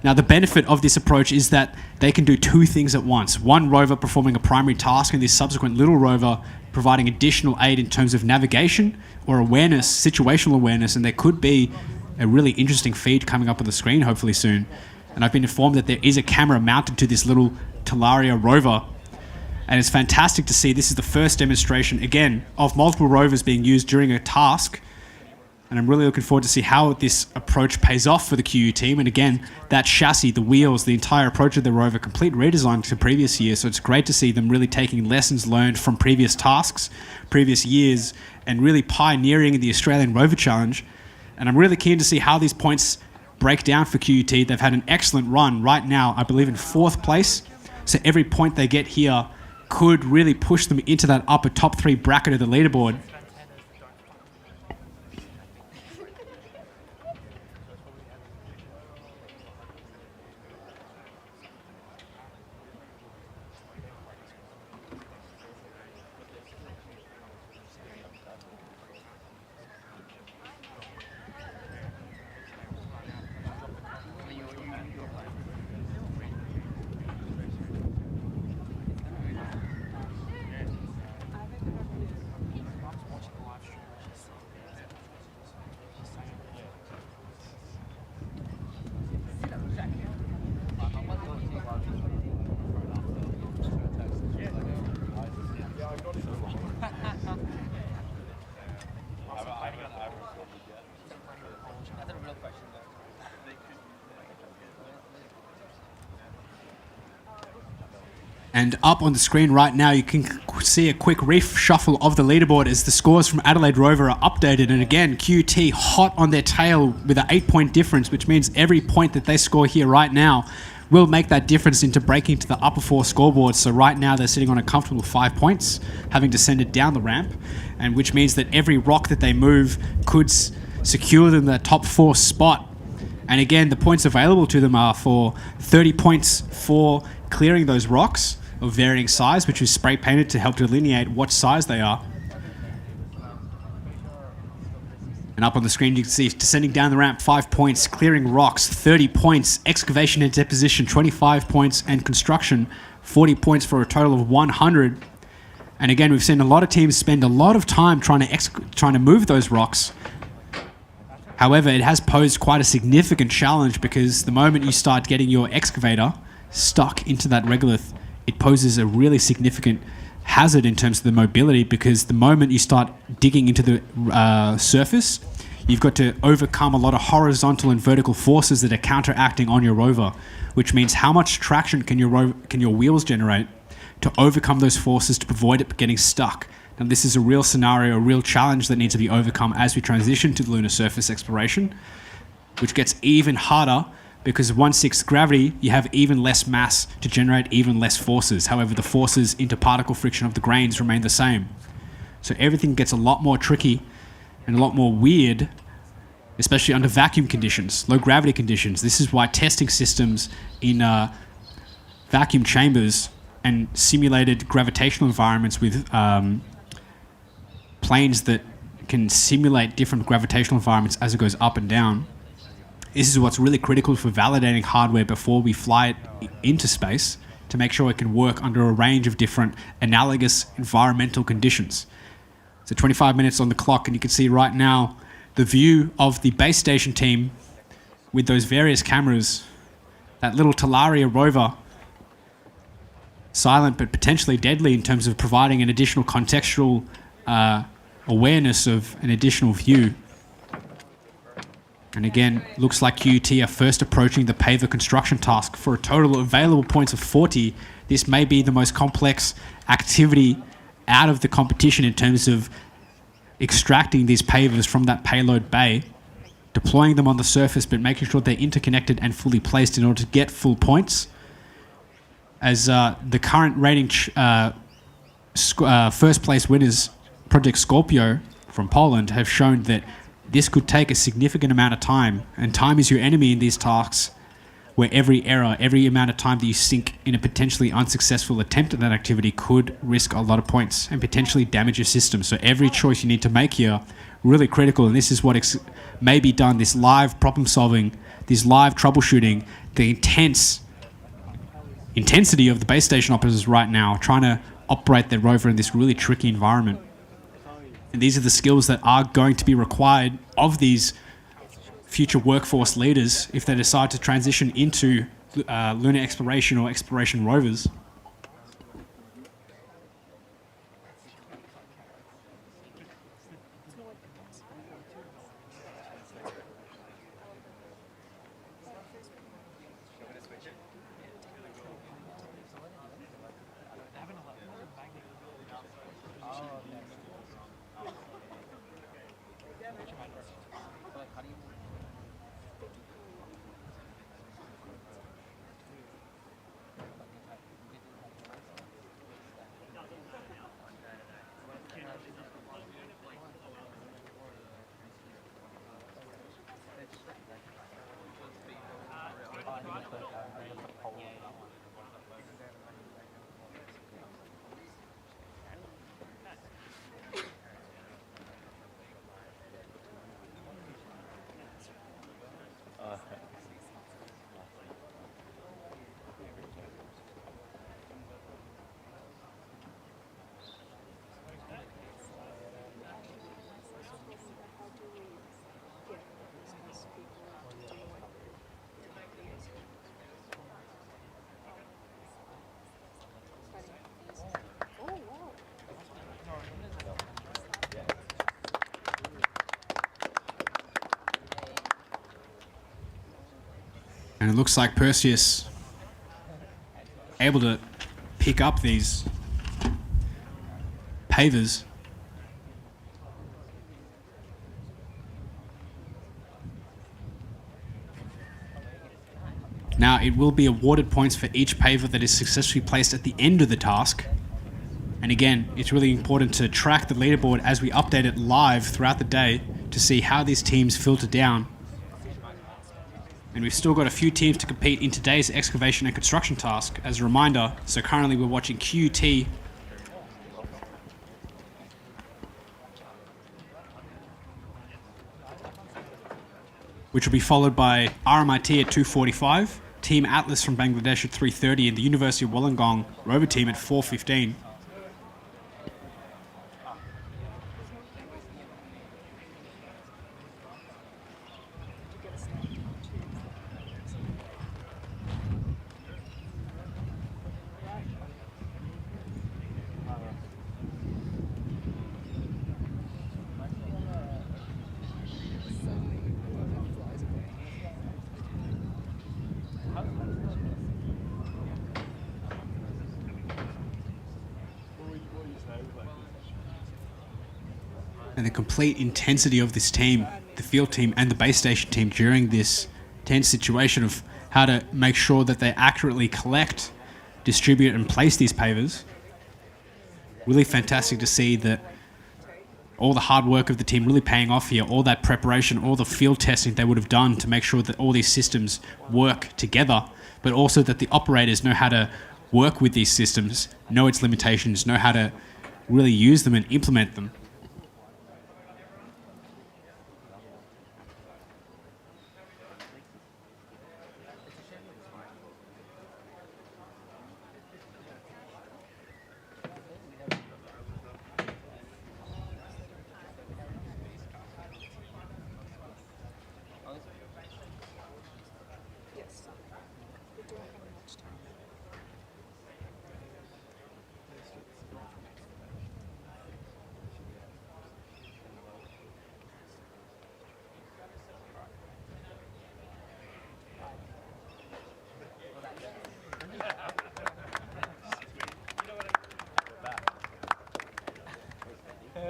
Now, the benefit of this approach is that they can do two things at once. One rover performing a primary task, and this subsequent little rover providing additional aid in terms of navigation or awareness, situational awareness, and there could be a really interesting feed coming up on the screen hopefully soon. And I've been informed that there is a camera mounted to this little Talaria rover. And it's fantastic to see this is the first demonstration, again, of multiple rovers being used during a task. And I'm really looking forward to see how this approach pays off for the QU team. And again, that chassis, the wheels, the entire approach of the rover, complete redesign to previous years. So it's great to see them really taking lessons learned from previous tasks, previous years, and really pioneering the Australian Rover Challenge. And I'm really keen to see how these points break down for QUT. They've had an excellent run right now, I believe in 4th place. So every point they get here could really push them into that upper top 3 bracket of the leaderboard. And up on the screen right now, you can see a quick reshuffle of the leaderboard as the scores from Adelaide Rover are updated. And again, QT hot on their tail with an 8-point difference, which means every point that they score here right now will make that difference into breaking to the upper 4 scoreboards. So right now they're sitting on a comfortable 5 points, having descended down the ramp, and which means that every rock that they move could secure them the top 4 spot. And again, the points available to them are for 30 points for clearing those rocks of varying size, which is spray painted to help delineate what size they are. And up on the screen, you can see descending down the ramp, 5 points, clearing rocks, 30 points, excavation and deposition, 25 points, and construction, 40 points for a total of 100. And again, we've seen a lot of teams spend a lot of time trying to move those rocks. However, it has posed quite a significant challenge because the moment you start getting your excavator stuck into that regolith, it poses a really significant hazard in terms of the mobility, because the moment you start digging into the surface, you've got to overcome a lot of horizontal and vertical forces that are counteracting on your rover, which means how much traction can your wheels generate to overcome those forces to avoid it getting stuck. Now, this is a real scenario, a real challenge that needs to be overcome as we transition to the lunar surface exploration, which gets even harder because of 1/6 gravity, you have even less mass to generate even less forces. However, the forces into particle friction of the grains remain the same. So everything gets a lot more tricky and a lot more weird, especially under vacuum conditions, low gravity conditions. This is why testing systems in vacuum chambers and simulated gravitational environments with planes that can simulate different gravitational environments as it goes up and down. This is what's really critical for validating hardware before we fly it into space to make sure it can work under a range of different analogous environmental conditions. So 25 minutes on the clock, and you can see right now the view of the base station team with those various cameras, that little Talaria rover, silent but potentially deadly in terms of providing an additional contextual awareness of an additional view. And again, looks like QUT are first approaching the paver construction task. For a total of available points of 40, this may be the most complex activity out of the competition in terms of extracting these pavers from that payload bay, deploying them on the surface, but making sure they're interconnected and fully placed in order to get full points. As the current rating first place winners, Project Scorpio from Poland, have shown that this could take a significant amount of time, and time is your enemy in these tasks, where every error, every amount of time that you sink in a potentially unsuccessful attempt at that activity could risk a lot of points and potentially damage your system. So every choice you need to make here, really critical, and this is what may be done, this live problem solving, this live troubleshooting, the intensity of the base station operators right now trying to operate their rover in this really tricky environment. And these are the skills that are going to be required of these future workforce leaders if they decide to transition into lunar exploration or exploration rovers. And it looks like Perseus able to pick up these pavers. Now, it will be awarded points for each paver that is successfully placed at the end of the task. And again, it's really important to track the leaderboard as we update it live throughout the day to see how these teams filter down. And we've still got a few teams to compete in today's excavation and construction task as a reminder. So currently we're watching QT, which will be followed by RMIT at 2:45, Team Atlas from Bangladesh at 3:30, and the University of Wollongong Rover team at 4:15. And the complete intensity of this team, the field team and the base station team during this tense situation of how to make sure that they accurately collect, distribute and place these pavers. Really fantastic to see that all the hard work of the team really paying off here, all that preparation, all the field testing they would have done to make sure that all these systems work together, but also that the operators know how to work with these systems, know its limitations, know how to really use them and implement them.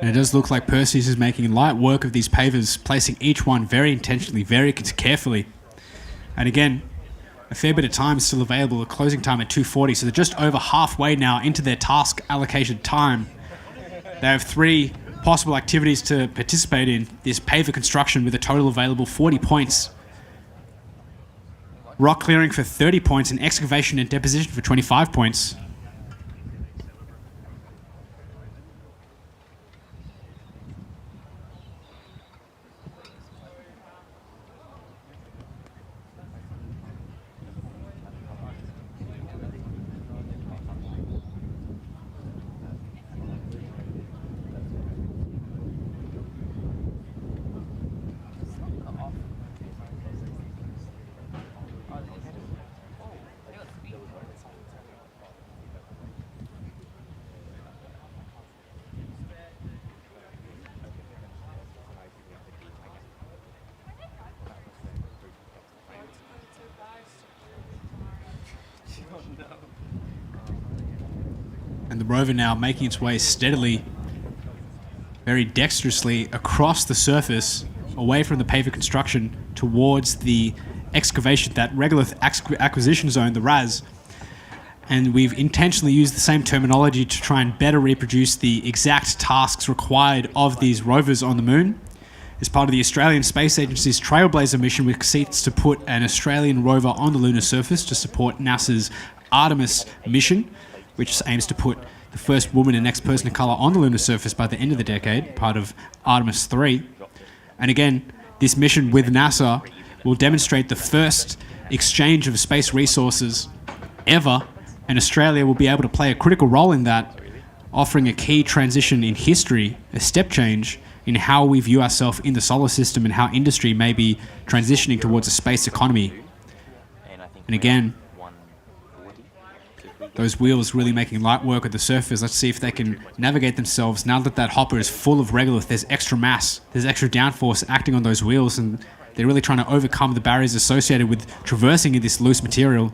And it does look like Perseus is making light work of these pavers, placing each one very intentionally, very carefully. And again, a fair bit of time is still available, a closing time at 2:40, so they're just over halfway now into their task allocated time. They have 3 possible activities to participate in this paver construction with a total available 40 points. Rock clearing for 30 points and excavation and deposition for 25 points. And the rover now making its way steadily, very dexterously across the surface, away from the paver construction towards the excavation, that regolith acquisition zone, the RAS. And we've intentionally used the same terminology to try and better reproduce the exact tasks required of these rovers on the moon. As part of the Australian Space Agency's Trailblazer mission, which seeks to put an Australian rover on the lunar surface to support NASA's Artemis mission, which aims to put the first woman and next person of colour on the lunar surface by the end of the decade, part of Artemis 3. And again, this mission with NASA will demonstrate the first exchange of space resources ever, and Australia will be able to play a critical role in that, offering a key transition in history, a step change in how we view ourselves in the solar system and how industry may be transitioning towards a space economy. And again, those wheels really making light work at the surface. Let's see if they can navigate themselves. Now that that hopper is full of regolith, there's extra mass, there's extra downforce acting on those wheels, and they're really trying to overcome the barriers associated with traversing in this loose material.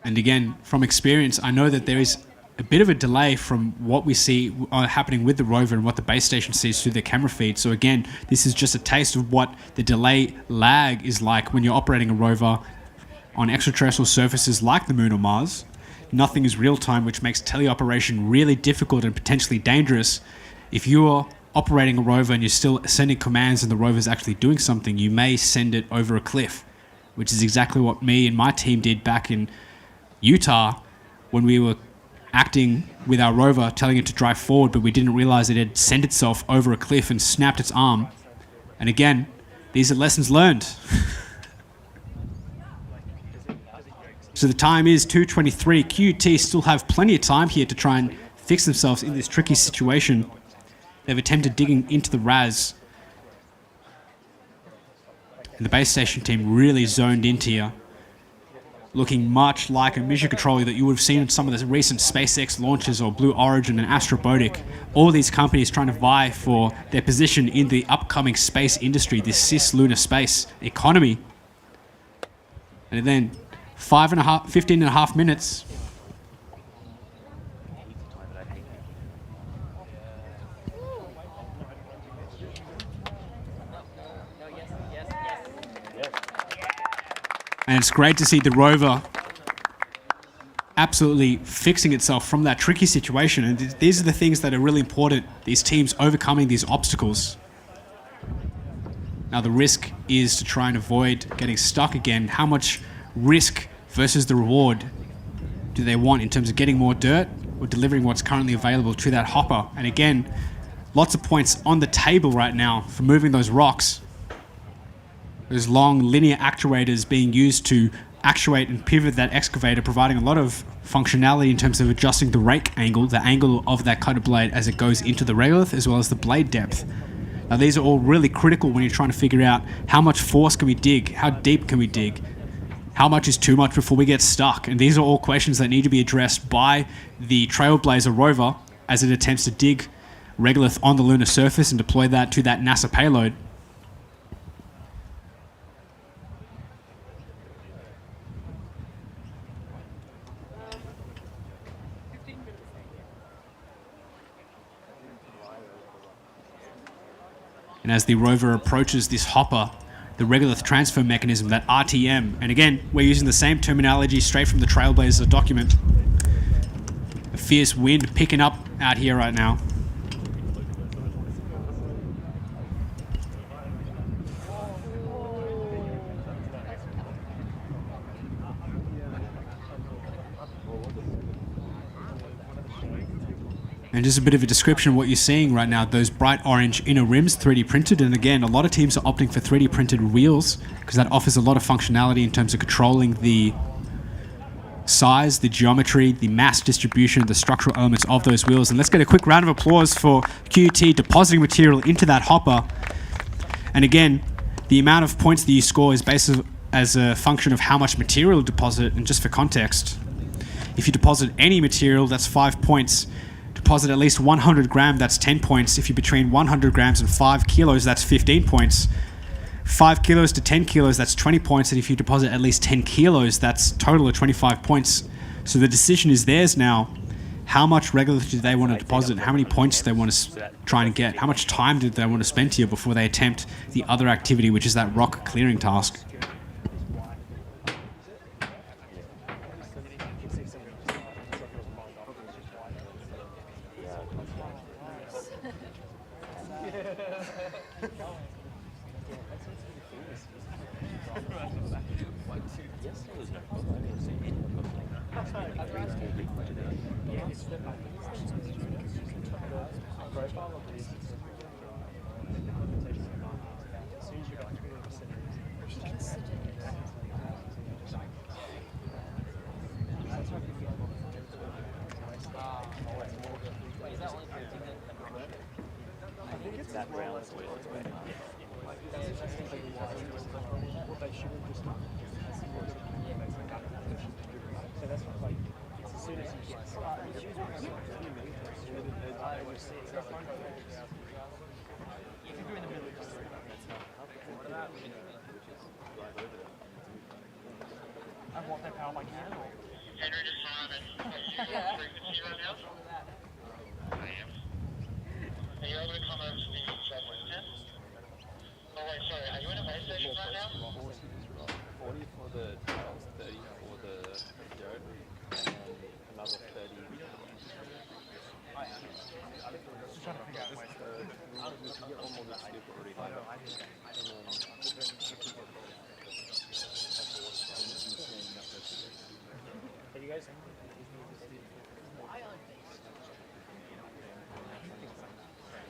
And again, from experience, I know that there is a bit of a delay from what we see happening with the rover and what the base station sees through their camera feed. So again, this is just a taste of what the delay lag is like when you're operating a rover on extraterrestrial surfaces like the Moon or Mars. Nothing is real time, which makes teleoperation really difficult and potentially dangerous. If you're operating a rover and you're still sending commands and the rover's actually doing something, you may send it over a cliff, which is exactly what me and my team did back in Utah when we were acting with our rover, telling it to drive forward, but we didn't realize it had sent itself over a cliff and snapped its arm. And again, these are lessons learned. So the time is 2:23. QT still have plenty of time here to try and fix themselves in this tricky situation. They've attempted digging into the RAS. And the base station team really zoned into here, looking much like a mission controller that you would have seen in some of the recent SpaceX launches or Blue Origin and Astrobotic. All these companies trying to vie for their position in the upcoming space industry, this cislunar space economy. And then 15 and a half minutes. And it's great to see the rover absolutely fixing itself from that tricky situation. And these are the things that are really important, these teams overcoming these obstacles. Now the risk is to try and avoid getting stuck again. How much risk versus the reward do they want in terms of getting more dirt or delivering what's currently available to that hopper? And again, lots of points on the table right now for moving those rocks. Those long linear actuators being used to actuate and pivot that excavator, providing a lot of functionality in terms of adjusting the rake angle, the angle of that cutter blade as it goes into the regolith, as well as the blade depth. Now these are all really critical when you're trying to figure out how much force can we dig, how deep can we dig, how much is too much before we get stuck. And these are all questions that need to be addressed by the Trailblazer rover as it attempts to dig regolith on the lunar surface and deploy that to that NASA payload. And as the rover approaches this hopper, the regolith transfer mechanism, that RTM, and again, we're using the same terminology straight from the Trailblazer document. A fierce wind picking up out here right now. And just a bit of a description of what you're seeing right now, those bright orange inner rims, 3D printed. And again, a lot of teams are opting for 3D printed wheels because that offers a lot of functionality in terms of controlling the size, the geometry, the mass distribution, the structural elements of those wheels. And let's get a quick round of applause for QT depositing material into that hopper. And again, the amount of points that you score is based as a function of how much material you deposit. And just for context, if you deposit any material, that's 5 points. Deposit at least 100 grams, that's 10 points. If you're between 100 grams and 5 kilos, that's 15 points. 5 kilos to 10 kilos, that's 20 points. And if you deposit at least 10 kilos, that's a total of 25 points. So the decision is theirs now. How much regolith do they want to deposit? How many points do they want to try and get? How much time do they want to spend here before they attempt the other activity, which is that rock clearing task?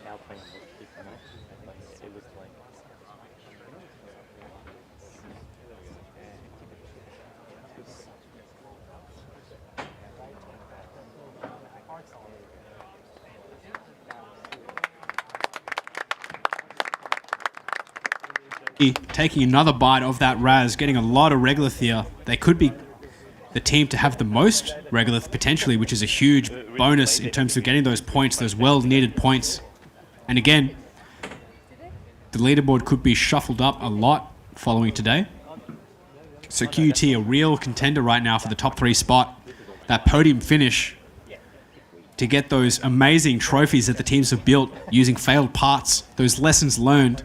Now playing with people, like it looks like. Taking another bite of that Raz, getting a lot of regolith here. They could be the team to have the most regolith potentially, which is a huge bonus in terms of getting those points, those well-needed points. And again, the leaderboard could be shuffled up a lot following today. So QUT a real contender right now for the top 3 spot. That podium finish to get those amazing trophies that the teams have built using failed parts, those lessons learned,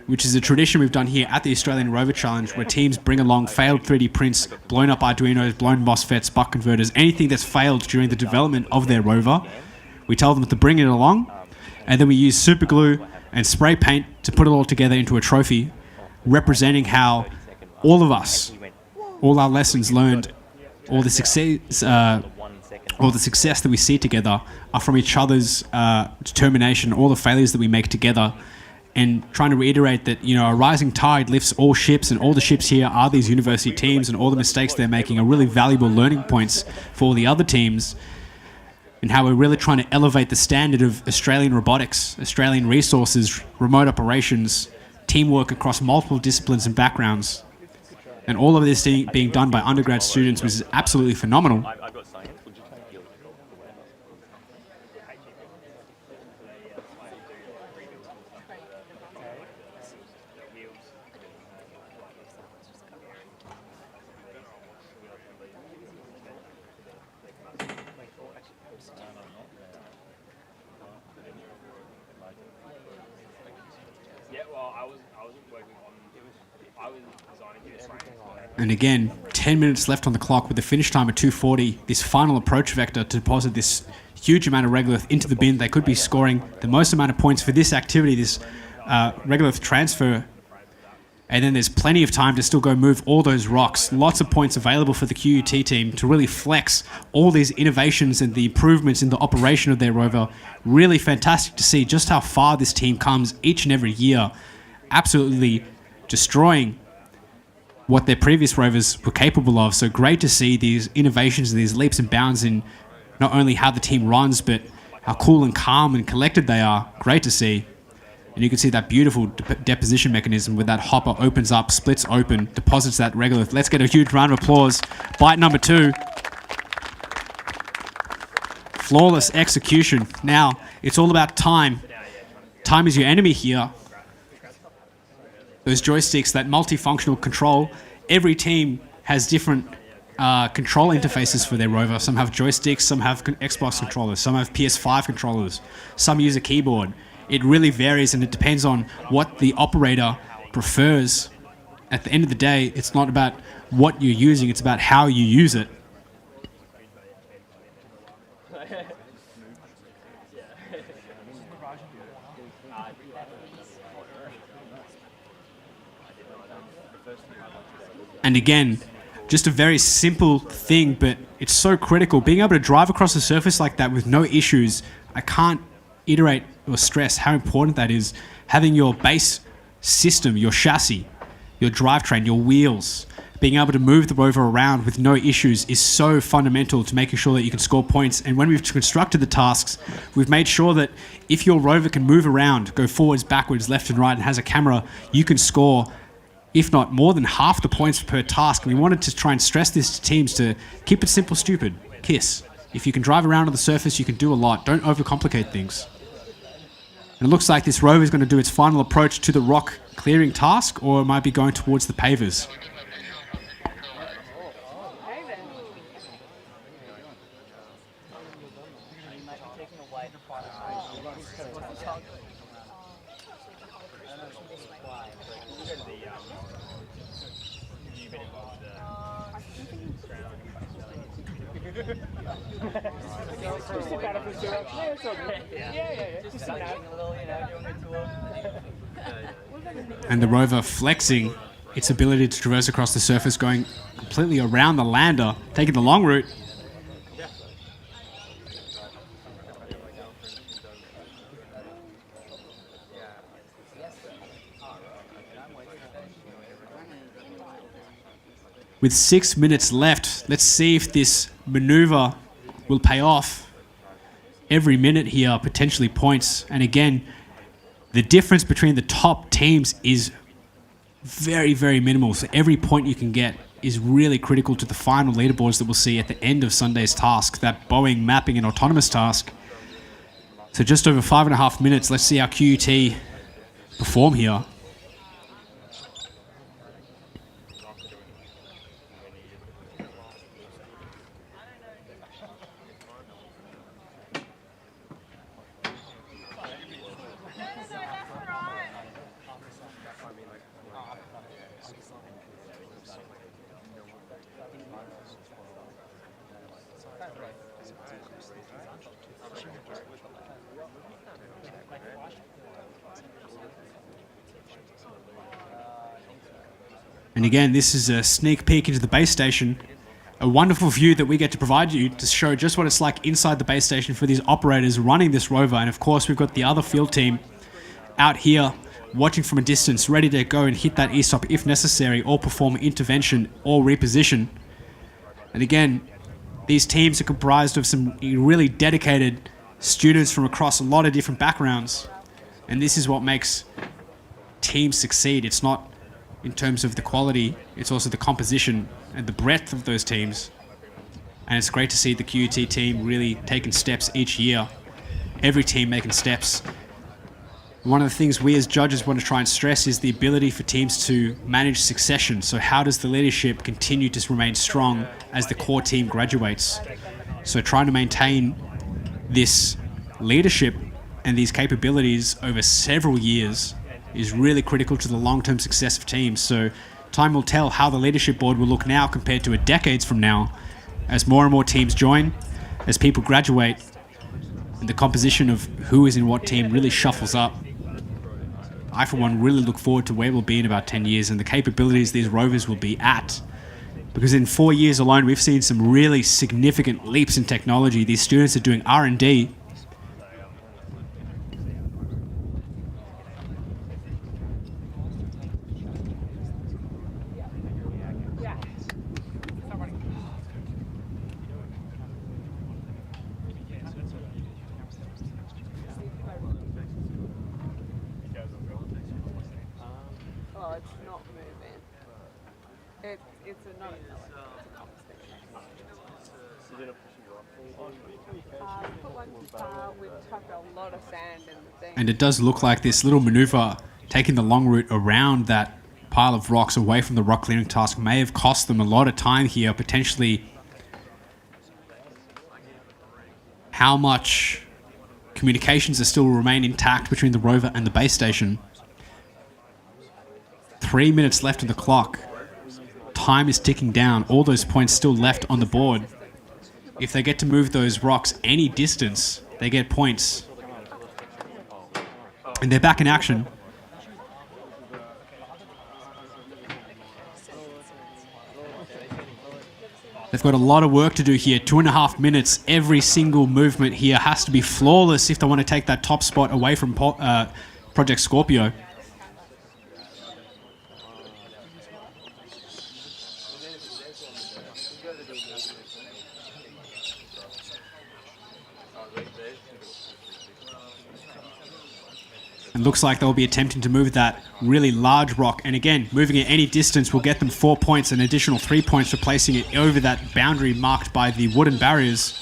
which is a tradition we've done here at the Australian Rover Challenge, where teams bring along failed 3D prints, blown up Arduinos, blown MOSFETs, buck converters, anything that's failed during the development of their rover. We tell them to bring it along, and then we use super glue and spray paint to put it all together into a trophy, representing how all of us, all our lessons learned, all the success that we see together are from each other's determination, all the failures that we make together, and trying to reiterate that, you know, a rising tide lifts all ships, and all the ships here are these university teams, and all the mistakes they're making are really valuable learning points for the other teams, and how we're really trying to elevate the standard of Australian robotics, Australian resources, remote operations, teamwork across multiple disciplines and backgrounds. And all of this being done by undergrad students, which is absolutely phenomenal. And again, 10 minutes left on the clock with the finish time at 2:40. This final approach vector to deposit this huge amount of regolith into the bin. They could be scoring the most amount of points for this activity, this regolith transfer. And then there's plenty of time to still go move all those rocks. Lots of points available for the QUT team to really flex all these innovations and the improvements in the operation of their rover. Really fantastic to see just how far this team comes each and every year. Absolutely destroying what their previous rovers were capable of. So great to see these innovations, these leaps and bounds in not only how the team runs, but how cool and calm and collected they are. Great to see. And you can see that beautiful deposition mechanism where that hopper opens up, splits open, deposits that regolith. Let's get a huge round of applause. Bite number 2. Flawless execution. Now, it's all about time. Time is your enemy here. Those joysticks, that multifunctional control. Every team has different control interfaces for their rover. Some have joysticks, some have Xbox controllers, some have PS5 controllers, some use a keyboard. It really varies, and it depends on what the operator prefers. At the end of the day, it's not about what you're using, it's about how you use it. And again, just a very simple thing, but it's so critical. Being able to drive across a surface like that with no issues, I can't iterate or stress how important that is. Having your base system, your chassis, your drivetrain, your wheels, being able to move the rover around with no issues is so fundamental to making sure that you can score points. And when we've constructed the tasks, we've made sure that if your rover can move around, go forwards, backwards, left and right, and has a camera, you can score, if not more than half the points per task. And we wanted to try and stress this to teams to keep it simple, stupid. KISS. If you can drive around on the surface, you can do a lot. Don't overcomplicate things. And it looks like this rover is going to do its final approach to the rock clearing task, or it might be going towards the pavers. Just sit back up and zero. Yeah, it's okay. Yeah. Just sit down. And the Rover flexing its ability to traverse across the surface, going completely around the lander, taking the long route. With 6 minutes left, let's see if this maneuver will pay off. Every minute here potentially points. And again, the difference between the top teams is very, very minimal. So every point you can get is really critical to the final leaderboards that we'll see at the end of Sunday's task, that Boeing mapping and autonomous task. So just over 5.5 minutes. Let's see how QUT perform here. And again, this is a sneak peek into the base station. A wonderful view that we get to provide you to show just what it's like inside the base station for these operators running this rover. And of course, we've got the other field team out here watching from a distance, ready to go and hit that E-stop if necessary, or perform intervention or reposition. And again, these teams are comprised of some really dedicated students from across a lot of different backgrounds. And this is what makes teams succeed. It's not in terms of the quality, it's also the composition and the breadth of those teams. And it's great to see the QUT team really taking steps each year. Every team making steps. One of the things we as judges want to try and stress is the ability for teams to manage succession. So how does the leadership continue to remain strong as the core team graduates? So trying to maintain this leadership and these capabilities over several years is really critical to the long-term success of teams. So time will tell how the leadership board will look now compared to decades from now, as more and more teams join, as people graduate, and the composition of who is in what team really shuffles up. I, for one, really look forward to where we'll be in about 10 years and the capabilities these rovers will be at. Because in 4 years alone, we've seen some really significant leaps in technology. These students are doing R&D. Oh, it's not moving. It's not put one guitar, we've chucked a lot of sand in the thing. And it does look like this little maneuver, taking the long route around that pile of rocks away from the rock clearing task, may have cost them a lot of time here, potentially. How much communications are still remain intact between the rover and the base station? 3 minutes left on the clock. Time is ticking down. All those points still left on the board. If they get to move those rocks any distance, they get points. And they're back in action. They've got a lot of work to do here. 2.5 minutes. Every single movement here has to be flawless if they want to take that top spot away from Project Scorpio. It looks like they'll be attempting to move that really large rock. And again, moving it any distance will get them 4 points, an additional 3 points for placing it over that boundary marked by the wooden barriers.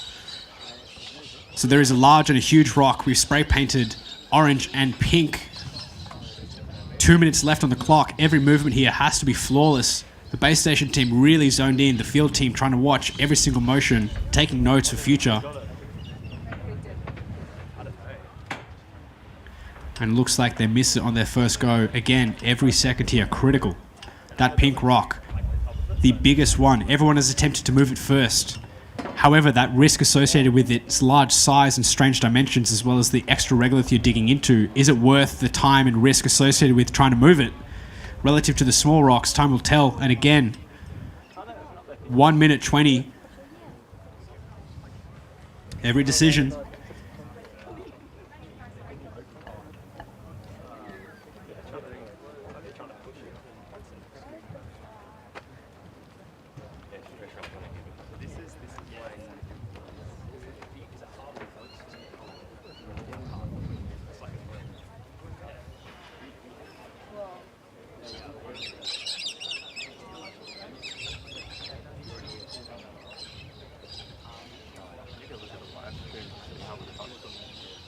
So there is a large and a huge rock. We've spray painted orange and pink. 2 minutes left on the clock. Every movement here has to be flawless. The base station team really zoned in. The field team trying to watch every single motion, taking notes for future. And it looks like they miss it on their first go. Again, every second here, critical. That pink rock, the biggest one. Everyone has attempted to move it first. However, that risk associated with its large size and strange dimensions, as well as the extra regolith you're digging into, is it worth the time and risk associated with trying to move it? Relative to the small rocks, time will tell. And again, 1 minute 20. Every decision.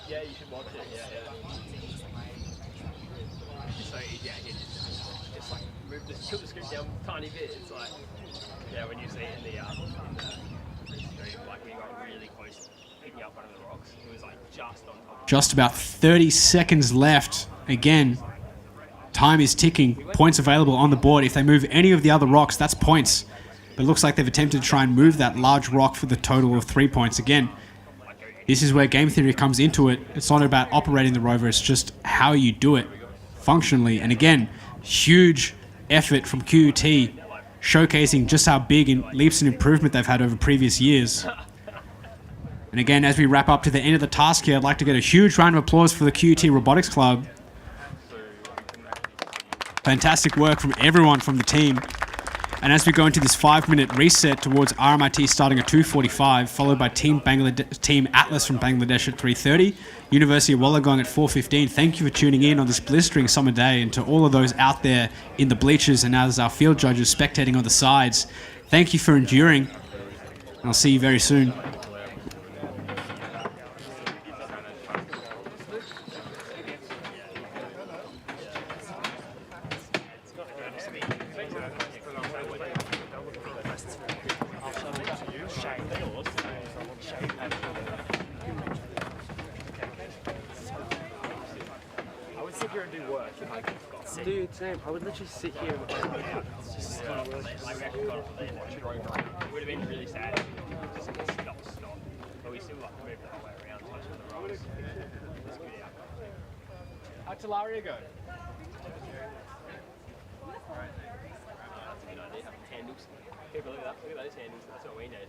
Yeah, you should watch it. Yeah, yeah. It's so easy. Just like move this, tilt the script down a tiny bit. It's like, yeah, when you see it in the stream, like we got really close picking up one of the rocks. It was like just on top. Just about 30 seconds left. Again, time is ticking. Points available on the board. If they move any of the other rocks, that's points. But it looks like they've attempted to try and move that large rock for the total of 3 points. Again, this is where game theory comes into it. It's not about operating the rover, it's just how you do it functionally. And again, huge effort from QUT, showcasing just how big in leaps and improvement they've had over previous years. And again, as we wrap up to the end of the task here, I'd like to get a huge round of applause for the QUT Robotics Club. Fantastic work from everyone from the team. And as we go into this 5-minute reset towards RMIT starting at 2:45, followed by Team Atlas from Bangladesh at 3:30, University of Wollongong at 4:15. Thank you for tuning in on this blistering summer day, and to all of those out there in the bleachers and as our field judges spectating on the sides, thank you for enduring. And I'll see you very soon. I would sit here and do work if I got sick. Dude, same. I would literally sit here and it's just like we actually got off the watching Rover. It would have been really sad if we just stop. But we still like moved the whole way around, touching the rocks. It's a good outcome. How'd Talaria go? Alright. That's a good idea, having handles. People, look at that. Look at those handles. That's what we need.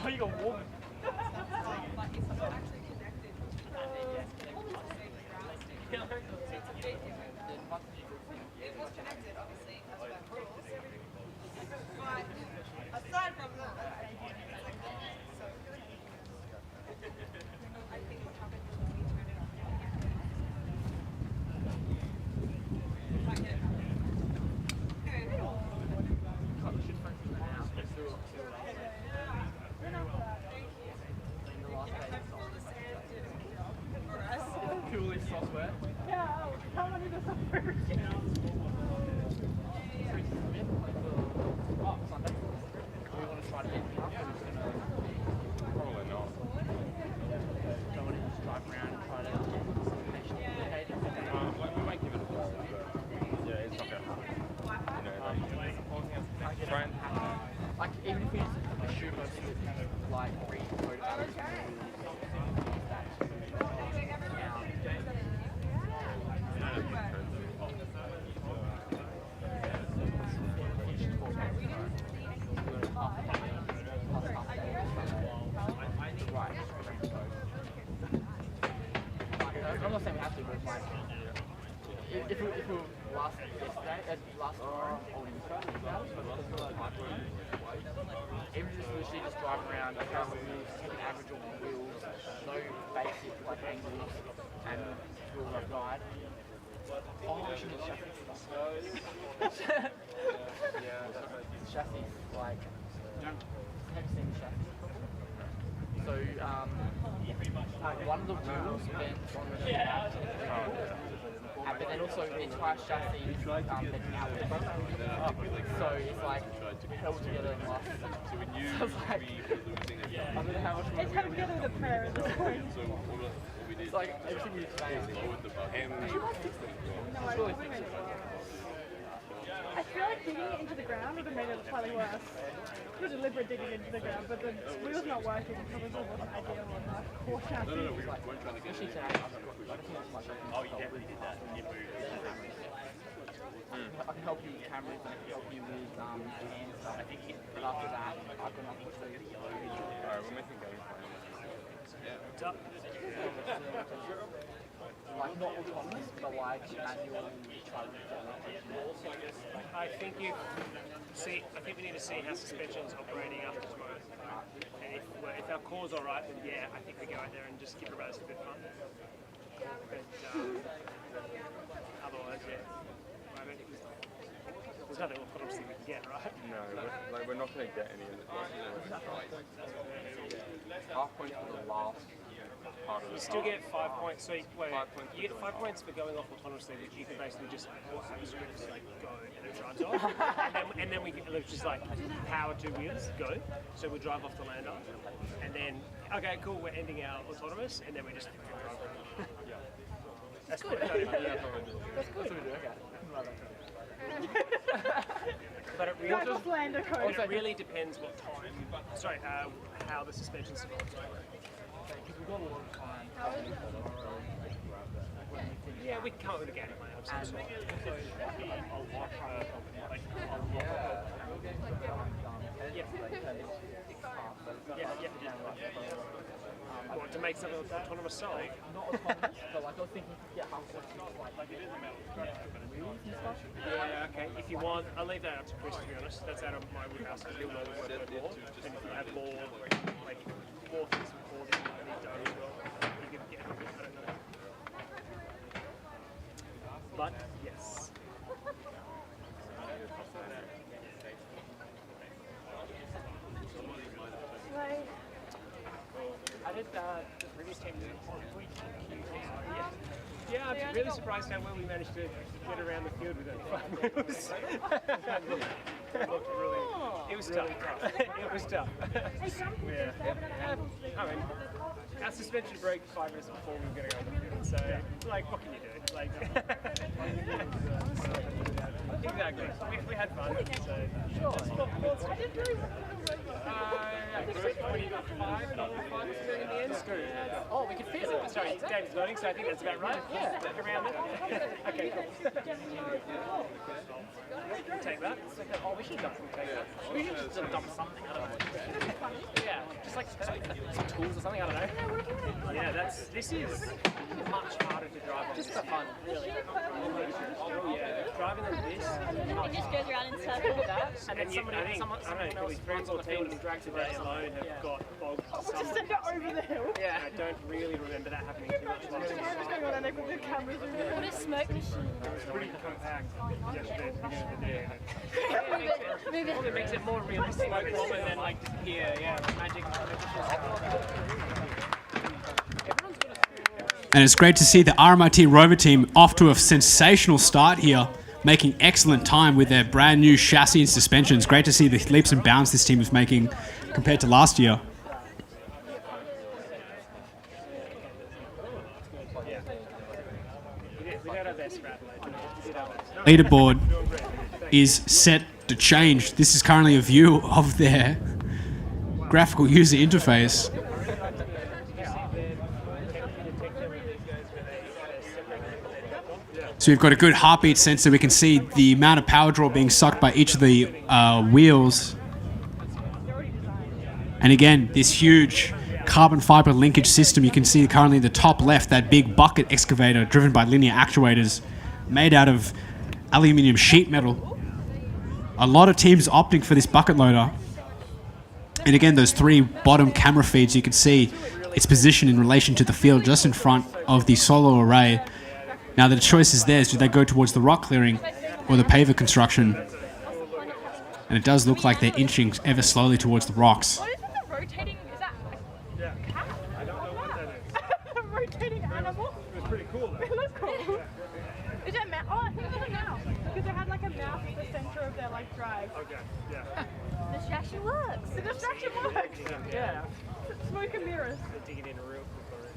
Oh, you got warm. Aside from that, software. yeah, how many of the software? Oh, Sunday. Do we want to try to get up? Probably not. Don't want to just drive around and try to get some patient indicated. We might give it a go. Yeah, it's not going to happen. Try and like, even if we assume most of it, like, re-code about it. I'm not saying we have to, but it's like, if we last tomorrow, I wouldn't start it now, even just literally just drive around, adjust the wheels, take an average on the wheels, no basic like angles, and we'll ride. Oh, I should have chassis, like, have you seen the chassis before? So, one of the wheels bends on the back, but then also the entire chassis bends outward. So it's like held together in last. So it's like, I don't know how much we It's coming together with a prayer at this point. It's like everything you say. It's really fixed. I feel like digging it into the ground would have made it slightly worse. It was deliberate digging into the ground, but the wheel's not working. It probably wasn't ideal on the core chassis. Especially today, I don't think there's much I can Oh, you definitely did that. You moved. I can help you with cameras, and I can help you with hand stuff. But after that, I've got nothing to do. Alright, we're making game plan. Like, not autonomous, but like manual I think we need to see how suspension's operating after tomorrow. And if our core's alright, then yeah, I think we go out there and just give a race a bit of fun. But otherwise, yeah. I mean, there's nothing obviously we can get, right? No, we're not going to get any of it. Half point for the last part of the You still get 5 points. So you get 5 points for going off autonomously, which you can basically just have a script like go and it drives off, and then we can just like power 2 wheels go. So we drive off the lander, and then okay, cool, we're ending our autonomous, and then we just drive. That's good. That's good. But it really depends what time. Sorry, how the suspension supports. We've got a lot of time. Yeah, we can come up with a game plan of some sort. What, to make something autonomous solid? Not autonomous, but like I was thinking, yeah, how much like wheels and stuff. Yeah, okay. If you want, I'll leave that up to Chris, to be honest. That's out of my wheelhouse, because he'll know the workload more. And if you have more things before that you need done as well, you can get it. I don't know. But, yes. Right. I did the previous team. Yeah, I'm really surprised how well we managed to get around the field with only 5 wheels. It was tough. It was tough. Yeah. I mean, our suspension broke 5 minutes before we were going to go on the field, so, like, what can you do? Like, exactly. We had fun, so. Sure. I think it was 25 in the end. Oh, we could fit it. Sorry, David's nodding, so I think that's about right. Yeah. Around that. Okay, cool. Take that. Oh, we should dump something. We should just dump something. I don't know. Yeah, just like some tools or something. I don't know. Yeah, this is much harder to drive on. Just for fun, really. Oh yeah, driving on this. It just goes around in circles. And then someone else probably 3 or 4 teams today alone have got bogged. Just send it over the hill. Yeah, I don't really remember that happening too much. What's going on? And they put the cameras in there. What a smoke machine. It's pretty compact. It makes it more realistic. Smoke bomb and then like yeah, magic. And it's great to see the RMIT Rover team off to a sensational start here, making excellent time with their brand new chassis and suspensions. Great to see the leaps and bounds this team is making compared to last year. Leaderboard is set to change. This is currently a view of their graphical user interface. So we've got a good heartbeat sensor. We can see the amount of power draw being sucked by each of the wheels. And again, this huge carbon fiber linkage system. You can see currently in the top left, that big bucket excavator driven by linear actuators made out of aluminium sheet metal. A lot of teams opting for this bucket loader. And again, those 3 bottom camera feeds, you can see its position in relation to the field just in front of the solar array. Now the choice is theirs. Do they go towards the rock clearing or the paver construction? And it does look like they're inching ever slowly towards the rocks. What is with the rotating? Is that a cat? I don't know what that is. A rotating animal? It's pretty cool though. It looks cool. Is it a mouse? Oh, I think it's a mouse. Because they had like a mouse at the center of their like drive. Okay, yeah. The distraction works. The distraction works. Yeah. Smoke and mirrors. They're digging in real quick already.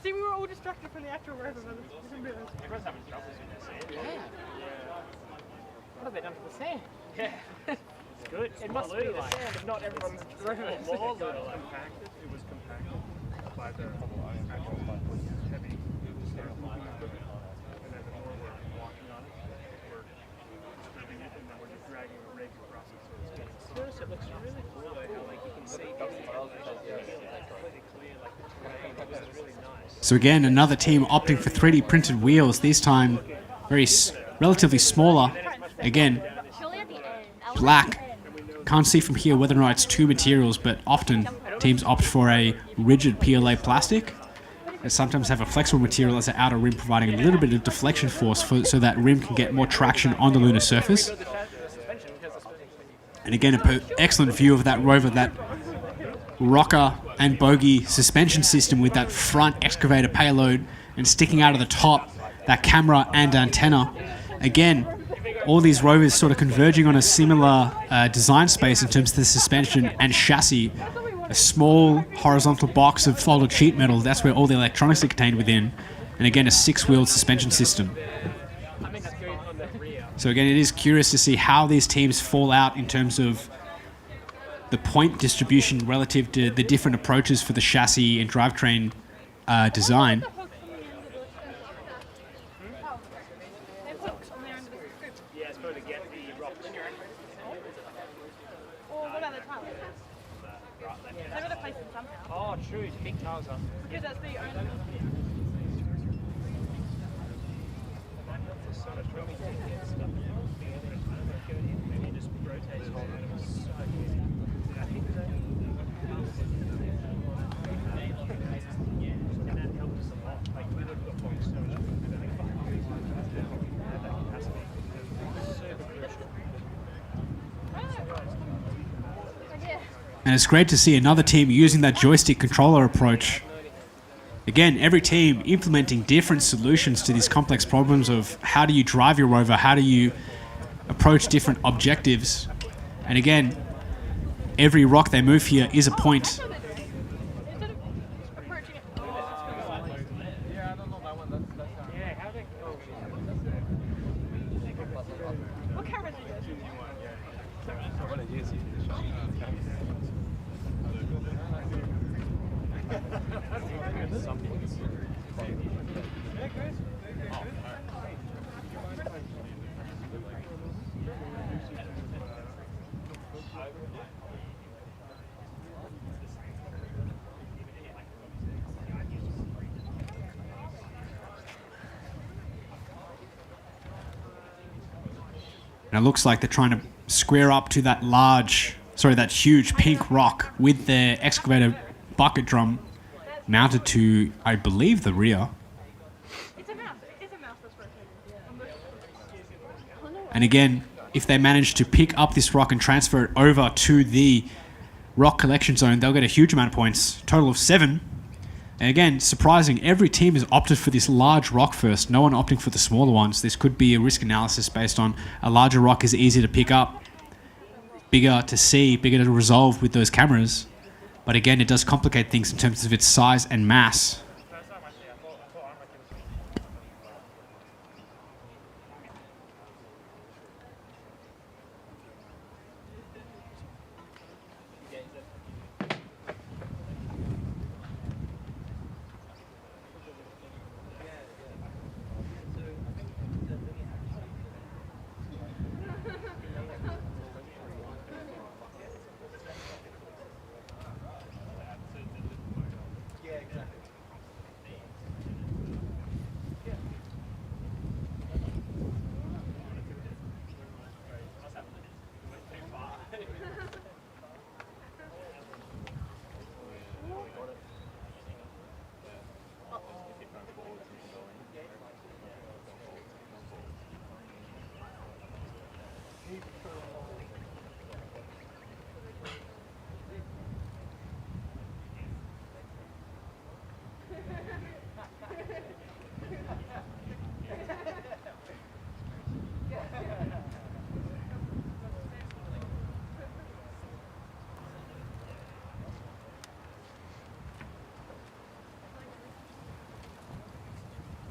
See, we were all distracted from the actual rover by the mirrors. Everyone's having troubles in the sand. Yeah. What have they done to the sand? Yeah. It's good. It must be the sand, if not everyone's rover. More compacted. It was compacted by the actual heavy equipment. And then the more we're walking on it, we're stripping it, and then we're just dragging a rig across it. So it's getting First, it looks really cool though, how like you can see things completely clear, like the terrain. It was really nice. So again, another team opting for 3D printed wheels, this time relatively smaller. Again, black. Can't see from here whether or not it's two materials, but often teams opt for a rigid PLA plastic. They sometimes have a flexible material as an outer rim, providing a little bit of deflection force so that rim can get more traction on the lunar surface. And again, an excellent view of that rover, that rocker and bogie suspension system with that front excavator payload, and sticking out of the top, that camera and antenna. Again, all these rovers sort of converging on a similar design space in terms of the suspension and chassis. A small horizontal box of folded sheet metal, that's where all the electronics are contained within. And again, a 6-wheeled suspension system. So again, it is curious to see how these teams fall out in terms of the point distribution relative to the different approaches for the chassis and drivetrain design. Yeah, it's probably to get the rocks. Or what about the tiles? They've got to place them somehow. Oh, true, big tiles are. Because that's the only... And it's great to see another team using that joystick controller approach. Again, every team implementing different solutions to these complex problems of how do you drive your rover, how do you approach different objectives. And again, every rock they move here is a point. And it looks like they're trying to square up to that that huge pink rock with their excavator bucket drum mounted to, I believe, the rear. It's a mouse. It's a mouse that's rotating. And again, if they manage to pick up this rock and transfer it over to the rock collection zone, they'll get a huge amount of points, total of 7. And again, surprising, every team has opted for this large rock first, no one opting for the smaller ones. This could be a risk analysis based on a larger rock is easier to pick up, bigger to see, bigger to resolve with those cameras. But again, it does complicate things in terms of its size and mass.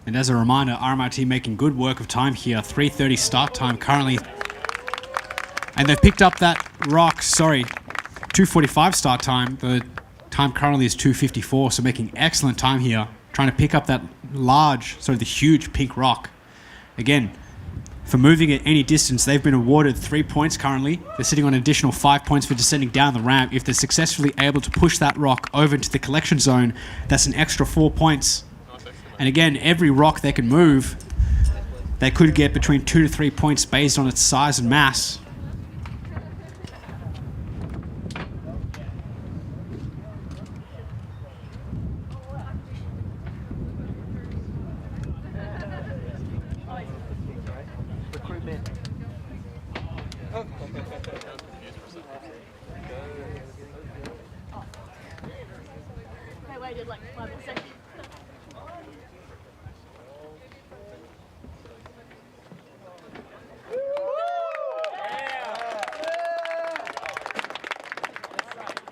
And as a reminder, RMIT making good work of time here. 3:30 start time currently. And they've picked up that rock, 2:45 start time. The time currently is 2:54, so making excellent time here. Trying to pick up that the huge pink rock. Again, for moving at any distance, they've been awarded 3 points currently. They're sitting on an additional 5 points for descending down the ramp. If they're successfully able to push that rock over into the collection zone, that's an extra 4 points. And again, every rock they can move, they could get between 2 to 3 points based on its size and mass. I waited like 5 seconds.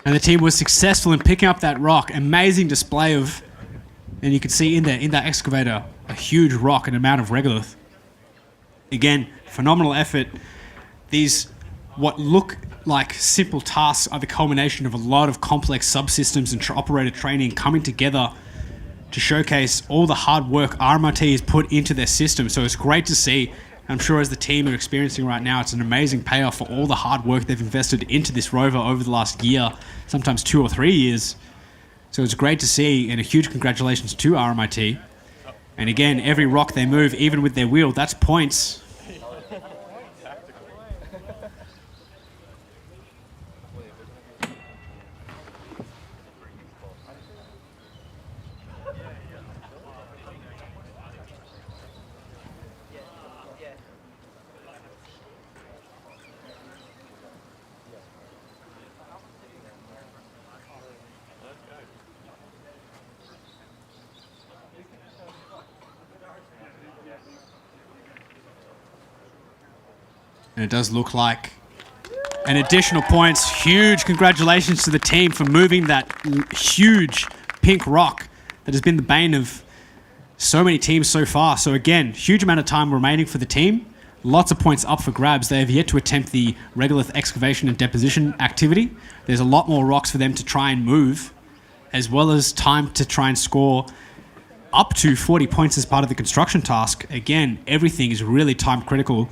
And the team was successful in picking up that rock. Amazing display of, and you can see in that excavator, a huge rock and amount of regolith. Again, phenomenal effort. These, what look like simple tasks, are the culmination of a lot of complex subsystems and operator training coming together to showcase all the hard work RMIT has put into their system. So it's great to see. I'm sure as the team are experiencing right now, it's an amazing payoff for all the hard work they've invested into this rover over the last year, sometimes 2 or 3 years. So it's great to see, and a huge congratulations to RMIT. And again, every rock they move, even with their wheel, that's points. And it does look like an additional points. Huge congratulations to the team for moving that huge pink rock that has been the bane of so many teams so far. So again, huge amount of time remaining for the team. Lots of points up for grabs. They have yet to attempt the regolith excavation and deposition activity. There's a lot more rocks for them to try and move, as well as time to try and score up to 40 points as part of the construction task. Again, everything is really time critical.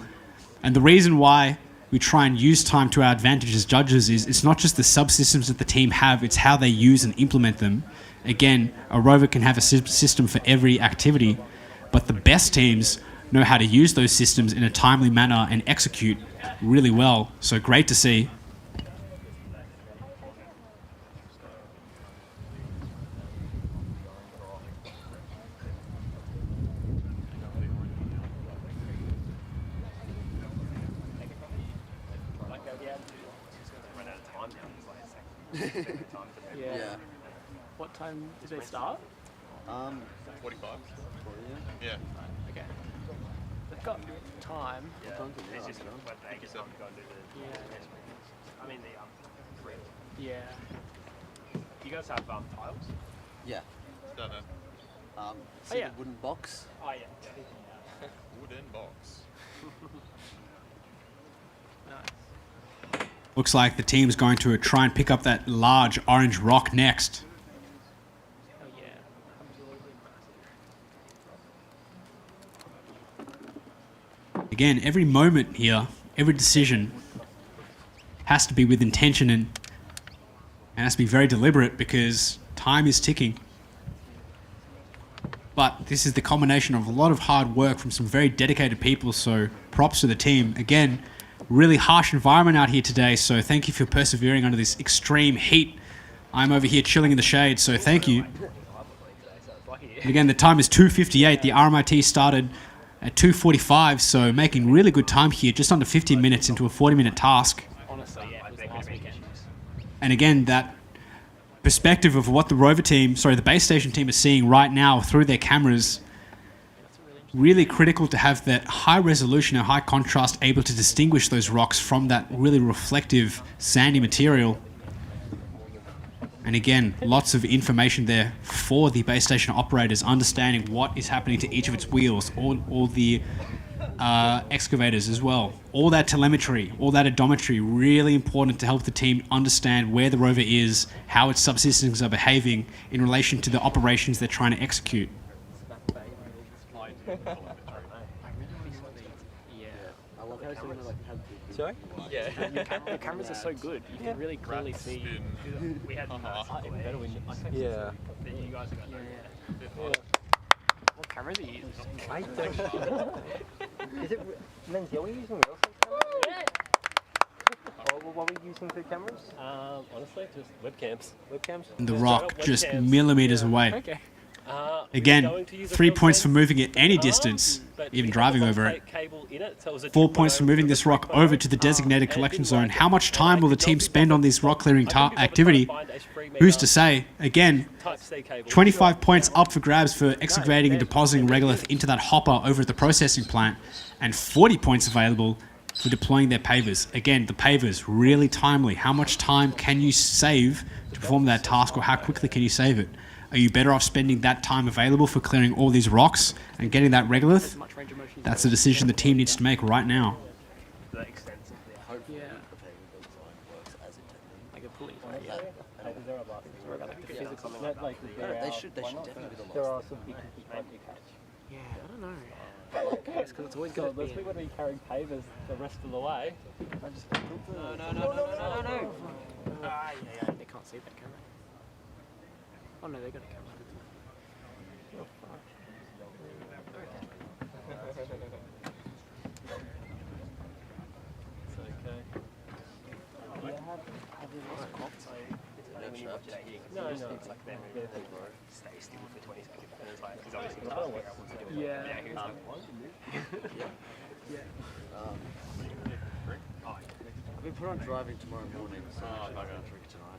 And the reason why we try and use time to our advantage as judges is it's not just the subsystems that the team have, it's how they use and implement them. Again, a rover can have a system for every activity, but the best teams know how to use those systems in a timely manner and execute really well. So great to see. Yeah. What time did they start? 45. Yeah. Okay. They've got time. Yeah. It's just when they get time to go and do the I mean the Yeah. You guys have tiles? Yeah. Don't know. See the wooden box? Oh yeah. Wooden box. Looks like the team's going to try and pick up that large orange rock next. Oh yeah. Again, every moment here, every decision has to be with intention and has to be very deliberate because time is ticking. But this is the combination of a lot of hard work from some very dedicated people, so props to the team. Again, really harsh environment out here today, so thank you for persevering under this extreme heat. I'm over here chilling in the shade, so thank you. And again, the time is 2:58. The RMIT started at 2:45, so making really good time here, just under 15 minutes into a 40-minute task. Honestly, yeah, it was last weekend. And again, that perspective of what the base station team is seeing right now through their cameras, really critical to have that high resolution and high contrast able to distinguish those rocks from that really reflective sandy material. And again, lots of information there for the base station operators, understanding what is happening to each of its wheels, all the excavators as well. All that telemetry, all that odometry, really important to help the team understand where the rover is, how its subsystems are behaving in relation to the operations they're trying to execute. Sorry? Yeah. Your cameras are so good. You can really clearly see. We had better when Yeah. you guys got. Yeah. What cameras are you using? I don't. Is it Menzi? Are we using real cameras? Yeah. What were we using for cameras? Honestly, just webcams. Webcams. And the rock just millimeters away. Okay. Again, 3 points for moving it any distance, even driving over it. 4 points for moving this rock over to the designated collection zone. How much time will the team spend on this rock clearing activity? Who's to say? Again, 25 points up for grabs for excavating and depositing regolith into that hopper over at the processing plant, and 40 points available for deploying their pavers. Again, the pavers, really timely. How much time can you save to perform that task, or how quickly can you save it? Are you better off spending that time available for clearing all these rocks and getting that regolith? That's a decision the team needs to make right now. They should definitely be the There last. are some big Yeah, I don't know. Yes, because it's always going to be. Those people that be carrying pavers the rest of the way. No. Ah, yeah, they can't see that camera. Oh no, they got a camera. It's okay. Have you lost cops? No, it's like them. Stay still for 20 seconds. And it's like, he's obviously not what else to do. Yeah. I've been put on driving tomorrow morning, so I'm not going to drink tonight.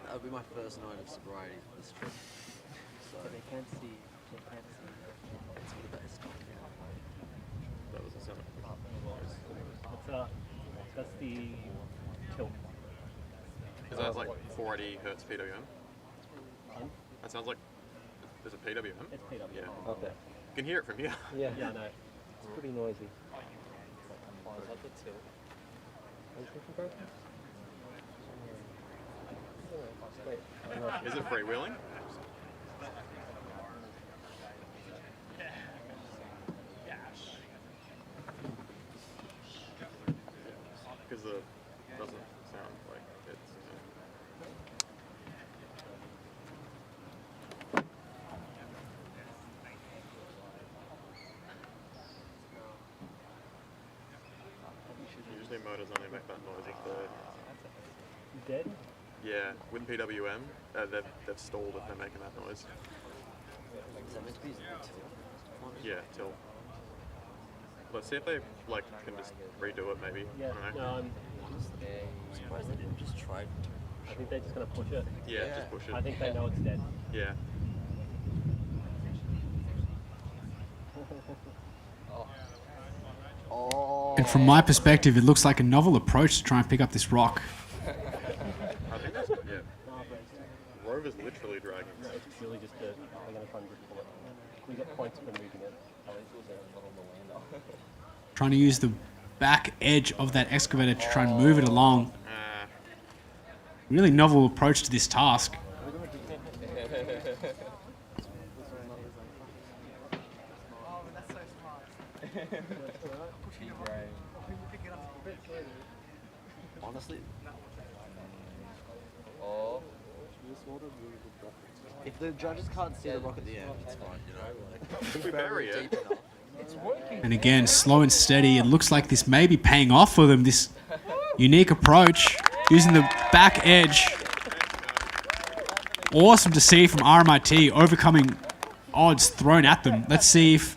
That'll be my first night of sobriety for this trip. So They can't see. it's for the best. That was a sound. That's the tilt. Is that like 480 hertz PWM? That sounds like there's a PWM. It's PWM. Yeah. Okay. You can hear it from here. Yeah. Yeah, no. It's pretty noisy. Is it freewheeling? Because it doesn't sound like it's. Usually motors only make that noise if they're dead. Yeah, with PWM, they've stalled if they're making that noise. Is that meant to be Yeah, till. Let's see if they like can just redo it maybe. Yeah, I don't know. no, I'm surprised they didn't just try. I think they're just going to push it. Yeah, just push it. I think they know it's dead. Yeah. And from my perspective, it looks like a novel approach to try and pick up this rock. I think that's yeah. Rover's literally dragging. It's purely just I'm going to try and pull it. We get points for moving it. Trying to use the back edge of that excavator to try and move it along. Really novel approach to this task. Honestly. If the judges can't see the rock at the end, it's fine, you know? Like, If we bury it. deep enough. And again, slow and steady. It looks like this may be paying off for them, this unique approach, using the back edge. Awesome to see from RMIT, overcoming odds thrown at them. Let's see if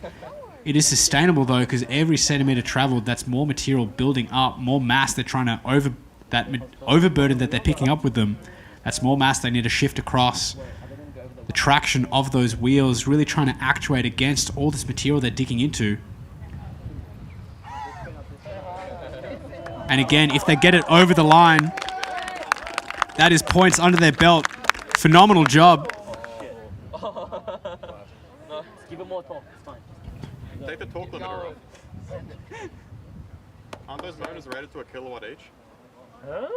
it is sustainable though, because every centimeter traveled, that's more material building up, more mass they're trying to overburden that they're picking up with them. That's more mass they need to shift across. The traction of those wheels, really trying to actuate against all this material they're digging into. And again, if they get it over the line, that is points under their belt. Phenomenal job. Give it more talk, it's fine. Take the torque limiter off. Aren't those motors rated to a kilowatt each? Huh?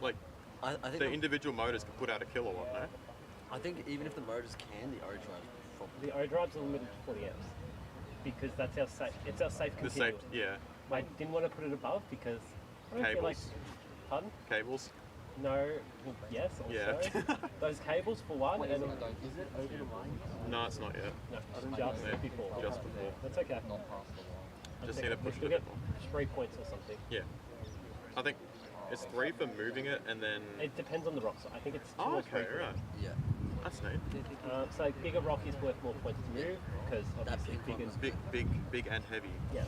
Like, I think the individual motors can put out a kilowatt, no? I think even if the motors can, the O drives probably. The O drives are limited to 40 amps because that's our safe. It's our safe The continuum. safe, yeah. I didn't want to put it above because I don't feel like. Cables. Pardon? Cables. No. Well, yes. Also. Yeah. Those cables for one. Wait, and is it over the line? No, it's not yet. No, Yeah, just before. Just before. That's okay. Just need to push it a We'll bit get more. 3 points or something. Yeah. I think it's 3 for moving it, and then... It depends on the rock. So I think it's 2 Oh, or 3 okay, for right. Yeah. That's neat. So bigger rock is worth more points to move because obviously big and Big and heavy. Yes.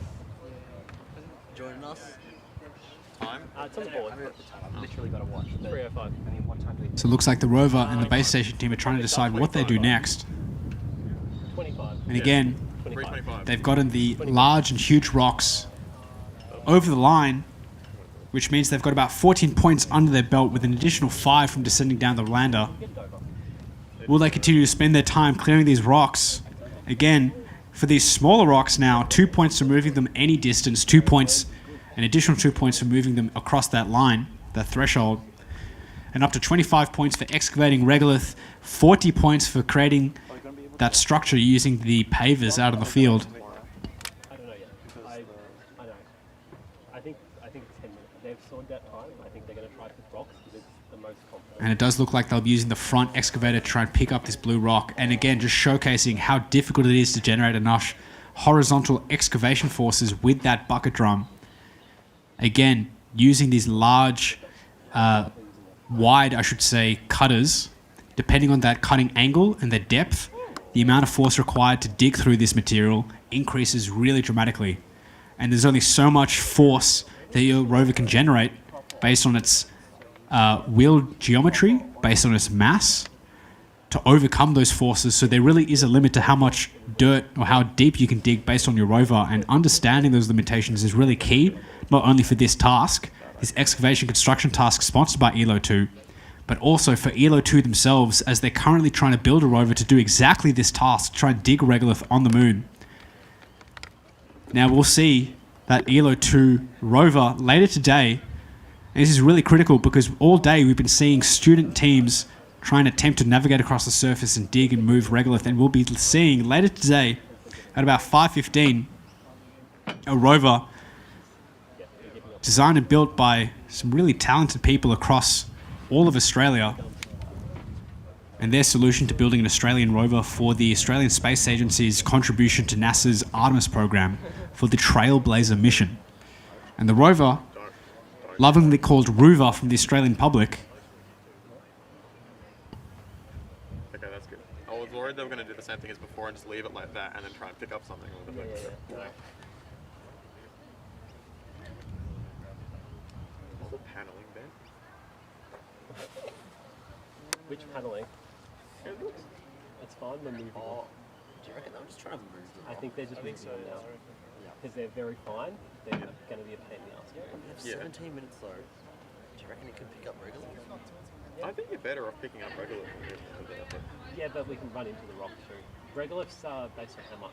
Joining us. Time? It's on the board. I've literally got to watch. 3:05. So it looks like the Rover and the base station team are trying to decide what they do next. 25. And again, 325. they've gotten the large and huge rocks over the line, which means they've got about 14 points under their belt with an additional 5 from descending down the lander. Will they continue to spend their time clearing these rocks? Again, for these smaller rocks now, 2 points for moving them any distance, 2 points, an additional 2 points for moving them across that line, that threshold, and up to 25 points for excavating regolith, 40 points for creating that structure using the pavers out of the field. I don't know yet. I know. I think it's 10 minutes. They've sorted that time. I think they're going to try to pick rocks because it's the most confident. And it does look like they'll be using the front excavator to try and pick up this blue rock. And again, just showcasing how difficult it is to generate enough horizontal excavation forces with that bucket drum. Again, using these large, wide, I should say, cutters, depending on that cutting angle and the depth, the amount of force required to dig through this material increases really dramatically. And there's only so much force that your rover can generate based on its wheel geometry, based on its mass, to overcome those forces. So there really is a limit to how much dirt or how deep you can dig based on your rover, and understanding those limitations is really key, not only for this task, this excavation construction task sponsored by ELO2, but also for ELO2 themselves, as they're currently trying to build a rover to do exactly this task, try and dig regolith on the moon. Now we'll see that ELO2 rover later today, and this is really critical because all day we've been seeing student teams trying to attempt to navigate across the surface and dig and move regolith, and we'll be seeing later today at about 5:15 a rover designed and built by some really talented people across all of Australia, and their solution to building an Australian rover for the Australian Space Agency's contribution to NASA's Artemis program for the Trailblazer mission. And the rover, lovingly called Rover from the Australian public, Okay, that's good. I was worried they were going to do the same thing as before and just leave it like that and then try and pick up something. What's the paneling then? Which paneling? It's fine, we're moving them. Do you reckon? I'm just trying to move them. I think they're just moving them now. Because they're very fine, they're going to be a pain in the ass. We have 17 minutes though. Do you reckon it can pick up regularly? I think you're better off picking up regular. Yeah, but we can run into the rock too. Regoliths are based on how much.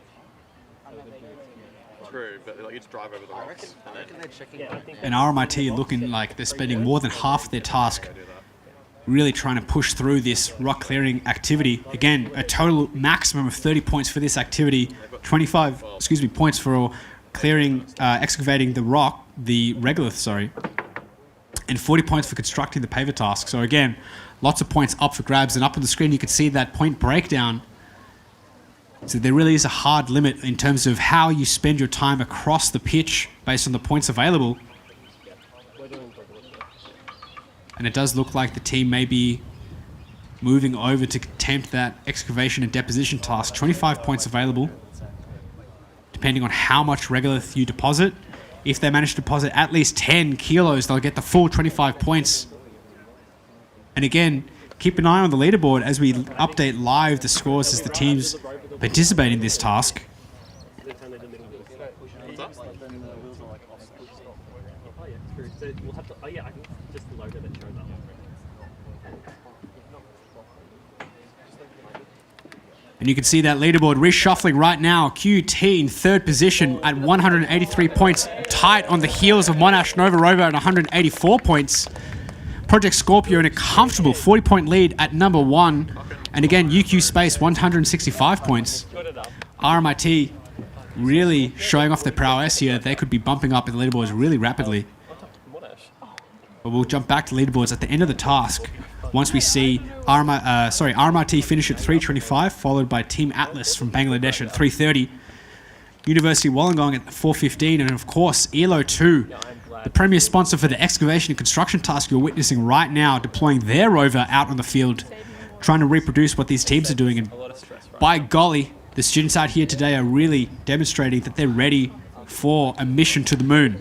So we're gonna do is True, but like you just drive over the rocks. I reckon they're checking. Yeah, I think and RMIT are looking like they're spending more than half their task really trying to push through this rock clearing activity. Again, a total maximum of 30 points for this activity, 25, points for clearing, excavating the rock, the regolith, sorry, and 40 points for constructing the paver task. So again, lots of points up for grabs, and up on the screen you can see that point breakdown. So there really is a hard limit in terms of how you spend your time across the pitch based on the points available. And it does look like the team may be moving over to attempt that excavation and deposition task. 25 points available, depending on how much regolith you deposit. If they manage to deposit at least 10 kilos, they'll get the full 25 points. And again, keep an eye on the leaderboard as we update live the scores as the teams participate in this task. So we'll have to. Oh yeah, I can just load it and show that one. And you can see that leaderboard reshuffling right now. QT in third position at 183 points, tight on the heels of Monash Nova Rover at 184 points. Project Scorpio in a comfortable 40-point lead at number 1. And again, UQ Space 165 points. RMIT really showing off their prowess here. They could be bumping up in the leaderboards really rapidly. But we'll jump back to leaderboards at the end of the task. Once we see RMIT finish at 325, followed by Team Atlas from Bangladesh at 330, University Wollongong at 415, and of course ELO 2, the premier sponsor for the excavation and construction task you're witnessing right now, deploying their rover out on the field, trying to reproduce what these teams are doing. And by golly, the students out here today are really demonstrating that they're ready for a mission to the moon.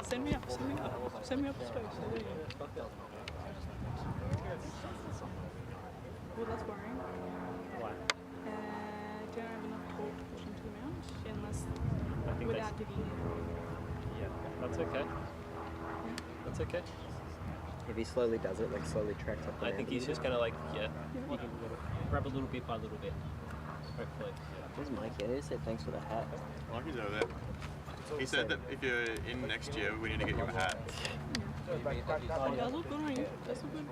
Send me up, send me up. Send me up to space. Well, that's worrying. Why? Don't have enough torque to push into the mount unless I think without digging. Yeah, that's okay. That's okay. If he slowly does it, like slowly tracks up the I think he's just gonna like, yeah, you can grab a little bit by little bit. Hopefully. Where's Mike? Yeah, he said thanks for the hat. Mikey's over there. He said that if you're in next year, we need to get you a hat. That look good on you. That's look good.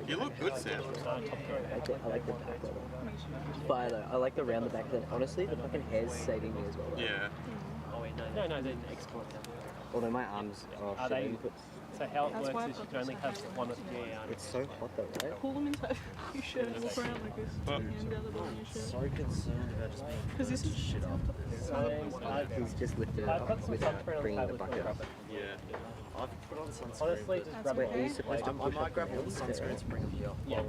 You look good, Sam. I like the back level. But I like the round the back. Then honestly, the fucking hair's saving me as well. Though. Yeah. Oh wait, no, they export them. Although my arms are Are shit they? inputs. So how it That's works why is you can only have one. Yeah. It's so hot though, right? Pull them inside your shirt and walk around like this. And the other ball in your shirt. So concerned about just being Because this is shit up. He's just lifted it up without bringing the bucket up. Yeah. I've put on sunscreen. Honestly, just grab Wait, are you supposed to push up grab all the sunscreens and bring them here. Yeah.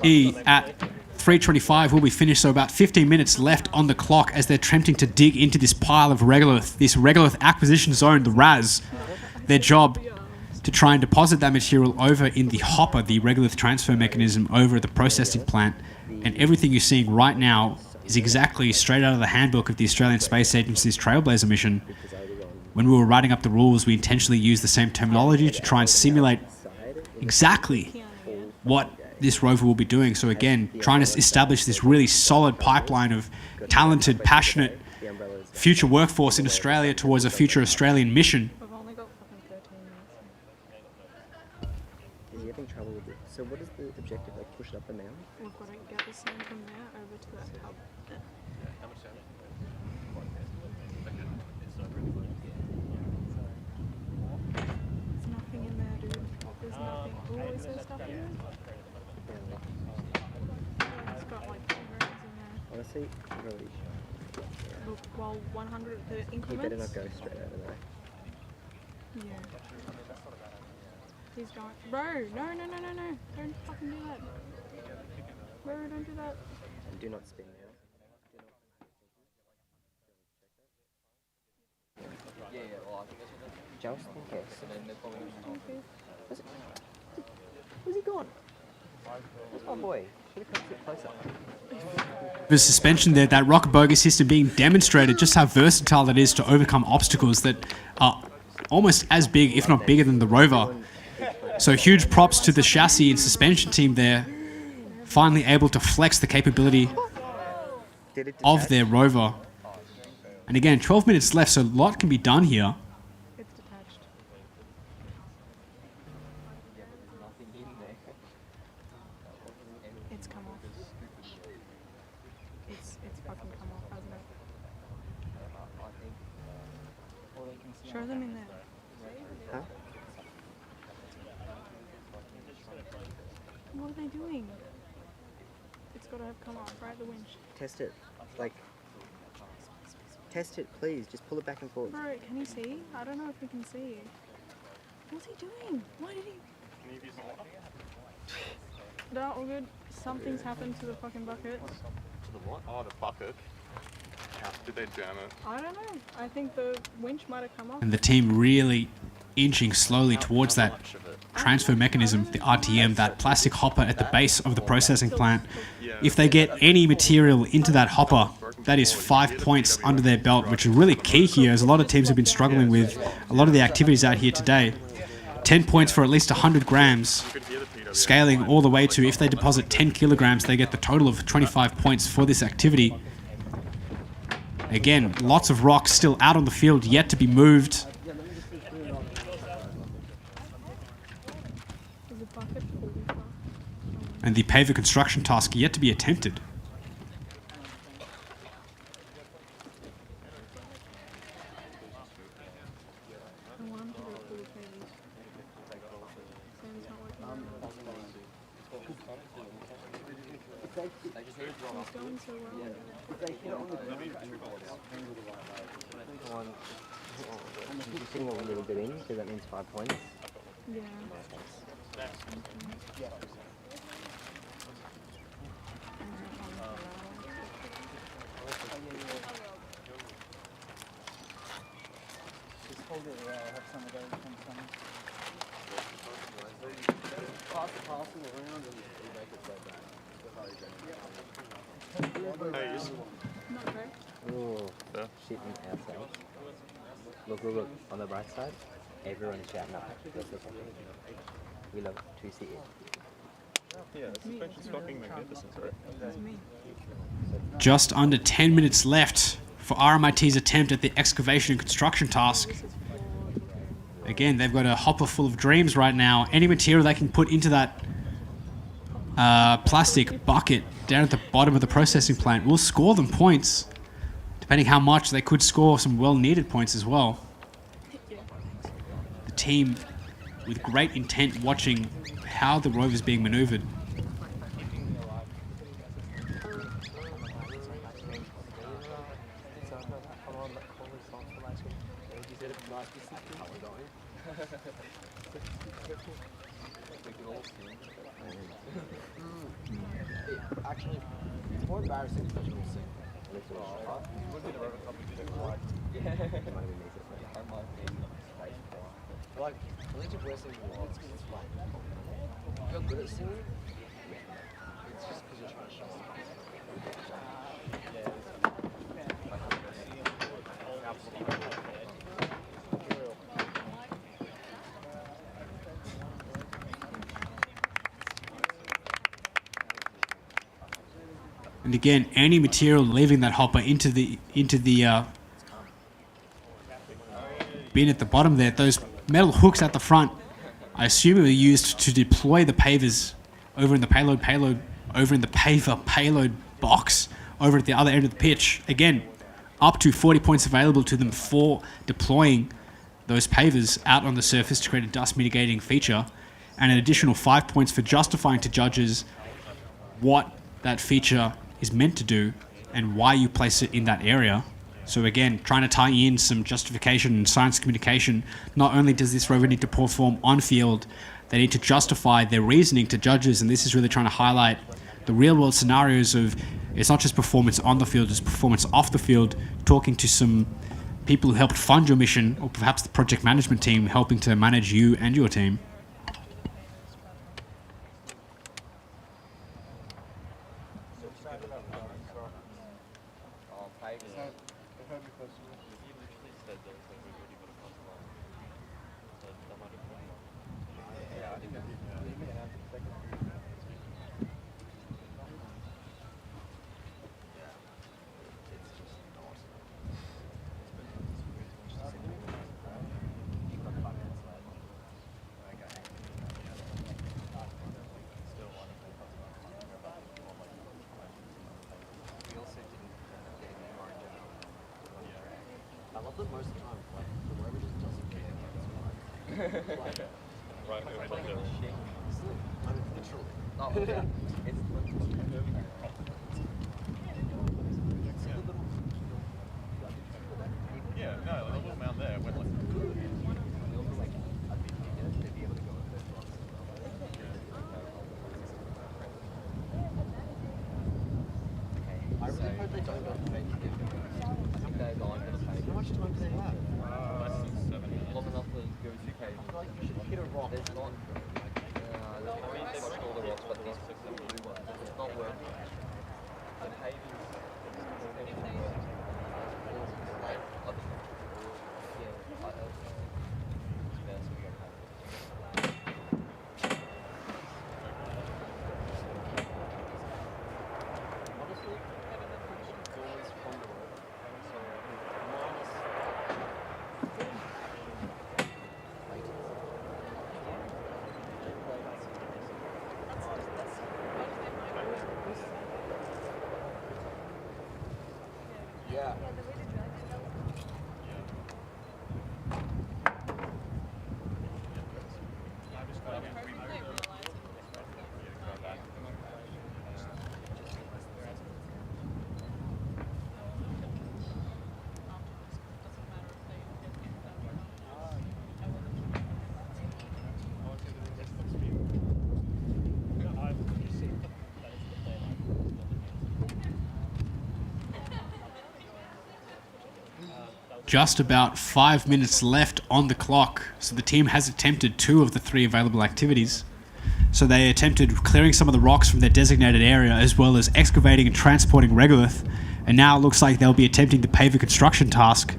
E at 325 will be finished, so about 15 minutes left on the clock as they're attempting to dig into this pile of regolith, this regolith acquisition zone, the RAS. Their job to try and deposit that material over in the hopper, the regolith transfer mechanism over at the processing plant. And everything you're seeing right now is exactly straight out of the handbook of the Australian Space Agency's Trailblazer mission. When we were writing up the rules, we intentionally used the same terminology to try and simulate exactly what this rover will be doing. So again, trying to establish this really solid pipeline of talented, passionate future workforce in Australia towards a future Australian mission. We've only got fucking 13 minutes. Is he having trouble with it? So what is the objective? Like push it up the mound? We've got to get the sand from there over to that tub. There's nothing in there, dude. There's nothing. Oh, is there stuff in there? It's got like 10 grams in there. Honestly, really. Look, well, 100, the He increments. better not go straight over there. Yeah. He's going. Bro, no. Don't fucking do that. Bro, don't do that. And do not spin now. Just in case. Where's he gone? That's my boy. Should have come a bit closer. The suspension there, that rocket bogus system being demonstrated, just how versatile it is to overcome obstacles that are almost as big, if not bigger than the rover. So huge props to the chassis and suspension team there, finally able to flex the capability of their rover. And again, 12 minutes left, so a lot can be done here. It's detached. It's come off. It's fucking come off, hasn't it? Show them in there. Huh? What are they doing? It's got to have come off, right? The winch. Test it. Like, test it, please. Just pull it back and forth. Bro, can you see? I don't know if he can see. What's he doing? Why did he? Can you use the water? No, all good. Something's happened to the fucking bucket. To the what? Oh, the bucket. How did they jam it? I don't know. I think the winch might have come off. And the team really inching slowly towards that transfer mechanism, the RTM, that plastic hopper at the base of the processing plant. If they get any material into that hopper, that is 5 points under their belt, which is really key here, as a lot of teams have been struggling with a lot of the activities out here today. 10 points for at least 100 grams, scaling all the way to, if they deposit 10 kilograms, they get the total of 25 points for this activity. Again, lots of rocks still out on the field, yet to be moved. And the paver construction task yet to be attempted. Sing a little bit in, so that means 5 points. Yeah. Just hold it there, I'll have some of those from some. Pass the parcel around and make it so bad. Ooh, shitting ourselves. Look, look, look, on the right side, everyone's shouting up. We love to see it. Yeah, the suspension's fucking magnificent, right? Just under 10 minutes left for RMIT's attempt at the excavation and construction task. Again, they've got a hopper full of dreams right now. Any material they can put into that plastic bucket down at the bottom of the processing plant will score them points. Depending how much, they could score some well-needed points as well. The team with great intent watching how the Rover is being maneuvered. Actually, it's more embarrassing for you to sing. Like, I think the worst thing in the world is because it's like, if you're good at singing, it's just because you're trying to show off. And again, any material leaving that hopper into the bin at the bottom there, those metal hooks at the front, I assume they were used to deploy the pavers over in the paver payload box over at the other end of the pitch. Again, up to 40 points available to them for deploying those pavers out on the surface to create a dust mitigating feature, and an additional 5 points for justifying to judges what that feature is meant to do and why you place it in that area. So again, trying to tie in some justification and science communication. Not only does this rover need to perform on field, they need to justify their reasoning to judges, and this is really trying to highlight the real world scenarios of, it's not just performance on the field, it's performance off the field, talking to some people who helped fund your mission, or perhaps the project management team helping to manage you and your team. I love that most of the time, like, the rover just doesn't care. Like, Right, over the hill. literally. Oh, yeah. It's Yeah, no, the little mound there went like. I really hope they don't go to page. I think they're going to page. How much time do they have? Less than 7 minutes. Long enough to go to page. I feel like you should hit a rock. There's not. There's much all the rocks, but these blue ones. It's not working. The paving. Just about 5 minutes left on the clock, so the team has attempted 2 of the 3 available activities. So they attempted clearing some of the rocks from their designated area, as well as excavating and transporting regolith, and now it looks like they'll be attempting the paver construction task,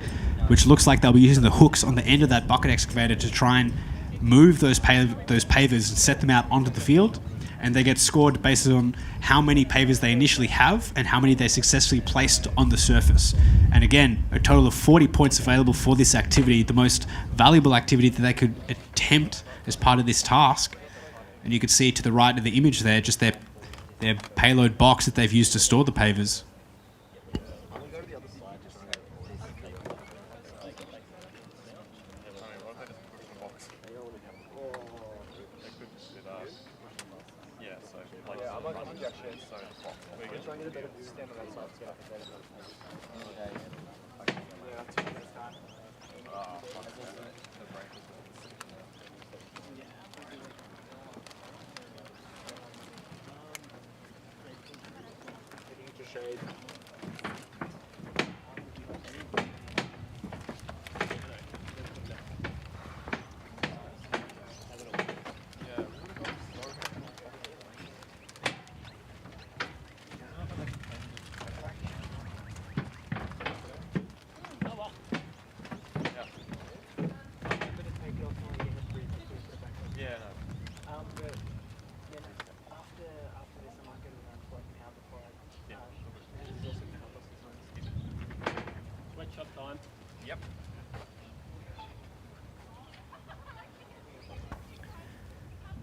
which looks like they'll be using the hooks on the end of that bucket excavator to try and move those pavers and set them out onto the field. And they get scored based on how many pavers they initially have and how many they successfully placed on the surface. And again, a total of 40 points available for this activity, the most valuable activity that they could attempt as part of this task. And you can see to the right of the image there, just their payload box that they've used to store the pavers.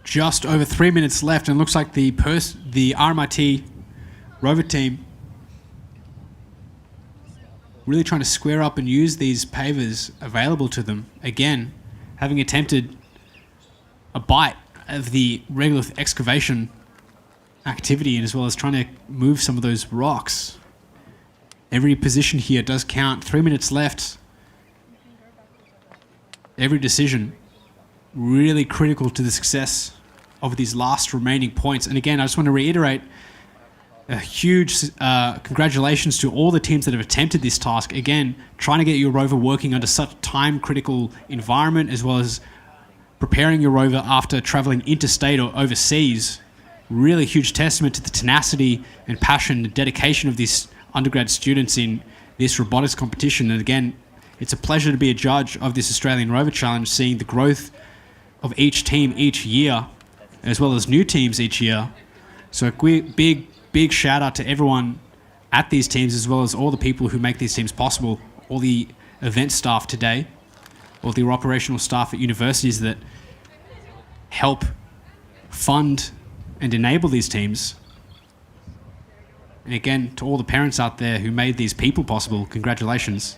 Just over 3 minutes left, and it looks like the RMIT Rover team really trying to square up and use these pavers available to them. Again, having attempted a bite of the regolith excavation activity, and as well as trying to move some of those rocks. Every position here does count. 3 minutes left. Every decision really critical to the success of these last remaining points. And again, I just want to reiterate a huge congratulations to all the teams that have attempted this task. Again, trying to get your rover working under such time-critical environment, as well as preparing your rover after traveling interstate or overseas. Really huge testament to the tenacity and passion and dedication of these undergrad students in this robotics competition. And again, it's a pleasure to be a judge of this Australian Rover Challenge, seeing the growth of each team each year, as well as new teams each year. So a big shout out to everyone at these teams, as well as all the people who make these teams possible, all the event staff today, all the operational staff at universities that help fund and enable these teams. And again, to all the parents out there who made these people possible, congratulations.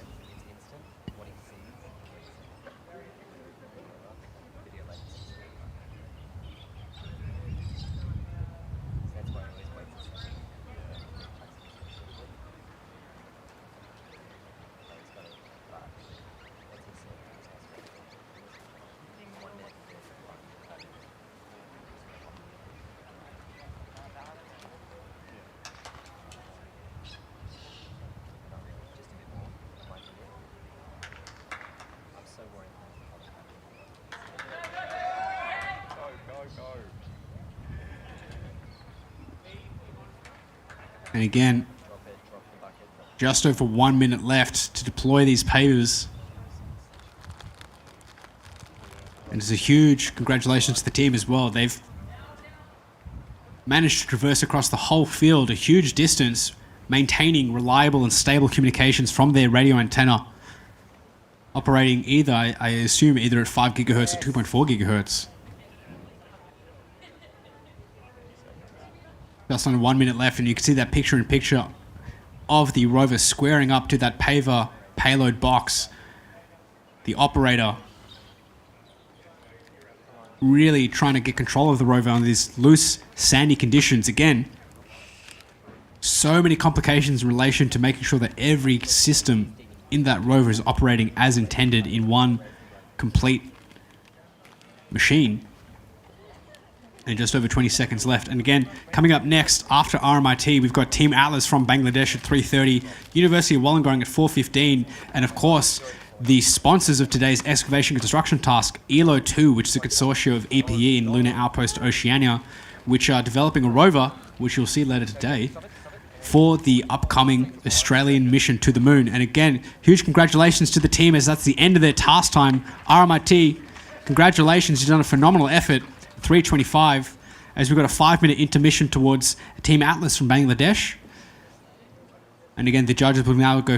And again, Just over 1 minute left to deploy these pavers. And it's a huge congratulations to the team as well. They've managed to traverse across the whole field a huge distance, maintaining reliable and stable communications from their radio antenna, operating either, I assume, either at 5 gigahertz or 2.4 gigahertz. Just under 1 minute left, and you can see that picture-in-picture of the rover squaring up to that paver payload box. The operator really trying to get control of the rover under these loose, sandy conditions. Again, so many complications in relation to making sure that every system in that rover is operating as intended in one complete machine. And just over 20 seconds left. And again, coming up next after RMIT, we've got Team Atlas from Bangladesh at 3:30, University of Wollongong at 4:15, and of course, the sponsors of today's excavation construction task, ELO 2, which is a consortium of EPE and Lunar Outpost Oceania, which are developing a rover, which you'll see later today, for the upcoming Australian mission to the moon. And again, huge congratulations to the team, as that's the end of their task time. RMIT, congratulations, you've done a phenomenal effort. 3:25, as we've got a 5-minute intermission towards Team Atlas from Bangladesh. And again, the judges will now go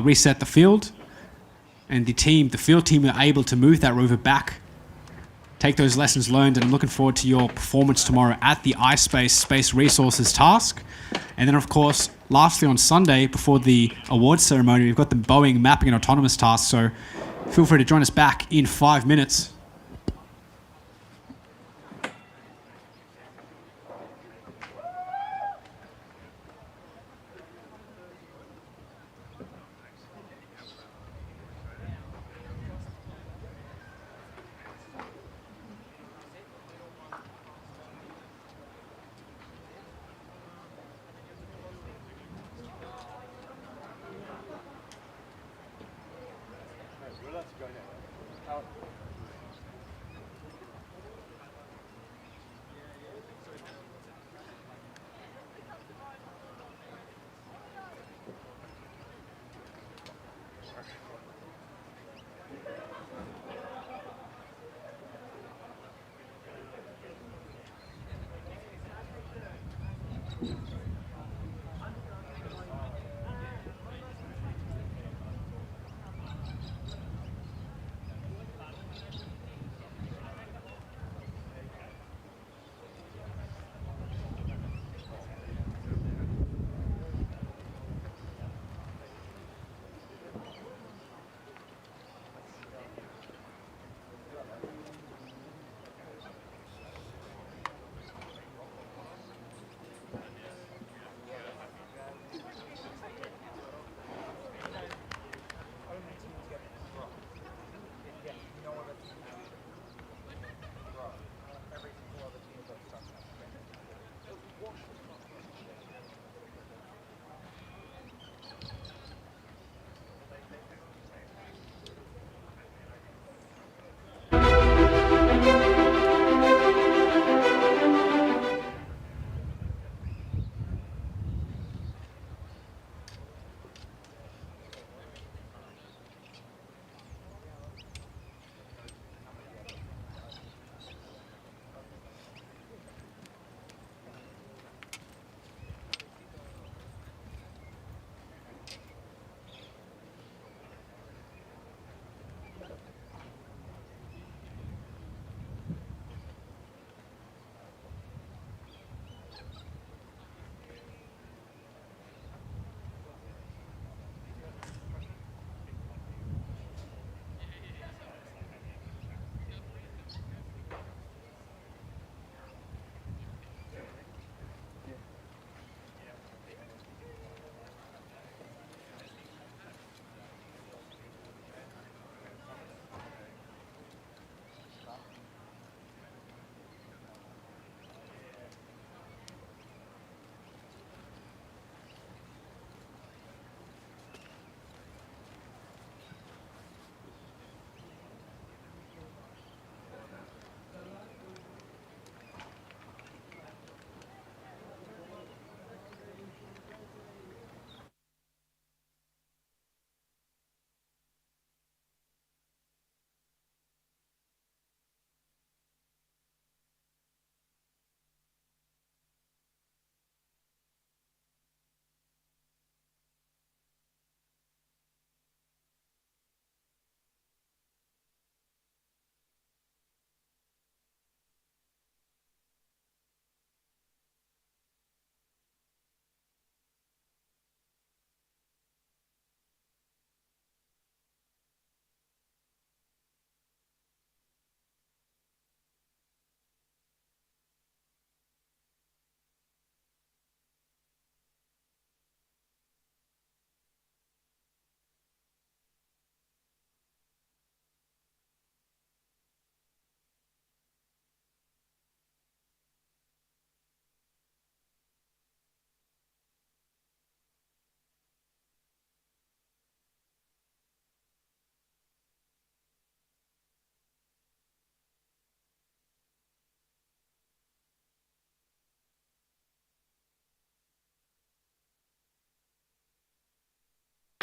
reset the field. And the field team are able to move that rover back, take those lessons learned, and I'm looking forward to your performance tomorrow at the iSpace Space Resources task. And then, of course, lastly on Sunday, before the awards ceremony, we've got the Boeing Mapping and Autonomous task, so feel free to join us back in 5 minutes.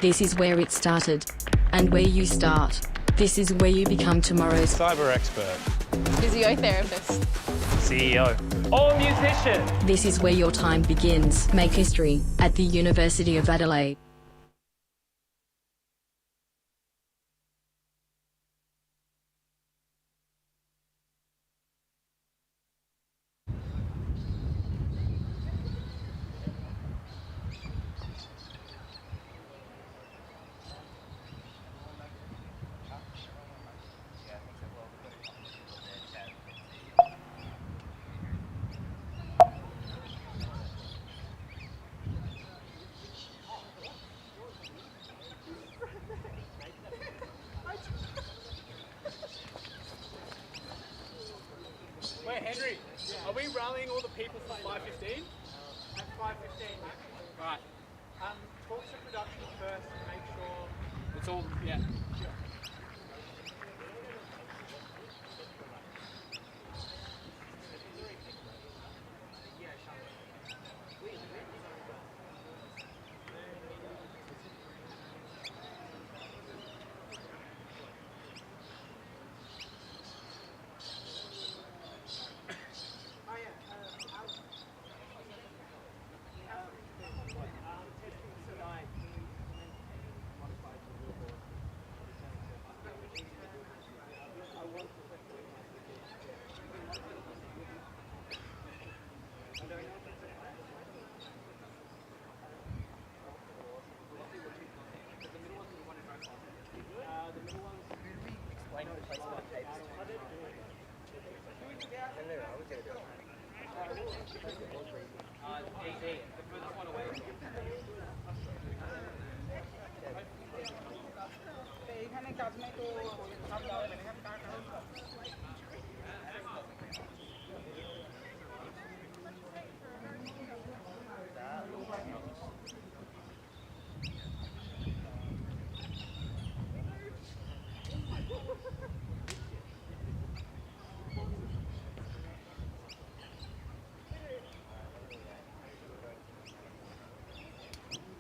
This is where it started. And where you start. This is where you become tomorrow's cyber expert, Physiotherapist. CEO, or musician. This is where your time begins. Make history at the University of Adelaide. Wait, Henry, are we rallying all the people for 5:15? At 5:15. Right. Talk to production first to make sure it's all, yeah. Sure.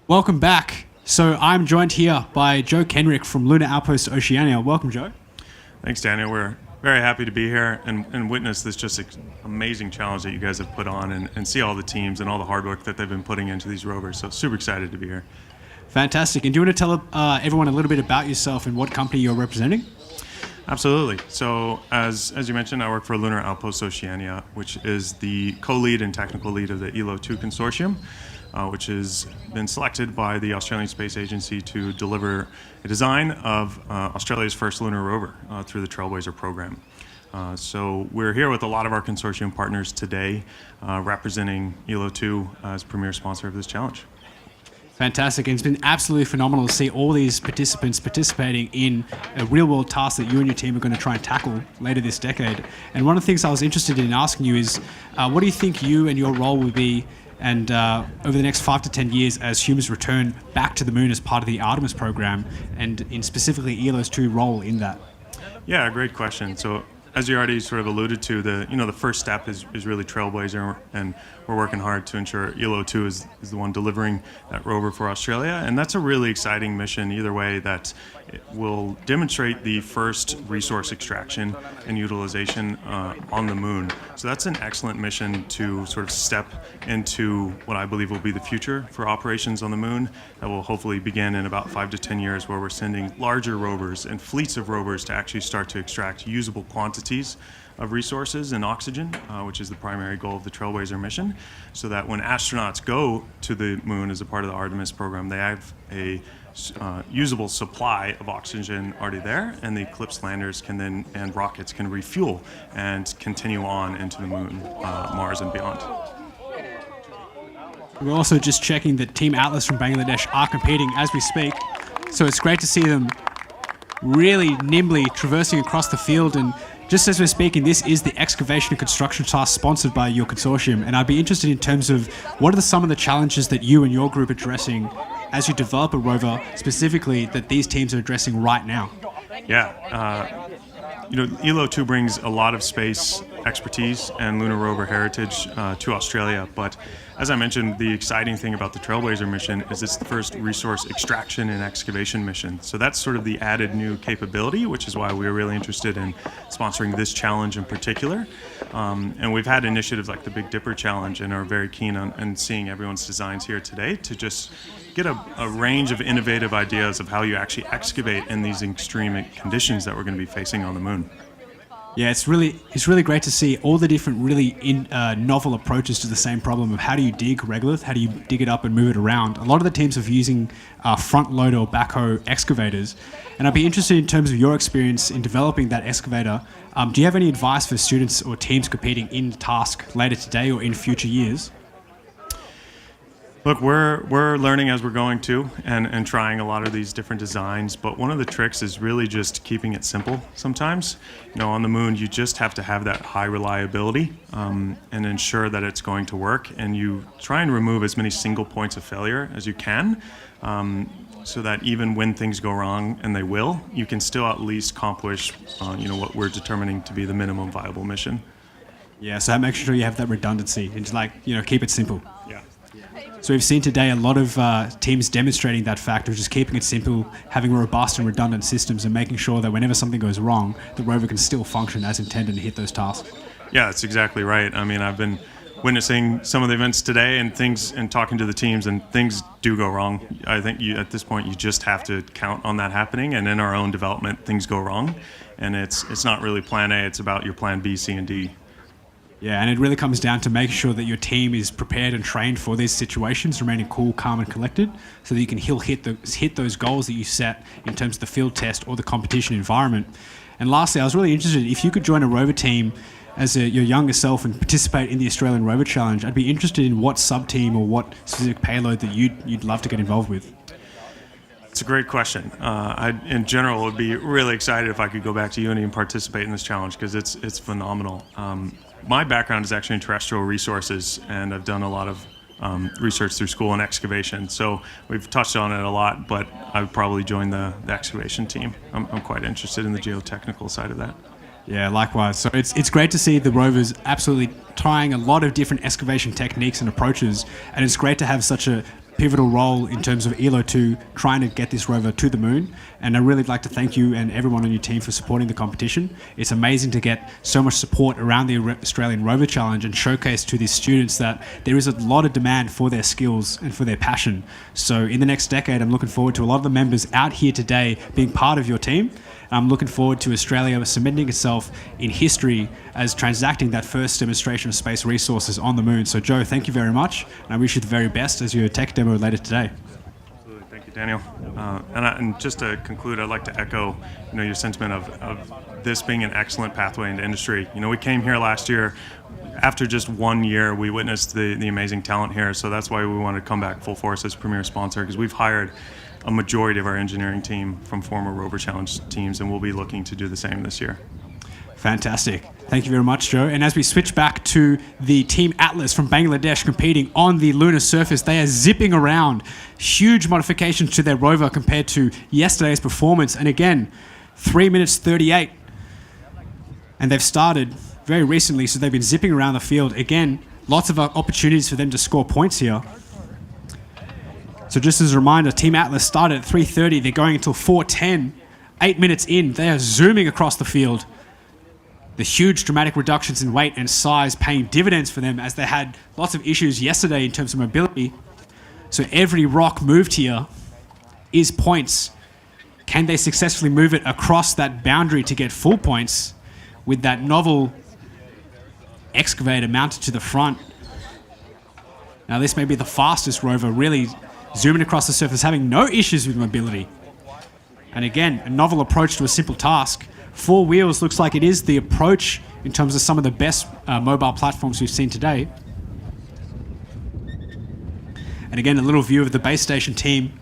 Welcome back. So I'm joined here by Joe Kenrick from Lunar Outpost Oceania. Welcome, Joe. Thanks, Daniel. We're very happy to be here and witness this just amazing challenge that you guys have put on and see all the teams and all the hard work that they've been putting into these rovers. So super excited to be here. Fantastic. And do you want to tell everyone a little bit about yourself and what company you're representing? Absolutely. So as you mentioned, I work for Lunar Outpost Oceania, which is the co-lead and technical lead of the ELO 2 consortium, which has been selected by the Australian Space Agency to deliver a design of Australia's first lunar rover through the Trailblazer program. So we're here with a lot of our consortium partners today, representing ELO 2 as premier sponsor of this challenge. Fantastic. And it's been absolutely phenomenal to see all these participants participating in a real-world task that you and your team are going to try and tackle later this decade. And one of the things I was interested in asking you is, what do you think you and your role will be and over the next 5 to 10 years as humans return back to the moon as part of the Artemis program, and in specifically ELO's 2 role in that? Yeah, great question. So as you already sort of alluded to, the first step is really Trailblazer, and we're working hard to ensure ELO 2 is the one delivering that rover for Australia. And that's a really exciting mission either way, that it will demonstrate the first resource extraction and utilization on the moon. So that's an excellent mission to sort of step into what I believe will be the future for operations on the moon. That will hopefully begin in about 5 to 10 years, where we're sending larger rovers and fleets of rovers to actually start to extract usable quantities of resources and oxygen, which is the primary goal of the Trailblazer mission, so that when astronauts go to the moon as a part of the Artemis program, they have a usable supply of oxygen already there, and the Eclipse landers can then, and rockets can refuel and continue on into the moon, Mars and beyond. We're also just checking that Team Atlas from Bangladesh are competing as we speak, so it's great to see them really nimbly traversing across the field. And just as we're speaking, this is the excavation and construction task sponsored by your consortium, and I'd be interested in terms of what are some of the challenges that you and your group are addressing as you develop a rover, specifically that these teams are addressing right now? Yeah, ELO 2 brings a lot of space expertise and lunar rover heritage to Australia. But as I mentioned, the exciting thing about the Trailblazer mission is it's the first resource extraction and excavation mission. So that's sort of the added new capability, which is why we were really interested in sponsoring this challenge in particular. And we've had initiatives like the Big Dipper Challenge and are very keen on seeing everyone's designs here today to just get a range of innovative ideas of how you actually excavate in these extreme conditions that we're going to be facing on the moon. Yeah, it's really great to see all the different really novel approaches to the same problem of how do you dig regolith, how do you dig it up and move it around. A lot of the teams are using front loader or backhoe excavators, and I'd be interested in terms of your experience in developing that excavator. Do you have any advice for students or teams competing in the task later today or in future years? Look, we're learning as we're going too, and trying a lot of these different designs, but one of the tricks is really just keeping it simple sometimes. You know, on the moon, you just have to have that high reliability and ensure that it's going to work, and you try and remove as many single points of failure as you can, so that even when things go wrong, and they will, you can still at least accomplish what we're determining to be the minimum viable mission. Yeah, so make sure you have that redundancy and just keep it simple. Yeah. So we've seen today a lot of teams demonstrating that fact of just keeping it simple, having robust and redundant systems, and making sure that whenever something goes wrong, the rover can still function as intended and hit those tasks. Yeah, that's exactly right. I mean, I've been witnessing some of the events today and talking to the teams, and things do go wrong. I think at this point you just have to count on that happening, and in our own development things go wrong, and it's not really plan A, it's about your plan B, C, and D. Yeah, and it really comes down to making sure that your team is prepared and trained for these situations, remaining cool, calm, and collected, so that you can hit those goals that you set in terms of the field test or the competition environment. And lastly, I was really interested, if you could join a rover team as your younger self and participate in the Australian Rover Challenge, I'd be interested in what sub-team or what specific payload that you'd love to get involved with. It's a great question. In general, would be really excited if I could go back to uni and participate in this challenge, because it's phenomenal. My background is actually in terrestrial resources, and I've done a lot of research through school and excavation. So we've touched on it a lot, but I would probably join the excavation team. I'm quite interested in the geotechnical side of that. Yeah, likewise. So it's great to see the rovers absolutely trying a lot of different excavation techniques and approaches, and it's great to have such a pivotal role in terms of ELO 2 trying to get this rover to the moon. And I'd really like to thank you and everyone on your team for supporting the competition. It's amazing to get so much support around the Australian Rover Challenge and showcase to these students that there is a lot of demand for their skills and for their passion. So in the next decade, I'm looking forward to a lot of the members out here today being part of your team. I'm looking forward to Australia cementing itself in history as transacting that first demonstration of space resources on the moon. So Joe, thank you very much, and I wish you the very best as your tech demo later today. Absolutely, thank you, Daniel. And just to conclude, I'd like to echo, your sentiment of this being an excellent pathway into industry. We came here last year. After just 1 year, we witnessed the amazing talent here. So that's why we wanted to come back full force as premier sponsor, because we've hired a majority of our engineering team from former Rover Challenge teams, and we'll be looking to do the same this year. Fantastic. Thank you very much, Joe. And as we switch back to the Team Atlas from Bangladesh competing on the lunar surface, they are zipping around. Huge modifications to their rover compared to yesterday's performance. And again, 3 minutes 38. And they've started very recently, so they've been zipping around the field. Again, lots of opportunities for them to score points here. So just as a reminder, Team Atlas started at 3:30. They're going until 4:10. 8 minutes in, they are zooming across the field. The huge dramatic reductions in weight and size paying dividends for them, as they had lots of issues yesterday in terms of mobility. So every rock moved here is points. Can they successfully move it across that boundary to get full points with that novel excavator mounted to the front? Now this may be the fastest rover, really zooming across the surface, having no issues with mobility. And again, a novel approach to a simple task. 4 wheels looks like it is the approach in terms of some of the best mobile platforms we've seen today. And again, a little view of the base station team,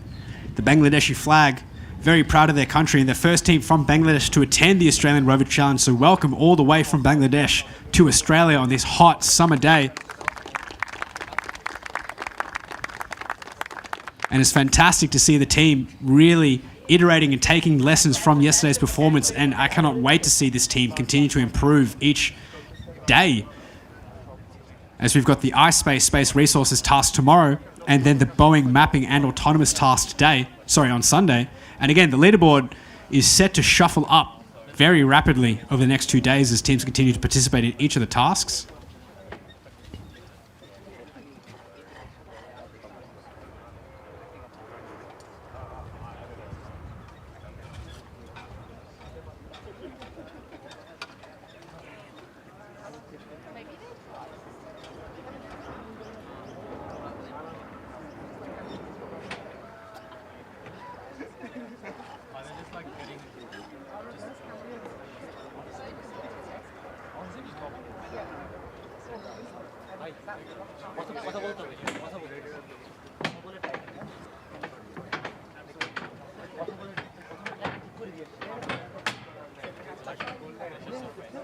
the Bangladeshi flag, very proud of their country, and the first team from Bangladesh to attend the Australian Rover Challenge. So welcome all the way from Bangladesh to Australia on this hot summer day. And it's fantastic to see the team really iterating and taking lessons from yesterday's performance. And I cannot wait to see this team continue to improve each day, as we've got the iSpace Space Resources task tomorrow, and then the Boeing Mapping and Autonomous task on Sunday. And again, the leaderboard is set to shuffle up very rapidly over the next 2 days as teams continue to participate in each of the tasks.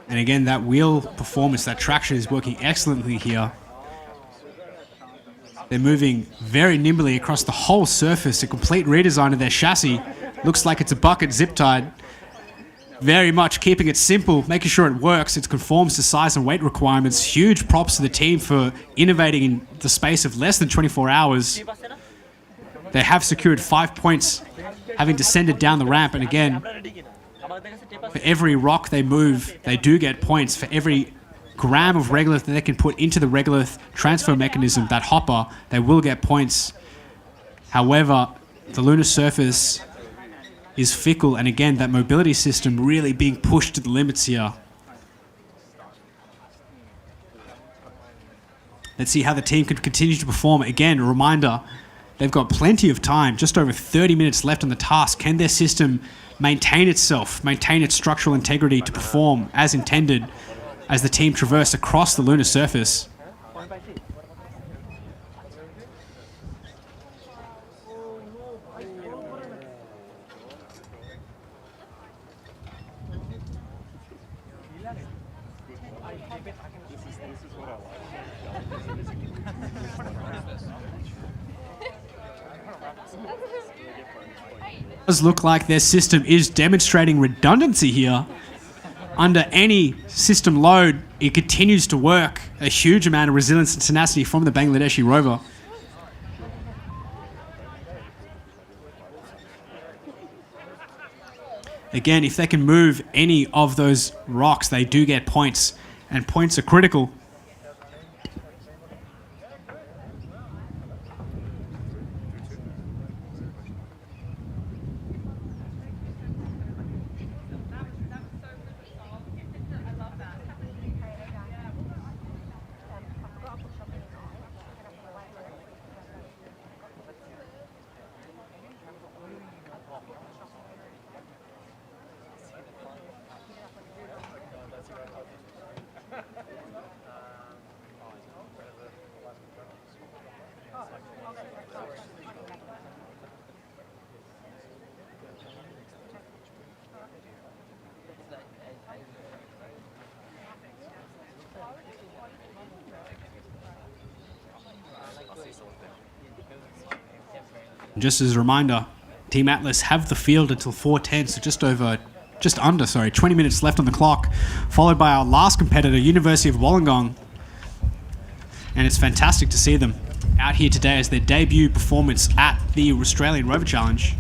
And again, that wheel performance, that traction is working excellently here. They're moving very nimbly across the whole surface, a complete redesign of their chassis. Looks like it's a bucket zip tied. Very much keeping it simple, making sure it works. It conforms to size and weight requirements. Huge props to the team for innovating in the space of less than 24 hours. They have secured 5 points, having descended down the ramp. And again, for every rock they move, they do get points. For every gram of regolith that they can put into the regolith transfer mechanism, that hopper, they will get points. However, the lunar surface is fickle, and again, that mobility system really being pushed to the limits here. Let's see how the team can continue to perform. Again, a reminder, they've got plenty of time, just over 30 minutes left on the task. Can their system maintain itself, maintain its structural integrity to perform as intended as the team traverse across the lunar surface? It does look like their system is demonstrating redundancy here. Under any system load, it continues to work. A huge amount of resilience and tenacity from the Bangladeshi rover. Again, if they can move any of those rocks, they do get points, and points are critical. Just as a reminder, Team Atlas have the field until 4:10, so just under 20 minutes left on the clock, followed by our last competitor, University of Wollongong. And it's fantastic to see them out here today as their debut performance at the Australian Rover Challenge.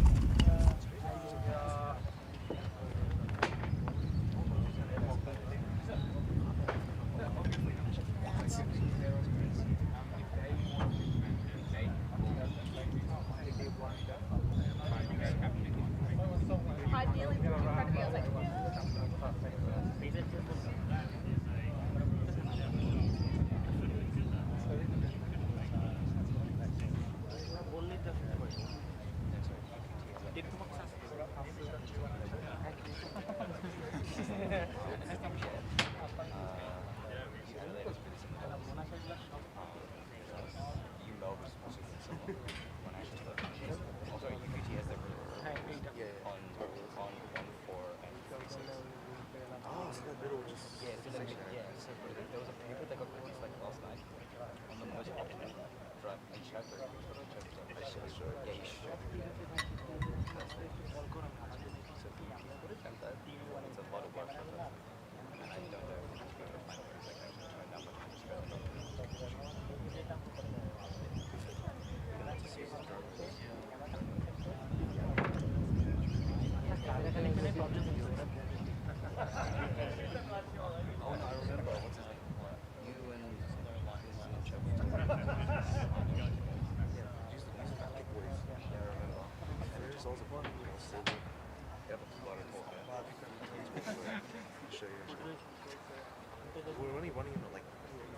we're only running them at like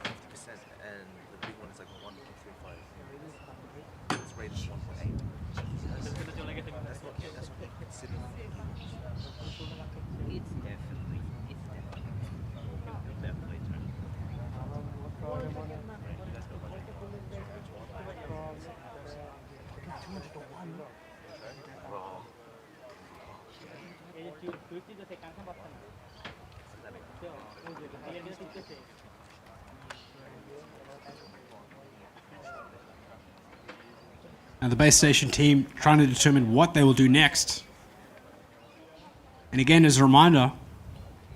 50%, and the big one is like 1.35. It's rated 1.8. That's not considered. It's definitely Now the base station team trying to determine what they will do next. And again, as a reminder,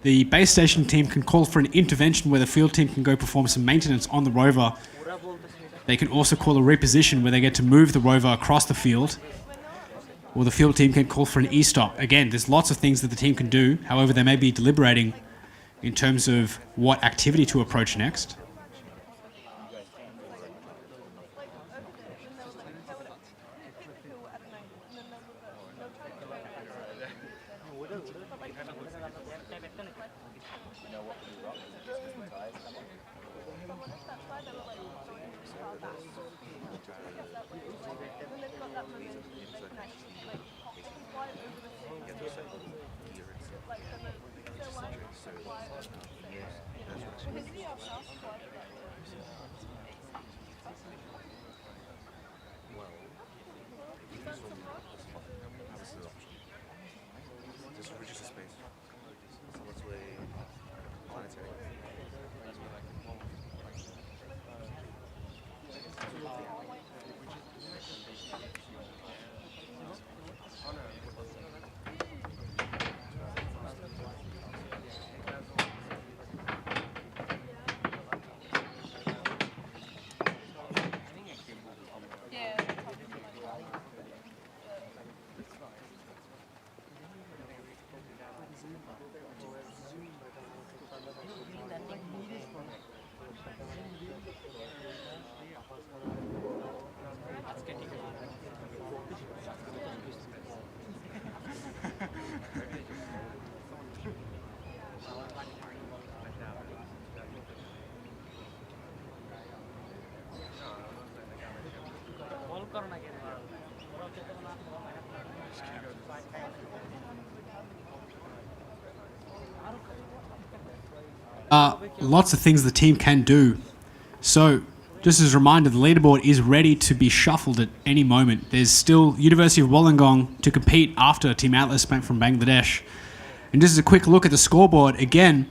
the base station team can call for an intervention where the field team can go perform some maintenance on the rover. They can also call a reposition where they get to move the rover across the field. Or the field team can call for an e-stop. Again, there's lots of things that the team can do. However, they may be deliberating in terms of what activity to approach next. Just reduce the space. So let's way planetary. Lots of things the team can do. So, just as a reminder, the leaderboard is ready to be shuffled at any moment. There's still University of Wollongong to compete after Team Atlas from Bangladesh. And just as a quick look at the scoreboard, again,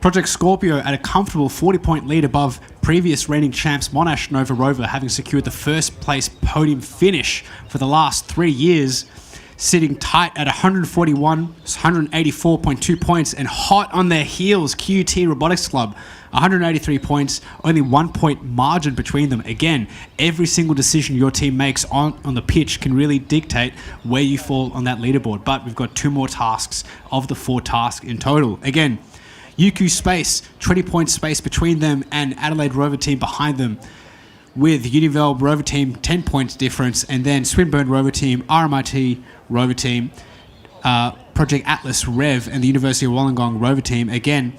Project Scorpio at a comfortable 40-point lead above previous reigning champs Monash Nova Rover, having secured the first place podium finish for the last 3 years, sitting tight at 184.2 points, and hot on their heels, QT Robotics Club, 183 points, only 1 point margin between them. Again, every single decision your team makes on the pitch can really dictate where you fall on that leaderboard. But we've got 2 more tasks of the 4 tasks in total. Again, UQ Space, 20 point space between them and Adelaide Rover team behind them, with Univel Rover team 10 points difference, and then Swinburne Rover team, RMIT Rover team, Project Atlas Rev, and the University of Wollongong Rover team again.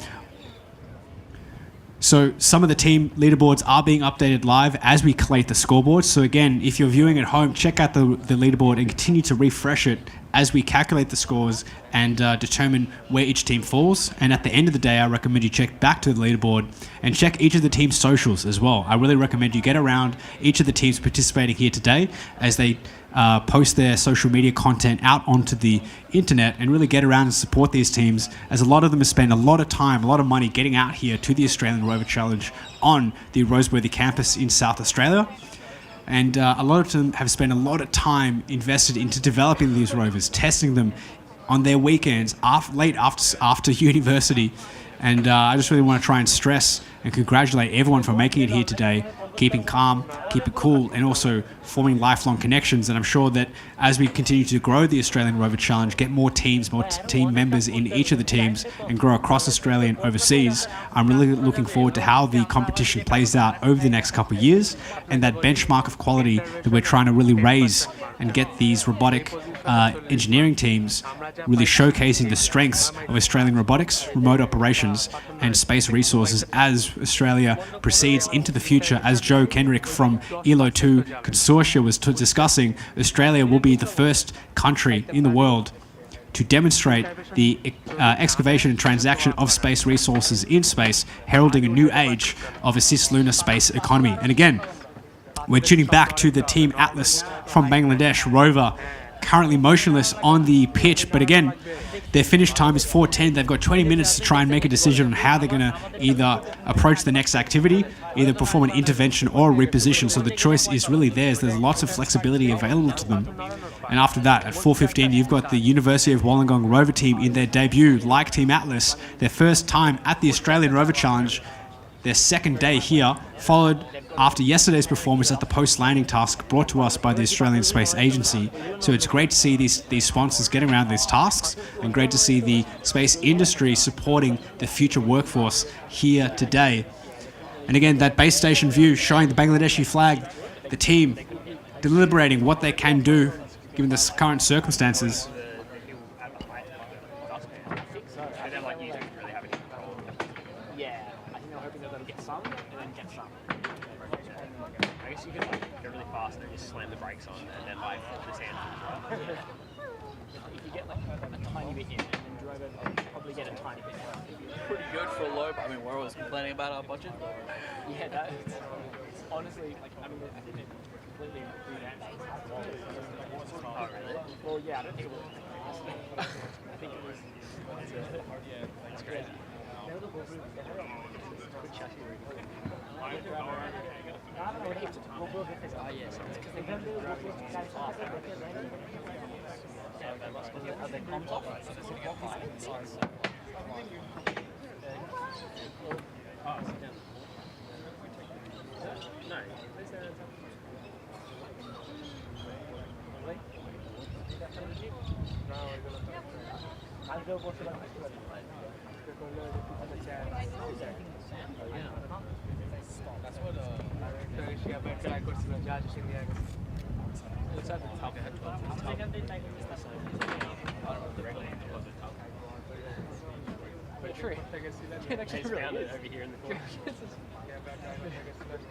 So some of the team leaderboards are being updated live as we collate the scoreboard. So again, if you're viewing at home, check out the leaderboard and continue to refresh it as we calculate the scores and determine where each team falls. And at the end of the day, I recommend you check back to the leaderboard and check each of the team's socials as well. I really recommend you get around each of the teams participating here today as they post their social media content out onto the internet, and really get around and support these teams, as a lot of them have spent a lot of time, a lot of money getting out here to the Australian Rover Challenge on the Roseworthy campus in South Australia. And a lot of them have spent a lot of time invested into developing these rovers, testing them on their weekends, late after university. And I just really want to try and stress and congratulate everyone for making it here today keeping calm, keeping cool, and also forming lifelong connections. And I'm sure that as we continue to grow the Australian Rover Challenge, get more teams, more team members in each of the teams, and grow across Australia and overseas, I'm really looking forward to how the competition plays out over the next couple of years, and that benchmark of quality that we're trying to really raise and get these robotic engineering teams really showcasing the strengths of Australian robotics, remote operations, and space resources as Australia proceeds into the future. As Joe Kendrick from ELO 2 Consortia was discussing, Australia will be the first country in the world to demonstrate the excavation and transaction of space resources in space, heralding a new age of a cislunar space economy. And again, we're tuning back to the Team Atlas from Bangladesh, Rover, currently motionless on the pitch. But again, their finish time is 4:10. They've got 20 minutes to try and make a decision on how they're going to either approach the next activity, either perform an intervention or a reposition. So the choice is really theirs. There's lots of flexibility available to them. And after that, at 4:15, you've got the University of Wollongong Rover team in their debut, like Team Atlas, their first time at the Australian Rover Challenge, their second day here, followed after yesterday's performance at the post-landing task brought to us by the Australian Space Agency. So it's great to see these sponsors getting around these tasks, and great to see the space industry supporting the future workforce here today. And again, that base station view showing the Bangladeshi flag, the team deliberating what they can do given the current circumstances. Pretty good for a low, but I mean, we're always complaining about our budget. Yeah, no, it's honestly, like, I mean, I think it completely Oh, really? Well, yeah, I don't think it was. I think it was. Yeah, it's crazy. Good chassis, really. Oh, yes. It's because they don't do it. Are they comms off? True. Over here in the corner.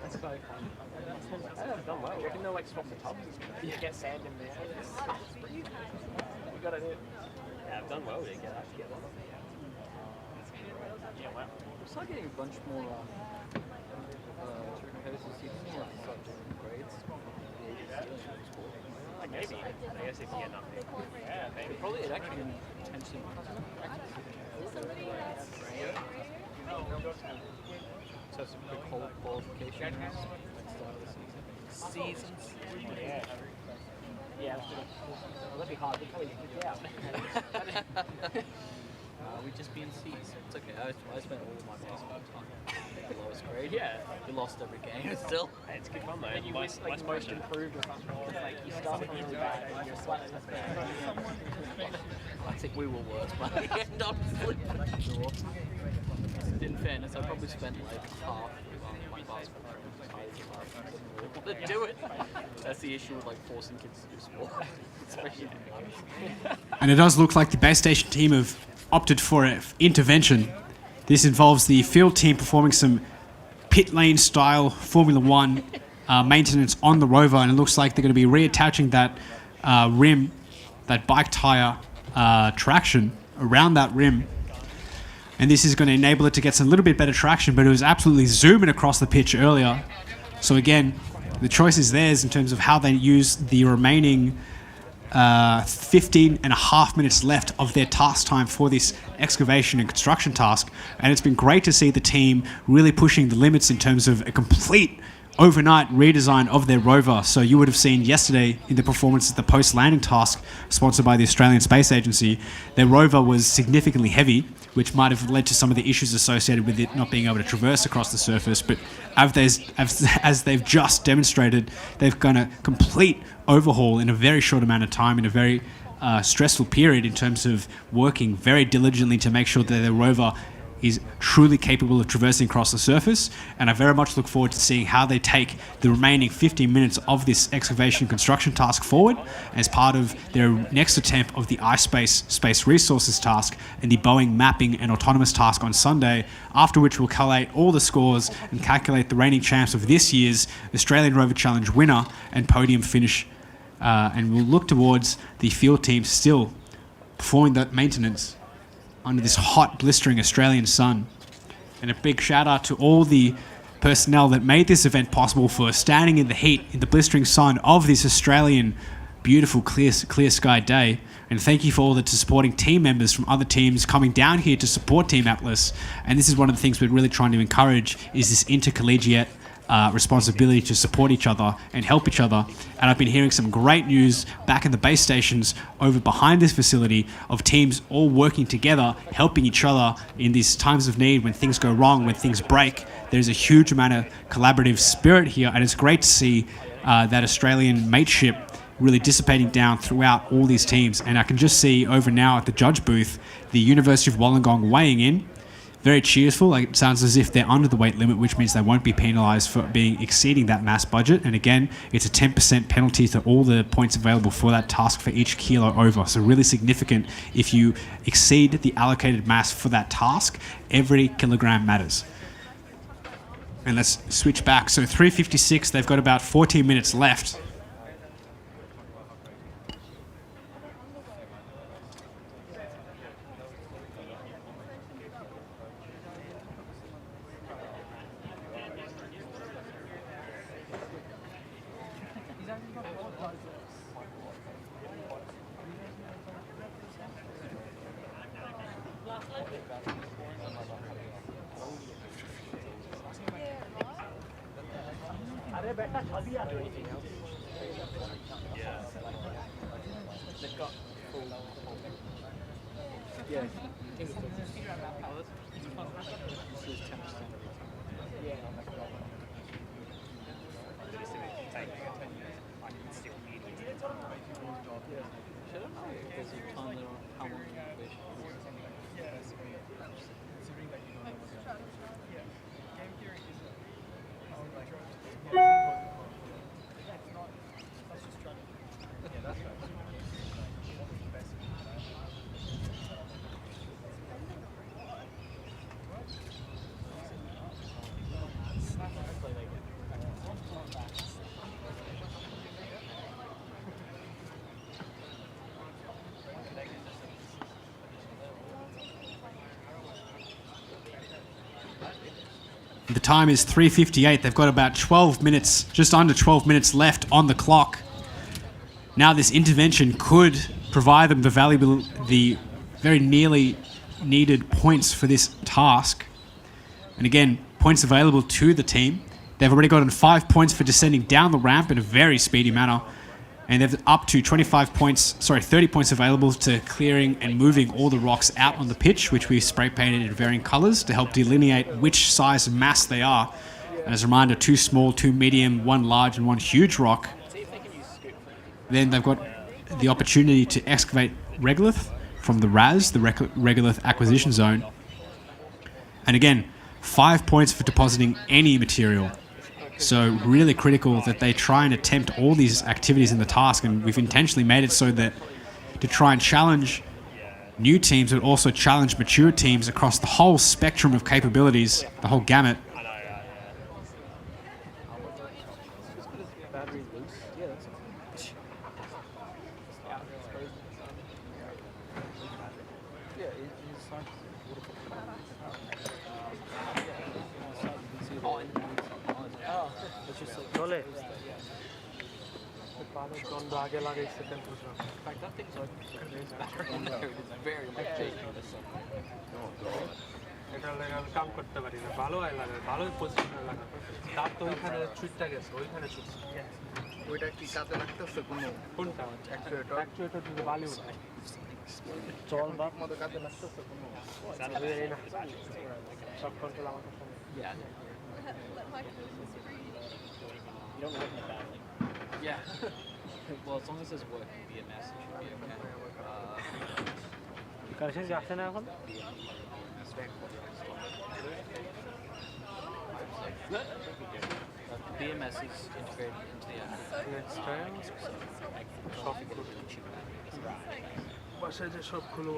That's so fun. I've done well. You reckon they'll like swap the tubs? Yeah. Get sand in there. You got it in. Yeah, I've done well to get that together. Yeah, wow. We're still getting a bunch more cases. You think more subject grades? Like maybe. I guess if you get enough. Yeah, maybe. Probably it actually potentially. So some quick qualification at the start of the season. Yeah. Yeah, that'd be hard to probably get out. We just be in C's. It's okay. I spent all of my basketball time at the lowest grade. Yeah. We lost every game still. Hey, it's good fun though. And you miss like most improved or something. Like you start from really bad and you're slightly bad. I think we were worse, but I ended up flipping sure. In fairness, I probably spent like half of my basketball to do it. That's the issue with like forcing kids to do sport, especially. And it does look like the base station team have opted for an intervention. This involves the field team performing some pit lane style Formula One maintenance on the Rover, and it looks like they're going to be reattaching that rim, that bike tire traction around that rim. And this is going to enable it to get some little bit better traction, but it was absolutely zooming across the pitch earlier. So again, the choice is theirs in terms of how they use the remaining 15 and a half minutes left of their task time for this excavation and construction task. And it's been great to see the team really pushing the limits in terms of a complete overnight redesign of their rover. So you would have seen yesterday in the performance of the post-landing task sponsored by the Australian Space Agency, their rover was significantly heavy, which might have led to some of the issues associated with it not being able to traverse across the surface. But as they've just demonstrated, they've done a complete overhaul in a very short amount of time, in a very stressful period, in terms of working very diligently to make sure that their rover is truly capable of traversing across the surface. And I very much look forward to seeing how they take the remaining 15 minutes of this excavation construction task forward as part of their next attempt of the iSpace Space Resources task and the Boeing mapping and autonomous task on Sunday, after which we'll collate all the scores and calculate the reigning champs of this year's Australian Rover Challenge winner and podium finish. And we'll look towards the field team still performing that maintenance under this hot, blistering Australian sun. And a big shout out to all the personnel that made this event possible for standing in the heat, in the blistering sun of this Australian beautiful clear sky day. And thank you for all the supporting team members from other teams coming down here to support Team Atlas. And this is one of the things we're really trying to encourage, is this intercollegiate responsibility to support each other and help each other. And I've been hearing some great news back in the base stations over behind this facility of teams all working together, helping each other in these times of need, when things go wrong, when things break. There's a huge amount of collaborative spirit here, and it's great to see that Australian mateship really dissipating down throughout all these teams. And I can just see over now at the judge booth, the University of Wollongong weighing in. Very cheerful. Like, it sounds as if they're under the weight limit, which means they won't be penalised for exceeding that mass budget. And again, it's a 10% penalty to all the points available for that task for each kilo over. So really significant. If you exceed the allocated mass for that task, every kilogram matters. And let's switch back. So 3:56, they've got about 14 minutes left. The time is 3:58. They've got about 12 minutes, just under 12 minutes left on the clock. Now this intervention could provide them the very nearly needed points for this task. And again, points available to the team. They've already gotten 5 points for descending down the ramp in a very speedy manner. And they've up to 30 points available to clearing and moving all the rocks out on the pitch, which we spray painted in varying colours to help delineate which size and mass they are. And as a reminder, 2 small, 2 medium, 1 large and 1 huge rock. Then they've got the opportunity to excavate regolith from the RAS, the regolith acquisition zone. And again, 5 points for depositing any material. So really critical that they try and attempt all these activities in the task, and we've intentionally made it so that to try and challenge new teams, but also challenge mature teams across the whole spectrum of capabilities, the whole gamut. এটা কাম করতে পারি না ভালো হয় লাগে ভালো পজিশনে লাগা তার তো ওইখানে ছুটটা গেছে ওইখানে ছুটছে ওইটা কি কাজে লাগতেছে কোনো কোনটা অ্যাকচুয়েটর যদি বালি উঠে চল বাপ মতো কাজে লাগতেছে কোনো সব কন্ট্রোল আমার কাছে Yeah. You don't look that badly. Yeah. Well, as long as it's working, BMS it should be okay. Correction যাচ্ছে না এখন BMS is integrated into the বাসায় যে সব খুলো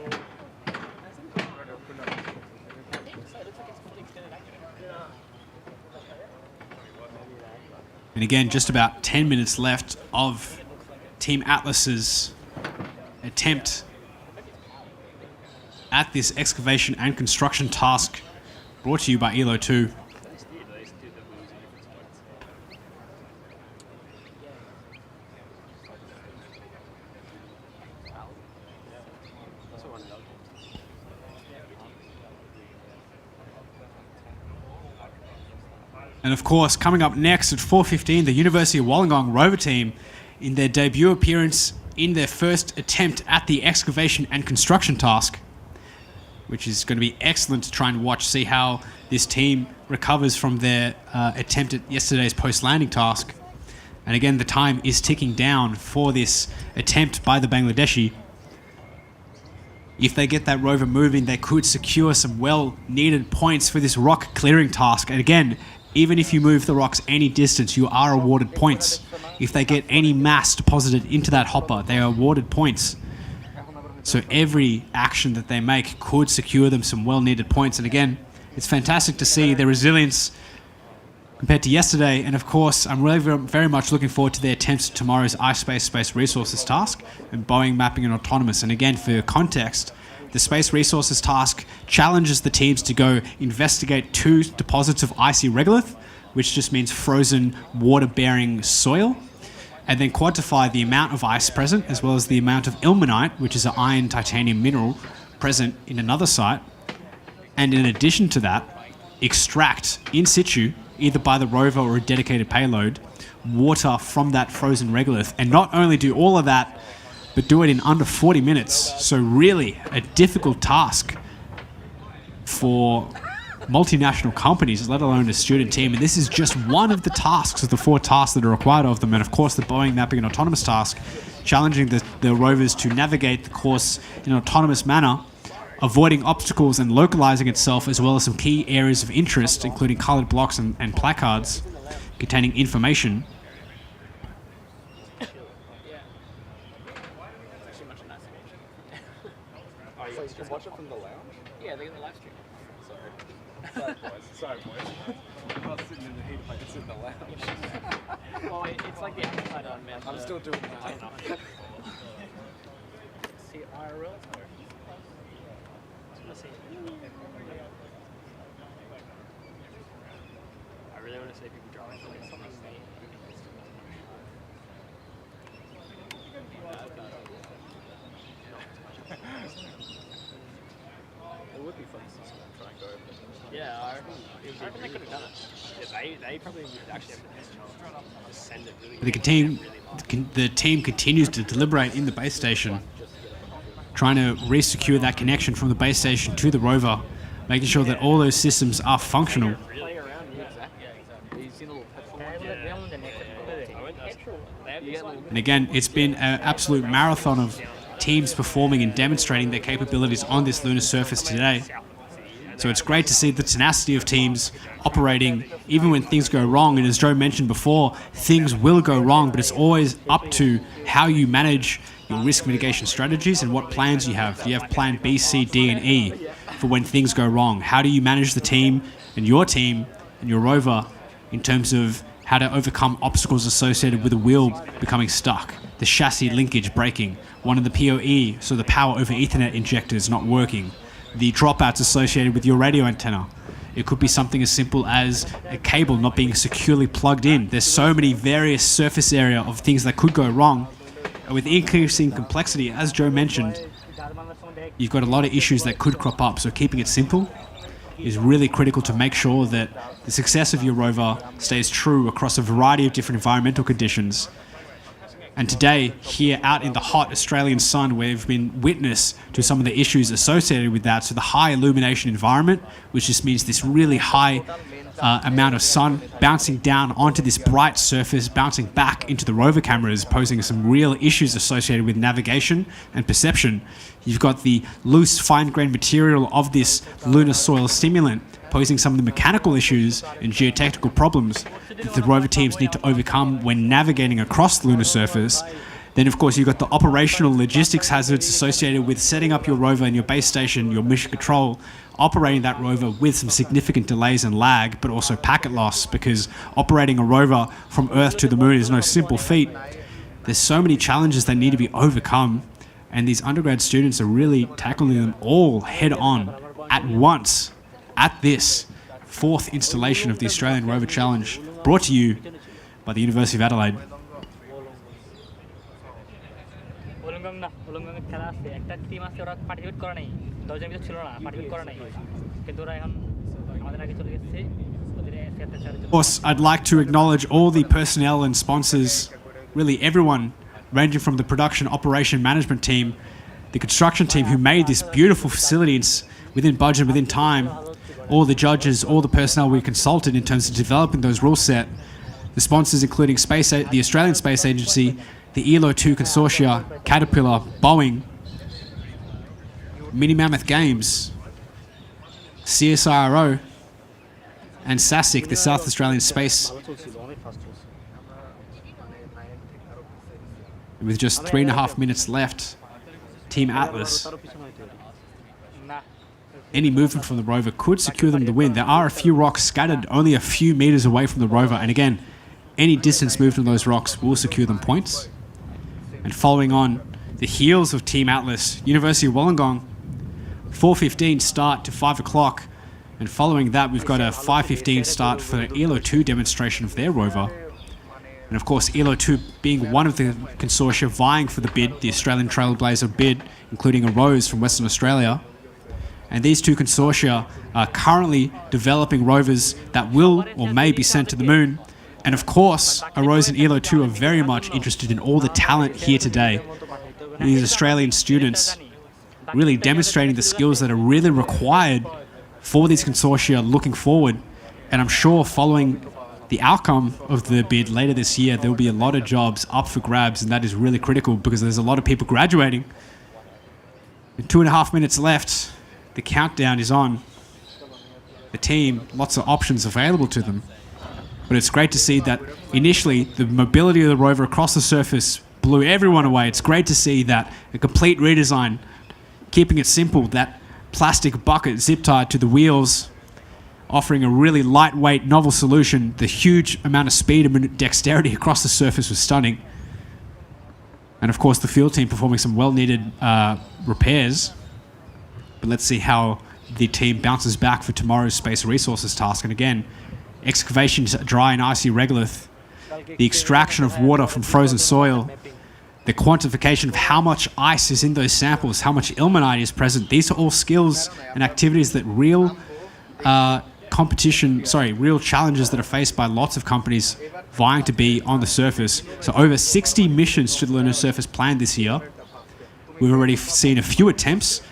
And again, just about 10 minutes left of Team Atlas's attempt at this excavation and construction task, brought to you by ELO 2. And of course, coming up next at 4:15, the University of Wollongong Rover team in their debut appearance in their first attempt at the excavation and construction task, which is going to be excellent to try and watch, see how this team recovers from their attempt at yesterday's post-landing task. And again, the time is ticking down for this attempt by the Bangladeshi. If they get that rover moving, they could secure some well-needed points for this rock clearing task. And again, even if you move the rocks any distance, you are awarded points. If they get any mass deposited into that hopper, they are awarded points. So every action that they make could secure them some well-needed points. And again, it's fantastic to see their resilience compared to yesterday. And of course, I'm really very much looking forward to their attempts at tomorrow's iSpace Space Resources task and Boeing Mapping and Autonomous. And again, for context, the Space Resources task challenges the teams to go investigate 2 deposits of icy regolith, which just means frozen water-bearing soil, and then quantify the amount of ice present as well as the amount of ilmenite, which is an iron titanium mineral present in another site. And in addition to that, extract in situ, either by the rover or a dedicated payload, water from that frozen regolith. And not only do all of that, but do it in under 40 minutes. So really a difficult task for multinational companies, let alone a student team. And this is just one of the tasks of the 4 tasks that are required of them. And of course, the Boeing Mapping and Autonomous task, challenging the rovers to navigate the course in an autonomous manner, avoiding obstacles and localizing itself, as well as some key areas of interest, including colored blocks and placards containing information. So you can watch it from the lounge? Yeah, they get the live stream. Sorry boys, sorry boys. I'm not sitting in the heat, like it's in the lounge. Well, it's like the outside on, man. I'm still doing that. See IRL? I really want to see people drawing something. It would be fun to see someone try and go over it. Yeah, I reckon they could have done it. Yeah, they probably would actually have the best chance. Just send it really The team continues to deliberate in the base station, trying to re-secure that connection from the base station to the rover, making sure that all those systems are functional. play around. Yeah, exactly. You've seen a little petrol one? And again, it's been an absolute marathon of teams performing and demonstrating their capabilities on this lunar surface today. So it's great to see the tenacity of teams operating even when things go wrong. And as Joe mentioned before, things will go wrong, but it's always up to how you manage your risk mitigation strategies and what plans you have. You have plan B, C, D, and E for when things go wrong. How do you manage the team and your rover in terms of how to overcome obstacles associated with a wheel becoming stuck, the chassis linkage breaking, one of the PoE, so the power over Ethernet injectors not working, the dropouts associated with your radio antenna. It could be something as simple as a cable not being securely plugged in. There's so many various surface area of things that could go wrong. And with increasing complexity, as Joe mentioned, you've got a lot of issues that could crop up. So keeping it simple is really critical to make sure that the success of your rover stays true across a variety of different environmental conditions. And today, here out in the hot Australian sun, we've been witness to some of the issues associated with that. So the high illumination environment, which just means this really high amount of sun bouncing down onto this bright surface, bouncing back into the rover cameras, posing some real issues associated with navigation and perception. You've got the loose, fine-grained material of this lunar soil stimulant, posing some of the mechanical issues and geotechnical problems that the rover teams need to overcome when navigating across the lunar surface. Then, of course, you've got the operational logistics hazards associated with setting up your rover and your base station, your mission control, operating that rover with some significant delays and lag, but also packet loss, because operating a rover from Earth to the moon is no simple feat. There's so many challenges that need to be overcome, and these undergrad students are really tackling them all head on at once at this fourth installation of the Australian Rover Challenge, brought to you by the University of Adelaide. Of course, I'd like to acknowledge all the personnel and sponsors, really everyone, ranging from the production operation management team, the construction team who made this beautiful facility within budget, within time, all the judges, all the personnel we consulted in terms of developing those rule set, the sponsors including the Australian Space Agency, the ELO 2 Consortia, Caterpillar, Boeing, Mini Mammoth Games, CSIRO, and SASIC, the South Australian Space. With just 3.5 minutes left, Team Atlas, any movement from the rover could secure them the win. There are a few rocks scattered only a few meters away from the rover, and again, any distance moved from those rocks will secure them points. And following on the heels of Team Atlas, University of Wollongong, 4:15 start to 5 o'clock, and following that we've got a 5:15 start for the ELO 2 demonstration of their rover. And of course, ELO 2 being one of the consortia vying for the bid, the Australian Trailblazer bid, including a Rose from Western Australia. And these two consortia are currently developing rovers that will or may be sent to the moon. And of course, a Rose and ELO 2 are very much interested in all the talent here today. These Australian students really demonstrating the skills that are really required for these consortia looking forward. And I'm sure following the outcome of the bid later this year, there will be a lot of jobs up for grabs, and that is really critical because there's a lot of people graduating. In 2.5 minutes left, the countdown is on. The team, lots of options available to them. But it's great to see that initially the mobility of the rover across the surface blew everyone away. It's great to see that a complete redesign, keeping it simple, that plastic bucket zip tied to the wheels, offering a really lightweight, novel solution. The huge amount of speed and dexterity across the surface was stunning. And of course, the field team performing some well-needed repairs. But let's see how the team bounces back for tomorrow's space resources task. And again, excavation to dry and icy regolith, the extraction of water from frozen soil, the quantification of how much ice is in those samples, how much ilmenite is present. These are all skills and activities that real real challenges that are faced by lots of companies vying to be on the surface. So over 60 missions to the lunar surface planned this year. We've already seen a few attempts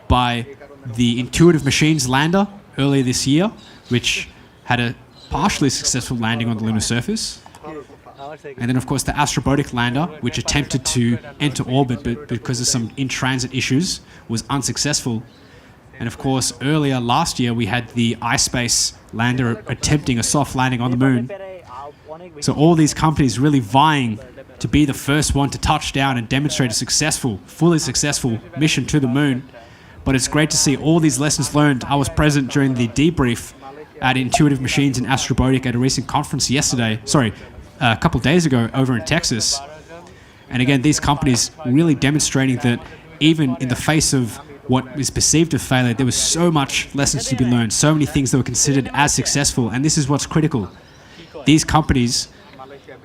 by the Intuitive Machines lander earlier this year, which had a partially successful landing on the lunar surface. And then, of course, the Astrobotic lander, which attempted to enter orbit, but because of some in-transit issues, was unsuccessful. And, of course, earlier last year, we had the iSpace lander attempting a soft landing on the moon. So all these companies really vying to be the first one to touch down and demonstrate a successful, fully successful mission to the moon. But it's great to see all these lessons learned. I was present during the debrief at Intuitive Machines and Astrobotic at a recent conference a couple of days ago over in Texas. And again, these companies really demonstrating that even in the face of what is perceived as failure, there was so much lessons to be learned, so many things that were considered as successful. And this is what's critical. These companies,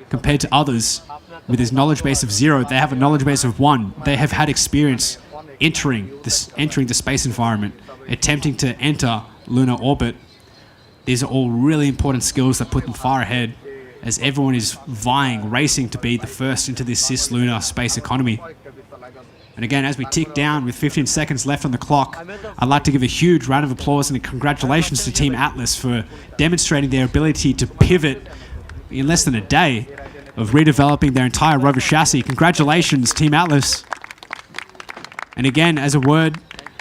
compared to others, with this knowledge base of 0, they have a knowledge base of 1. They have had experience entering the space environment, attempting to enter lunar orbit. These are all really important skills that put them far ahead, as everyone is vying, racing to be the first into this cislunar space economy. And again, as we tick down with 15 seconds left on the clock, I'd like to give a huge round of applause and congratulations to Team Atlas for demonstrating their ability to pivot in less than a day of redeveloping their entire Rover chassis. Congratulations, Team Atlas. And again, as a word,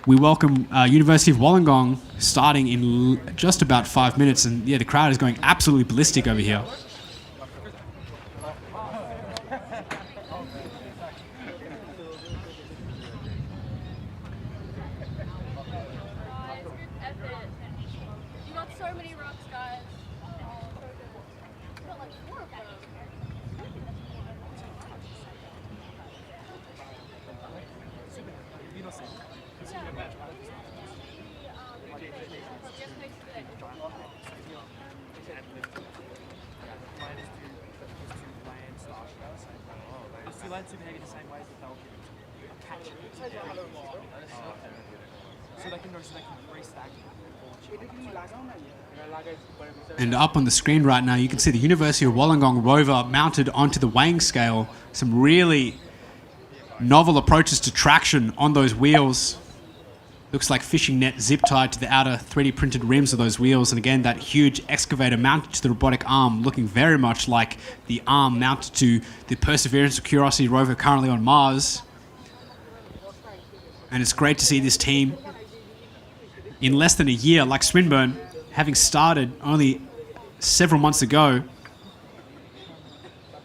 we welcome University of Wollongong starting in just about 5 minutes. And yeah, the crowd is going absolutely ballistic over here. You got so many rocks, guys. You got like 4 of them. Land super heavy the same way that they'll catch it together. So they can restack it. And up on the screen right now, you can see the University of Wollongong rover mounted onto the weighing scale. Some really novel approaches to traction on those wheels. Looks like fishing net zip tied to the outer 3D printed rims of those wheels. And again, that huge excavator mounted to the robotic arm, looking very much like the arm mounted to the Perseverance or Curiosity rover currently on Mars. And it's great to see this team in less than a year, like Swinburne, having started only several months ago.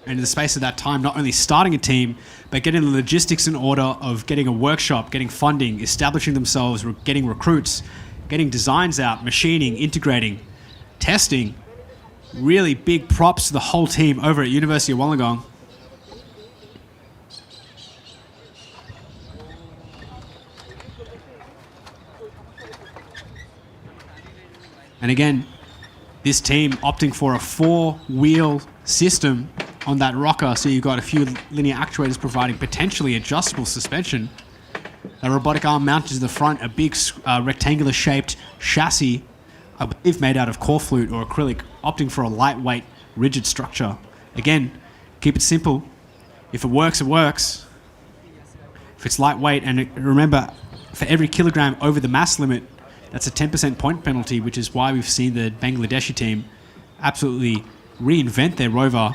And in the space of that time, not only starting a team, but getting the logistics in order of getting a workshop, getting funding, establishing themselves, getting recruits, getting designs out, machining, integrating, testing. Really big props to the whole team over at University of Wollongong. And again, this team opting for a 4-wheel system on that rocker, so you've got a few linear actuators providing potentially adjustable suspension. A robotic arm mounted to the front, a big rectangular shaped chassis, I believe made out of core flute or acrylic, opting for a lightweight, rigid structure. Again, keep it simple. If it works, it works. If it's lightweight, and remember, for every kilogram over the mass limit, that's a 10% point penalty, which is why we've seen the Bangladeshi team absolutely reinvent their rover.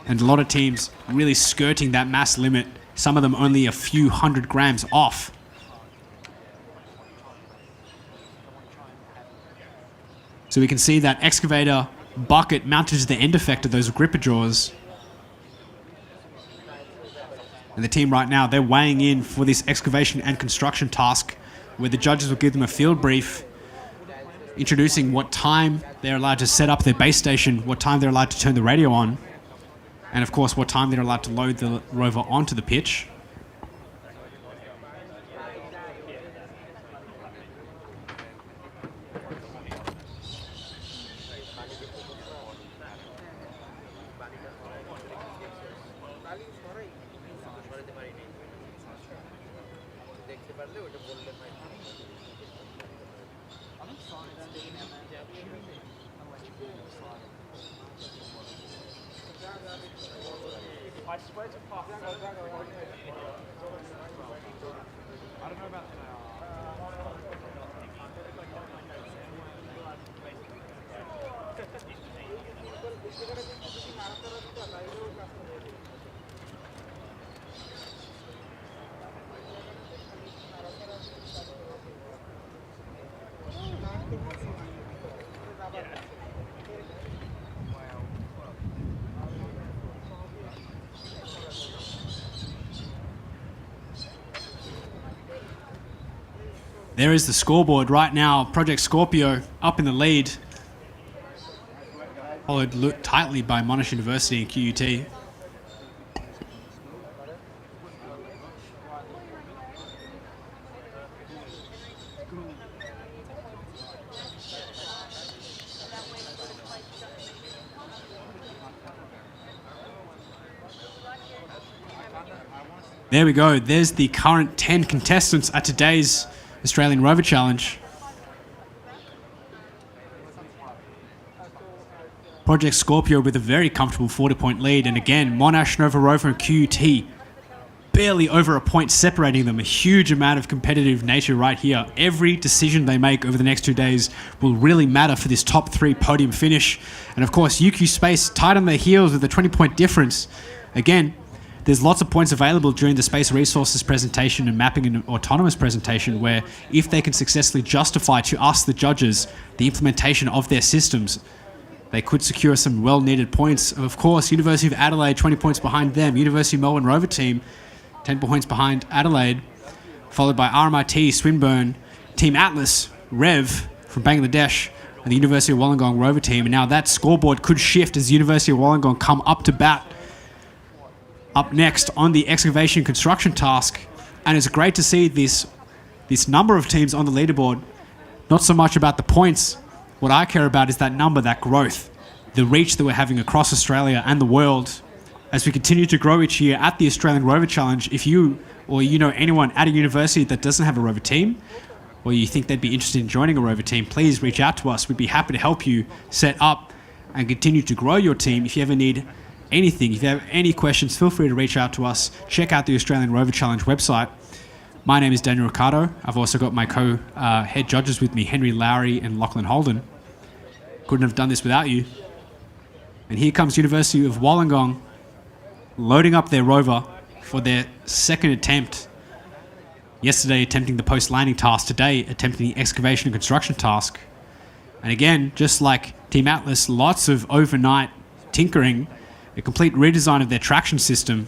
And a lot of teams really skirting that mass limit, some of them only a few 100 grams off. So we can see that excavator bucket mounted to the end effect of those gripper jaws. And the team right now, they're weighing in for this excavation and construction task, where the judges will give them a field brief, introducing what time they're allowed to set up their base station, what time they're allowed to turn the radio on, and of course what time they're allowed to load the rover onto the pitch. I swear to park. I don't know about There is the scoreboard right now. Project Scorpio up in the lead, followed tightly by Monash University and QUT. There we go. There's the current 10 contestants at today's Australian Rover Challenge. Project Scorpio with a very comfortable 40-point lead. And again, Monash, Nova, Rover and QUT barely over a point separating them. A huge amount of competitive nature right here. Every decision they make over the next 2 days will really matter for this top 3 podium finish. And of course, UQ Space tied on their heels with a 20-point difference. Again, there's lots of points available during the space resources presentation and mapping and autonomous presentation where if they can successfully justify to us, the judges, the implementation of their systems, they could secure some well-needed points. Of course, University of Adelaide, 20 points behind them. University of Melbourne Rover team, 10 points behind Adelaide, followed by RMIT, Swinburne, Team Atlas, Rev from Bangladesh, and the University of Wollongong Rover team. And now that scoreboard could shift as the University of Wollongong come up to bat up next on the excavation construction task. And it's great to see this number of teams on the leaderboard. Not so much about the points. What I care about is that number, that growth, the reach that we're having across Australia and the world as we continue to grow each year at the Australian Rover Challenge. If you or you know anyone at a university that doesn't have a Rover team, or you think they'd be interested in joining a Rover team, please reach out to us. We'd be happy to help you set up and continue to grow your team. If you ever need anything, if you have any questions, feel free to reach out to us. Check out the Australian Rover Challenge website. My name is Daniel Ricardo. I've also got my co-head judges with me, Henry Lowry and Lachlan Holden. Couldn't have done this without you. And here comes University of Wollongong loading up their Rover for their second attempt. Yesterday attempting the post-landing task, today attempting the excavation and construction task. And again, just like Team Atlas, lots of overnight tinkering, a complete redesign of their traction system.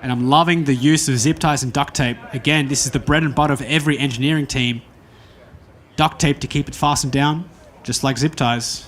And I'm loving the use of zip ties and duct tape. Again, this is the bread and butter of every engineering team. Duct tape to keep it fastened down, just like zip ties.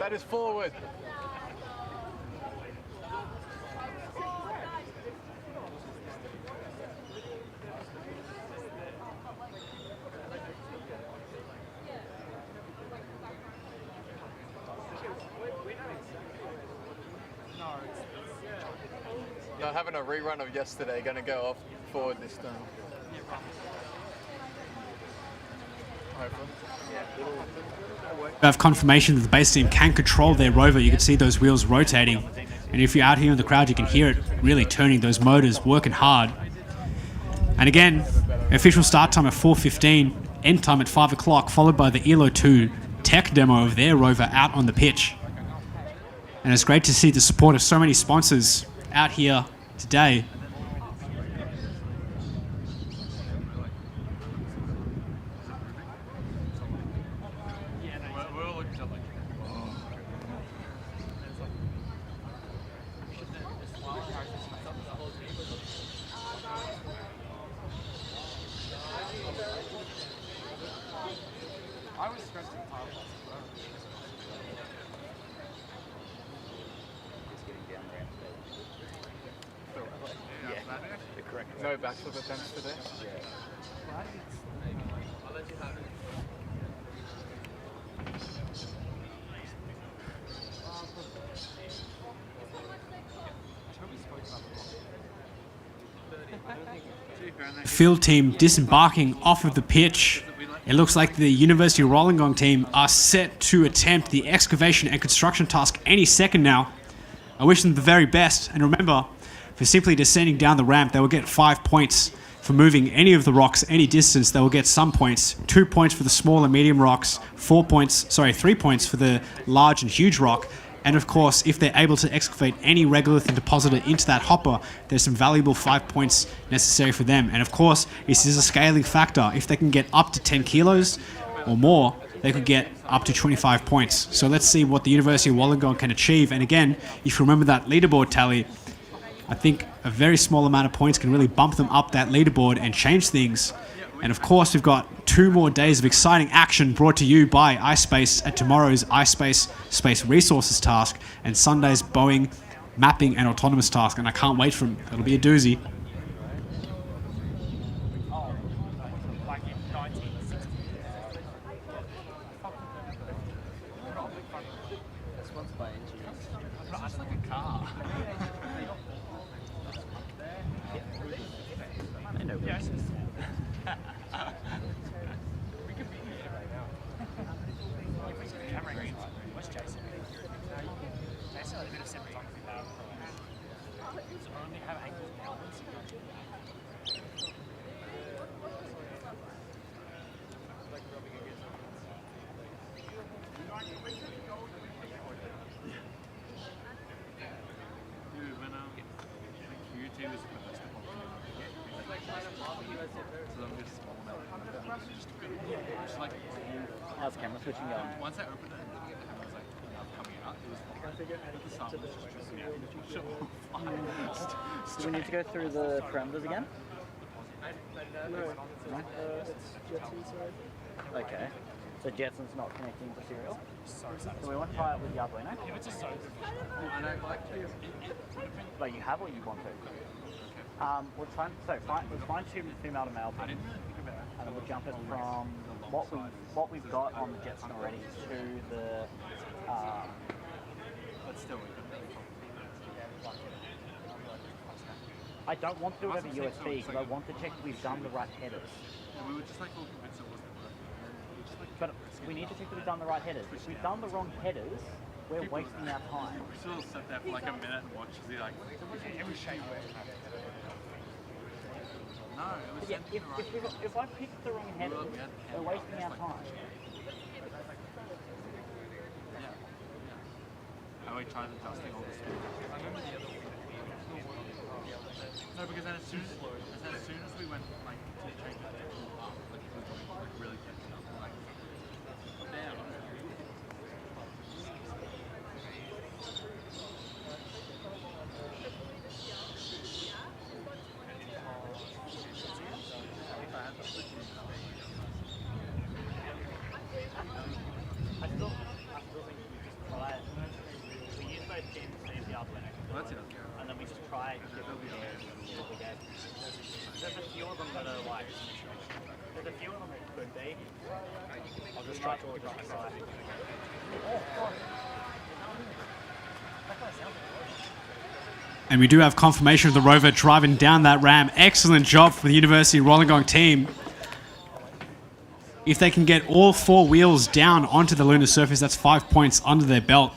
That is forward. Not having a rerun of yesterday, going to go off forward this time. We have confirmation that the base team can control their Rover. You can see those wheels rotating. And if you're out here in the crowd, you can hear it really turning, those motors working hard. And again, official start time at 4:15, end time at 5 o'clock, followed by the ELO 2 tech demo of their Rover out on the pitch. And it's great to see the support of so many sponsors out here today. No backflip attempts today? Field team disembarking off of the pitch. It looks like the University of Wollongong team are set to attempt the excavation and construction task any second now. I wish them the very best, and remember, for simply descending down the ramp, they will get 5 points. For moving any of the rocks any distance, they will get some points. 2 points for the small and medium rocks, 3 points for the large and huge rock. And of course, if they're able to excavate any regolith and deposit it into that hopper, there's some valuable 5 points necessary for them. And of course, this is a scaling factor. If they can get up to 10 kilos or more, they could get up to 25 points. So let's see what the University of Wollongong can achieve. And again, if you remember that leaderboard tally, I think a very small amount of points can really bump them up that leaderboard and change things. And of course, we've got 2 more days of exciting action brought to you by iSpace at tomorrow's iSpace Space Resources task and Sunday's Boeing mapping and autonomous task. And I can't wait for them. It'll be a doozy. It's like a car. I know. Yeah. We could be here right now. Camera range. Where's Jason? Jason had a bit of cinematography power. So only have angles and elements. Dude, when QT was first, How's camera switching going? Once I opened it and the camera was like coming out, it was fine. The sun was just tripping out. Do we need to go through the parameters again? No, it's Jetson's side. Okay. So Jetson's not connecting to serial? So we want to try it with the Arduino? If it's a soap, I don't like it. But you have or you want to? We'll try and, we'll find two female to male pins, and then we'll jump it from what we've got on the Jetson already to the But still, we can really I don't want to do it over USB because I want to check that we've done the right headers. and we were just like all convinced it wasn't working. But we need to check that we've done the right headers. If we've done the wrong headers, we're wasting our time. We still sat there for like a minute and watched as he like every shape. No, it was Yeah, if I pick the wrong headers, we're wasting our time. And we tried adjusting all the speed. I remember the other one. No, because then as soon as we went like to change the texture up, like it was like really catching up. Like damn. I still think we just try it. We use those pins to save the Arduino. Well, that's it. And then we just try it and give them the game. There's a few of them that are like, there's a few of them that could be. I'll just try to try. And we do have confirmation of the Rover driving down that ramp. Excellent job for the University Wollongong team. If they can get all 4 wheels down onto the lunar surface, that's 5 points under their belt.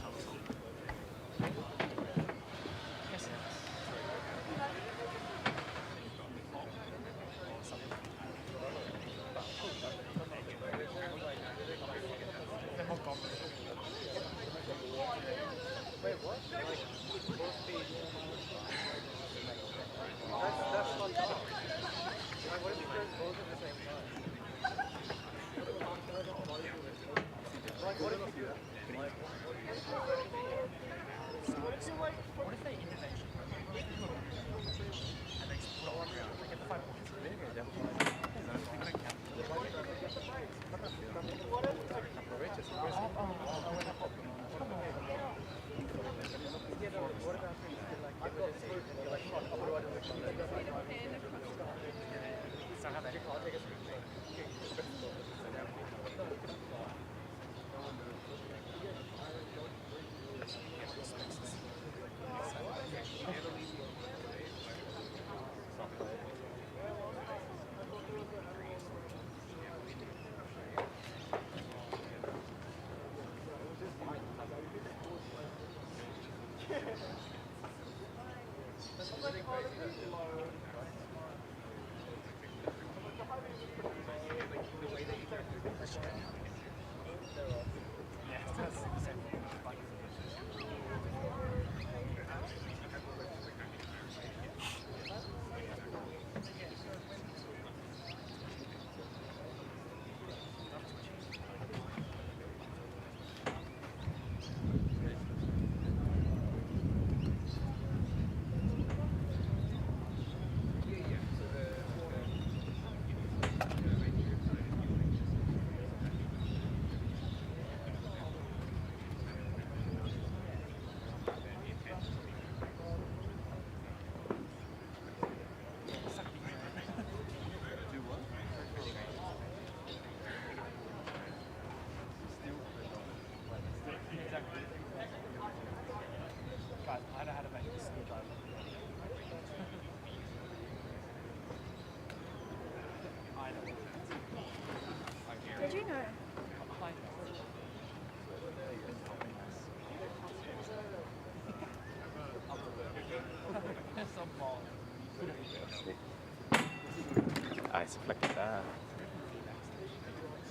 Ah, esa flaquita.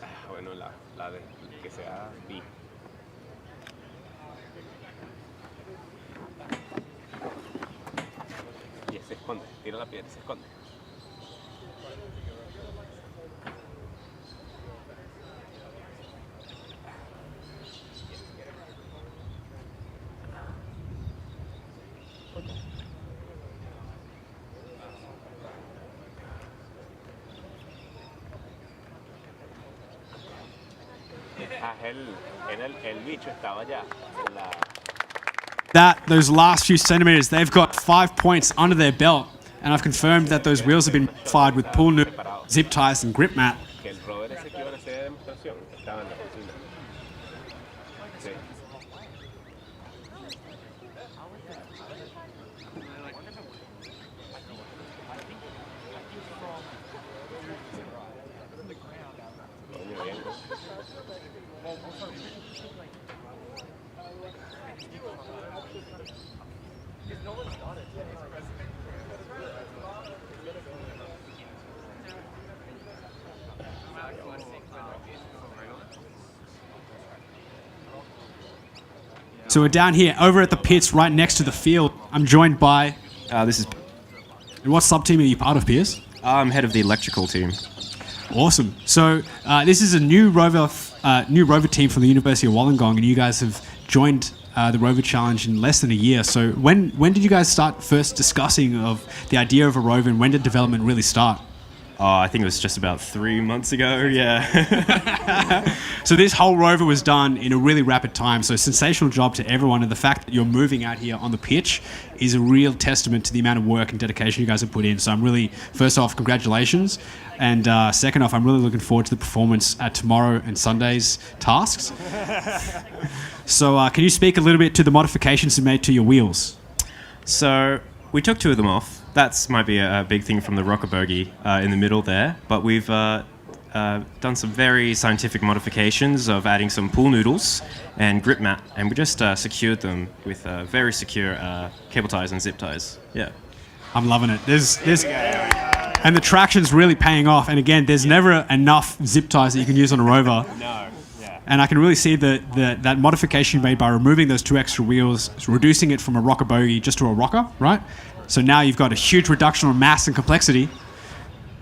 Ah, bueno, la de que sea B. Y se esconde, tira la piedra y se esconde. Ah, el bicho estaba allá en la... Those last few centimeters, they've got 5 points under their belt, and I've confirmed that those wheels have been modified with pull noodle, zip ties, and grip mat. Que el Rover ese que iban a hacer de demostración estaba en la oficina. Sí. Coño, bien. So we're down here, over at the pits, right next to the field. I'm joined by... This is... And what sub-team are you part of, Piers? I'm head of the electrical team. Awesome. So this is a new Rover team from the University of Wollongong, and you guys have joined the Rover Challenge in less than a year. So when did you guys start first discussing of the idea of a Rover, and when did development really start? I think it was just about 3 months ago, yeah. So this whole Rover was done in a really rapid time, so sensational job to everyone, and the fact that you're moving out here on the pitch is a real testament to the amount of work and dedication you guys have put in. So I'm really, first off, congratulations, and second off, I'm really looking forward to the performance at tomorrow and Sunday's tasks. So can you speak a little bit to the modifications you made to your wheels? So we took 2 of them off. That might be a big thing from the rocker bogie in the middle there, but we've done some very scientific modifications of adding some pool noodles and grip mat, and we just secured them with very secure cable ties and zip ties. Yeah, I'm loving it. And the traction's really paying off. And again, there's never enough zip ties that you can use on a Rover. No, yeah. And I can really see that modification made by removing those 2 extra wheels, reducing it from a rocker bogie just to a rocker, right? So now you've got a huge reduction on mass and complexity.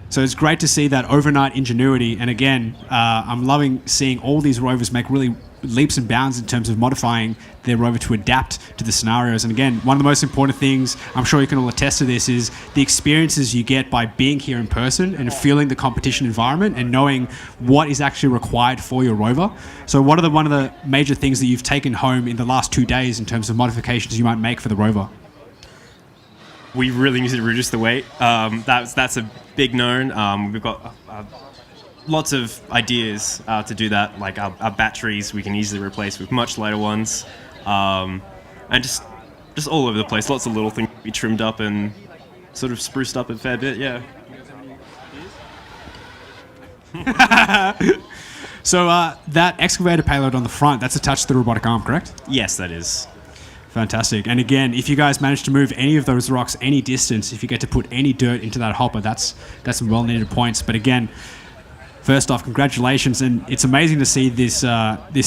So it's great to see that overnight ingenuity. And again, I'm loving seeing all these Rovers make really leaps and bounds in terms of modifying their Rover to adapt to the scenarios. And again, one of the most important things, I'm sure you can all attest to this, is the experiences you get by being here in person and feeling the competition environment and knowing what is actually required for your Rover. So what are one of the major things that you've taken home in the last 2 days in terms of modifications you might make for the Rover? We really need to reduce the weight. That's a big known. We've got lots of ideas to do that. Like our batteries, we can easily replace with much lighter ones, and just all over the place. Lots of little things to be trimmed up and sort of spruced up a fair bit. Yeah. So that excavator payload on the front, that's attached to the robotic arm, correct? Yes, that is. Fantastic. And again, if you guys manage to move any of those rocks any distance, if you get to put any dirt into that hopper, that's some well-needed points. But again, first off, congratulations. And it's amazing to see this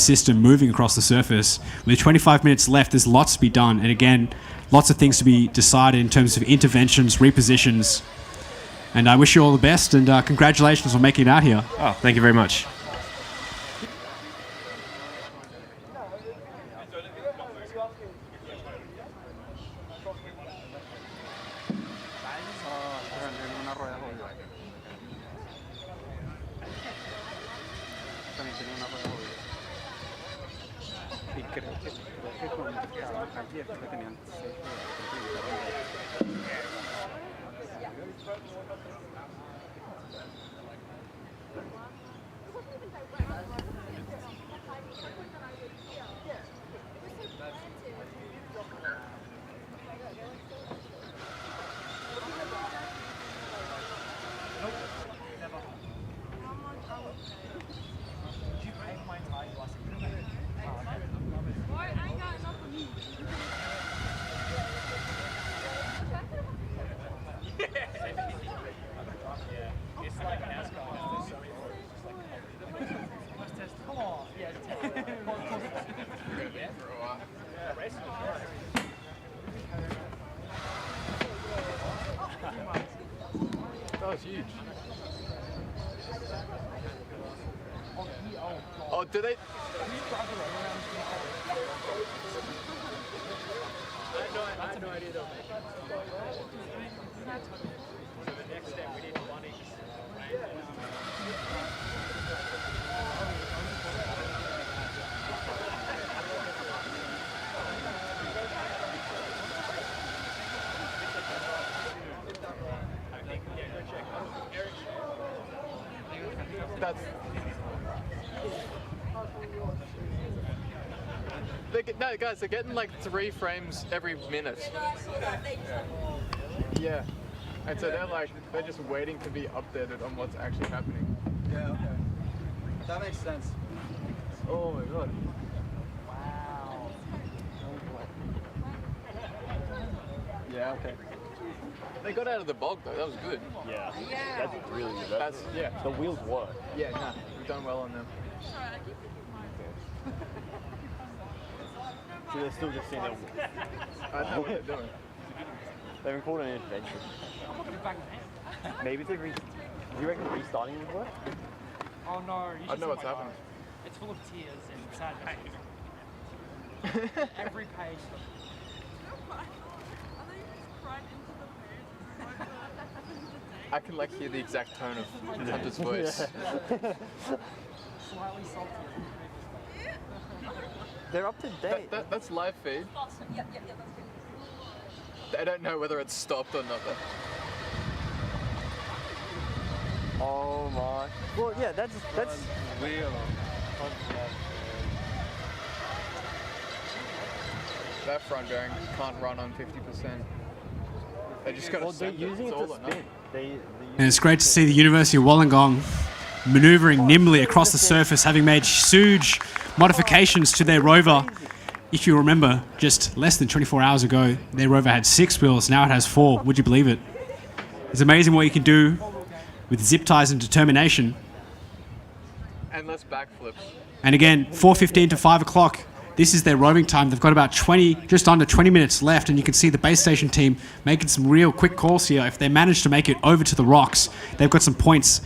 system moving across the surface. With 25 minutes left, there's lots to be done. And again, lots of things to be decided in terms of interventions, repositions. And I wish you all the best, and congratulations on making it out here. Oh, thank you very much. That was huge. Oh, do they? I had no idea though. So the next step we need one each. That's. No, guys, they're getting like 3 frames every minute. Yeah, and so they're just waiting to be updated on what's actually happening. Yeah, okay. That makes sense. Oh my god. Wow. Yeah, okay. They got out of the bog though, that was good. Yeah. That's really good. That's, yeah. The wheels work. Yeah, nah, we've done well on them. So they're still just seeing them. I know what they're doing. They've been called an intervention. Maybe if they do you reckon restarting would work? Oh no, you I know what's happening. It's full of tears and sad pages. Every page. I can like hear the exact tone of Hunter's voice. Slightly salty. They're up to date. That's live feed. I don't know whether it's stopped or not. Oh my. Well, yeah, that's real. That front bearing can't run on 50%. They just got to send it. It's all or nothing. And it's great to see the University of Wollongong manoeuvring nimbly across the surface, having made huge modifications to their rover. If you remember, just less than 24 hours ago, their rover had 6 wheels. Now it has 4. Would you believe it? It's amazing what you can do with zip ties and determination. And less backflips. And again, 4:15 to 5 o'clock. This is their roving time. They've got about just under 20 minutes left, and you can see the base station team making some real quick calls here. If they manage to make it over to the rocks, they've got some points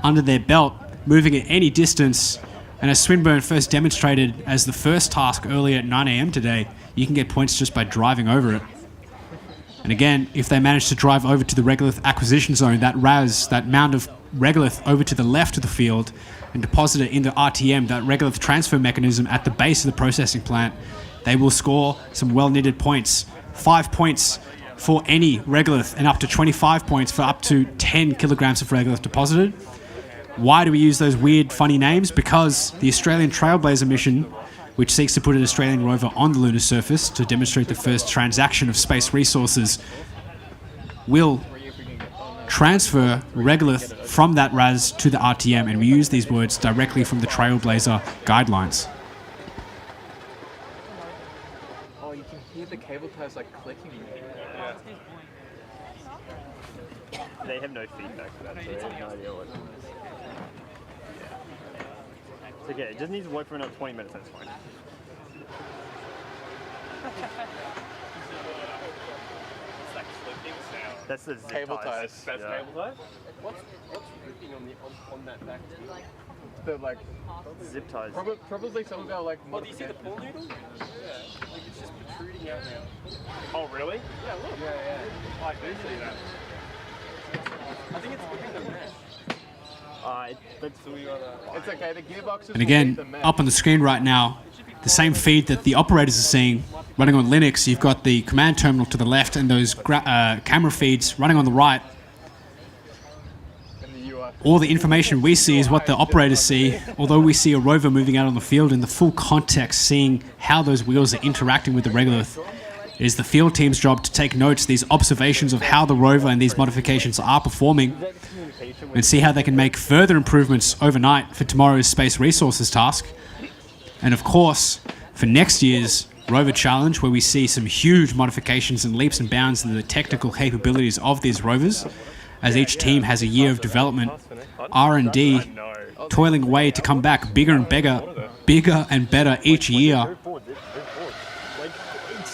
under their belt, moving at any distance. And as Swinburne first demonstrated as the first task earlier at 9 a.m. today, you can get points just by driving over it. And again, if they manage to drive over to the regolith acquisition zone, that mound of regolith over to the left of the field, and deposit it in the RTM, that regolith transfer mechanism at the base of the processing plant, they will score some well-needed points. 5 points for any regolith and up to 25 points for up to 10 kilograms of regolith deposited. Why do we use those weird, funny names? Because the Australian Trailblazer mission, which seeks to put an Australian rover on the lunar surface to demonstrate the first transaction of space resources, will transfer regolith from that RAS to the RTM, and we use these words directly from the Trailblazer guidelines. Oh, you can hear the cable ties like clicking. Yeah. They have no feedback for that, so they have no idea what. It's okay, it just needs to work for another 20 minutes, that's fine. That's the cable ties. That's cable ties? What's ripping on that back? The like zip ties. Probably some of our like. Oh, do you see the pull needle? Yeah, like it's just protruding out now. Oh, really? Yeah, look. Yeah. I do see that. I think it's within the mesh. It's okay, the gearboxes. And again, up on the screen right now, the same feed that the operators are seeing running on Linux. You've got the command terminal to the left and those camera feeds running on the right. All the information we see is what the operators see, although we see a rover moving out on the field in the full context, seeing how those wheels are interacting with the regolith. It is the field team's job to take notes, these observations of how the rover and these modifications are performing, and see how they can make further improvements overnight for tomorrow's space resources task. And of course, for next year's Rover Challenge, where we see some huge modifications and leaps and bounds in the technical capabilities of these rovers, as each team has a year of development, R&D, toiling away to come back bigger and better each year.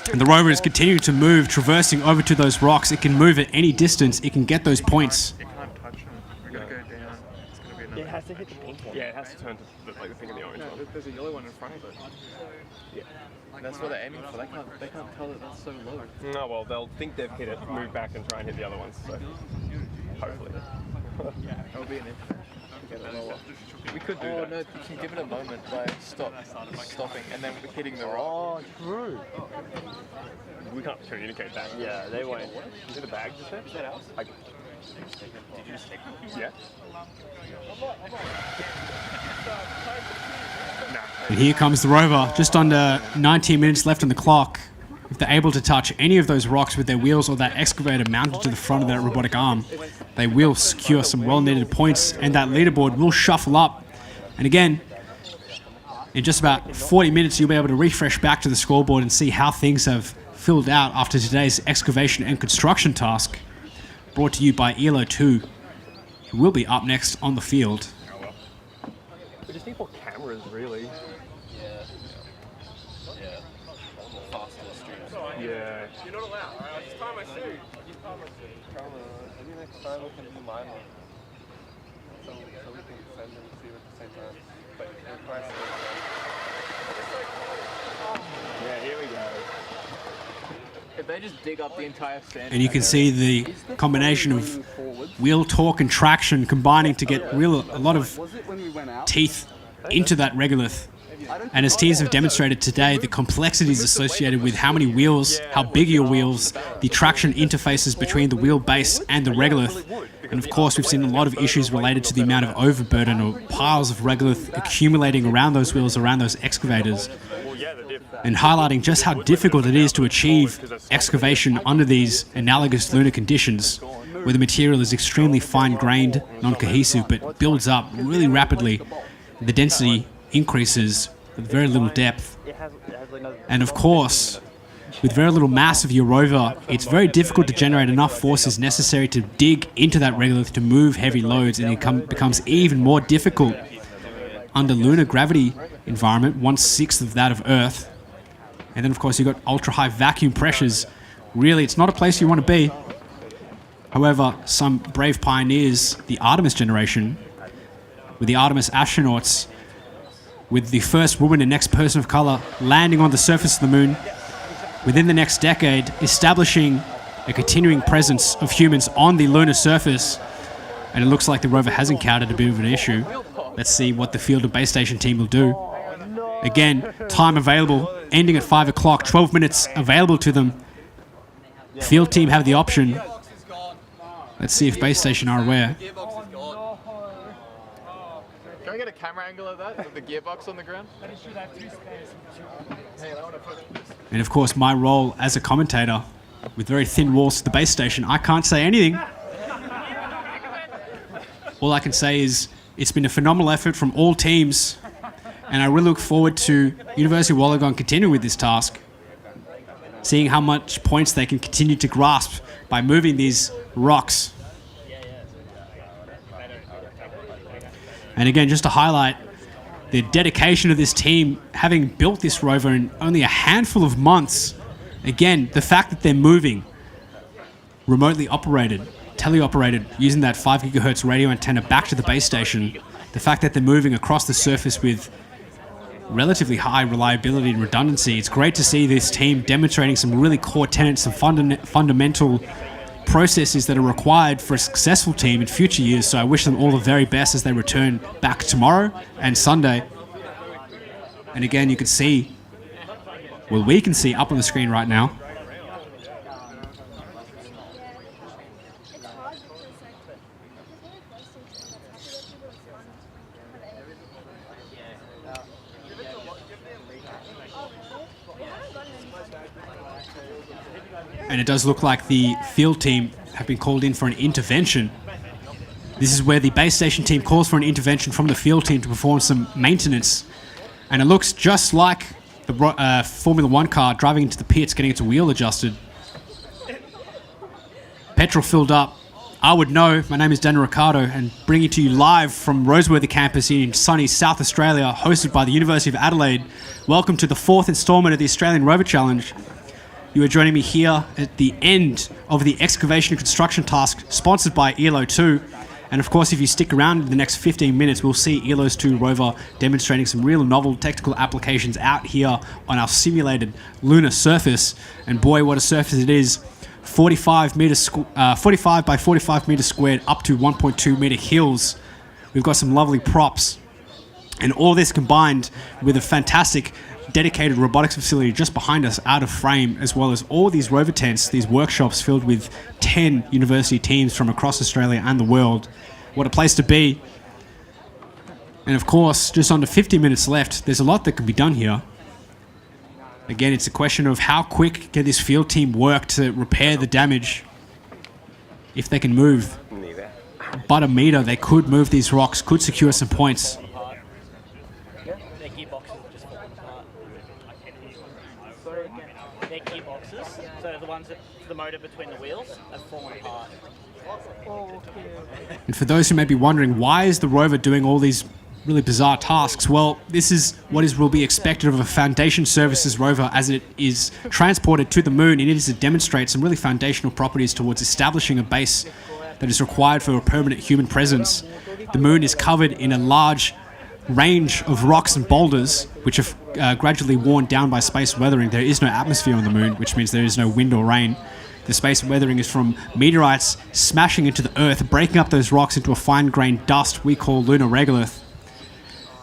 And the rover is continuing to move, traversing over to those rocks. It can move at any distance. It can get those points. has to hit the pink one. Yeah, it has to turn to the pink and the orange one. There's a yellow one in front of it. Yeah. That's what they're aiming for. They can't tell that that's so low. No, well, they'll think they've hit it, move back and try and hit the other ones. So hopefully. That'll be an intervention. Get it lower. We could do that. that. No, you can give it a moment by stopping, and then hitting the rock. Oh, true. We can't communicate that. Yeah, they won't. Is it a bag just there? Is that ours? Did you just take it? Yeah. And here comes the Rover, just under 19 minutes left on the clock. If they're able to touch any of those rocks with their wheels or that excavator mounted to the front of that robotic arm, they will secure some well-needed points, and that leaderboard will shuffle up. And again, in just about 40 minutes, you'll be able to refresh back to the scoreboard and see how things have filled out after today's excavation and construction task, brought to you by ELO 2, who will be up next on the field. We just need more cameras, really. Yeah. You're not allowed. Alright, just tie my suit. You tie my suit. Maybe next time we can do mine on. So we can send them to you at the same time. But it requires Yeah, here we go. If they just dig up the entire sand. And you can see the combination of wheel torque and traction combining to get a lot of teeth into that regolith. And as teams have demonstrated today, the complexities associated with how many wheels, how big are your wheels, the traction interfaces between the wheelbase and the regolith. And of course, we've seen a lot of issues related to the amount of overburden or piles of regolith accumulating around those wheels, around those excavators, and highlighting just how difficult it is to achieve excavation under these analogous lunar conditions, where the material is extremely fine-grained, non-cohesive, but builds up really rapidly. The density increases with very little depth. And of course, with very little mass of your rover, it's very difficult to generate enough forces necessary to dig into that regolith to move heavy loads, and it becomes even more difficult under lunar gravity environment, 1/6 of that of Earth. And then of course you've got ultra-high vacuum pressures. Really, it's not a place you want to be. However, some brave pioneers, the Artemis generation, with the Artemis astronauts, with the first woman and next person of color landing on the surface of the moon within the next decade, establishing a continuing presence of humans on the lunar surface. And it looks like the rover has encountered a bit of an issue. Let's see what the field and base station team will do. Again, time available, ending at 5 o'clock, 12 minutes available to them. Field team have the option. Let's see if base station are aware. Can I get a camera angle of that, of the gearbox on the ground? And of course, my role as a commentator, with very thin walls to the base station, I can't say anything. All I can say is it's been a phenomenal effort from all teams, and I really look forward to University of Wollongong continuing with this task, seeing how much points they can continue to grasp by moving these rocks. And again, just to highlight the dedication of this team, having built this rover in only a handful of months. Again, the fact that they're moving, remotely operated, teleoperated, using that 5 gigahertz radio antenna back to the base station, the fact that they're moving across the surface with relatively high reliability and redundancy, it's great to see this team demonstrating some really core tenets and fundamental processes that are required for a successful team in future years. So I wish them all the very best as they return back tomorrow and Sunday. And again, you can see, well, we can see up on the screen right now, and it does look like the field team have been called in for an intervention. This is where the base station team calls for an intervention from the field team to perform some maintenance. And it looks just like the Formula 1 car driving into the pits, getting its wheel adjusted. Petrol filled up. I would know. My name is Daniel Ricardo, and bringing to you live from Roseworthy campus in sunny South Australia, hosted by the University of Adelaide. Welcome to the 4th instalment of the Australian Rover Challenge. You are joining me here at the end of the excavation and construction task sponsored by ELO 2. And of course, if you stick around in the next 15 minutes, we'll see ELO's 2 rover demonstrating some real novel technical applications out here on our simulated lunar surface. And boy, what a surface it is. 45 by 45 meters squared, up to 1.2 meter hills. We've got some lovely props. And all this combined with a fantastic dedicated robotics facility just behind us out of frame, as well as all these rover tents, these workshops filled with 10 university teams from across Australia and the world. What a place to be. And of course, just under 50 minutes left, there's a lot that can be done here. Again, it's a question of how quick can this field team work to repair the damage. If they can move but a meter, they could move these rocks, could secure some points. Their gearboxes are just falling apart. Their gearboxes, so the ones that the motor between the wheels, have fallen apart. And for those who may be wondering, why is the rover doing all these really bizarre tasks? Well, this is what will be expected of a Foundation Services rover as it is transported to the moon, and it is to demonstrate some really foundational properties towards establishing a base that is required for a permanent human presence. The moon is covered in a large range of rocks and boulders, which have gradually worn down by space weathering. There is no atmosphere on the moon, which means there is no wind or rain. The space weathering is from meteorites smashing into the Earth, breaking up those rocks into a fine-grained dust we call lunar regolith.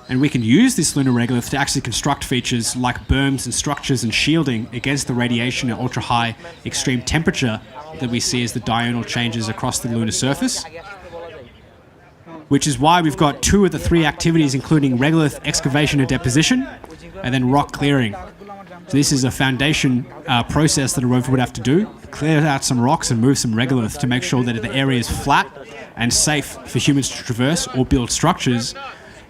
And we can use this lunar regolith to actually construct features like berms and structures and shielding against the radiation at ultra-high extreme temperature that we see as the diurnal changes across the lunar surface. Which is why we've got 2 of the 3 activities, including regolith excavation and deposition, and then rock clearing. So this is a foundation process that a rover would have to do: clear out some rocks and move some regolith to make sure that the area is flat and safe for humans to traverse or build structures.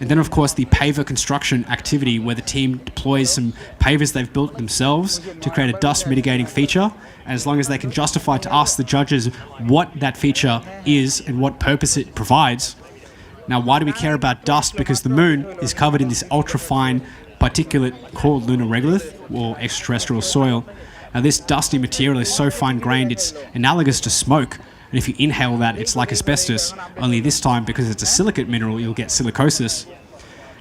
And then, of course, the paver construction activity, where the team deploys some pavers they've built themselves to create a dust mitigating feature. And as long as they can justify to us, the judges, what that feature is and what purpose it provides. Now, why do we care about dust? Because the moon is covered in this ultra-fine particulate called lunar regolith, or extraterrestrial soil. Now, this dusty material is so fine-grained, it's analogous to smoke. And if you inhale that, it's like asbestos, only this time, because it's a silicate mineral, you'll get silicosis.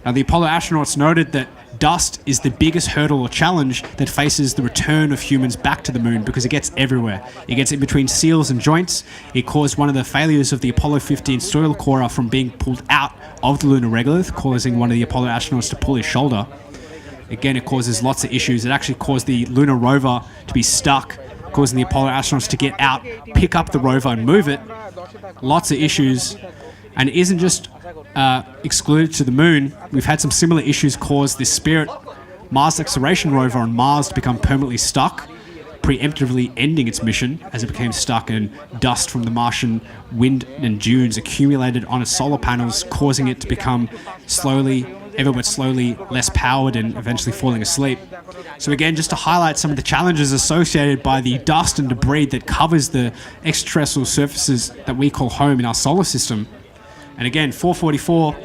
Now, the Apollo astronauts noted that dust is the biggest hurdle or challenge that faces the return of humans back to the moon, because it gets everywhere. It gets in between seals and joints. It caused one of the failures of the Apollo 15 soil corer from being pulled out of the lunar regolith, causing one of the Apollo astronauts to pull his shoulder. Again, it causes lots of issues. It actually caused the lunar rover to be stuck, causing the Apollo astronauts to get out, pick up the rover and move it. Lots of issues. And it isn't just excluded to the moon. We've had some similar issues cause the Spirit Mars exploration rover on Mars to become permanently stuck, preemptively ending its mission as it became stuck, and dust from the Martian wind and dunes accumulated on its solar panels, causing it to become ever but slowly less powered and eventually falling asleep. So again, just to highlight some of the challenges associated by the dust and debris that covers the extraterrestrial surfaces that we call home in our solar system. And again, 4:44,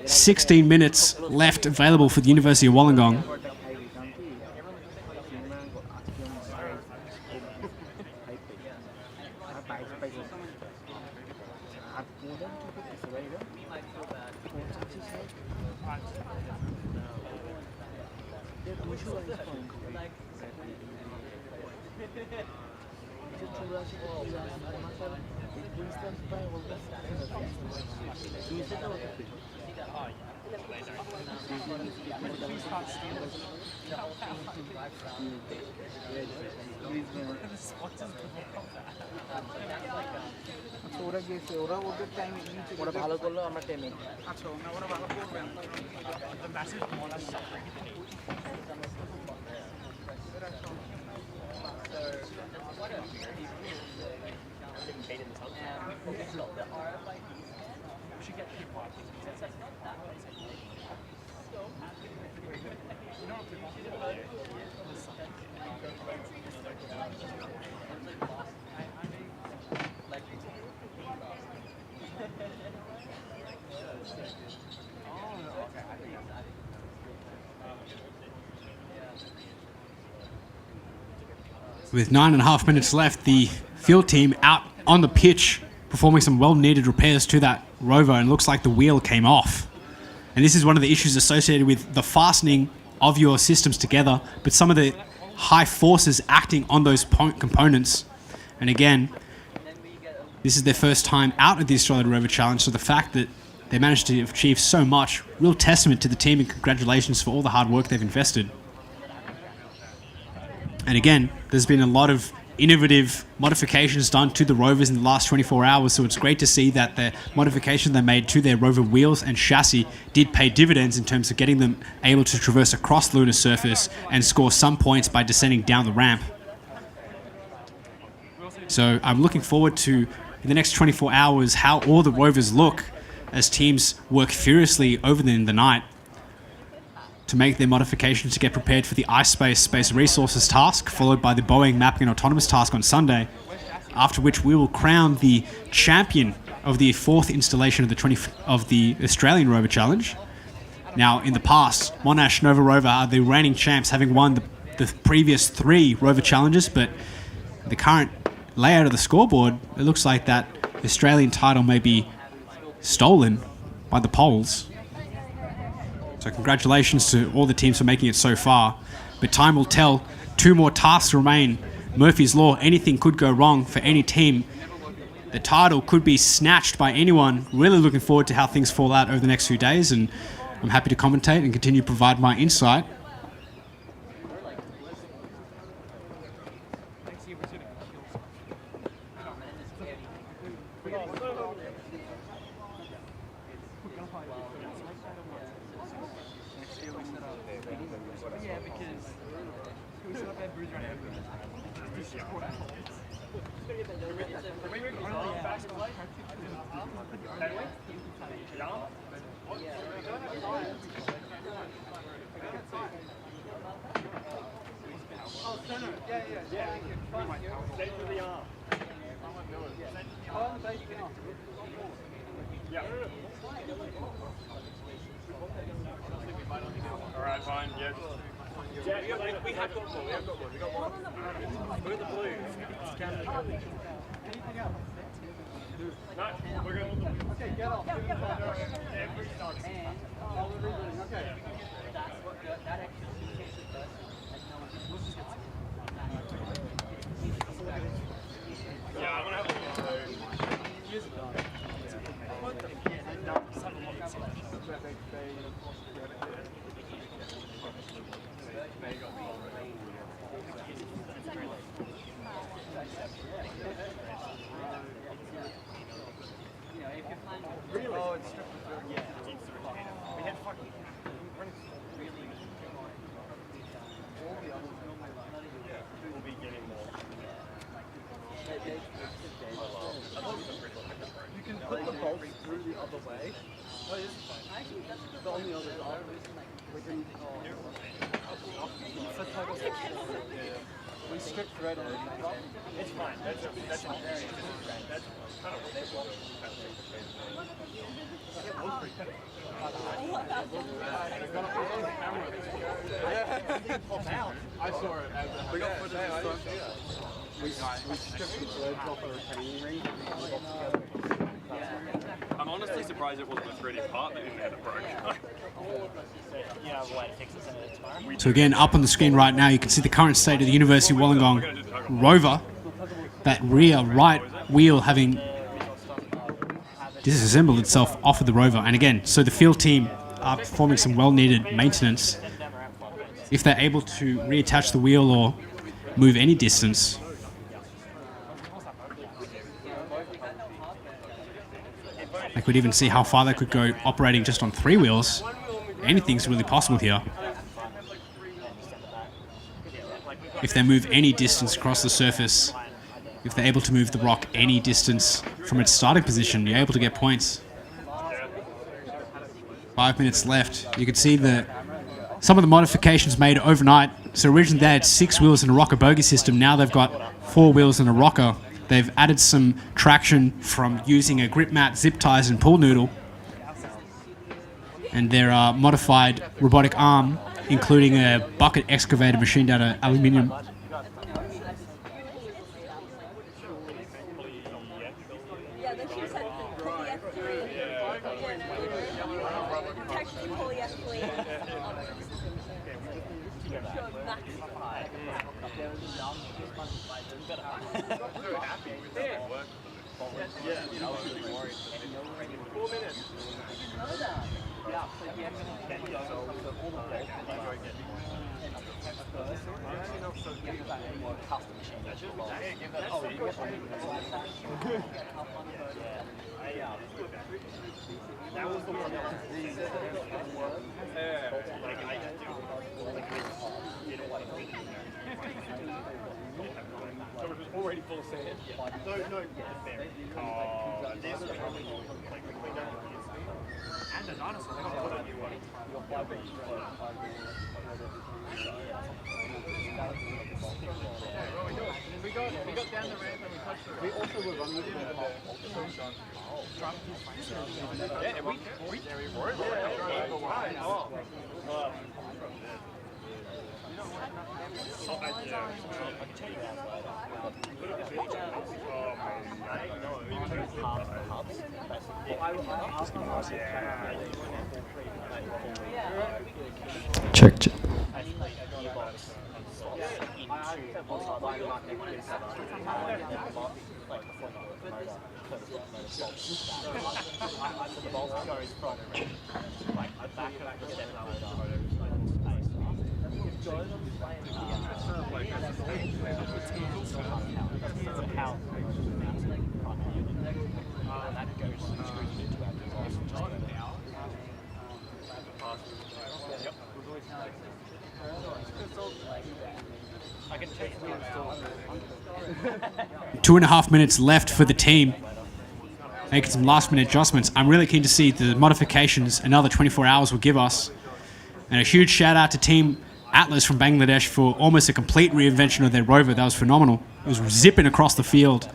16 minutes left available for the University of Wollongong. ওরা গেছে, ওরা ওদের টাইমে ওরা ভালো করলো, আমরা টেনে। আচ্ছা, ওরা ভালো করবেন। With 9.5 minutes left, the field team out on the pitch performing some well-needed repairs to that Rover, and looks like the wheel came off. And this is one of the issues associated with the fastening of your systems together, but some of the high forces acting on those components. And again, this is their first time out at the Australian Rover Challenge, so the fact that they managed to achieve so much, real testament to the team, and congratulations for all the hard work they've invested. And again, there's been a lot of innovative modifications done to the Rovers in the last 24 hours, so it's great to see that the modifications they made to their Rover wheels and chassis did pay dividends in terms of getting them able to traverse across the lunar surface and score some points by descending down the ramp. So I'm looking forward to, in the next 24 hours, how all the Rovers look as teams work furiously over the night to make their modifications to get prepared for the iSpace Space Resources task, followed by the Boeing Mapping and Autonomous task on Sunday, after which we will crown the champion of the 4th installation of the Australian Rover Challenge. Now, in the past, Monash Nova Rover are the reigning champs, having won the previous 3 Rover Challenges, but the current layout of the scoreboard, it looks like that Australian title may be stolen by the Poles. So congratulations to all the teams for making it so far. But time will tell. 2 more tasks remain. Murphy's Law, anything could go wrong for any team. The title could be snatched by anyone. Really looking forward to how things fall out over the next few days, and I'm happy to commentate and continue to provide my insight. Alright, fine, yeah. We have got one, we have got one, we got one. We're the blue. No, we're going to look. Okay, get off. Every time. Okay. Yeah, I want to have a look. Really? Oh, it's stripped. Yeah. We had fucking really all the others will be getting more. You can put the bolts through the other way. Oh, yes. But on the other side, we can. We strip thread on it. It's fine. That's kind I saw it. We got footage. We stripped the threads off a retaining ring. I'm honestly surprised it wasn't a 3D part that didn't have it broke. You have a way to fix this tomorrow? So again, up on the screen right now, you can see the current state of the University of Wollongong Rover. That rear right wheel having disassembled itself off of the Rover. And again, so the field team are performing some well-needed maintenance. If they're able to reattach the wheel or move any distance, I could even see how far they could go operating just on 3 wheels. Anything's really possible here. If they move any distance across the surface, if they're able to move the rock any distance from its starting position, you're able to get points. 5 minutes left. You can see some of the modifications made overnight. So originally they had 6 wheels and a rocker bogie system. Now they've got 4 wheels and a rocker. They've added some traction from using a grip mat, zip ties, and pool noodle. And their modified robotic arm, including a bucket excavator machined out of aluminium. Yeah, then she said polyethylene. Texting polyethylene. That was the one that was so it was already full of sand. No, And the dinosaur, they got a lot of new ones. We got down the ramp and we touched the ramp. We also were running into the Check. I can check it. 2.5 minutes left for the team. Making some last-minute adjustments. I'm really keen to see the modifications another 24 hours will give us. And a huge shout-out to Team Atlas from Bangladesh for almost a complete reinvention of their Rover. That was phenomenal. It was zipping across the field.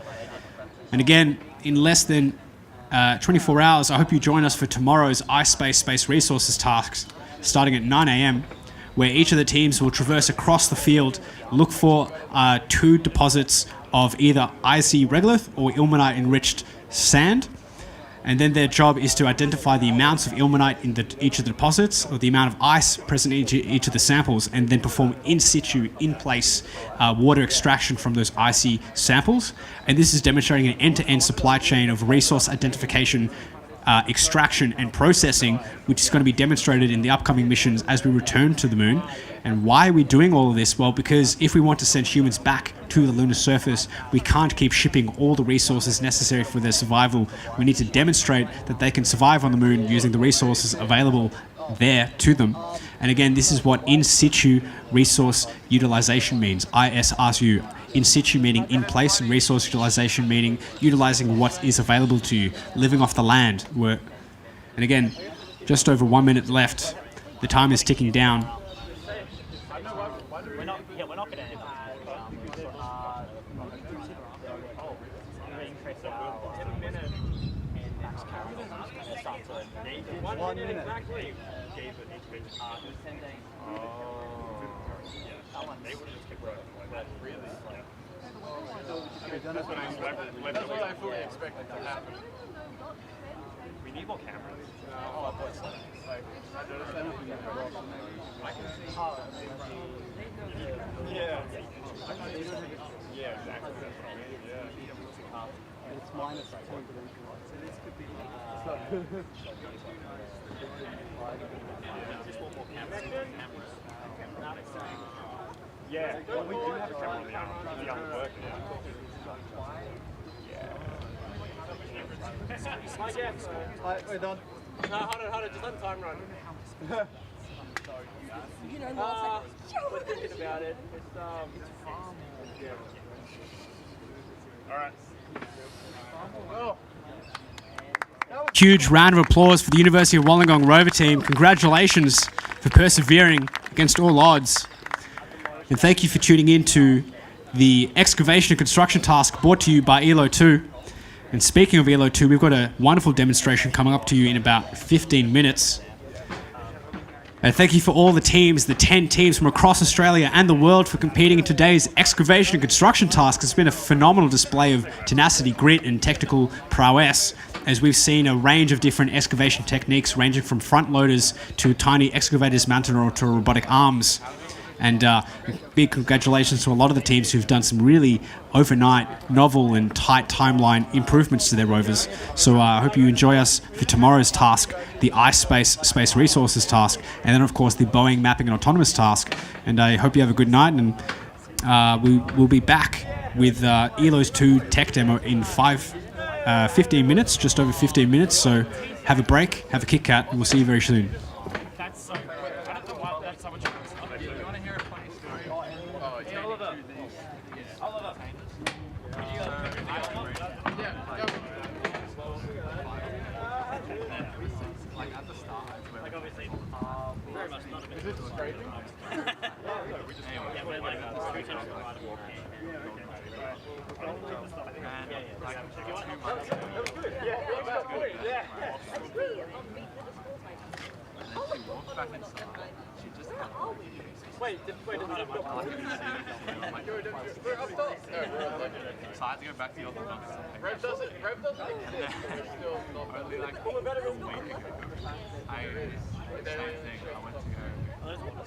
And again, in less than 24 hours, I hope you join us for tomorrow's iSpace Space Resources tasks, starting at 9 a.m., where each of the teams will traverse across the field, look for 2 deposits of either icy regolith or ilmenite-enriched sand. And then their job is to identify the amounts of ilmenite in each of the deposits, or the amount of ice present in each of the samples, and then perform in situ, in place, water extraction from those icy samples. And this is demonstrating an end-to-end supply chain of resource identification, extraction and processing, which is going to be demonstrated in the upcoming missions as we return to the moon. And why are we doing all of this? Well, because if we want to send humans back to the lunar surface, we can't keep shipping all the resources necessary for their survival. We need to demonstrate that they can survive on the moon using the resources available there to them. And again, this is what in situ resource utilization means, ISRU. In situ meaning in place, and resource utilization meaning utilizing what is available to you, living off the land. And again, just over 1 minute left. The time is ticking down. We're not going to increase our 1 minute exactly. That's what I fully expected to happen. We need more cameras. Yeah. Yeah, exactly. It's minus 2, so this could be Yeah, well, we do have a camera on the arm. The arm working. Alright, we're done. No, hold on, just let the time run. You know, last We're thinking about it. It's Alright. Huge round of applause for the University of Wollongong Rover team. Congratulations for persevering against all odds. And thank you for tuning in to the excavation and construction task brought to you by ELO 2. And speaking of ELO 2, we've got a wonderful demonstration coming up to you in about 15 minutes. And thank you for all the teams, the 10 teams from across Australia and the world for competing in today's excavation and construction task. It's been a phenomenal display of tenacity, grit and technical prowess, as we've seen a range of different excavation techniques ranging from front loaders to tiny excavators mounted onto robotic arms. And big congratulations to a lot of the teams who've done some really overnight, novel and tight timeline improvements to their rovers. So I hope you enjoy us for tomorrow's task, the iSpace Space Resources task, and then of course the Boeing Mapping and Autonomous task. And I hope you have a good night, and we'll be back with ELO's 2 tech demo in 15 minutes, just over 15 minutes. So have a break, have a Kit Kat, and we'll see you very soon. That's so. I don't know why that's so much fun stuff. You want to hear a funny story? Oh, yeah. Oliver. Oliver. Like at the start, like obviously, very much not a bit. Is it straight? Yeah, we're like the street teams are right walking. back inside. She just had Wait, did So I had to go back to the orthodox. Rev does it. Only like a week ago, same thing. I went to go.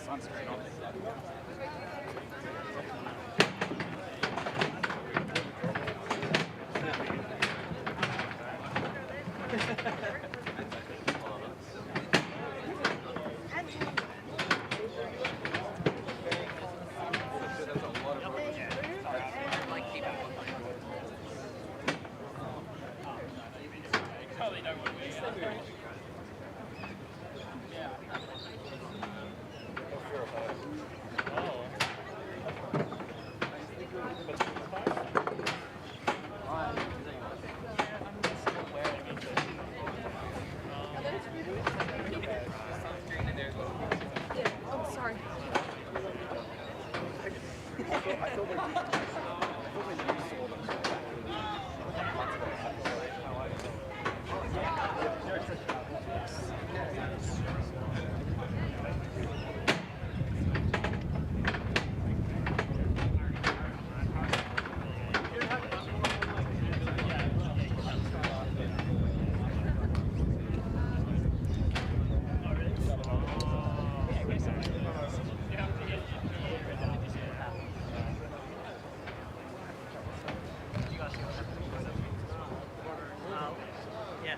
sunscreen on. Oh, sorry. Yeah.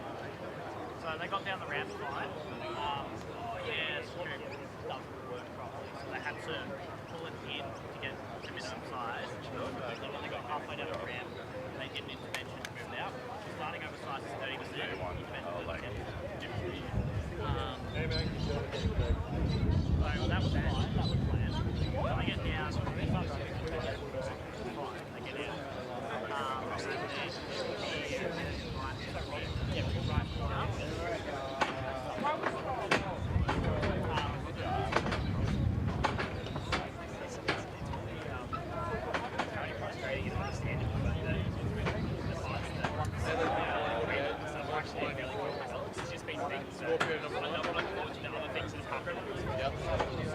So they got down the ramp fine. Yeah, scoop doesn't work properly. So they had to pull it in to get to minimum size. So when they got halfway down the ramp, they did an intervention to move it out. Starting over size is 30%. Intervention so that was fine. That was planned. So they get down. They start to fine. They get out.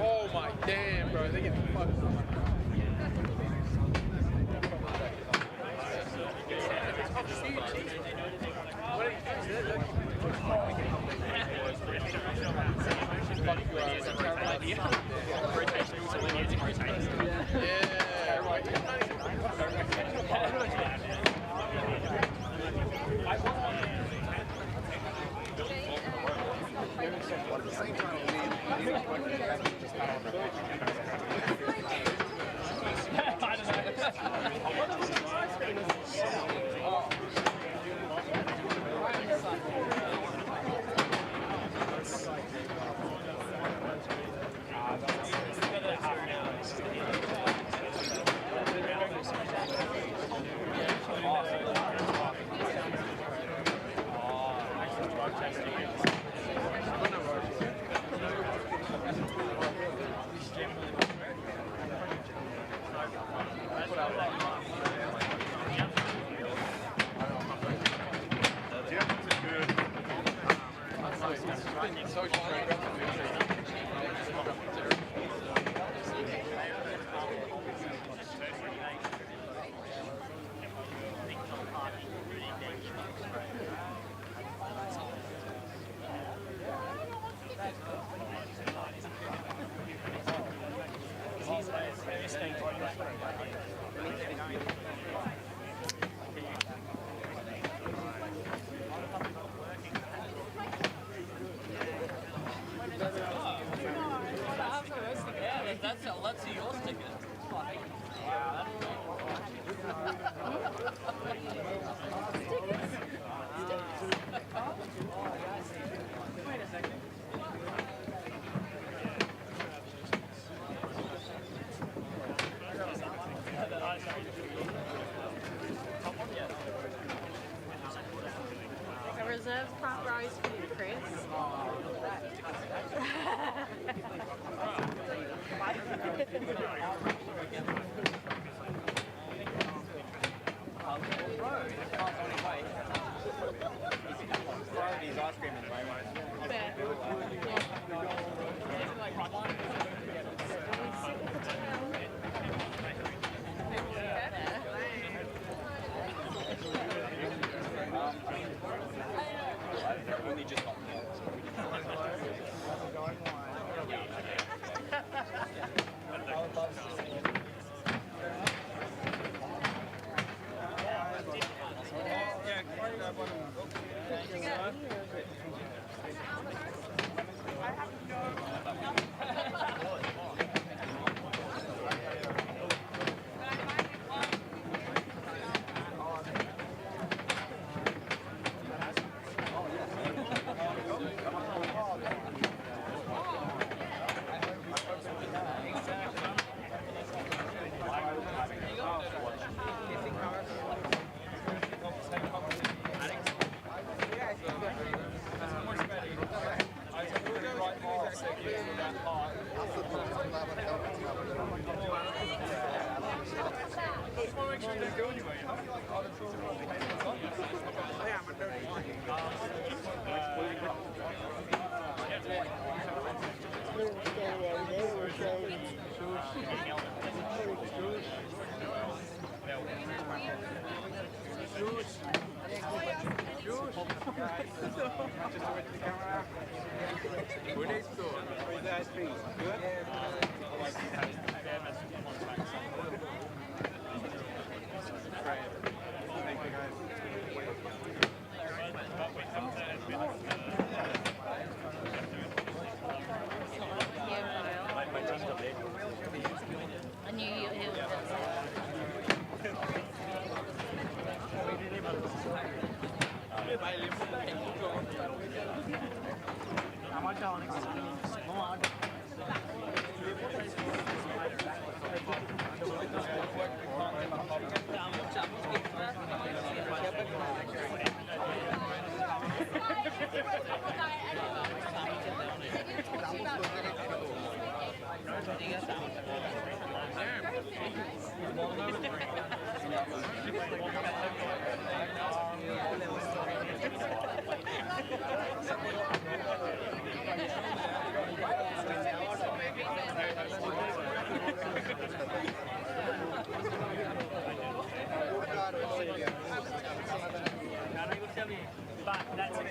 Oh my damn, bro, they get fucked. Let's see your sticker. Wait a second. A reserved front row is for you, Chris. Ice cream and only just got I knew you. But that's an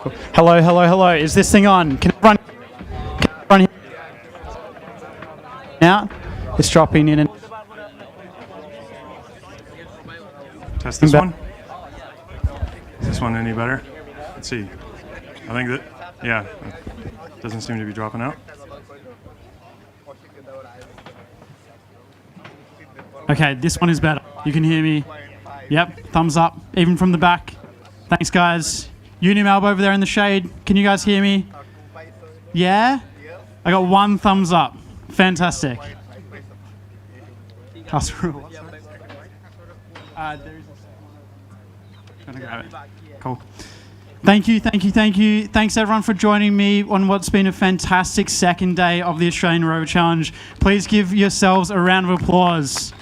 Cool. Hello, hello, hello. Is this thing on? Can it run here? Now? It's dropping in and... Test this one. Is this one any better? Let's see. I think that, yeah, it doesn't seem to be dropping out. Okay, this one is better. You can hear me. Yep, thumbs up, even from the back. Thanks, guys. Unimalb over there in the shade. Can you guys hear me? Yeah? I got 1 thumbs up. Fantastic. Casserole. Gonna grab it. Cool. Thank you, thank you, thank you. Thanks everyone for joining me on what's been a fantastic second day of the Australian Rover Challenge. Please give yourselves a round of applause.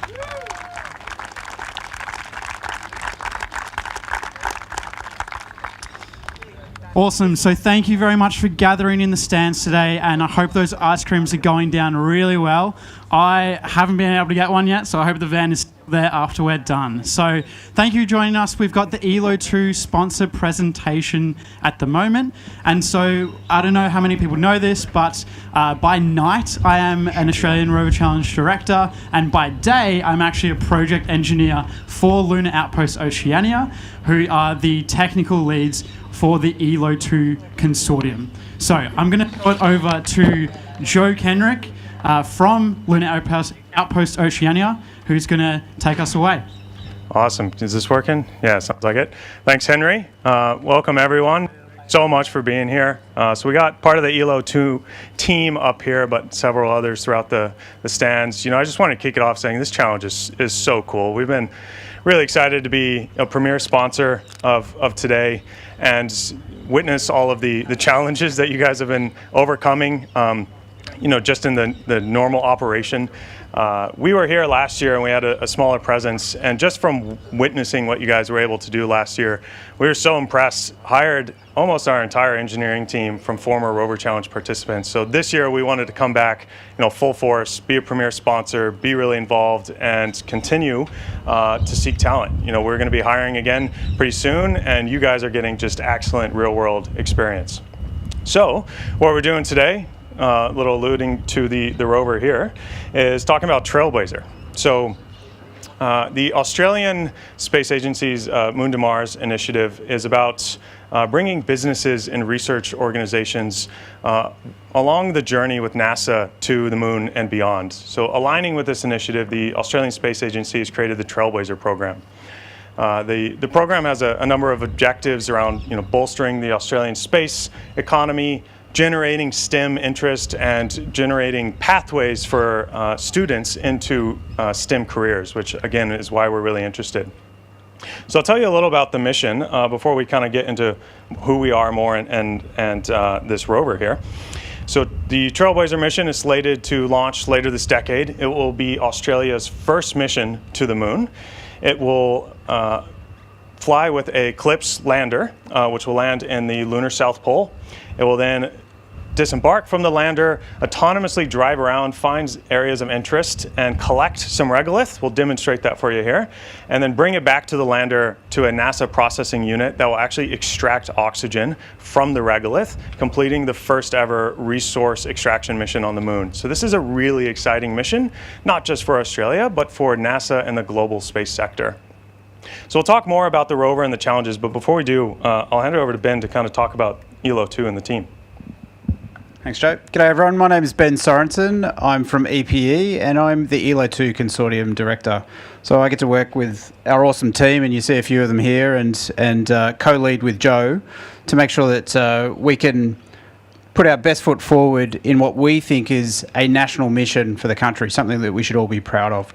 Awesome. So thank you very much for gathering in the stands today, and I hope those ice creams are going down really well. I haven't been able to get one yet, so I hope the van is there after we're done. So thank you for joining us. We've got the ELO 2 sponsor presentation at the moment. And so I don't know how many people know this, but by night I am an Australian Rover Challenge director, and by day I'm actually a project engineer for Lunar Outpost Oceania, who are the technical leads for the ELO 2 consortium. So I'm going to throw it over to Joe Kenrick from Lunar Outpost Oceania, who's going to take us away. Awesome. Is this working? Yeah, sounds like it. Thanks, Henry. Welcome, everyone. So much for being here. So we got part of the ELO 2 team up here, but several others throughout the stands. You know, I just want to kick it off saying this challenge is so cool. We've been really excited to be a premier sponsor of today and witness all of the challenges that you guys have been overcoming, you know, just in the normal operation. We were here last year and we had a smaller presence, and just from witnessing what you guys were able to do last year, we were so impressed. Hired almost our entire engineering team from former Rover Challenge participants. So this year we wanted to come back, you know, full force, be a premier sponsor, be really involved, and continue to seek talent. You know, we're going to be hiring again pretty soon, and you guys are getting just excellent real-world experience. So what we're doing today, a little alluding to the rover here, is talking about Trailblazer. So the Australian Space Agency's Moon to Mars initiative is about bringing businesses and research organizations along the journey with NASA to the moon and beyond. So aligning with this initiative, the Australian Space Agency has created the Trailblazer program. The program has a number of objectives around, you know, bolstering the Australian space economy, generating STEM interest, and generating pathways for students into STEM careers, which again is why we're really interested. So I'll tell you a little about the mission before we kind of get into who we are more and this rover here. So the Trailblazer mission is slated to launch later this decade. It will be Australia's first mission to the moon. It will fly with a CLIPS lander, which will land in the lunar South Pole. It will then disembark from the lander, autonomously drive around, find areas of interest, and collect some regolith. We'll demonstrate that for you here. And then bring it back to the lander to a NASA processing unit that will actually extract oxygen from the regolith, completing the first ever resource extraction mission on the moon. So this is a really exciting mission, not just for Australia, but for NASA and the global space sector. So we'll talk more about the rover and the challenges, but before we do, I'll hand it over to Ben to kind of talk about ELO 2 and the team. Thanks, Joe. G'day, everyone. My name is Ben Sorensen. I'm from EPE, and I'm the ELO 2 Consortium Director. So I get to work with our awesome team, and you see a few of them here, and co-lead with Joe to make sure that we can put our best foot forward in what we think is a national mission for the country, something that we should all be proud of.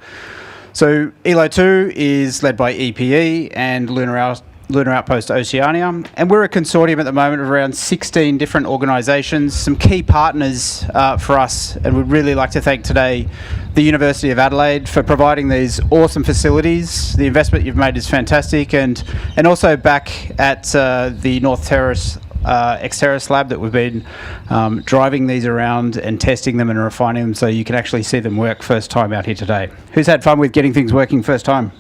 So ELO 2 is led by EPE and Lunar Outpost Oceania, and we're a consortium at the moment of around 16 different organisations, some key partners for us, and we'd really like to thank today the University of Adelaide for providing these awesome facilities. The investment you've made is fantastic, and also back at the North Terrace Xterrace lab that we've been driving these around and testing them and refining them so you can actually see them work first time out here today. Who's had fun with getting things working first time?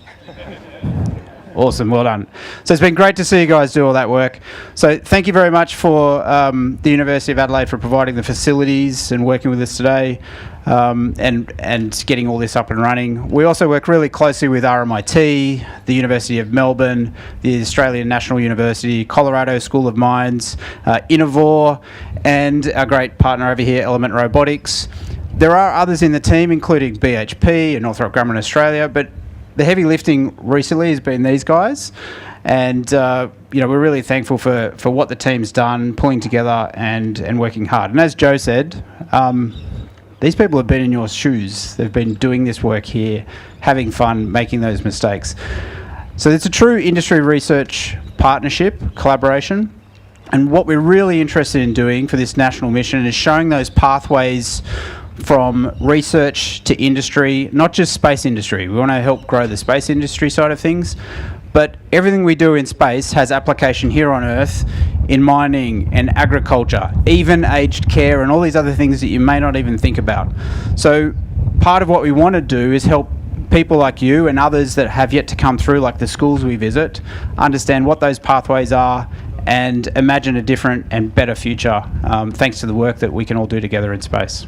Awesome, well done. So it's been great to see you guys do all that work. So thank you very much for the University of Adelaide for providing the facilities and working with us today, and getting all this up and running. We also work really closely with RMIT, the University of Melbourne, the Australian National University, Colorado School of Mines, Innovor, and our great partner over here, Element Robotics. There are others in the team, including BHP and Northrop Grumman Australia, but the heavy lifting recently has been these guys, and we're really thankful for what the team's done, pulling together and working hard. And as Joe said, these people have been in your shoes. They've been doing this work here, having fun, making those mistakes. So it's a true industry research partnership, collaboration. And what we're really interested in doing for this national mission is showing those pathways from research to industry, not just space industry. We want to help grow the space industry side of things, but everything we do in space has application here on Earth in mining and agriculture, even aged care and all these other things that you may not even think about. So part of what we want to do is help people like you and others that have yet to come through, like the schools we visit, understand what those pathways are and imagine a different and better future, thanks to the work that we can all do together in space.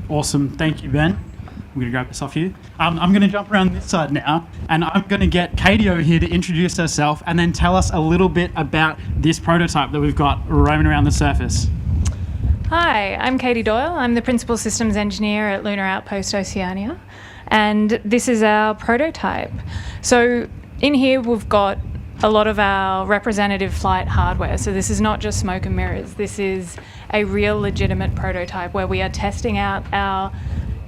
Awesome. Thank you, Ben. I'm going to grab this off you. I'm going to jump around this side now, and I'm going to get Katie over here to introduce herself and then tell us a little bit about this prototype that we've got roaming around the surface. Hi, I'm Katie Doyle. I'm the Principal Systems Engineer at Lunar Outpost Oceania, and this is our prototype. So in here we've got a lot of our representative flight hardware. So this is not just smoke and mirrors. This is a real legitimate prototype where we are testing out our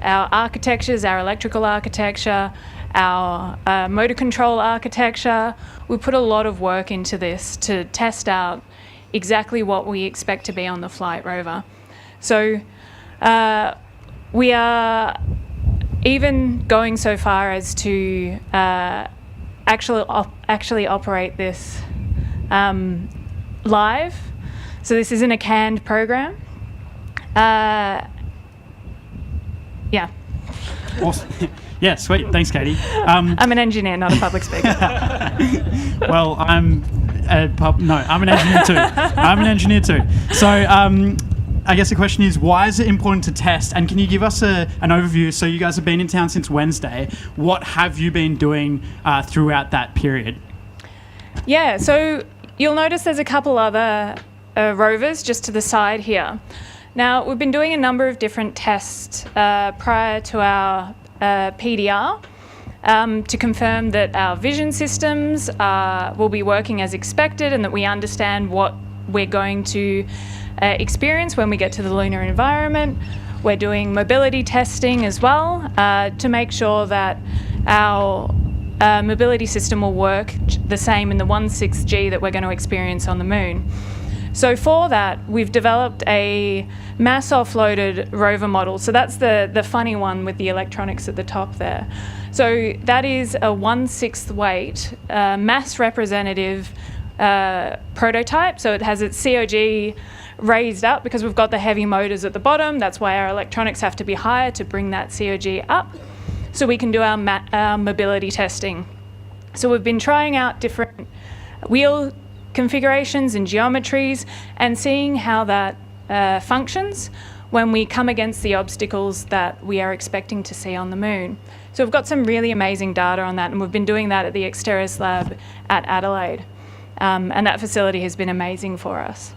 architectures, our electrical architecture, our motor control architecture. We put a lot of work into this to test out exactly what we expect to be on the flight rover. So we are even going so far as to actually operate this live. So this isn't a canned program. Yeah. Awesome. Yeah, sweet. Thanks, Katie. I'm an engineer, not a public speaker. Well, I'm an engineer too. I'm an engineer too. So I guess the question is, why is it important to test? And can you give us an overview? So you guys have been in town since Wednesday. What have you been doing throughout that period? Yeah, so you'll notice there's a couple other rovers just to the side here. Now, we've been doing a number of different tests prior to our PDR to confirm that our vision systems will be working as expected and that we understand what we're going to experience when we get to the lunar environment. We're doing mobility testing as well to make sure that our mobility system will work the same in the 1/6G that we're going to experience on the moon. So for that, we've developed a mass offloaded rover model. So that's the funny one with the electronics at the top there. So that is a 1/6 weight mass representative prototype. So it has its COG raised up because we've got the heavy motors at the bottom. That's why our electronics have to be higher to bring that COG up so we can do our mobility testing. So we've been trying out different wheel configurations and geometries and seeing how that functions when we come against the obstacles that we are expecting to see on the moon. So we've got some really amazing data on that, and we've been doing that at the Exteris lab at Adelaide. And that facility has been amazing for us.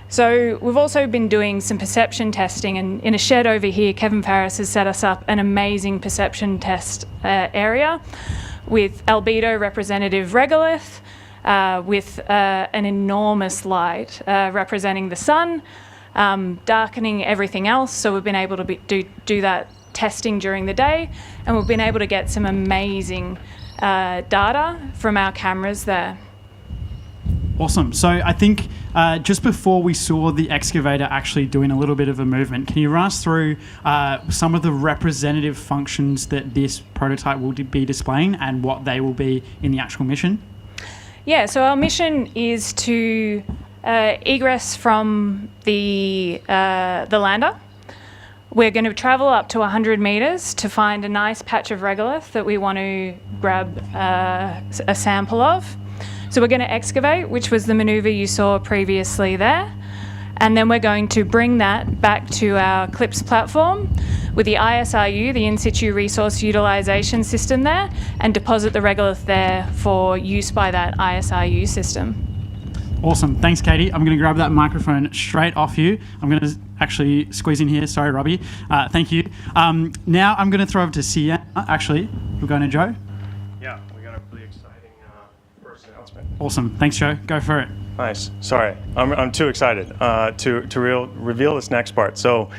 So we've also been doing some perception testing, and in a shed over here, Kevin Farris has set us up an amazing perception test area with albedo representative regolith, with an enormous light representing the sun, darkening everything else. So we've been able to do that testing during the day, and we've been able to get some amazing data from our cameras there. Awesome. So I think just before we saw the excavator actually doing a little bit of a movement, can you run us through some of the representative functions that this prototype will be displaying and what they will be in the actual mission? Yeah, so our mission is to egress from the lander. we're going to travel up to 100 metres to find a nice patch of regolith that we want to grab a sample of. So we're going to excavate, which was the manoeuvre you saw previously there. And then we're going to bring that back to our CLIPS platform with the ISRU, the In Situ Resource Utilisation System there, and deposit the regolith there for use by that ISRU system. Awesome. Thanks, Katie. I'm going to grab that microphone straight off you. I'm going to actually squeeze in here. Sorry, Robbie. Thank you. Now I'm going to throw over to Sienna. Actually, we're going to Joe. Yeah, we got a really exciting first announcement. Awesome. Thanks, Joe. Go for it. Nice. Sorry, I'm too excited to reveal this next part. So,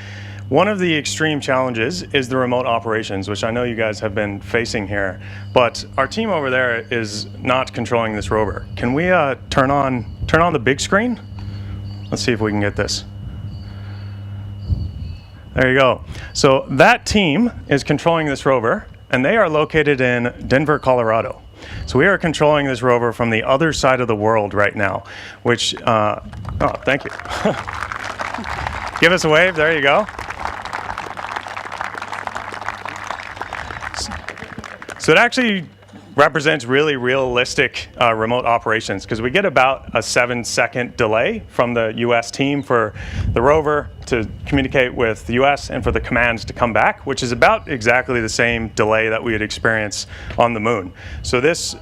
one of the extreme challenges is the remote operations, which I know you guys have been facing here. But our team over there is not controlling this rover. Can we turn on the big screen? Let's see if we can get this. There you go. So that team is controlling this rover, and they are located in Denver, Colorado. So we are controlling this rover from the other side of the world right now, which, oh, thank you. Give us a wave, there you go. So it actually represents really realistic remote operations, because we get about a 7-second delay from the US team for the rover to communicate with the US and for the commands to come back, which is about exactly the same delay that we would experience on the moon. So this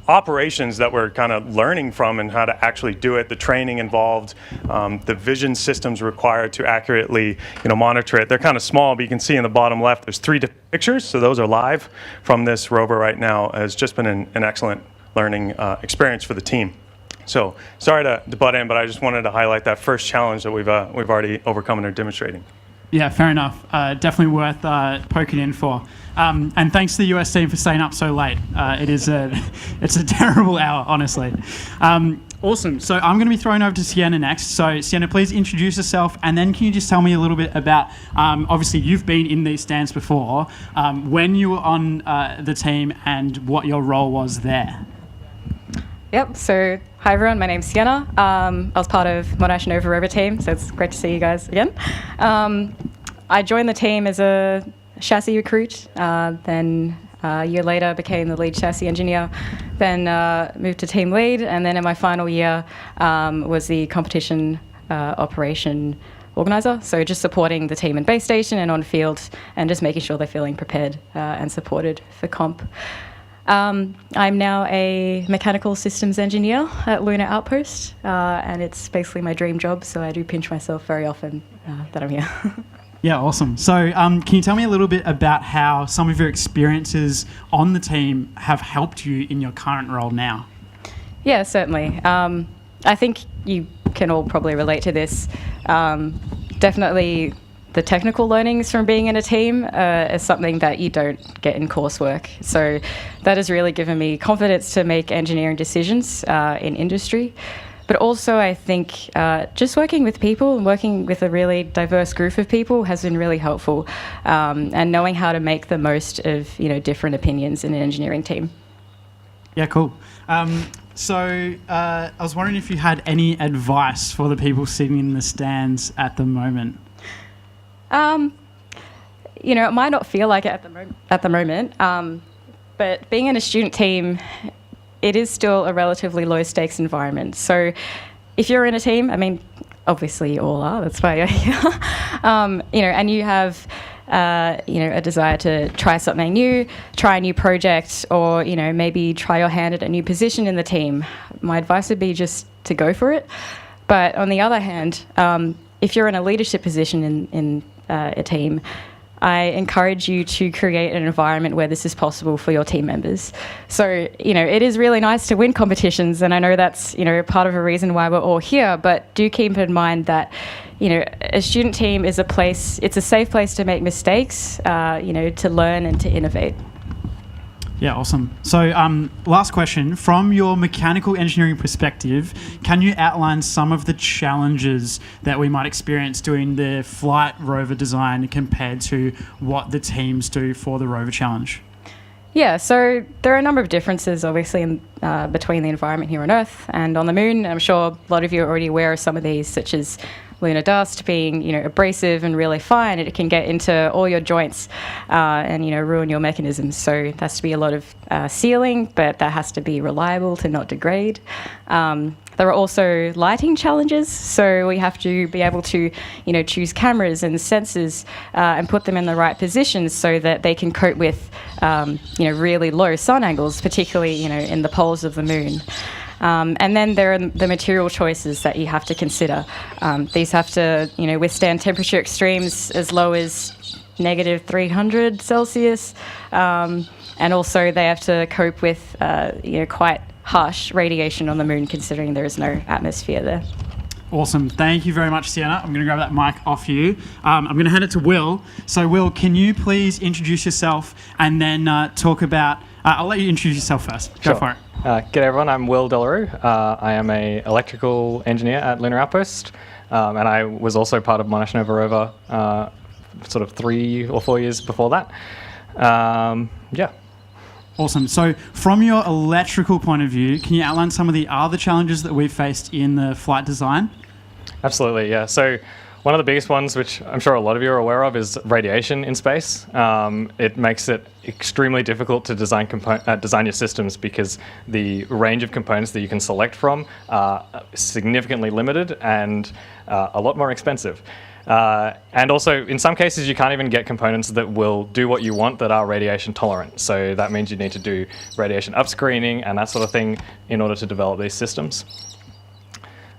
operations that we're kind of learning from and how to actually do it, the training involved, the vision systems required to accurately monitor it. They're kind of small, but you can see in the bottom left there's 3 different pictures, so those are live from this rover right now. It's just been an excellent learning experience for the team. So sorry to butt in, but I just wanted to highlight that first challenge that we've already overcome and are demonstrating. Yeah, fair enough. Definitely worth poking in for. And thanks to the US team for staying up so late. It's a terrible hour, honestly. Awesome. So I'm going to be throwing over to Sienna next. So Sienna, please introduce yourself, and then can you just tell me a little bit about, obviously you've been in these stands before, when you were on the team and what your role was there? Yep, so hi everyone, my name's Sienna. I was part of Monash Nova Rover team, so it's great to see you guys again. I joined the team as a chassis recruit, then a year later became the lead chassis engineer, then moved to team lead, and then in my final year was the competition operation organizer, so just supporting the team in base station and on field and just making sure they're feeling prepared and supported for comp. I'm now a mechanical systems engineer at Lunar Outpost, and it's basically my dream job, so I do pinch myself very often that I'm here. Yeah, awesome. So can you tell me a little bit about how some of your experiences on the team have helped you in your current role now? Yeah, certainly. I think you can all probably relate to this. Definitely the technical learnings from being in a team is something that you don't get in coursework. So that has really given me confidence to make engineering decisions in industry. But also I think just working with people and working with a really diverse group of people has been really helpful, and knowing how to make the most of different opinions in an engineering team. Yeah, cool. So I was wondering if you had any advice for the people sitting in the stands at the moment. It might not feel like it at the moment, but being in a student team, it is still a relatively low stakes environment. So if you're in a team, I mean, obviously you all are, that's why you're here, and you have, a desire to try something new, try a new project, or, maybe try your hand at a new position in the team, my advice would be just to go for it. But on the other hand, if you're in a leadership position in a team, I encourage you to create an environment where this is possible for your team members. So, it is really nice to win competitions, and I know that's, part of a reason why we're all here, but do keep in mind that, a student team is it's a safe place to make mistakes, to learn and to innovate. Yeah, awesome. So last question, from your mechanical engineering perspective, can you outline some of the challenges that we might experience doing the flight rover design compared to what the teams do for the rover challenge? Yeah, so there are a number of differences, obviously, in between the environment here on Earth and on the Moon. I'm sure a lot of you are already aware of some of these, such as lunar dust being, abrasive and really fine, and it can get into all your joints and, ruin your mechanisms. So there has to be a lot of sealing, but that has to be reliable to not degrade. There are also lighting challenges, so we have to be able to, choose cameras and sensors and put them in the right positions so that they can cope with, really low sun angles, particularly, in the poles of the Moon. And then there are the material choices that you have to consider. These have to, withstand temperature extremes as low as negative 300 Celsius, and also they have to cope with, quite harsh radiation on the Moon, considering there is no atmosphere there. Awesome. Thank you very much, Sienna. I'm going to grab that mic off you. I'm going to hand it to Will. So, Will, can you please introduce yourself and then talk about... I'll let you introduce yourself first. Go for it. G'day everyone, I'm Will Delarue. I am an electrical engineer at Lunar Outpost, and I was also part of Monash Nova Rover sort of 3 or 4 years before that. Yeah. Awesome. So from your electrical point of view, can you outline some of the other challenges that we've faced in the flight design? Absolutely, yeah. So one of the biggest ones, which I'm sure a lot of you are aware of, is radiation in space. It makes it extremely difficult to design your systems because the range of components that you can select from are significantly limited and a lot more expensive. And also, in some cases, you can't even get components that will do what you want that are radiation tolerant. So that means you need to do radiation upscreening and that sort of thing in order to develop these systems.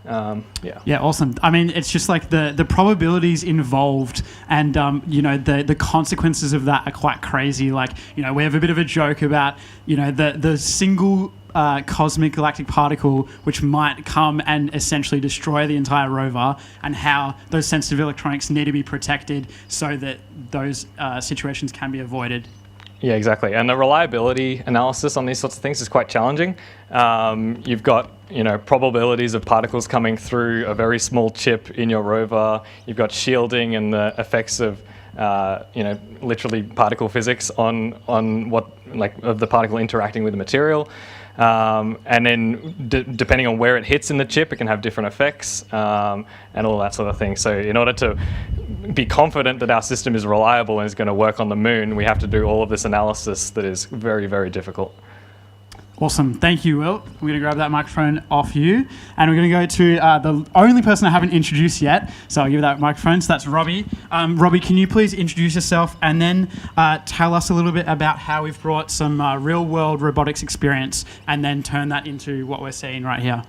Yeah, awesome. I mean, it's just like the probabilities involved and, the consequences of that are quite crazy. Like, we have a bit of a joke about, the single cosmic galactic particle which might come and essentially destroy the entire rover, and how those sensitive electronics need to be protected so that those situations can be avoided. Yeah, exactly. And the reliability analysis on these sorts of things is quite challenging. You've got, probabilities of particles coming through a very small chip in your rover. You've got shielding and the effects of, literally particle physics on of the particle interacting with the material. And then depending on where it hits in the chip, it can have different effects and all that sort of thing. So in order to be confident that our system is reliable and is going to work on the Moon, we have to do all of this analysis that is very, very difficult. Awesome. Thank you, Will. I'm going to grab that microphone off you. And we're going to go to the only person I haven't introduced yet. So I'll give that microphone. So that's Robbie. Robbie, can you please introduce yourself and then tell us a little bit about how we've brought some real-world robotics experience and then turn that into what we're seeing right here.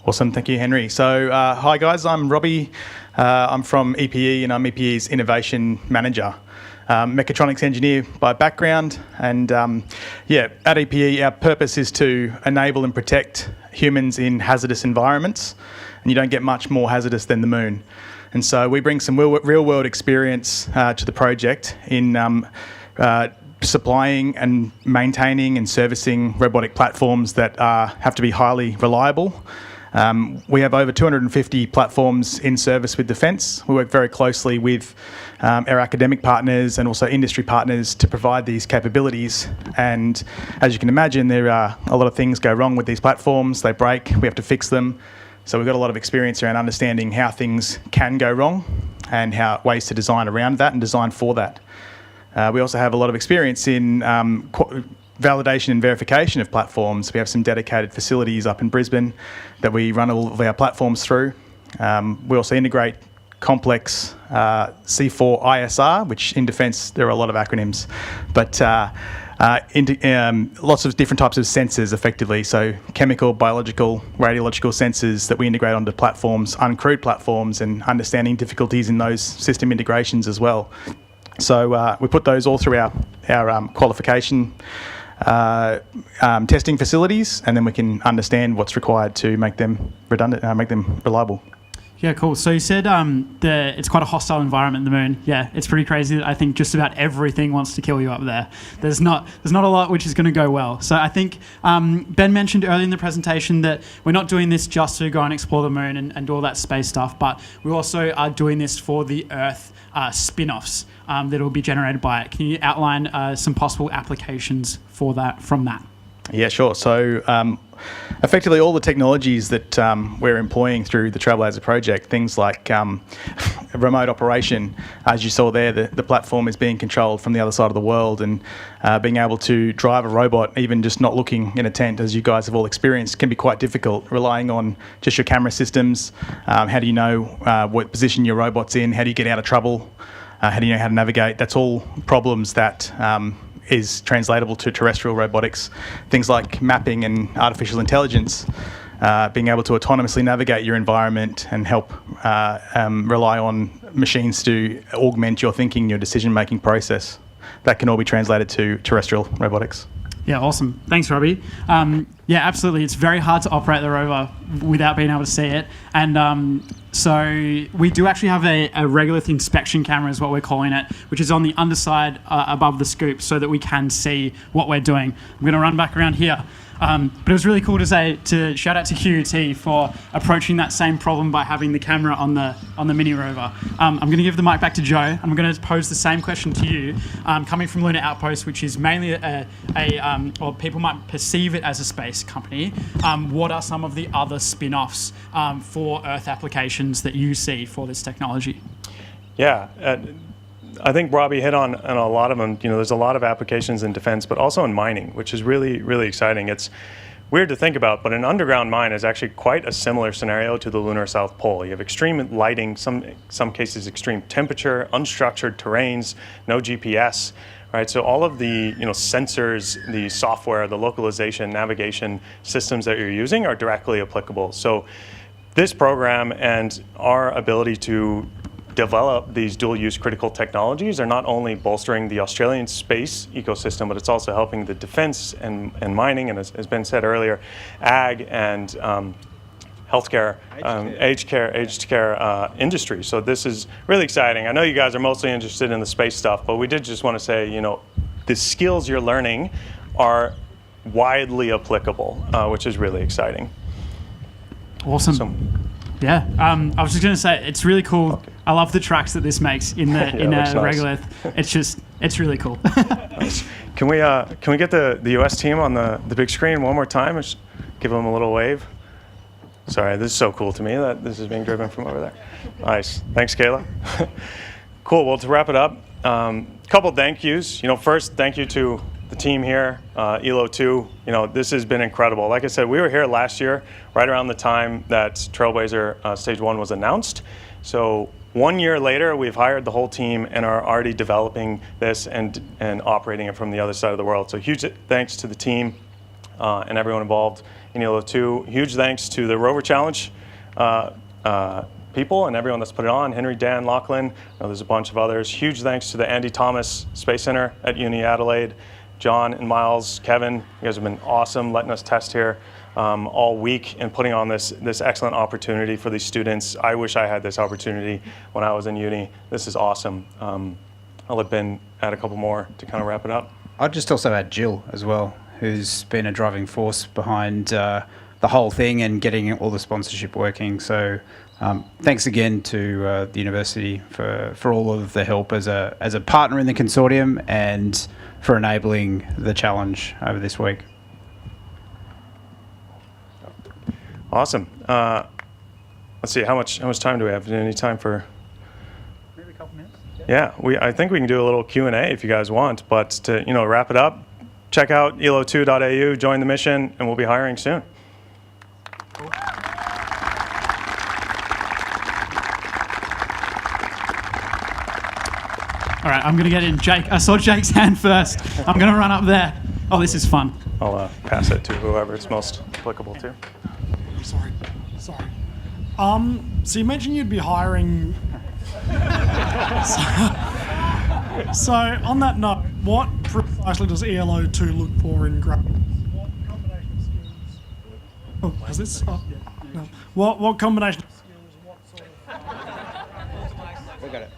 Awesome. Thank you, Henry. So hi, guys. I'm Robbie. I'm from EPE, and I'm EPE's Innovation Manager. Mechatronics engineer by background, and at EPE our purpose is to enable and protect humans in hazardous environments, and you don't get much more hazardous than the Moon. And so we bring some real world experience to the project in supplying and maintaining and servicing robotic platforms that have to be highly reliable. We have over 250 platforms in service with Defence. We work very closely with our academic partners and also industry partners to provide these capabilities. And as you can imagine, there are a lot of things go wrong with these platforms. They break, we have to fix them. So we've got a lot of experience around understanding how things can go wrong and ways to design around that and design for that. We also have a lot of experience in validation and verification of platforms. We have some dedicated facilities up in Brisbane that we run all of our platforms through. We also integrate complex C4 ISR, which in Defence there are a lot of acronyms, but lots of different types of sensors effectively, so chemical, biological, radiological sensors that we integrate onto platforms, uncrewed platforms, and understanding difficulties in those system integrations as well. So we put those all through our qualification testing facilities, and then we can understand what's required to make them redundant, make them reliable. Yeah, cool. So you said it's quite a hostile environment, the Moon. Yeah, it's pretty crazy that I think just about everything wants to kill you up there. There's not a lot which is going to go well. So I think Ben mentioned earlier in the presentation that we're not doing this just to go and explore the Moon and do all that space stuff, but we also are doing this for the Earth spin-offs that will be generated by it. Can you outline some possible applications for that from that? Yeah, sure. So effectively all the technologies that we're employing through the Trailblazer project, things like remote operation, as you saw there, the platform is being controlled from the other side of the world, and being able to drive a robot, even just not looking in a tent, as you guys have all experienced, can be quite difficult, relying on just your camera systems. How do you know what position your robot's in? How do you get out of trouble? How do you know how to navigate? That's all problems that is translatable to terrestrial robotics. Things like mapping and artificial intelligence, being able to autonomously navigate your environment and help rely on machines to augment your thinking, your decision-making process. That can all be translated to terrestrial robotics. Yeah, awesome. Thanks, Robbie. Yeah, absolutely. It's very hard to operate the rover without being able to see it. And so we do actually have a regolith inspection camera, is what we're calling it, which is on the underside above the scoop so that we can see what we're doing. I'm going to run back around here. But it was really cool to shout out to QUT for approaching that same problem by having the camera on the mini rover. I'm going to give the mic back to Joe. I'm going to pose the same question to you. Coming from Lunar Outpost, which is mainly or people might perceive it as a space company, what are some of the other spin-offs for Earth applications that you see for this technology? Yeah. I think Robbie hit on a lot of them. There's a lot of applications in defense, but also in mining, which is really, really exciting. It's weird to think about, but an underground mine is actually quite a similar scenario to the lunar South Pole. You have extreme lighting, some cases extreme temperature, unstructured terrains, no GPS, right? So all of the sensors, the software, the localization, navigation systems that you're using are directly applicable. So this program and our ability to develop these dual-use critical technologies are not only bolstering the Australian space ecosystem, but it's also helping the defense and mining, and as has been said earlier, ag and healthcare, aged care industry. So this is really exciting. I know you guys are mostly interested in the space stuff, but we did just want to say, the skills you're learning are widely applicable, which is really exciting. Awesome. Yeah, I was just going to say, it's really cool. Okay. I love the tracks that this makes in the regolith. It's really cool. Nice. Can we get the US team on the big screen one more time? Just give them a little wave. Sorry, this is so cool to me that this is being driven from over there. Nice. Thanks, Kayla. Cool. Well, to wrap it up, couple thank yous. First, thank you to the team here, ELO 2. This has been incredible. Like I said, we were here last year, right around the time that Trailblazer Stage 1 was announced. So 1 year later, we've hired the whole team and are already developing this and operating it from the other side of the world. So huge thanks to the team and everyone involved in ELO 2. Huge thanks to the Rover Challenge people and everyone that's put it on, Henry, Dan, Lachlan. There's a bunch of others. Huge thanks to the Andy Thomas Space Center at Uni Adelaide. John and Miles, Kevin, you guys have been awesome letting us test here all week and putting on this excellent opportunity for these students. I wish I had this opportunity when I was in uni. This is awesome. I'll let Ben add a couple more to kind of wrap it up. I'd just also add Jill as well, who's been a driving force behind the whole thing and getting all the sponsorship working. So thanks again to the university for all of the help as a partner in the consortium and for enabling the challenge over this week. Awesome. Let's see, how much time do we have? Any time for? Maybe a couple minutes. Yeah, I think we can do a little Q&A if you guys want, but to wrap it up, check out elo2.au, join the mission, and we'll be hiring soon. Cool. All right, I'm going to get in. Jake, I saw Jake's hand first. I'm going to run up there. Oh, this is fun. I'll pass it to whoever it's most applicable to. Sorry. So you mentioned you'd be hiring. So on that note, what precisely does ELO 2 look for in graduates? What combination of skills? Oh, has this? Oh, yeah. No. What combination of skills? What sort of? We got it.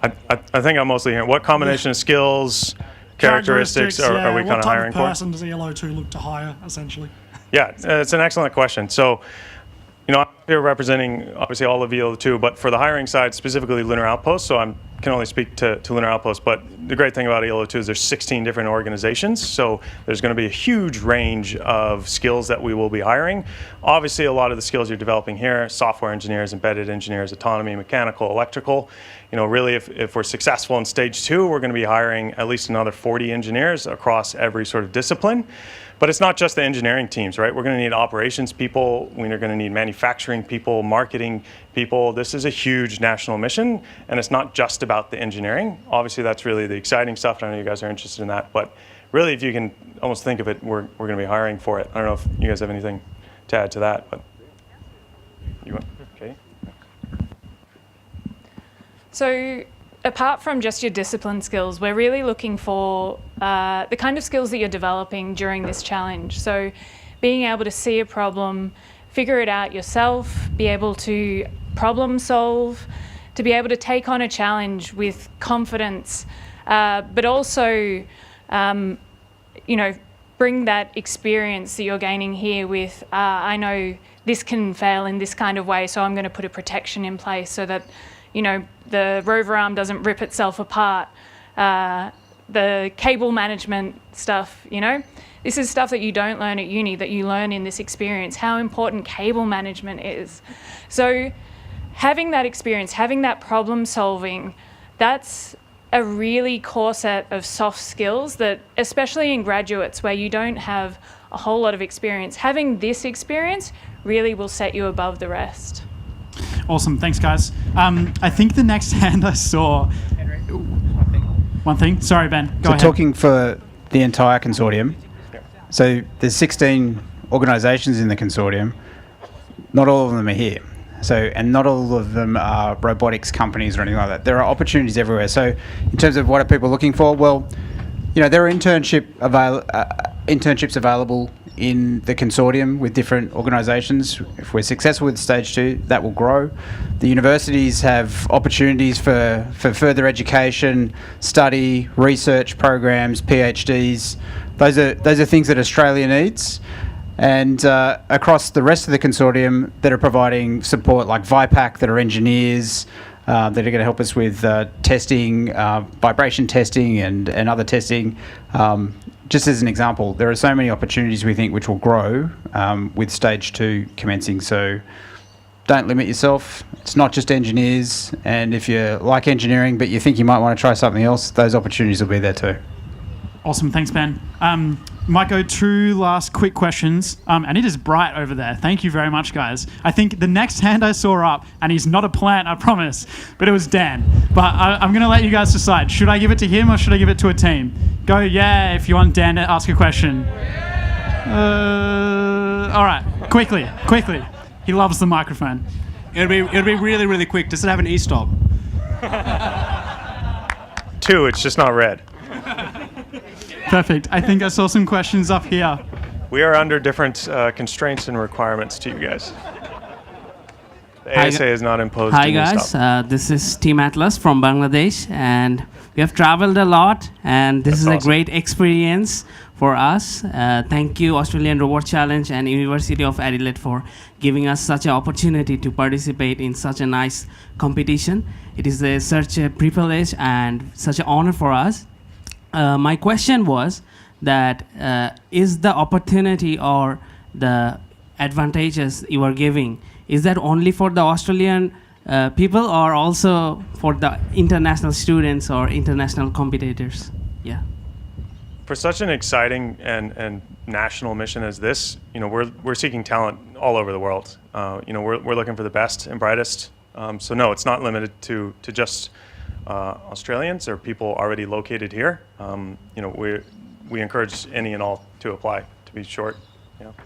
I think I'm mostly hearing what combination of skills, characteristics are we kind of hiring for? What type of person does ELO 2 look to hire, essentially? Yeah, it's an excellent question. So, I'm here representing obviously all of ELO 2, but for the hiring side, specifically Lunar Outpost, so I'm can only speak to Lunar Outpost, but the great thing about ELO2 is there's 16 different organizations, so there's going to be a huge range of skills that we will be hiring. Obviously, a lot of the skills you're developing here, software engineers, embedded engineers, autonomy, mechanical, electrical, really if we're successful in stage 2, we're going to be hiring at least another 40 engineers across every sort of discipline. But it's not just the engineering teams, right? We're going to need operations people, we're going to need manufacturing people, marketing people. This is a huge national mission, and it's not just about the engineering. Obviously, that's really the exciting stuff, and I know you guys are interested in that. But really, if you can almost think of it, we're going to be hiring for it. I don't know if you guys have anything to add to that, but you want, okay. So apart from just your discipline skills, we're really looking for the kind of skills that you're developing during this challenge. So being able to see a problem, figure it out yourself, be able to problem solve, to be able to take on a challenge with confidence, but also, bring that experience that you're gaining here with, I know this can fail in this kind of way, so I'm going to put a protection in place so that the rover arm doesn't rip itself apart. The cable management stuff, this is stuff that you don't learn at uni, that you learn in this experience, how important cable management is. So having that experience, having that problem solving, that's a really core set of soft skills that, especially in graduates where you don't have a whole lot of experience, having this experience really will set you above the rest. Awesome, thanks guys. I think the next hand I saw... One thing? Sorry, Ben, go ahead. Talking for the entire consortium, so there's 16 organisations in the consortium, not all of them are here. And not all of them are robotics companies or anything like that. There are opportunities everywhere. So in terms of what are people looking for, well, there are internships available in the consortium with different organisations. If we're successful with stage 2, that will grow. The universities have opportunities for further education, study, research programs, PhDs. Those are things that Australia needs. And across the rest of the consortium that are providing support, like VIPAC, that are engineers, that are going to help us with testing, vibration testing and other testing. Just as an example, there are so many opportunities we think which will grow with stage 2 commencing. So don't limit yourself. It's not just engineers. And if you like engineering but you think you might want to try something else, those opportunities will be there too. Awesome, thanks Ben. Might go 2 last quick questions, and it is bright over there. Thank you very much, guys. I think the next hand I saw up, and he's not a plant, I promise, but it was Dan. But I'm going to let you guys decide. Should I give it to him or should I give it to a team? Go yeah if you want Dan to ask a question. All right, quickly. He loves the microphone. It'll be really, really quick. Does it have an e-stop? 2, it's just not red. Perfect. I think I saw some questions up here. We are under different constraints and requirements to you guys. The ASA is not imposed. Hi guys, this is Team Atlas from Bangladesh, and we have traveled a lot, and this is awesome. A great experience for us. Thank you Australian Robot Challenge and University of Adelaide for giving us such an opportunity to participate in such a nice competition. It is such a privilege and such an honor for us. My question was that is the opportunity or the advantages you are giving, is that only for the Australian people or also for the international students or international competitors? Yeah. For such an exciting and national mission as this, we're seeking talent all over the world. We're looking for the best and brightest. So no, it's not limited to just Australians or people already located here. We encourage any and all to apply, to be short. That's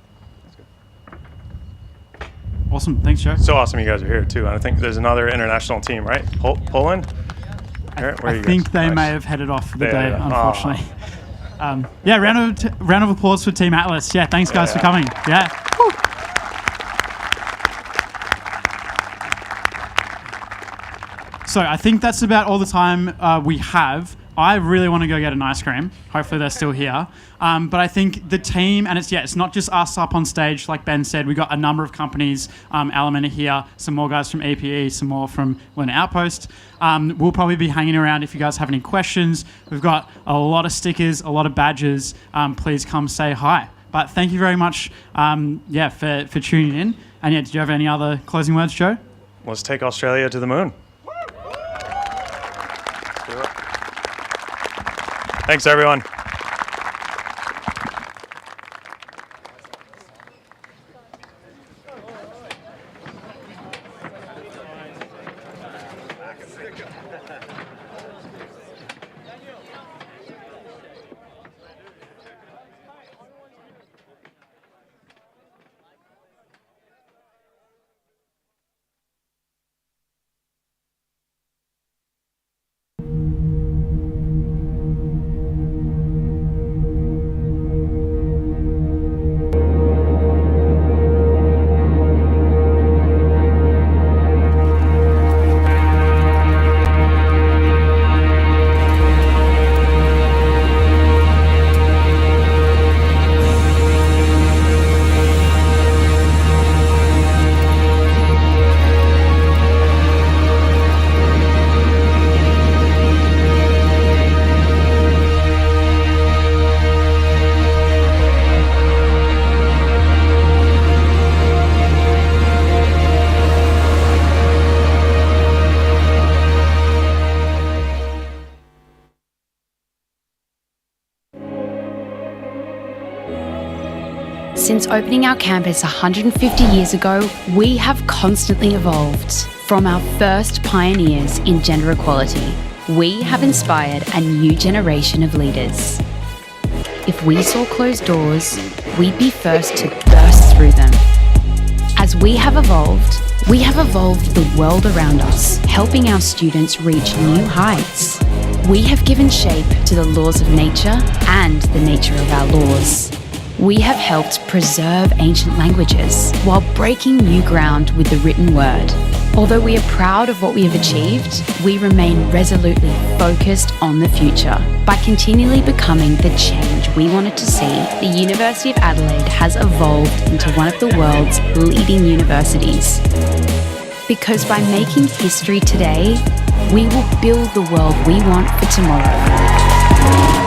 good. Awesome, thanks Joe. So awesome you guys are here too. And I think there's another international team, right? Poland? Where are you I think guys? they Nice. may have headed off for the day, Yeah. unfortunately. Round of applause for Team Atlas. Yeah, thanks guys for coming. Yeah. Woo. So I think that's about all the time we have. I really want to go get an ice cream. Hopefully they're still here. But I think the team, and it's not just us up on stage, like Ben said, we got a number of companies, Element are here, some more guys from EPE, some more from Learner Outpost. We'll probably be hanging around if you guys have any questions. We've got a lot of stickers, a lot of badges. Please come say hi. But thank you very much, for tuning in. And did you have any other closing words, Joe? Let's take Australia to the moon. Thanks, everyone. Since opening our campus 150 years ago, we have constantly evolved. From our first pioneers in gender equality, we have inspired a new generation of leaders. If we saw closed doors, we'd be first to burst through them. As we have evolved the world around us, helping our students reach new heights. We have given shape to the laws of nature and the nature of our laws. We have helped preserve ancient languages while breaking new ground with the written word. Although we are proud of what we have achieved, we remain resolutely focused on the future. By continually becoming the change we wanted to see, the University of Adelaide has evolved into one of the world's leading universities. Because by making history today, we will build the world we want for tomorrow.